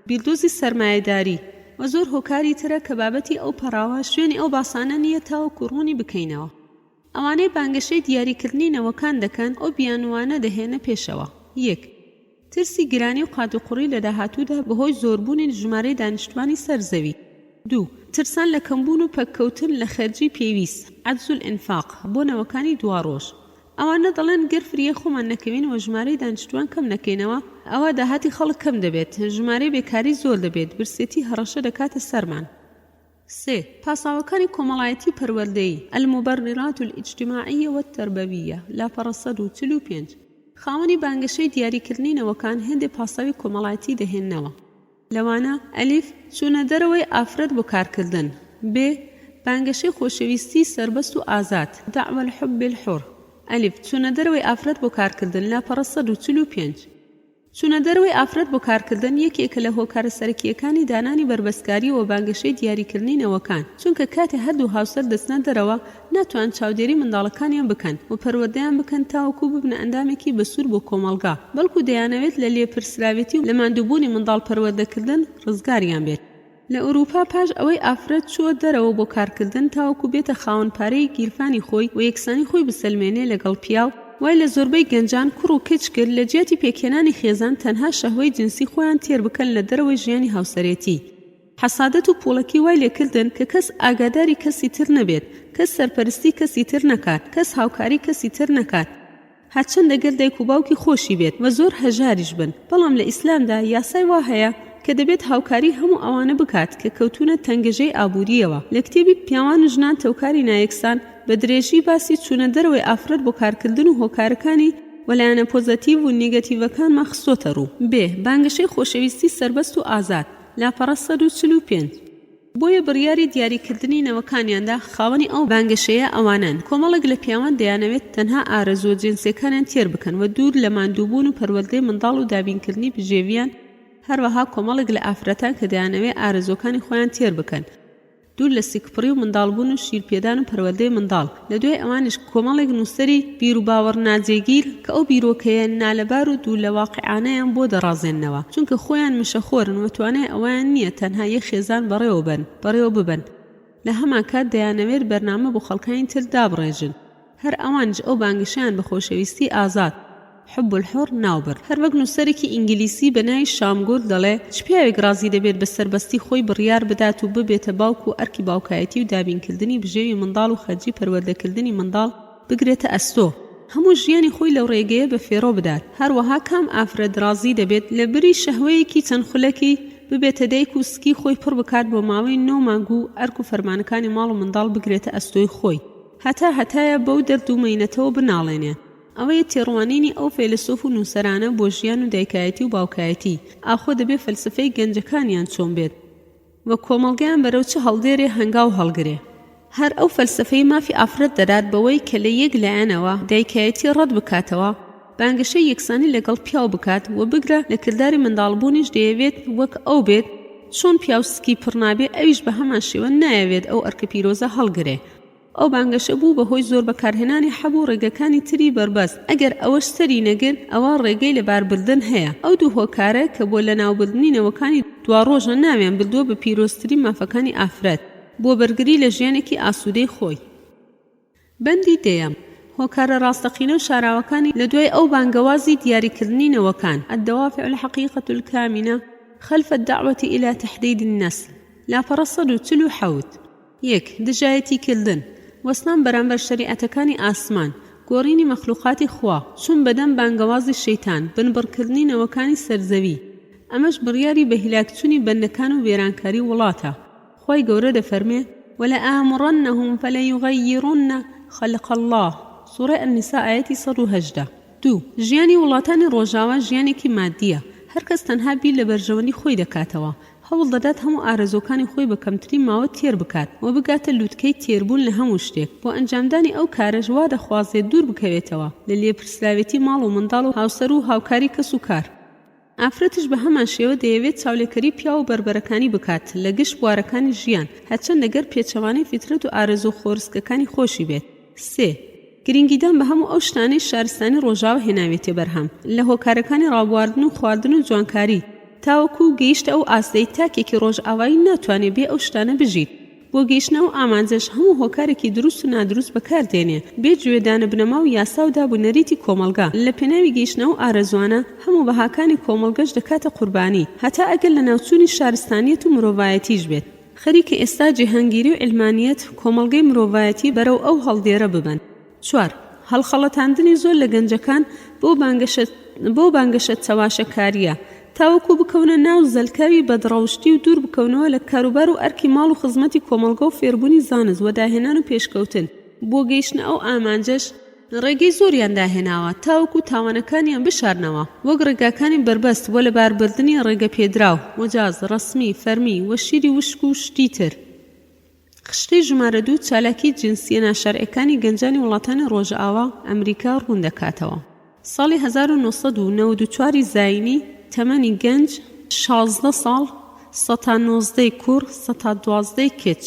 بیردۆزی سەرمایەداری و زۆر هۆکاری ترە کە بابەتی ئەو پەراوە شوێنی ئەو باسانە نییە تاوەکو ڕوونی بکەینەوە. ئەوانەی بانگەشەی دیاریکردنی نەوەکان دەکەن ئەو بیانوانە دەهێنە پێشەوە. 1. ترسی گرانی و قات و قوڕی لە داهاتوودا بەهۆی زۆربوونی ژمارەی دانیشتوانی سەرزەوی. 2. ترسان لە کەمبوون و پەککەوتن لە خەرجی پێویست، عەجز الئینفاق بۆ نەوەکانی دواڕۆژ. ئەوانە دەڵێن گەر فریە خۆمان نەکەوین و ژمارەی دانیشتوان کەم نەکەینەوە، ئەوە داهاتی خەڵک کەم دەبێت، ژمارەی بێکاری زۆر دەبێت، برسێتی هەڕەشە دەکاتە سەرمان. 3. پاساوەکانی کۆمەڵایەتی پەروەردەیی المبررات الاجتماعية والتربوية لاپەڕە 145. خاوەنی بانگەشەی دیاریکردنی نەوەکان هێندێ پاساوی کۆمەڵایەتی دەهێننەوە. لەوانە ئەلیف چوونە دەرەوەی ئافرەت بۆ کارکردن، ب بانگەشەی خۆشەویستی سربەست و ئازاد دعوە الحب الحر، ئەلیف چوونە دەرەوەی ئافرەت بۆ کارکردن لاپەڕە 145. چوونە دەرەوەی ئافرەت بۆ کارکردن یەکێکە لە هۆکارە سەرەکیەکانی دانانی بربەستکاری و بانگەشەی دیاریکردنی نەوەکان، چونکە کاتێ هەردوو هاوسەر دەچنە دەرەوە ناتوان چاودێری منداڵەکانیان بکەن و پەروەردەیان بکەن تاوەکو ببنە ئەندامێکی بەسوور بۆ کۆمەڵگا، بەڵکو دەیانەوێت لە لێپرسراوێتی و لە ماندووبوونی منداڵ پەروەردەکردن ڕزگاریان بێت. لە ئوروپا پاش ئەوەی ئافرەت چووە دەرەوە بۆ کارکردن تاوەکو بێتە خاوەن پارەی گیرفانی خۆی و یەکسانی خۆی بسەلمێنێ لەگەڵ پیاو، وای لە زۆربەی گەنجان کوڕ و کچ کرد لە جیاتی پێکێنانی خێزان تەنها شەهوەی جنسی خۆیان تێر بکەن لە دەرەوەی ژیانی هاوسەرێتی. حەسادەت و پوڵەکی وای لێکردن کە کەس ئاگاداری کەسی تر نەبێت، کەس سەرپەرستی کەسی تر نەکات، کەس هاوکاری کەسی تر نەکات، هەرچەندە گەر دایک و باوکی خۆشی بێت و زۆر هەژاریش بن. بەڵام لە ئیسلامدا یاسای وا هەیە کە دەبێت هاوکاری هەموو ئەوانە بکات کە کەوتونە تەنگەژەی ئابووریەوە. لە کتێبی پیاوان و ژنان تەوکاری نایەکسان بە درێژی باسی چوونە دەرەوەی ئافرەت بۆ کارکردن و هۆکارەکانی وەلایەنە پۆزەتیڤ و نیگەتیڤەکانمان خستۆتە ڕوو. بێ بانگەشەی خۆشەویستی سەربەست و ئازاد لاپەڕە 145. بۆیە بڕیاری دیاریکردنی نەوەکانیاندا خاوەنی ئەو بانگەشەیە ئەوانن: کۆمەڵێک لە پیاوان دەیانەوێت تەنها ئارەزوە جنسیەکانیان تێر بکەن و دوور لە ماندووبوون و پەروەردەی منداڵ و دابینکردنی بژێویان، هەروەها کۆمەڵێک لە ئافرەتان کە دەیانەوێت ئارەزوەکانی خۆیان تێر بکەن، دوور لە سیکپڕی و منداڵبوون و شیرپێدان و پەروەردەی منداڵ. لە دوای ئەوانش کۆمەڵێک نووسەری بیر و باوەڕ ناجێگیر کە ئەو بیرۆکەیە نالەبار و دوور لە واقعانەیان بۆ دەڕازێننەوە، چونکە خۆیان مشەخۆرن و توانای ئەویان نییە تەنها یەک خێزان بەڕێوە ببن. لە هەمان کات دەیانەوێت بەرنامە بۆ خەڵکانی تر دابڕێژن. هەر ئەوانش ئەو بانگشیان بە خۆشەویستی ئازاد حب الحر ناوبر. هەر وەک نووسەرێکی ئینگلیسی بە ناوی شامگۆر دەڵێ، چ پیاوێک رازی دەبێت بە سەربەستی خۆی بڕیار بدات و ببێتە باوک و ئەرکی باوکایەتی و دابینکردنی بژێوی منداڵ و خەرجی پەروەردەکردنی منداڵ بگرێتە ئەستۆ، هەموو ژیانی خۆی لەو ڕێگەیە بە فێڕۆ بدات. هەروەها کام ئافرەت رازی دەبێت لە بری شەهوەیەکی چەند خولەکی ببێتە دایک و سکی خۆی پڕ بکات بۆ ماوەی 9 مانگ و ئەرک و فەرمانەکانی ماڵ و منداڵ بگرێتە ئەستۆی خۆی، هەتایە بەو دەرد و مەینەتەوە بناڵێنێ. ئەوەیە تێڕوانینی ئەو فەیلسوف و نووسەرانە بۆ ژیان و دایکایەتی و باوکایەتی. ئاخۆ دەبێت فەلسفەی گەنجەکانیان چۆن بێت و کۆمەڵگەیان بەرەو چه هەڵدێرێ هەنگاو هەڵگرێ. هەر ئەو فەلسفەی مافی ئافرەت دەدات بەوەی کە لە یەک لایەنەوە دایکایەتی ڕەت بکاتەوە، بانگەشەی یەکسانی لەگەڵ پیاو بکات و بگرە لە کرداری منداڵبوونیش دەیەوێت وەک ئەو بێت چۆن پیاوسکی پڕنابێ، ئەویش بە هەمان شێوە نایەوێت ئەو ئەرکە پیرۆزە هەڵگرێ. ئەو بانگەشە بوو بەهۆی زۆر بەکارهێنانی حەبوو ڕێگەکانی تری بەربەست. ئەگەر ئەوەش سەری نەگر، ئەوە ڕێگەی لەباربردن هەیە. ئەو دوو هۆکارە کە بۆ لە ناوبردنی نەوەکانی دوا ڕۆژە ناویان بردووە بە پیرۆزتری مافەکانی ئافرەت بۆ بەرگری لە ژیانێکی ئاسوودەی خۆی. بەندی دەیەم هۆکارە ڕاستەقینە و شاراوەکانی لە دوای ئەو بانگەوازی دیاریکردنی نەوەکان. الدوافع الحقيقة الكامنة خلف الدعوة إلى تحديد النسل. لاپەڕە 147. 1. دژایەتی کردن، وەسنان بەرامبەر شەریعەتەکانی ئاسمان، گۆڕینی مەخلوقاتی خوا، چون بەدەم بانگەوازی شەیتان، بنبڕکردنی نەوەکانی سەرزەوی. ئەمەش بڕیاری بە هیلاکچوونی بەندەکان و وێرانکاری وڵاتە. خوای گەورە دەفەرمێ: وَلَآمُرَنَّهُمْ فَلَيُغَيِّرُنَّ خَلْقَ الله. سوورە النساء ئاەتی 118. 2. ژیانی وڵاتانی ڕۆژاوا ژیانێکی مادیە. هەر کەس تەنها بیر لە بەرژەوەنی خۆی دەکاتەوە، هەوڵ دەدات هەموو ئارەزۆکانی خۆی بە کەمترین ماوە تێر بکات و بگاتە لووتکەی تێربوون لە هەموو شتێک. بۆ ئەنجامدانی ئەو کارەش وا دەخوازێت دوور بکەوێتەوە لە لێپرسراوێتی ماڵ و منداڵ و هاوسەر و هاوکاری کەس و کار. ئافرەتش بە هەمان شێوە دەیەوێت چاولێکەری پیا و بربەرەکانی بکات لە گشت بوارەکانی ژیان، هەرچەندە گەر پێچەوانەی فیترەت و ئارەزۆ خۆرسکەکانی خۆشی بێت. 3. گرنگیدان بە هەموو ئەو شتانەی شارستانی ڕۆژاوە هێناوێتێ بەرهەم لە هۆکارەکانی ڕابواردن و خواردن و جوانکاری، تاوەکو گەیشتە ئەو ئاستەی تاکێکی ڕۆژئاوایی ناتوانێت بێ ئەو شتانە بژیت. بۆ گەیشتنەوە ئامانجەش هەموو هۆکارێکی دروست و نادروست بەکاردێنێ، بێ گوێدانە بنەما و یاسا و دابوونەریتی کۆمەلگا. لە پێناوی گەیشتنەوە ئارەزوانە هەموو بەهاکانی کۆمەلگەش دەکاتە قوربانی، هەتا ئەگەر لە ناوچوونی شارستانیەت و مرۆڤایەتیش بێت. خەریکە ئێستا جیهانگیری و علمانیەت کۆمەلگەی مرۆڤایەتی بەرەو ئەو هەڵدێرە ببن. 4. هەڵخەڵەتاندنی زۆر لە گەنجەکان بۆ بانگەشە چاواشەکاریە، تاوەکو بکەونە ناو زەلکاوی بەدڕەوشتی و دوور بکەونەوە لە کاروبار و ئەرکی ماڵ و خزمەتی کۆمەلگە و فێربوونی زانست و داهێنان و پێشکەوتن. بۆ گەیشتنە ئەو ئامانجەش ڕێگەی زۆریان داهێناوە تاوەکو تاوانەکانیان بشارنەوە، وەک ڕێگاکانی بربەست بۆ لەباربردنی ڕێگە پێدراو، وەجاز، ڕەسمی، فەرمی وە شیری وشک و شتی تر. خشتەی ژمارە 2 چالاکی جنسیە ناشەرعیەکانی گەنجانی وڵاتانی ڕۆژئاوا ئەمریکا ڕوون دەکاتەوە. ساڵی 1994 زاینی تەمەنی گەنج 16 ساڵ 119 کوڕ 112 کچ،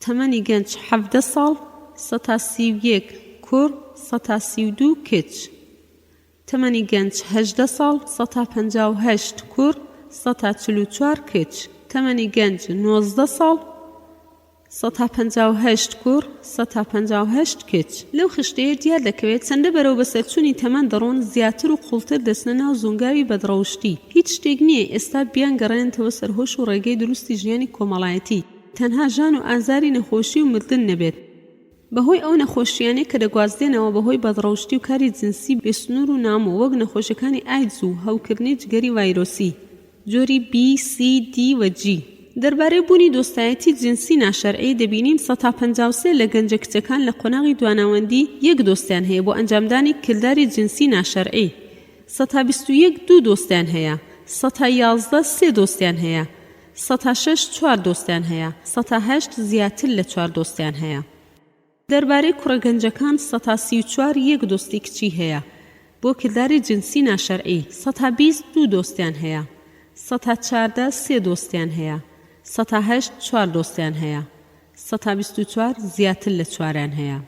تەمەنی گەنج 17 ساڵ 131 کوڕ 132 کچ، تەمەنی گەنج 18 ساڵ 158 کوڕ 144 کچ، تەمەنی گەنج 19 ساڵ 158 کوڕ 158 کچ لەو خشتەیە دیار دەکەوێت چەندە بەرەو بەسەرچوونی تەمان دەڕۆن زیاتر و قوڵتر دەچنە ناو زۆنگاوی بەدڕەوشتی هیچ شتێک نییە ئێستا بیان گەڕێنێتەوە سەرهۆش و ڕێگەی دروستی ژیانی کۆمەڵایەتی تەنها ژان و ئازاری نەخۆشی و مردن نەبێت بەهۆی ئەو نەخۆشیانەی کە دەگوازدێنەوە بەهۆی بەدڕەوشتی و کاری جنسی بێسنوور و نام و وەک نەخۆشەکانی ئایدز و هەوکردنی جگەری ڤایرۆسی جۆری B, C, D و G دەربارەی بوونی دۆستایەتی جنسی ناشەرعی دەبینین 153 لە گەنجە کچەکان لە قۆناغی دواناوەندی یەک دۆستیان هەیە بۆ ئەنجامدانی کرداری جنسی ناشەرعی 121 دوو دۆستیان هەیە 111 سێ دۆستیان هەیە 106 چوار دۆستیان هەیە 108 زیاتر لە چوار دۆستیان هەیە دەربارەی کوڕە گەنجەکان 134 یەک دۆستی کچی هەیە بۆ کرداری جنسی ناشەرعی 120 دوو دۆستیان هەیە 114 سێ دۆستیان هەیە 108 چوار دۆستیان هەیە 124 زیاتر لە چواریان هەیە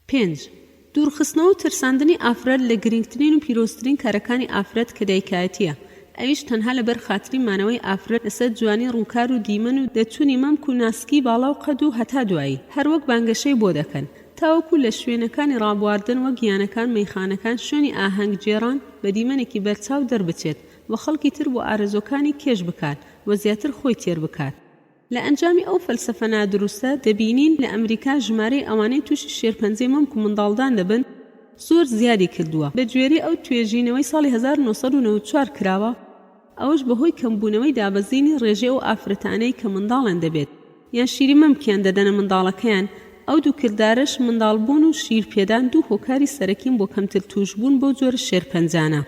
5. دوورخستنەوە و ترساندنی ئافرەت لە گرنگترین و پیرۆزترین کارەکانی ئافرەت کە دایکایەتیە ئەویش تەنها لەبەر خاتری مانەوەی ئافرەت لەسەر جوانی ڕووکار و دیمەن و دەچوونی مەمک و ناسکی باڵا و قەد و هەتا دوایی هەروەک بانگەشەی بۆ دەکەن تاوەکو لە شوێنەکانی ڕابواردن وەک گیانەکان مەیخانەکان شوێنی ئاهەنگ جێران بە دیمەنێکی بەرچاو دەربچێت و خەڵکی تر بۆ ئارەزۆکانی کێش بکات و زیاتر خۆی تێر بکات لە ئەنجامی ئەو فەلسەفە نادروستە دەبینین لە ئەمریکا ژمارەی ئەوانەی تووشی شێرپەنجەی مەمک و منداڵدان دەبن زۆر زیادی کردووە بە گوێرەی ئەو توێژینەوەی ساڵی 1994 کراوە ئەوەش بەهۆی کەمبوونەوەی دابەزینی ڕێژەی ئەو ئافرەتانەی کە منداڵیان دەبێت یان شیری مەمکیان دەدەنە منداڵەکەیان ئەو دوو کردارش منداڵبوون و شیرپێدان دوو هۆکاری سەرەکیم بۆ کەمتر توشبوون بۆ جۆرە شێرپەنجانە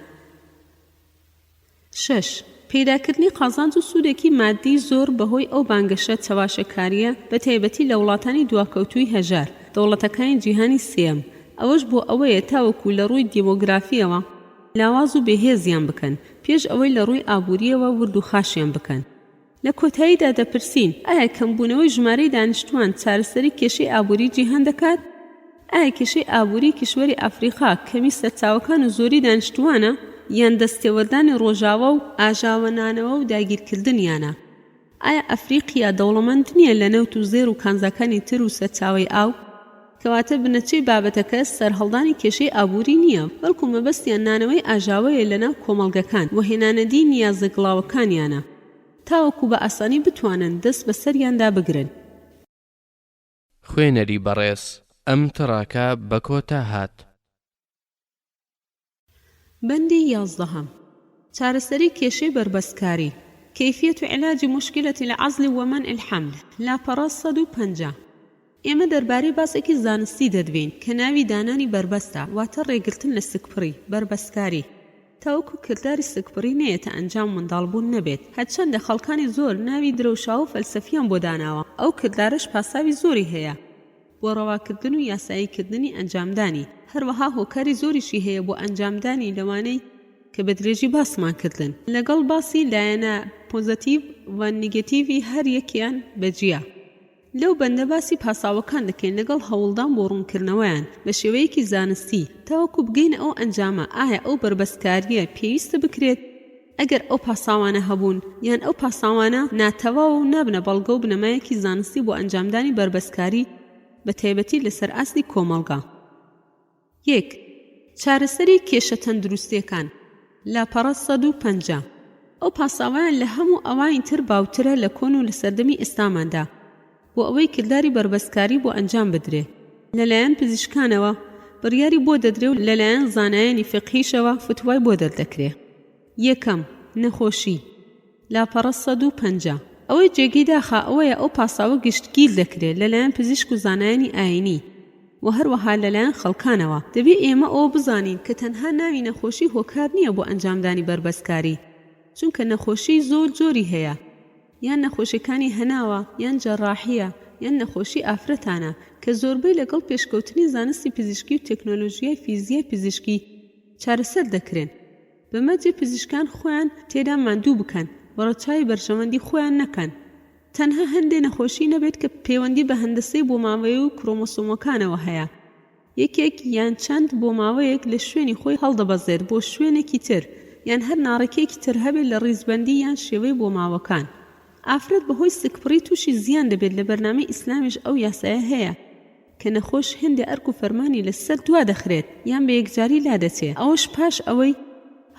6. پەیداکردنی قازانج و سوودێکی مادی زۆر بەهۆی ئەو بانگەشە چەواشەکاریە بە تایبەتی لە وڵاتانی دواکەوتووی هەژار دەوڵەتەکانی جیهانی سێم ئەوەش بۆ ئەوەیە تاوەکو لە ڕووی دیمۆگرافیەوە لاواز و بەهێزیان بکەن پێش ئەوەی لە ڕووی ئابووریەوە ورد و خاشیان بکەن لە کۆتاییدا دەپرسین ئایا کەمبوونەوەی ژمارەی دانیشتوان چارەسەری کێشەی ئابووری جیهان دەکات؟ ئایا کێشەی ئابووری کشوەری ئەفریقا کەمی سەرچاوەکان و زۆری دانیشتوانە یان دەستێوەردانی ڕۆژاوە و ئاژاوەنانەوە و داگیرکردنیانە؟ ئایا ئەفریقیا دەوڵەمەند نییە لە نەوت و زێر و کانزەکانی تر و سەرچاوەی ئاو؟ کەواتە بنەچەی بابەتەکە سەرهەڵدانی کێشەی ئابووری نییە بەڵکو مەبەستیان نانەوەی ئاژاوەیە لەناو کۆمەڵگەکان و هێنانەدی نیازە گڵاوەکانیانە تاوەکو بە ئاسانی بتوانن دەست بەسەریاندا بگرن. خوێنەری بەڕێز ئەم تڕاکە بە کۆتا هات. بەندی 11 چارەسەری کێشەی بربەستکاری كيفية علاج مشكلة العزل ومنع الحمل لاپەڕە 150 ئێمە دەربارەی باسێکی زانستی دەدوین کە ناوی دانانی بربەستە واتە ڕێگرتن لە سکپڕی بربەستکاری تاوەکو کردداری سکپڕی نەیەتە ئەنجام منداڵبوون نەبێت هەرچەندە خەڵکانی زۆر ناوی درەوشاو و فەلسەفیان بۆ داناوە ئەو کرددارش پاساوی زۆری هەیە بۆ ڕەواکردن و یاساییکردنی ئەنجامدانی هەروەها هۆکاری زۆریشی هەیە بۆ ئەنجامدانی لەوانەی کە بە درێژی باسمان کردن لەگەڵ باسی لایەنە پۆزەتیڤ و نیگەتیڤی هەر یەکیان بەجیا لەو بەندە باسی پاساوەکان دەکەین لەگەڵ هەوڵدان بۆ ڕوونکردنەوەیان بە شێوەیەکی زانستی تاوەکو بگەینە ئەو ئەنجامە ئایا ئەو بربەستکاریە پێویستە بکرێت ئەگەر ئەو پاساوانە هەبوون یان ئەو پاساوانە ناتەواو و نابنە بەڵگە و بنەمایەکی زانستی بۆ ئەنجامدانی بربەستکاری بە تایبەتی لەسەر ئاستی کۆمەڵگا. 1. چارەسەری کێشە تەندروستیەکان لاپەڕە 150 ئەو پاساوایان لە هەموو ئەوانی تر باوترە لە کۆن و لە سەردەمی ئێستاماندا بۆ ئەوەی کردداری بربەستکاری بۆ ئەنجام بدرێ لەلایەن پزیشکانەوە بڕیاری بۆ دەدرێ و لەلایەن زانایانی فقهیشەوە فتوای بۆ دەردەکرێ. 1. نەخۆشی لاپەڕە 150 ئەوەی جێگەی داخا ئەوەیە ئەو پاساوە گشتگیر دەکرێت لەلایەن پزیشک و زانایانی ئاینی و هەروەها لەلایەن خەڵکانەوە دەبێت ئێمە ئەوە بزانین کە تەنها ناوی نەخۆشی هۆکار نییە بۆ ئەنجامدانی بربەستکاری چونکە نەخۆشی زۆر جۆری هەیە یان نەخۆشیەکانی هەناوە یان جەڕاحیە یان نەخۆشی ئافرەتانە کە زۆربەی لەگەڵ پێشکەوتنی زانستی پزیشکی و تەکنۆلۆژیای فیزیای پزیشکی چارەسەر دەکرێن بەمەجێ پزیشکان خۆیان تێدا ماندوو بکەن بەڕەچاوی بەرژەوەندی خۆیان نەکەن تەنها هەندێک نەخۆشی نەبێت کە پەیوەندی بە هەندسەی بۆ ماوەیە و کرۆمۆسۆمەکانەوە هەیە یەکێک یان چەند بۆ ماوەیەک لە شوێنی خۆی هەڵدەبەزێت بۆ شوێنێکی تر یان هەر ناڕێکێکی تر هەبێت لە ڕیزبەندی یان شێوەی بۆ ماوەکان ئافرەت بەهۆی سکپڕی تووشی زیان دەبێت لە بەرنامەی ئیسلامیش ئەو یاسایە هەیە کە نەخۆش هێندە ئەرک و فەرمانی لەسەر دوا دەخرێت یان بە یەکجاری لا دەچێت. ئەوەش پاش ئەوەی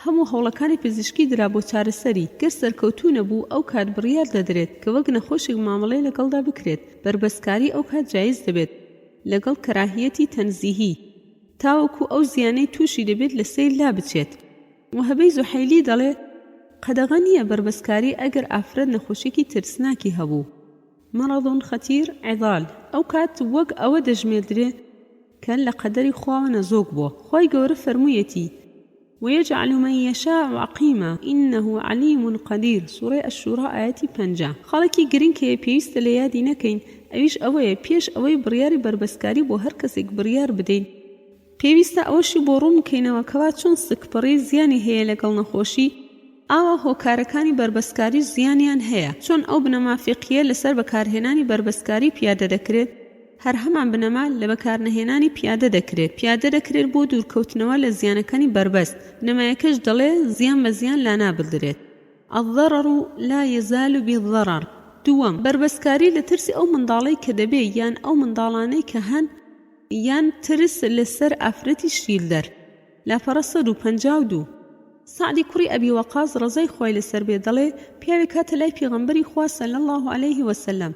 هەموو هەوڵەکانی پزیشکی درا بۆ چارەسەری گەر سەرکەوتوو نەبوو ئەو کات بڕیار دەدرێت کە وەک نەخۆشێک مامەڵەی لەگەڵدا بکرێت. بربەسکاری ئەو کات جایز دەبێت لەگەڵ کەراهیەتی تەنزیهی تاوەکو ئەو زیانەی تووشی دەبێت لە سەیر لا بچێت. وهەبەی زوحەیلی دەڵێ قەدەغە نییە بربەسکاری ئەگەر ئافرەت نەخۆشێکی ترسناکی هەبوو. مەڕەض خەتیر عیضال ئەو کات وەک ئەوە دەژمێردرێت کە لە قەدەری خواوە نەزۆک بووە. خۆی گەورە فەرموویەتی ويجعل من يشاء عقيما إنه عليم قدير سورة الشورى آياتي 50. خاڵێکی گرنگ کە پێویستە لە یادی نەکەین ئەویش ئەوەیە پێش ئەوەی بڕیاری بربەسکاری بۆ هەر کەسێک بڕیار بدەین پێویستە ئەوەشی بۆ ڕوون بکەینەوە کەوا چۆن سکپڕی زیانی هەیە لەگەڵ نەخۆشی ئاوا هۆکارەکانی بربەسکاری زیانیان هەیە. چۆن ئەو بنەما فقهیە لەسەر بەکارهێنانی بربەسکاری پیادە دەکرێت هەر هەمان بنەما لە بەکارنەهێنانی پیادە دەکرێت بۆ دوورکەوتنەوە لە زیانەکانی بربەست. بنەمایەکەش دەڵێ زیان بە زیان لا نابدرێت. الضرر لا يزال بالضرر. دووەم بربەسکاری لە ترسی ئەو منداڵەی کە دەبێ یان ئەو منداڵانەی کە هەن یان ترس لەسەر ئافرەتی شیلدەر. لاپەڕە 152. سعدی کوڕی ئەبی وەقاص ڕەزای خۆی لەسەر بێ دەڵێ پیاوێک هاتە لای پێغەمبەری خوا صلی الله علیه وسلم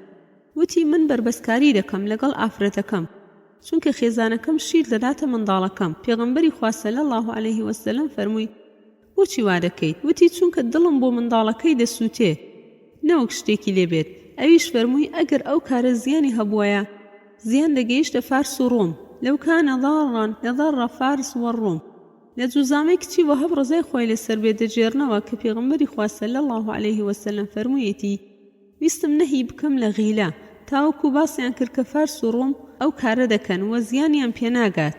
وتی من بربەسکاری دەکەم لەگەڵ ئافرەتەکەم چونکە خێزانەکەم شیر دەداتە منداڵەکەم. پێغەمبەری خوا صلی الله علیه وسلم فەرمووی بۆچی وا دەکەیت؟ وتی چونکە دڵم بۆ منداڵەکەی دەسووتێ نەوەک شتێکی لێبێت. ئەویش فەرمووی ئەگەر ئەو کارە زیانی هەبووایە زیان دەگەیشتە فارس و ڕۆم لەو کانە ضارا لەضەڕ فارس وەڕۆم. لە جوزامەی کچی وەهەب ڕەزای خۆی لەسەر بێ دەجێڕنەوە کە پێغەمبەری خوا صلی الله علیه وسلم فەرموویەتی ویستم نەهی بکەم لە غیلە تاوەکو باسییان کرد کە فارس و ڕۆم ئەو کارە دەکەن و زیانیان پێناگات.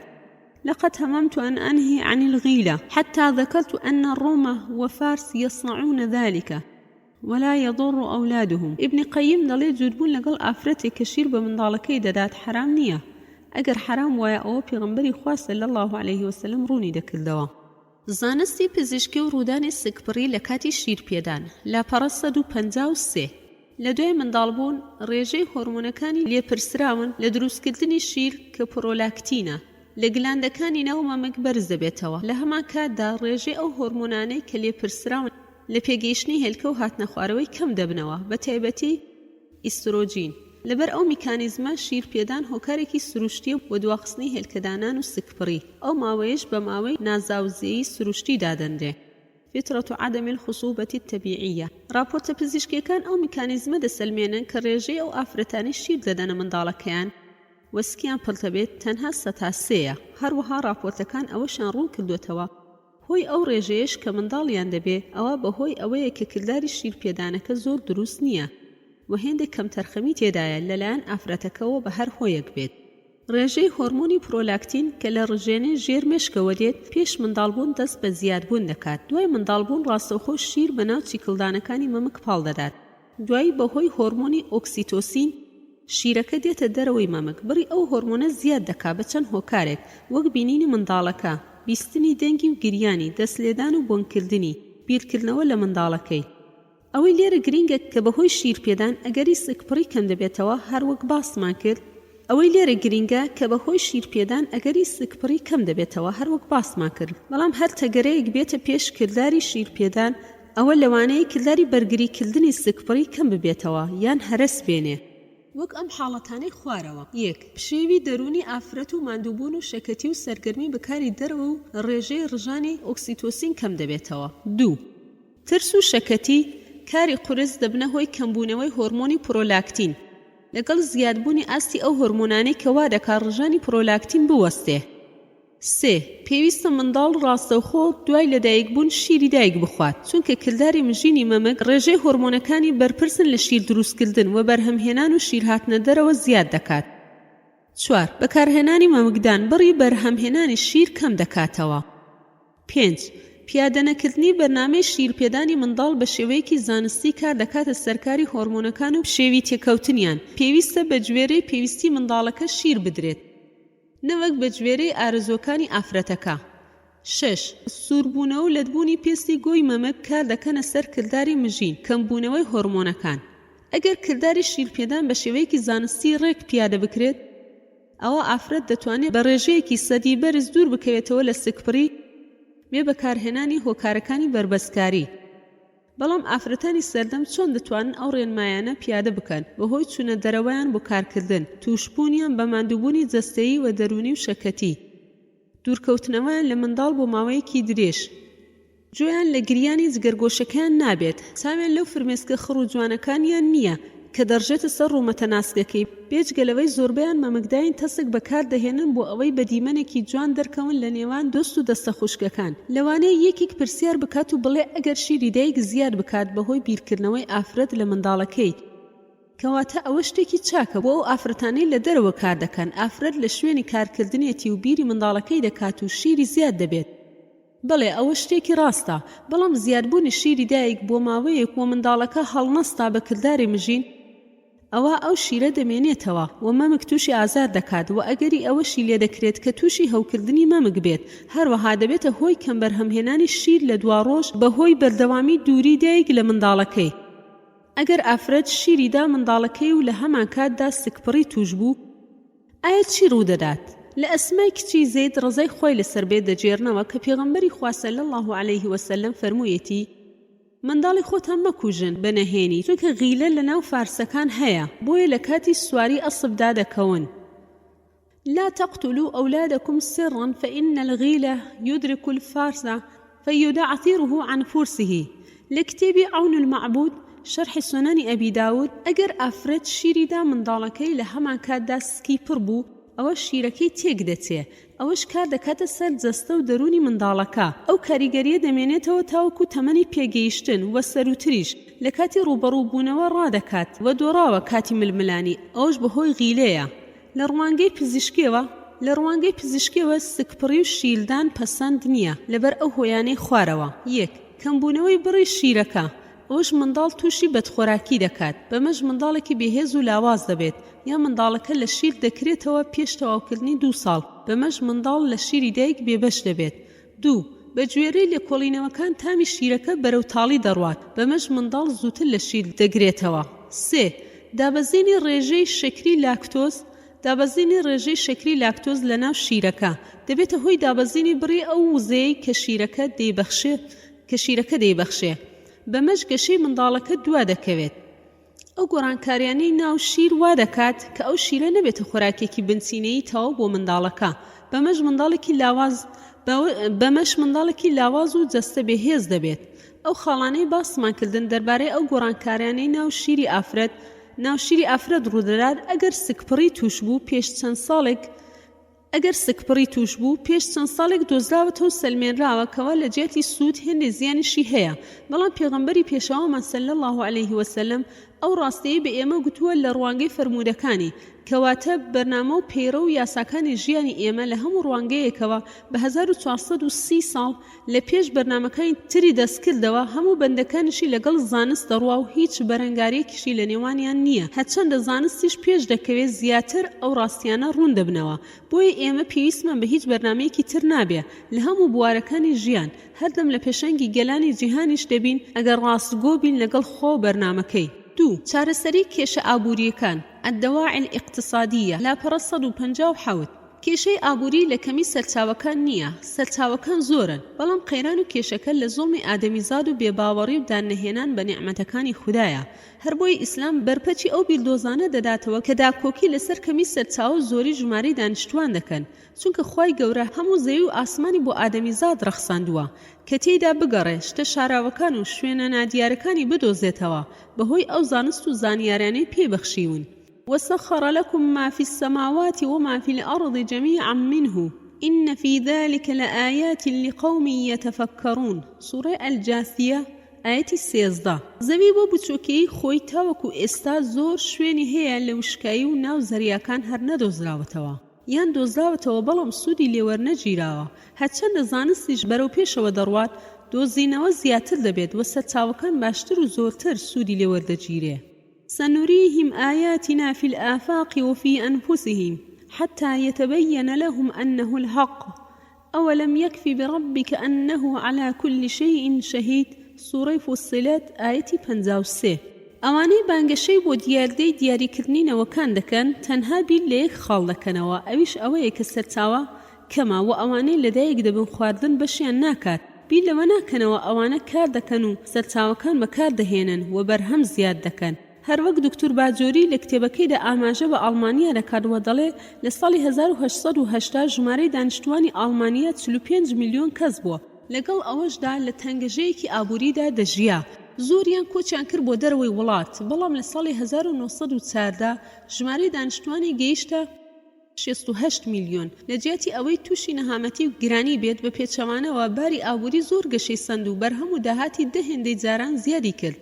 لقد هممت أن أنهي عن الغيلة حتى ذكرت أن الروم وفارس يصنعون ذلك ولا يضر أولادهم. ابن قيم دەڵێ جوودبوون لەگەڵ ئافرەتێک کە شیر بە منداڵەکەی دەدات حرام نییە. ئەگەر حرام وایە ئەوە پێغەمبەری خوا صلی الله علیه وسلم ڕوونی دەکردەوە. زانستی پزیشکی و ڕوودانی سکپڕی لە کاتی شیرپێدان لاپەڕە 153. لە دوای منداڵبوون ڕێژەی هۆرمۆنەکانی لێپرسراون لە دروستکردنی شیر کە پرۆلاکتینە لە گلاندەکانی ناو مەمەک بەرز دەبێتەوە. لە هەمان کاتدا ڕێژەی ئەو هۆرمۆنانەی کە لێپرسراون لە پێگەیشتنی هێلکە و هاتنە خوارەوەی کەم دەبنەوە بە تایبەتی ئیسترۆجین. لەبەر ئەو میکانیزمە شیرپێدان هۆکارێکی سروشتی و دواخستنی هێلکەدانان و سکپڕی ئەو ماوەیەش بە ماوەی نازاوزێی سروشتی دادەنرێ. فترة عدم الخصوبة الطبيعية. راپۆرتە پزیشکیەکان ئەو میکانیزمە دەسەلمێنن کە ڕێژەی ئەو ئافرەتانی شیر دەدەنە منداڵەکەیان وەسکیان پڵتەبێت تەنها 3 هەروەها راپۆرتەکان ئەوەشان ڕوون کردوتەوە هۆی ئەو ڕێژەیەش کە منداڵیان دەبێ ئەوە بەهۆی ئەوەیە کە کردداری شیرپێدانەکە زۆر دروست نییە و هێندێک کەم تەرخەمی تێدایە لەلایەن ئافرەتەکەەوە بە هەر هۆیەک بێت. ڕێژەی هۆرمۆنی پرۆلاکتین کە لە ڕژێنێ ژێر مێشکەوە دێت پێش منداڵبوون دەست بە زیادبوون دەکات. دوای منداڵبوون ڕاستەوخۆ شیر بە ناو چیکڵدانەکانی مەمک پاڵ دەدات. دوای بەهۆی هۆرمۆنی ئۆکسیتۆسین شیرەکە دێتە دەرەوەی مەمک. بڕی ئەو هۆرمۆنە زیاد دەکات بە چەند هۆکارێک وەک بینینی منداڵەکە، بیستنی دەنگی و گریانی، دەستلێدان و بۆنکردنی، بیرکردنەوە لە منداڵەکەی. ئەوەی لێرە گرینگە کە بەهۆی شیرپێدان ئەگەری سکپڕی کەم دەبێتەوە هەروەک باسمان کرد. ئەوەی لێرە گرینگە کە بەهۆی شیرپێدان ئەگەری سکپڕی کەم دەبێتەوە هەروەک باسمان کرد. بەڵام هەر تەگەرەیەک بێتە پێش کردداری شیرپێدان ئەوە لەوانەیە کردداری بەرگریکردنی سکپڕی کەم ببێتەوە یان هەرس بێنێ. وەک ئەم حاڵەتانەی خوارەوە: 1. پشێوی دەرونی ئافرەت و ماندووبوون و شەکەتی و سەرگەرمی بەکاری دەرەوە و ڕێژەی ڕژانی ئۆکسیتۆسین کەم دەبێتەوە. 2. ترس و شەکەتی کاری قورس دەبنە هۆی کەمبوونەوەی هۆرمۆنی پرۆلاکتین لەگەڵ زیادبوونی ئاستی ئەو هۆرمۆنانەی کە وا دەکات ڕژانی پرۆلاکتین بوەستێ. 3. پێویستە منداڵ ڕاستەوخۆ دوای لەدایکبوون شیری دایک بخوات، چونکە کردداری مژینی مەمەک ڕێژەی هۆرمۆنەکانی بەرپرسن لە شیر دروستکردن و بەرهەمهێنان و شیر هاتنە دەرەوە زیاد دەکات. 4. بەکارهێنانی مەمکدان بڕی بەرهەمهێنانی شیر کەم دەکاتەوە. 5. پیادەنەکردنی بەرنامەی شیرپێدانی منداڵ بە شێوەیەکی زانستی کار دەکاتە سەرکاری هۆرمۆنەکان و شێوی تێکەوتنیان. پێویستە بە گوێرەی پێویستی منداڵەکە شیر بدرێت، نەوەک بە گوێرەی ئارزوەکانی ئافرەتەکە. 6. سووربوونەوە و لەدبوونی پێستی گۆی مەمەک کار دەکەنە سەر کردداری مژین، کەمبوونەوەی هۆرمۆنەکان. ئەگەر کردداری شیرپێدان بە شێوەیەکی زانستی ڕێک پیادە بکرێت ئەوە ئافرەت دەتوانێت بە ڕێژەیەکی سەدی بەرز دوور بکەوێتەوە لە سکپڕی بێ بەکارهێنانی هۆکارەکانی بربەستکاری. بەڵام ئافرەتانی سەردەم چۆن دەتوانن ئەو ڕێنمایانە پیادە بکەن بەهۆی چوونە دەرەوەیان بۆ کارکردن، تووشبوونیان بە ماندووبوونی جەستەیی و دەرونی و شەکەتی، دوورکەوتنەوەیان لە منداڵ بۆ ماوەیەکی درێژ، جۆیان لە گریانی جگەرگۆشەکەیان نابێت، چاویان لەو فرمێسکە خڕ و جوانەکانیان نییە کە دەڕژێتە سەر ڕوومەتەناسکەکەی، بێجگەلەوەی زۆربەیان مەمەکداین تەسک بەکار دەهێنن بۆ ئەوەی بە دیمەنێکی جوان دەرکەون لە نێوان دۆست و دەستە خوشکەکان. لەوانەیە یەکێک پرسیار بکات و بڵێ ئەگەر شیری دایک زیاد بکات بەهۆی بیرکردنەوەی ئافرەت لە منداڵەکەی، کەواتە ئەوە شتێکی چاکە بۆ ئەو ئافرەتانەی لە دەرەوە کار دەکەن. ئافرەت لە شوێنی کارکردنێتی و بیری منداڵەکەی دەکات و شیری زیاد دەبێت. بەڵێ ئەوە شتێکی ڕاستە، بەڵام زیادبوونی شیری دایک بۆ ماوەیەک و منداڵەکە هەڵنەستا بە کرداری مژین، ئەوە ئەو شیرە دەمێنێتەوە و مەمک تووشی ئازار دەکات و ئەگەری ئەوەشی لێ دەکرێت کە تووشی هەوکردنی مەمک بێت، هەروەها دەبێتە هۆی کەمبەرهەمهێنانی شیر لە دواڕۆژ بەهۆی بەردەوامی دووری دایک لە منداڵەکەی. ئەگەر ئافرەت شیریدا منداڵەکەی و لە هەمان کاتدا سکپڕی توش بوو، ئایا چی ڕوودەدات؟ لە ئەسمای کچی زەید ڕزای خۆی لەسەر بێت دەجێرنەوە کە پێغەمبەری خوا صلی الله علیه وسلم فەرموویەتی: منداڵی خۆتان مەکوژن بە نەهێنی، چونکە غیلە لە ناو فارسەکان هەیە، بۆیە لە کاتی سواری ئەسبدا دەکەون. لا تقتلوا أولادكم سرا فإن الغيلة يدرك الفارس فيدعثره عن فرسه. لكتابي عون المعبود شرح سنن أبي داود، ئەگەر ئافرەت شیریدا منداڵەکەی لە هەمان کاتدا سکی پڕ بوو، ئەوە شیرەکەی تێک دەچێ، ئەوەش کار دەکاتە سەر جەستە و دەرونی منداڵەکە. ئەو کاریگەریە دەمێنێتەوە تاوەکو تەمەنی پێگەیشتن وە سەروتریش لە کاتی ڕوبەڕووبوونەوە ڕادەکات و دۆڕاوە کاتی ململانی، ئەوەش بەهۆی غیلەیە. لە ڕوانگەی پزیشکیەوە سکپڕی و شیلدان پەسەند نییە لەبەر ئەو هۆیانەی خوارەوە. یەک، کەمبوونەوەی بڕی شیرەکە، ئەوش منداڵ تووشی بەدخۆراکی دەکات، بەمەش منداڵێکی بێهێز و لاواز دەبێت، یا منداڵەکە لە شیر دەکرێتەوە پێش تەواوکردنی 2 ساڵ، بەمەش منداڵ لە شیری دایک بێبەش دەبێت. 2، بە گوێرەی لێکۆڵینەوەکان تامی شیرەکە بەرەو تاڵی دەڕوات، بەمەش منداڵ زووتر لە شیر دەگرێتەوە. 3، دابەزینی ڕێژەی شەکری لاکتۆز لە ناو شیرەکە دەبێتە هۆی دابەزینی بڕی ئەو وزەیەی کە شیرەکە دەیبەخشێ، بەمەش گەشەی منداڵەکە دوا دەکەوێت. ئەو گۆڕانکاریانەی ناو شیر وا دەکات کە ئەو شیرە نەبێتە خۆراکێکی بنچینەیی تەواو بۆ منداڵەکە، بەمەش منداڵێکی لاواز و جەستە بێهێز دەبێت. ئەو خاڵانەی باسمان کردن دەربارەی ئەو گۆڕانکاریانەی ناو شیری ئافرەت ڕوودەدات ئەگەر سکپڕی توش بوو پێش چەند ساڵێک دۆزراوەتەوە و سەلمێنراوە، کەوا لە جێتی سوود هێندێ زیانیشی هەیە. بەڵام پێغەمبەری پێشەوامان صلی الله علیه وسلم ئەو ڕاستەیە بە ئێمە گوتووە لە ڕوانگەی فەرمودەکانی، کەواتە بەرنامە و پەیڕە و یاساکانی ژیانی ئێمە لە هەموو ڕوانگەیەکەوە بە 1430 ساڵ لە پێش بەرنامەکانی تری دەستکردەوە، هەموو بەندەکانشی لەگەڵ زانست دەڕوا و هیچ بەرەنگارێکیشی لە نێوانیان نییە، هەرچەندە زانستیش پێش دەکەوێت زیاتر ئەو ڕاستیانە ڕوون دەبنەوە. بۆیە ئێمە پێویستمان بە هیچ بەرنامەیەکی تر نابێ لە هەموو بوارەکانی ژیان، هەردەم لە پێشەنگی گەلانی جیهانیش دەبین ئەگەر ڕاستگۆ بین لەگەڵ خۆ بەرنامەکەی. 2، چارەسەری کێشە ئابووریەکان، الدواعي الاقتصادية، لاپەڕە 157. کێشەی ئابووری لە کەمی سەرچاوەکان نییە، سەرچاوەکان زۆرن، بەڵام قەیران و کێشەکە لە زوڵمی ئادەمیزاد و بێباوەڕی و داننەهێنان بە نیعمەتەکانی خودایە. هەر بۆی ئیسلام بەرپەچی ئەو بیردۆزانە دەداتەوە کە داکۆکی لەسەر کەمی سەرچاوە زۆری ژمارەی دانیشتوان دەکەن، چونکە خوای گەورە هەموو زەوی و ئاسمانی بۆ ئادەمیزاد ڕەخساندووە کە تێیدا بگەڕێ شتە شاراوەکان و شوێنە نادیارەکانی بدۆزێتەوە بەهۆی ئەو زانست و زانیاریانەی پێبەخشیون. وسخر لكم ما في السماوات وما في الأرض جميعا منه إن في ذلك لآيات لقوم يتفكرون. سورة الجاثية آية 13. زەوی بۆ بچووکەی خۆی تاوەکو ئێستا زۆر شوێنی هەیە لە وشکایی و ناو زەریاکان هەر نەدۆزراوەتەوە یان دۆزراوەتەوە، بەڵام سوودی لێوەرنەگیراوە. هەرچەندە زانستیش بەرەو پێشەوە دەڕوات، دۆزینەوە زیاتر دەبێت و سەرچاوەکان باشتر و زۆرتر سوودی لێوەردەگیرێ. سنريهم آياتنا في الآفاق وفي أنفسهم حتى يتبين لهم أنه الحق أولم يكف بربك أنه على كل شيء شهيد. سورة فصلت آية 53. ئەوانەی بانگەشەی بۆ دیاردەی دیاریکردنی نەوەکان دەکەن تەنها بیر لە یەک خاڵ دەکەنەوە، ئەویش ئەوەیە کە سەرچاوە کەمە و ئەوانەی لەدایک دەبن خواردن بەشیان ناکات. بیر لەوە ناکەنەوە ئەوانە کار دەکەن و سەرچاوەکان بەکار دەهێنن و بەرهەم زیاد دەکەن. هەروەک دکتور باجۆری لە کتێبەکەیدا ئاماژە بە ئەڵمانیا دەکاتەوە، دەڵێ لە ساڵی 1880 ژمارەی دانیشتوانی ئەڵمانیا 45 میلیۆن کەس بووە، لەگەڵ ئەوەشدا لە تەنگەژەیەکی ئابووریدا دەژیا. زۆریان کۆچیان کرد بۆ دەرەوەی وڵات، بەڵام لە ساڵی 1940 ژمارەی دانیشتوانی گەیشتە 68 میلیۆن. لە جیاتی ئەوەی تووشی نەهامەتی و گرانی بێت بە پێچەوانەوە باری ئابووری زۆر گەشەی سەند و بەرهەم و داهاتی دەهێندەی جاران زیادی کرد.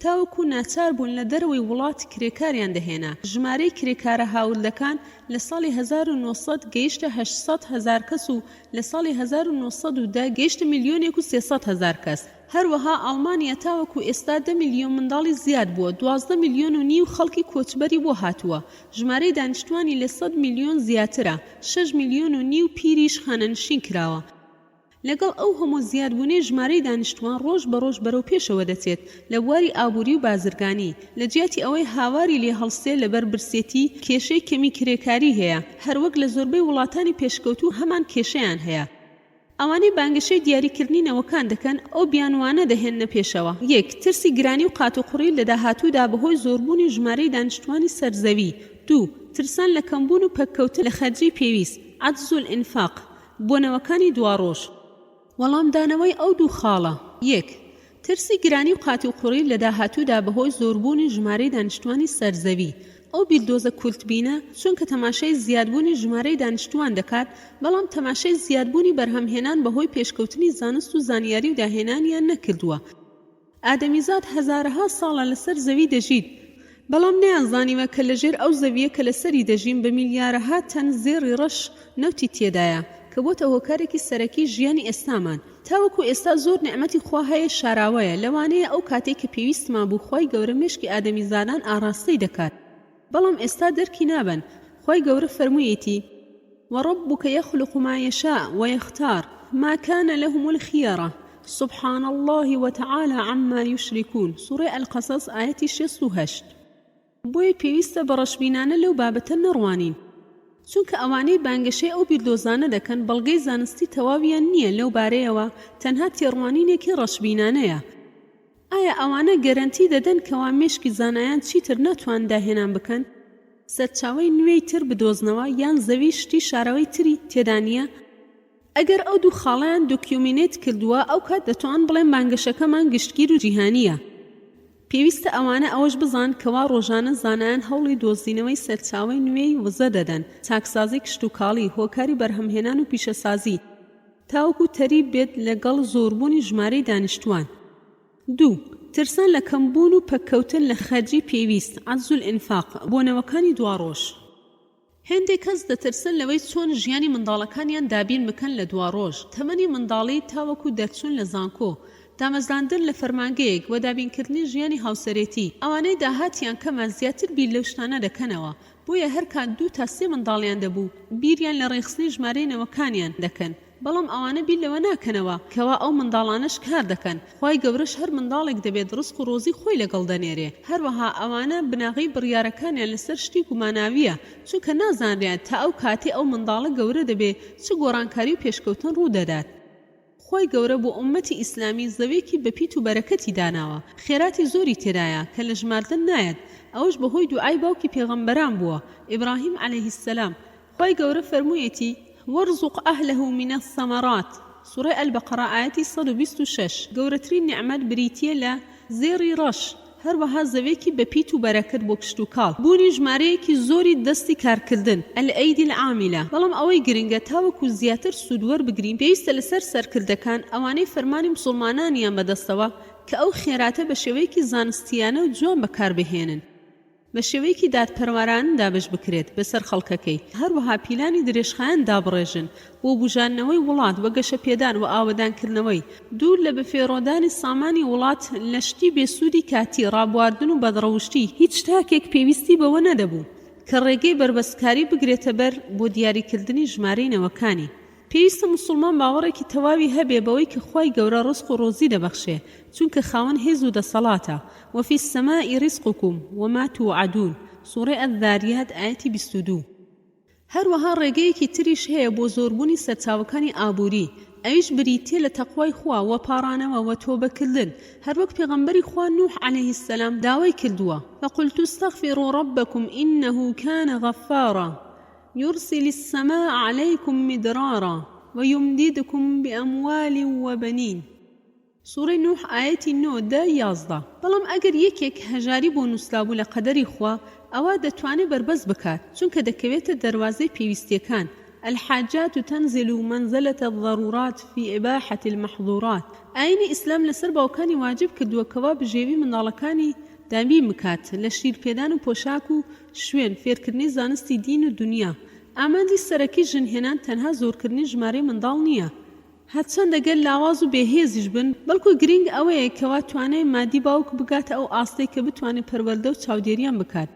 تاوەکو ناچار بوون لە دەرەوەی وڵات کرێکاریان دەهێنا. ژمارەی کرێکارە هاوڵەکان لە ساڵی 1900 گەیشتە 800,000 کەس و لە ساڵی 1910 گەیشتە 1,300,000 کەس. هەروەها ئەڵمانیا تاوەکو ئێستا 10 میلیۆن منداڵی زیاد بووە، 12 میلیۆن و نیو خەڵکی کۆچبەری بۆ هاتووە. ژمارەی دانیشتوانی لە 100 میلیۆن زیاترە، 6 میلیۆن و نیو پیریش خانەنشین کراوە. لەگەڵ ئەو هەموو زیادبوونەی ژمارەی دانیشتوان ڕۆژ بە ڕۆژ بەرەو پێشەوە دەچێت لە بواری ئابووری و بازرگانی، لە جیاتی ئەوەی هاواری لێ هەڵسێ لەبەر برسێتی کێشەی کەمی کرێکاری هەیە، هەروەک لە زۆربەی وڵاتانی پێشکەوتوو هەمان کێشەیان هەیە. ئەوانەی بانگەشەی دیاریکردنی نەوەکان دەکەن ئەو بیانوانە دەهێننە پێشەوە. 1. ترسی گرانی و قاتوقڕی لە داهاتوودا بەهۆی زۆربوونی ژمارەی دانیشتوانی سەرزەوی. 2. ترسان لە کەمبوون و پەککەوتن لە خەرجی پێویست، عەجز الئینفاق، بۆنەوەکانی دواڕۆژ. وەڵامدانەوەی ئەو دوو خاڵە. 1. ترسی گرانی و قاتوقڕی لە داهاتوودا بەهۆی زۆربوونی ژمارەی دانیشتوانی سەرزەوی. ئەو بیردۆزە کولتبینە چونکە تەماشای زیادبوونی ژمارەی دانیشتوان دەکات، بەڵام تەماشای زیادبوونی بەرهەمهێنان بەهۆی پێشکەوتنی زانست و زانیاری و داهێنانیان نەکردووە. ئادەمیزاد هەزارەها ساڵە لەسەر زەوی دەژیت، بەڵام نەیانزانیوە کە لەژێر ئەو زەویە کە لەسەری دەژین بە میلیارەها تەن زێڕی ڕەش نەوتی تێدایە کە بۆتە هۆکارێکی سەرەکی ژیانی ئێستامان. تاوەکو ئێستا زۆر نعمەتی خوا هەیە شاراوەیە، لەوانەیە ئەو کاتێک کە پێویستمان بوو خوای گەورە مێشکی ئادەمیزادان ئاڕاستەی دەکات، بەڵام ئێستا دەرکی نابن. خوای گەورە فەرموویەتی: وَرَبُّكَ يَخْلُقُ مَا يَشَاءُ وَيَخْتَارُ مَا كَانَ لَهُمُ الْخِيَرَةُ سُبْحَانَ اللَّهِ وَتَعَالَى عَمَّا يُشْرِكُونَ. سوورەی القەسەس ئاەتی 68. بۆیە پێویستە بە ڕەشبینانە لەو بابەتە نەڕوانین، چونکە ئەوانەی بانگەشەی ئەو بیردۆزانە دەکەن بەڵگەی زانستی تەواویان نییە لەو بارەیەوە، تەنها تێڕوانینێکی ڕەشبینانەیە. ئایا ئەوانە گەرەنتی دەدەن کەوا مێشکی زانایان چیتر ناتوان داهێنان بکەن؟ سەرچاوەی نوێی تر بدۆزنەوە یان زەوی شتی شاراوەی تری تێدا نییە؟ ئەگەر ئەو دوو خاڵیان دۆکیومینێت کردووە، ئەو کات دەتوان بڵێن بانگەشەکەمان گشتگیر و جیهانیە. پێویستە ئەوانە ئەوەش بزان کەوا ڕۆژانە زانایان هەوڵی دۆزینەوەی سەرچاوەی نوێی وزە دەدەن، چاکسازی کشتوکاڵی، هۆکاری بەرهەمهێنان و پیشەسازی، تاوەکو تەریب بێت لەگەڵ زۆربوونی ژمارەی دانیشتوان. 2. ترسان لە کەمبوون و پەککەوتن لە خەرجی پێویست، عەجز الئینفاق، بۆنەوەکانی دواڕۆژ. هێندێک کەس دەترسن لەوەی چۆن ژیانی منداڵەکانیان دابین بکەن لە دواڕۆژ، تەمەنی منداڵی تاوەکو دەرچوون لە زانکۆ، دامەزراندن لە فەرمانگەیەک و دابینکردنی ژیانی هاوسەرێتی. ئەوانەی داهاتیان کەمە زیاتر بیر لەو شتانە دەکەنەوە، بۆیە هەر کات 2 تا 3 منداڵیان دەبوو بیریان لە ڕێخستنی ژمارەی نەوەکانیان دەکەن، بەڵام ئەوانە بیر لەوە ناکەنەوە کەوا ئەو منداڵانش کار دەکەن. خوای گەورەش هەر منداڵێک دەبێت ڕزق و ڕۆزی خۆی لەگەڵ دەنێرێ. هەروەها ئەوانە بناغی بڕیارەکانیان لەسەر شتی گوماناویە، چونکە نازانرێت تا ئەو کاتێ ئەو منداڵە گەورە دەبێت چ گۆڕانکاری و پێشکەوتن ڕوو دەدات. خوای گەورە بۆ ئومەتی ئیسلامی زەوێکی بەپیت و بەرەکەتی داناوە، خێراتی زۆری تێدایە کە لە ژماردن نایەت. ئەوش بەهۆی دوعای باوکی پێغەمبەران بووە، ئیبراهیم عەلەیهی السەلام. خوای گەورە فەرموویەتی: وەرزق ئەهلەهو من الثەمەرات. سوورەی ئەلبەقەرە ئاەتی 126. گەورەترین نعمەت بریتیە لە زێڕی ڕەش، هەروەها زەوێکی بەپیت و بەرەکەت بۆ کشت و کاڵ، بوونی ژمارەیەکی زۆری دەستی کارکردن، ئەلئەیدی العاملە. بەڵام ئەوەی گرنگە تاوەکو زیاتر سوودوەر بگرین، پێویستە لەسەر سەرکردەکان ئەوانەی فەرمانی موسڵمانانیان بەدەستەوە کە ئەو خێراتە بە شێوەیەکی زانستیانە و جوان بەکاربهێنن، بە شێوەیەکی دادپەروەران دابش بکرێت بەسەر خەڵکەکەی. هەروەها پیلانی درێژخایەن دابڕێژن بۆ بوژانەوەی وڵات وە گەشە پێدان و ئاوەدانکردنەوەی، دوور لە بەفێڕۆدانی سامانی وڵات لە شتی بێسوودی کاتی، ڕابواردن و بەدڕەوشتی. هیچ شتاکێک پێویستی بەوە نەدەبوو کە ڕێگەی بربەستکاری بگرێتە بەر بۆ دیاریکردنی ژمارەی نەوەکانی. پێویستە موسڵمان باوەڕێکی تەواوی هەبێ بەوەی کە خوای گەورە ڕزق و ڕۆزی دەبەخشێ، چونکە خاوەن هێز و دەسەڵاتە. وفي السماء رزقكم وما توعدون سوورەی ئەذاریات ئاەتی 22. هەروەها ڕێگەیەکی تریش هەیە بۆ زۆربوونی سەرچاوەکانی ئابووری، ئەویش بریتێ لە تەقوای خوا و پاڕانەوە و تۆبەکردن، هەروەک پێغەمبەری خوا نوح عليه السلام داوای کردووە: فقلت استغفروا ربكم إنه كان غفارا يرسل السماء عليكم مدرارا ويمددكم بأموال وبنين. سوورەی نوح ئاەتی 9-11. بەڵام ئەگەر یەکێک هەژاری بۆ نووسرابوو لە قەدەری خوا، ئەوە دەتوانێت بەربەز بکات، چونکە دەکەوێتە دەروازەی پێویستیەکان. الحاجات تنزل منزلة الضرورات في إباحة المحظورات. ئاینی ئیسلام لەسەر باوکانی واجب کردووەکەوە بژێوی منداڵەکانی دابی بکات لە شیرپێدان و پۆشاک و شوێن، فێرکردنی زانستی دین و دنیا. ئامانجی سەرەکی ژنهێنان تەنها زۆرکردنی ژمارەی منداڵ نییە، هەرچەند دەگەل لاواز و بێهێزیش بن، بەڵکو گرنگ ئەوەیە کەوا توانای مادی باوک بگاتە ئەو ئاستەی کە بتوانێت پەروەردە و چاودێریان بکات،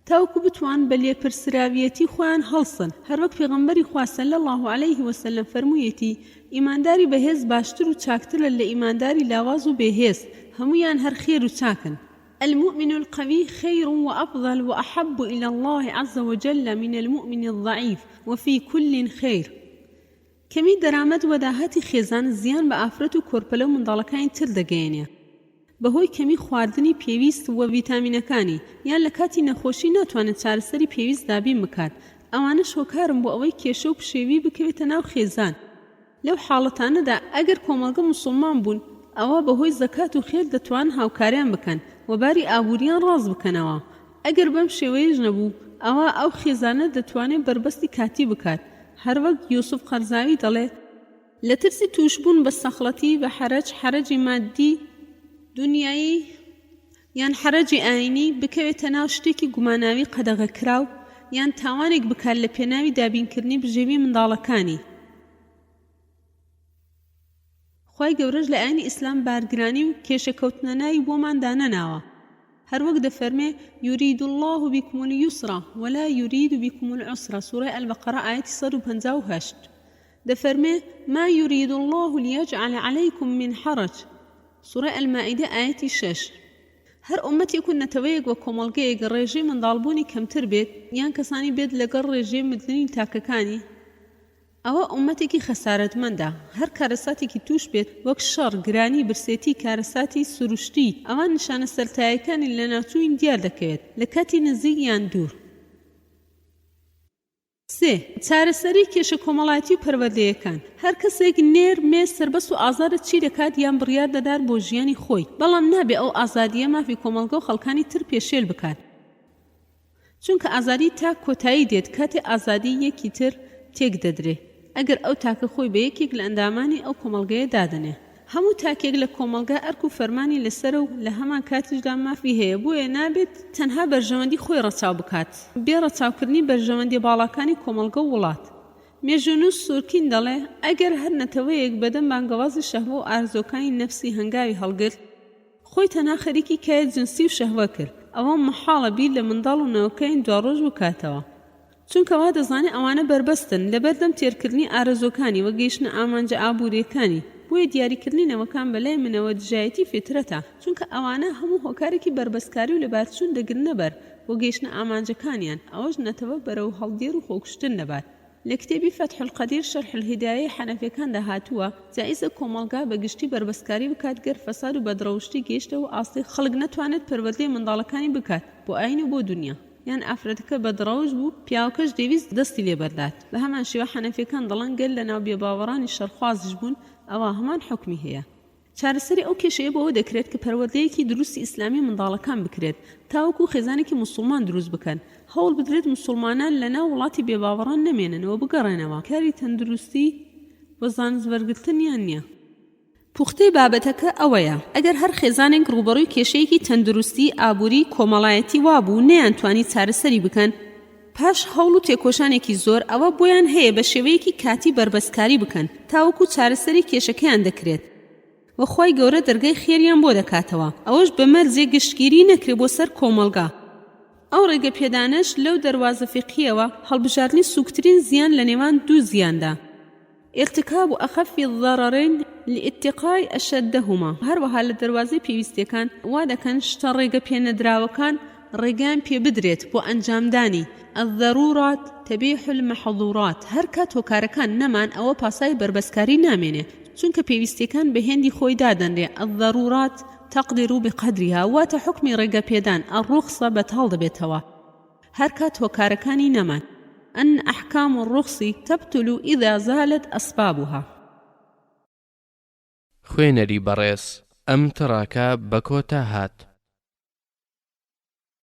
تاوکو بتوان بە لێپرسراویەتی خۆیان هەڵسن. هەروەک پێغەمبەری خوا صلی الله عليه وسلم فەرموویەتی: ئیمانداری بەهێز باشتر و چاکترە لە ئیمانداری لاواز و بێهێز، هەمویان هەر خێر و چاکن. المؤمن القوي خير وأفضل وأحب إلى الله عز وجل من المؤمن الضعيف وفي كل خير. کەمی دەرامەت وەداهەتی خێزان زیان بە ئافرەت و کۆرپەلە و منداڵەکانی تر دەگەیەنێ، بەهۆی کەمی خواردنی پێویست و ڤیتامینەکانی، یان لە کاتی نەخۆشی ناتوانێت چارەسەری پێویست دابین بکات. ئەوانە شۆکارم بۆ ئەوەی کێشە و پشێوی بکەوێتە ناو خێزان. لەو حاڵەتانەدا ئەگەر کۆمەڵگە موسڵمان بوون، ئەوە بەهۆی زەکات و خێر دەتوان هاوکاریان بکەن و باری ئابووریان ڕاز بکەنەوە. ئەگەر بەم شێوەیەش نەبوو، ئەوە ئەو خێزانە دەتوانێت بربەستی کاتی بکات. هەروەک یوسف قەرزاوی دەڵێت: لە ترسی توشبوون بە سەخڵەتی بە حەرەجی مادی دنیایی یان حەرەجی ئاینی بکەوێتە ناو شتێکی گوماناوی قەدەغە کراو، یان تاوانێک بکات لە پێناوی دابینکردنی بژێوی منداڵەکانی. خوای گەورەش لە ئاینی ئیسلام بارگرانی و کێشەکەوتنەناوی بۆمان دانەناوە. هەروەک دەفەرمێ: يريد الله بكم اليسر ولا يريد بكم العسر. سوورەی ئەلبەقەرە ئاەتی 158. دەفەرمێ: ما يريد الله ليجعل عليكم من حرج. سوورەی ئەلمائیدە ئاەتی 6. هەر ئومەتێک و نەتەوەیەک وە کۆمەڵگەیەک ڕێژەی منداڵبوونی کەمتر بێت یان کەسانی بێت لەگەڵ ڕێژەی مدنی تاکەکانی، ئەوە ئومەتێکی خەسارەتمەندە. هەر کارەساتێکی توش بێت وەک شەڕ، گرانی، برسێتی، کارەساتی سروشتی، ئەوان نیشانە سەرتایەکانی لە ناوچووین دیار دەکەوێت لە کاتی نزیک یان دوور. 3. چارەسەری کێشە کۆمەڵایەتی و پەروەردەیەکان. هەر کەسێک نێر، مێز، سەربەست و ئازارت چی دەکات یان بڕیار دەدات بۆ ژیانی خۆی، بەڵام نابێ ئەو ئازادیە مافی کۆمەڵگە و خەڵکانی تر پێشێل بکات، چونکە ئازادی تا کۆتایی دێت کاتێ ئازادی یەکی تر تێک دەدرێ ئەگەر ئەو تاکە خۆی بە یەکێک لە ئەندامانی ئەو کۆمەڵگەیە دادنێ. هەموو تاکێک لە کۆمەڵگە ئەرک و فەرمانی لەسەر و لە هەمان کاتیشدا مافی هەیە، بۆیە نابێت تەنها بەرژەوەندی خۆی ڕەچاو بکات بێ ڕەچاوکردنی بەرژەوەندی باڵاکانی کۆمەڵگە و وڵات. مێژونوس سورکین دەڵێ: ئەگەر هەر نەتەوەیەک بەدەم بانگەوازی شەهوە و ئارزۆکانی نەفسی هەنگاوی هەڵگرت، خۆی تەنها خەریکی کایە جنسی و شەهوە کرد، ئەوە مەحاڵە بیر لە منداڵ و نەوەکەین دواڕۆژ بکاتەوە، چونکە وا دەزانێت ئەوانە بربەستن لەبەردەم تێرکردنی ئارەزۆکانی و گەیشتنە ئامانجە ئابوووریەکانی. بۆیە دیاریکردنەوەکان بەلای منەوە دژایەتی فێترەتە، چونکە ئەوانە هەموو هۆکارێکی بربەستکاری و لەبارچوون دەگرنە بەر بۆ گەیشتنە ئامانجەکانیان، ئەوەش نەتەوە بەرەو هەڵدێر و خۆکشتن دەبات. لە کتێبی فتح القدیر شەرح الهدایە حەنەفیەکاندا هاتووە جائزە کۆمەڵگا بەگشتی بربەستکاری بکات گەر فەساد و بەدڕەوشتی گەیشتە و ئاستی خەڵک نەتوانێت پەروەردەی منداڵەکانی بکات بۆ ئاین و بۆ دنیا، یان ئافرەتەکە بەدڕەوش بوو پیاوەکەش دەویست دەستی لێبەردات. بە هەمان شێوە حەنەفیەکان دەڵێن گەل لە ناو بێباوەڕانی شەرخوازش بوون، ئەوە هەمان حکمی هەیە. چارەسەری ئەو کێشەیە بەوە دەکرێت کە پەروەردەیەکی دروستی ئیسلامی منداڵەکان بکرێت تاوەکو خێزانێکی موسڵمان دروست بکەن. هەوڵ بدرێت موسڵمانان لە ناو وڵاتی بێباوەڕان نەمێننەوە بگەڕێنەوە. کاری تەندروستی بۆ زانستبەرگرتن یان نییە. پوختەی بابەتەکە ئەوەیە: ئەگەر هەر خێزانێک ڕوبەڕووی کێشەیەکی تەندروستی ئابووری کۆمەڵایەتی وابوو نەیانتوانی چارەسەری بکەن، پاش هەوڵ و تێکۆشانێکی زۆر ئەوە بۆیان هەیە بە شێوەیەکی کاتی بربەستکاری بکەن تاوەکو چارەسەری کێشەکەیان دەکرێت وەخوای گەورە دەرگای خێریان بۆ دەکاتەوە، ئەوەش بە مەرجێ گشتگیری نەکرێ بۆ سەر کۆمەڵگا. ئەو ڕێگە پێدانش لەو دەروازە فیقهیەوە هەڵبژاردنی سووکترین زیان لە نێوان دوو زیاندا، ارتكاب أخف الضررين لاتقاء أشدهما هەروەها لە دەواازەی پێویستیەکان وا دەکەن شتە ڕێگە پێنەدراوەکان ڕێگان پێ بدرێت بۆ ئەنجامدانی الضرورات تبيح المحظورات هەر کات هۆکارەکان نەمان ئەوە پاسای بربەسکاری نامێنێ چونکە پێویستیەکان بە هێندی خۆی دادەنرێ الضرورات تقدر بقدرها واتە حکمی ڕێگە پێدان الرخصة بەتاڵ دەبێتەوە هەر کات هۆکارەکانی نەمان أن أحكام الرخص تبطل إذا زالت أسبابها خوێنەری بەڕێز ئەم تڕاکە بە کۆتا هات.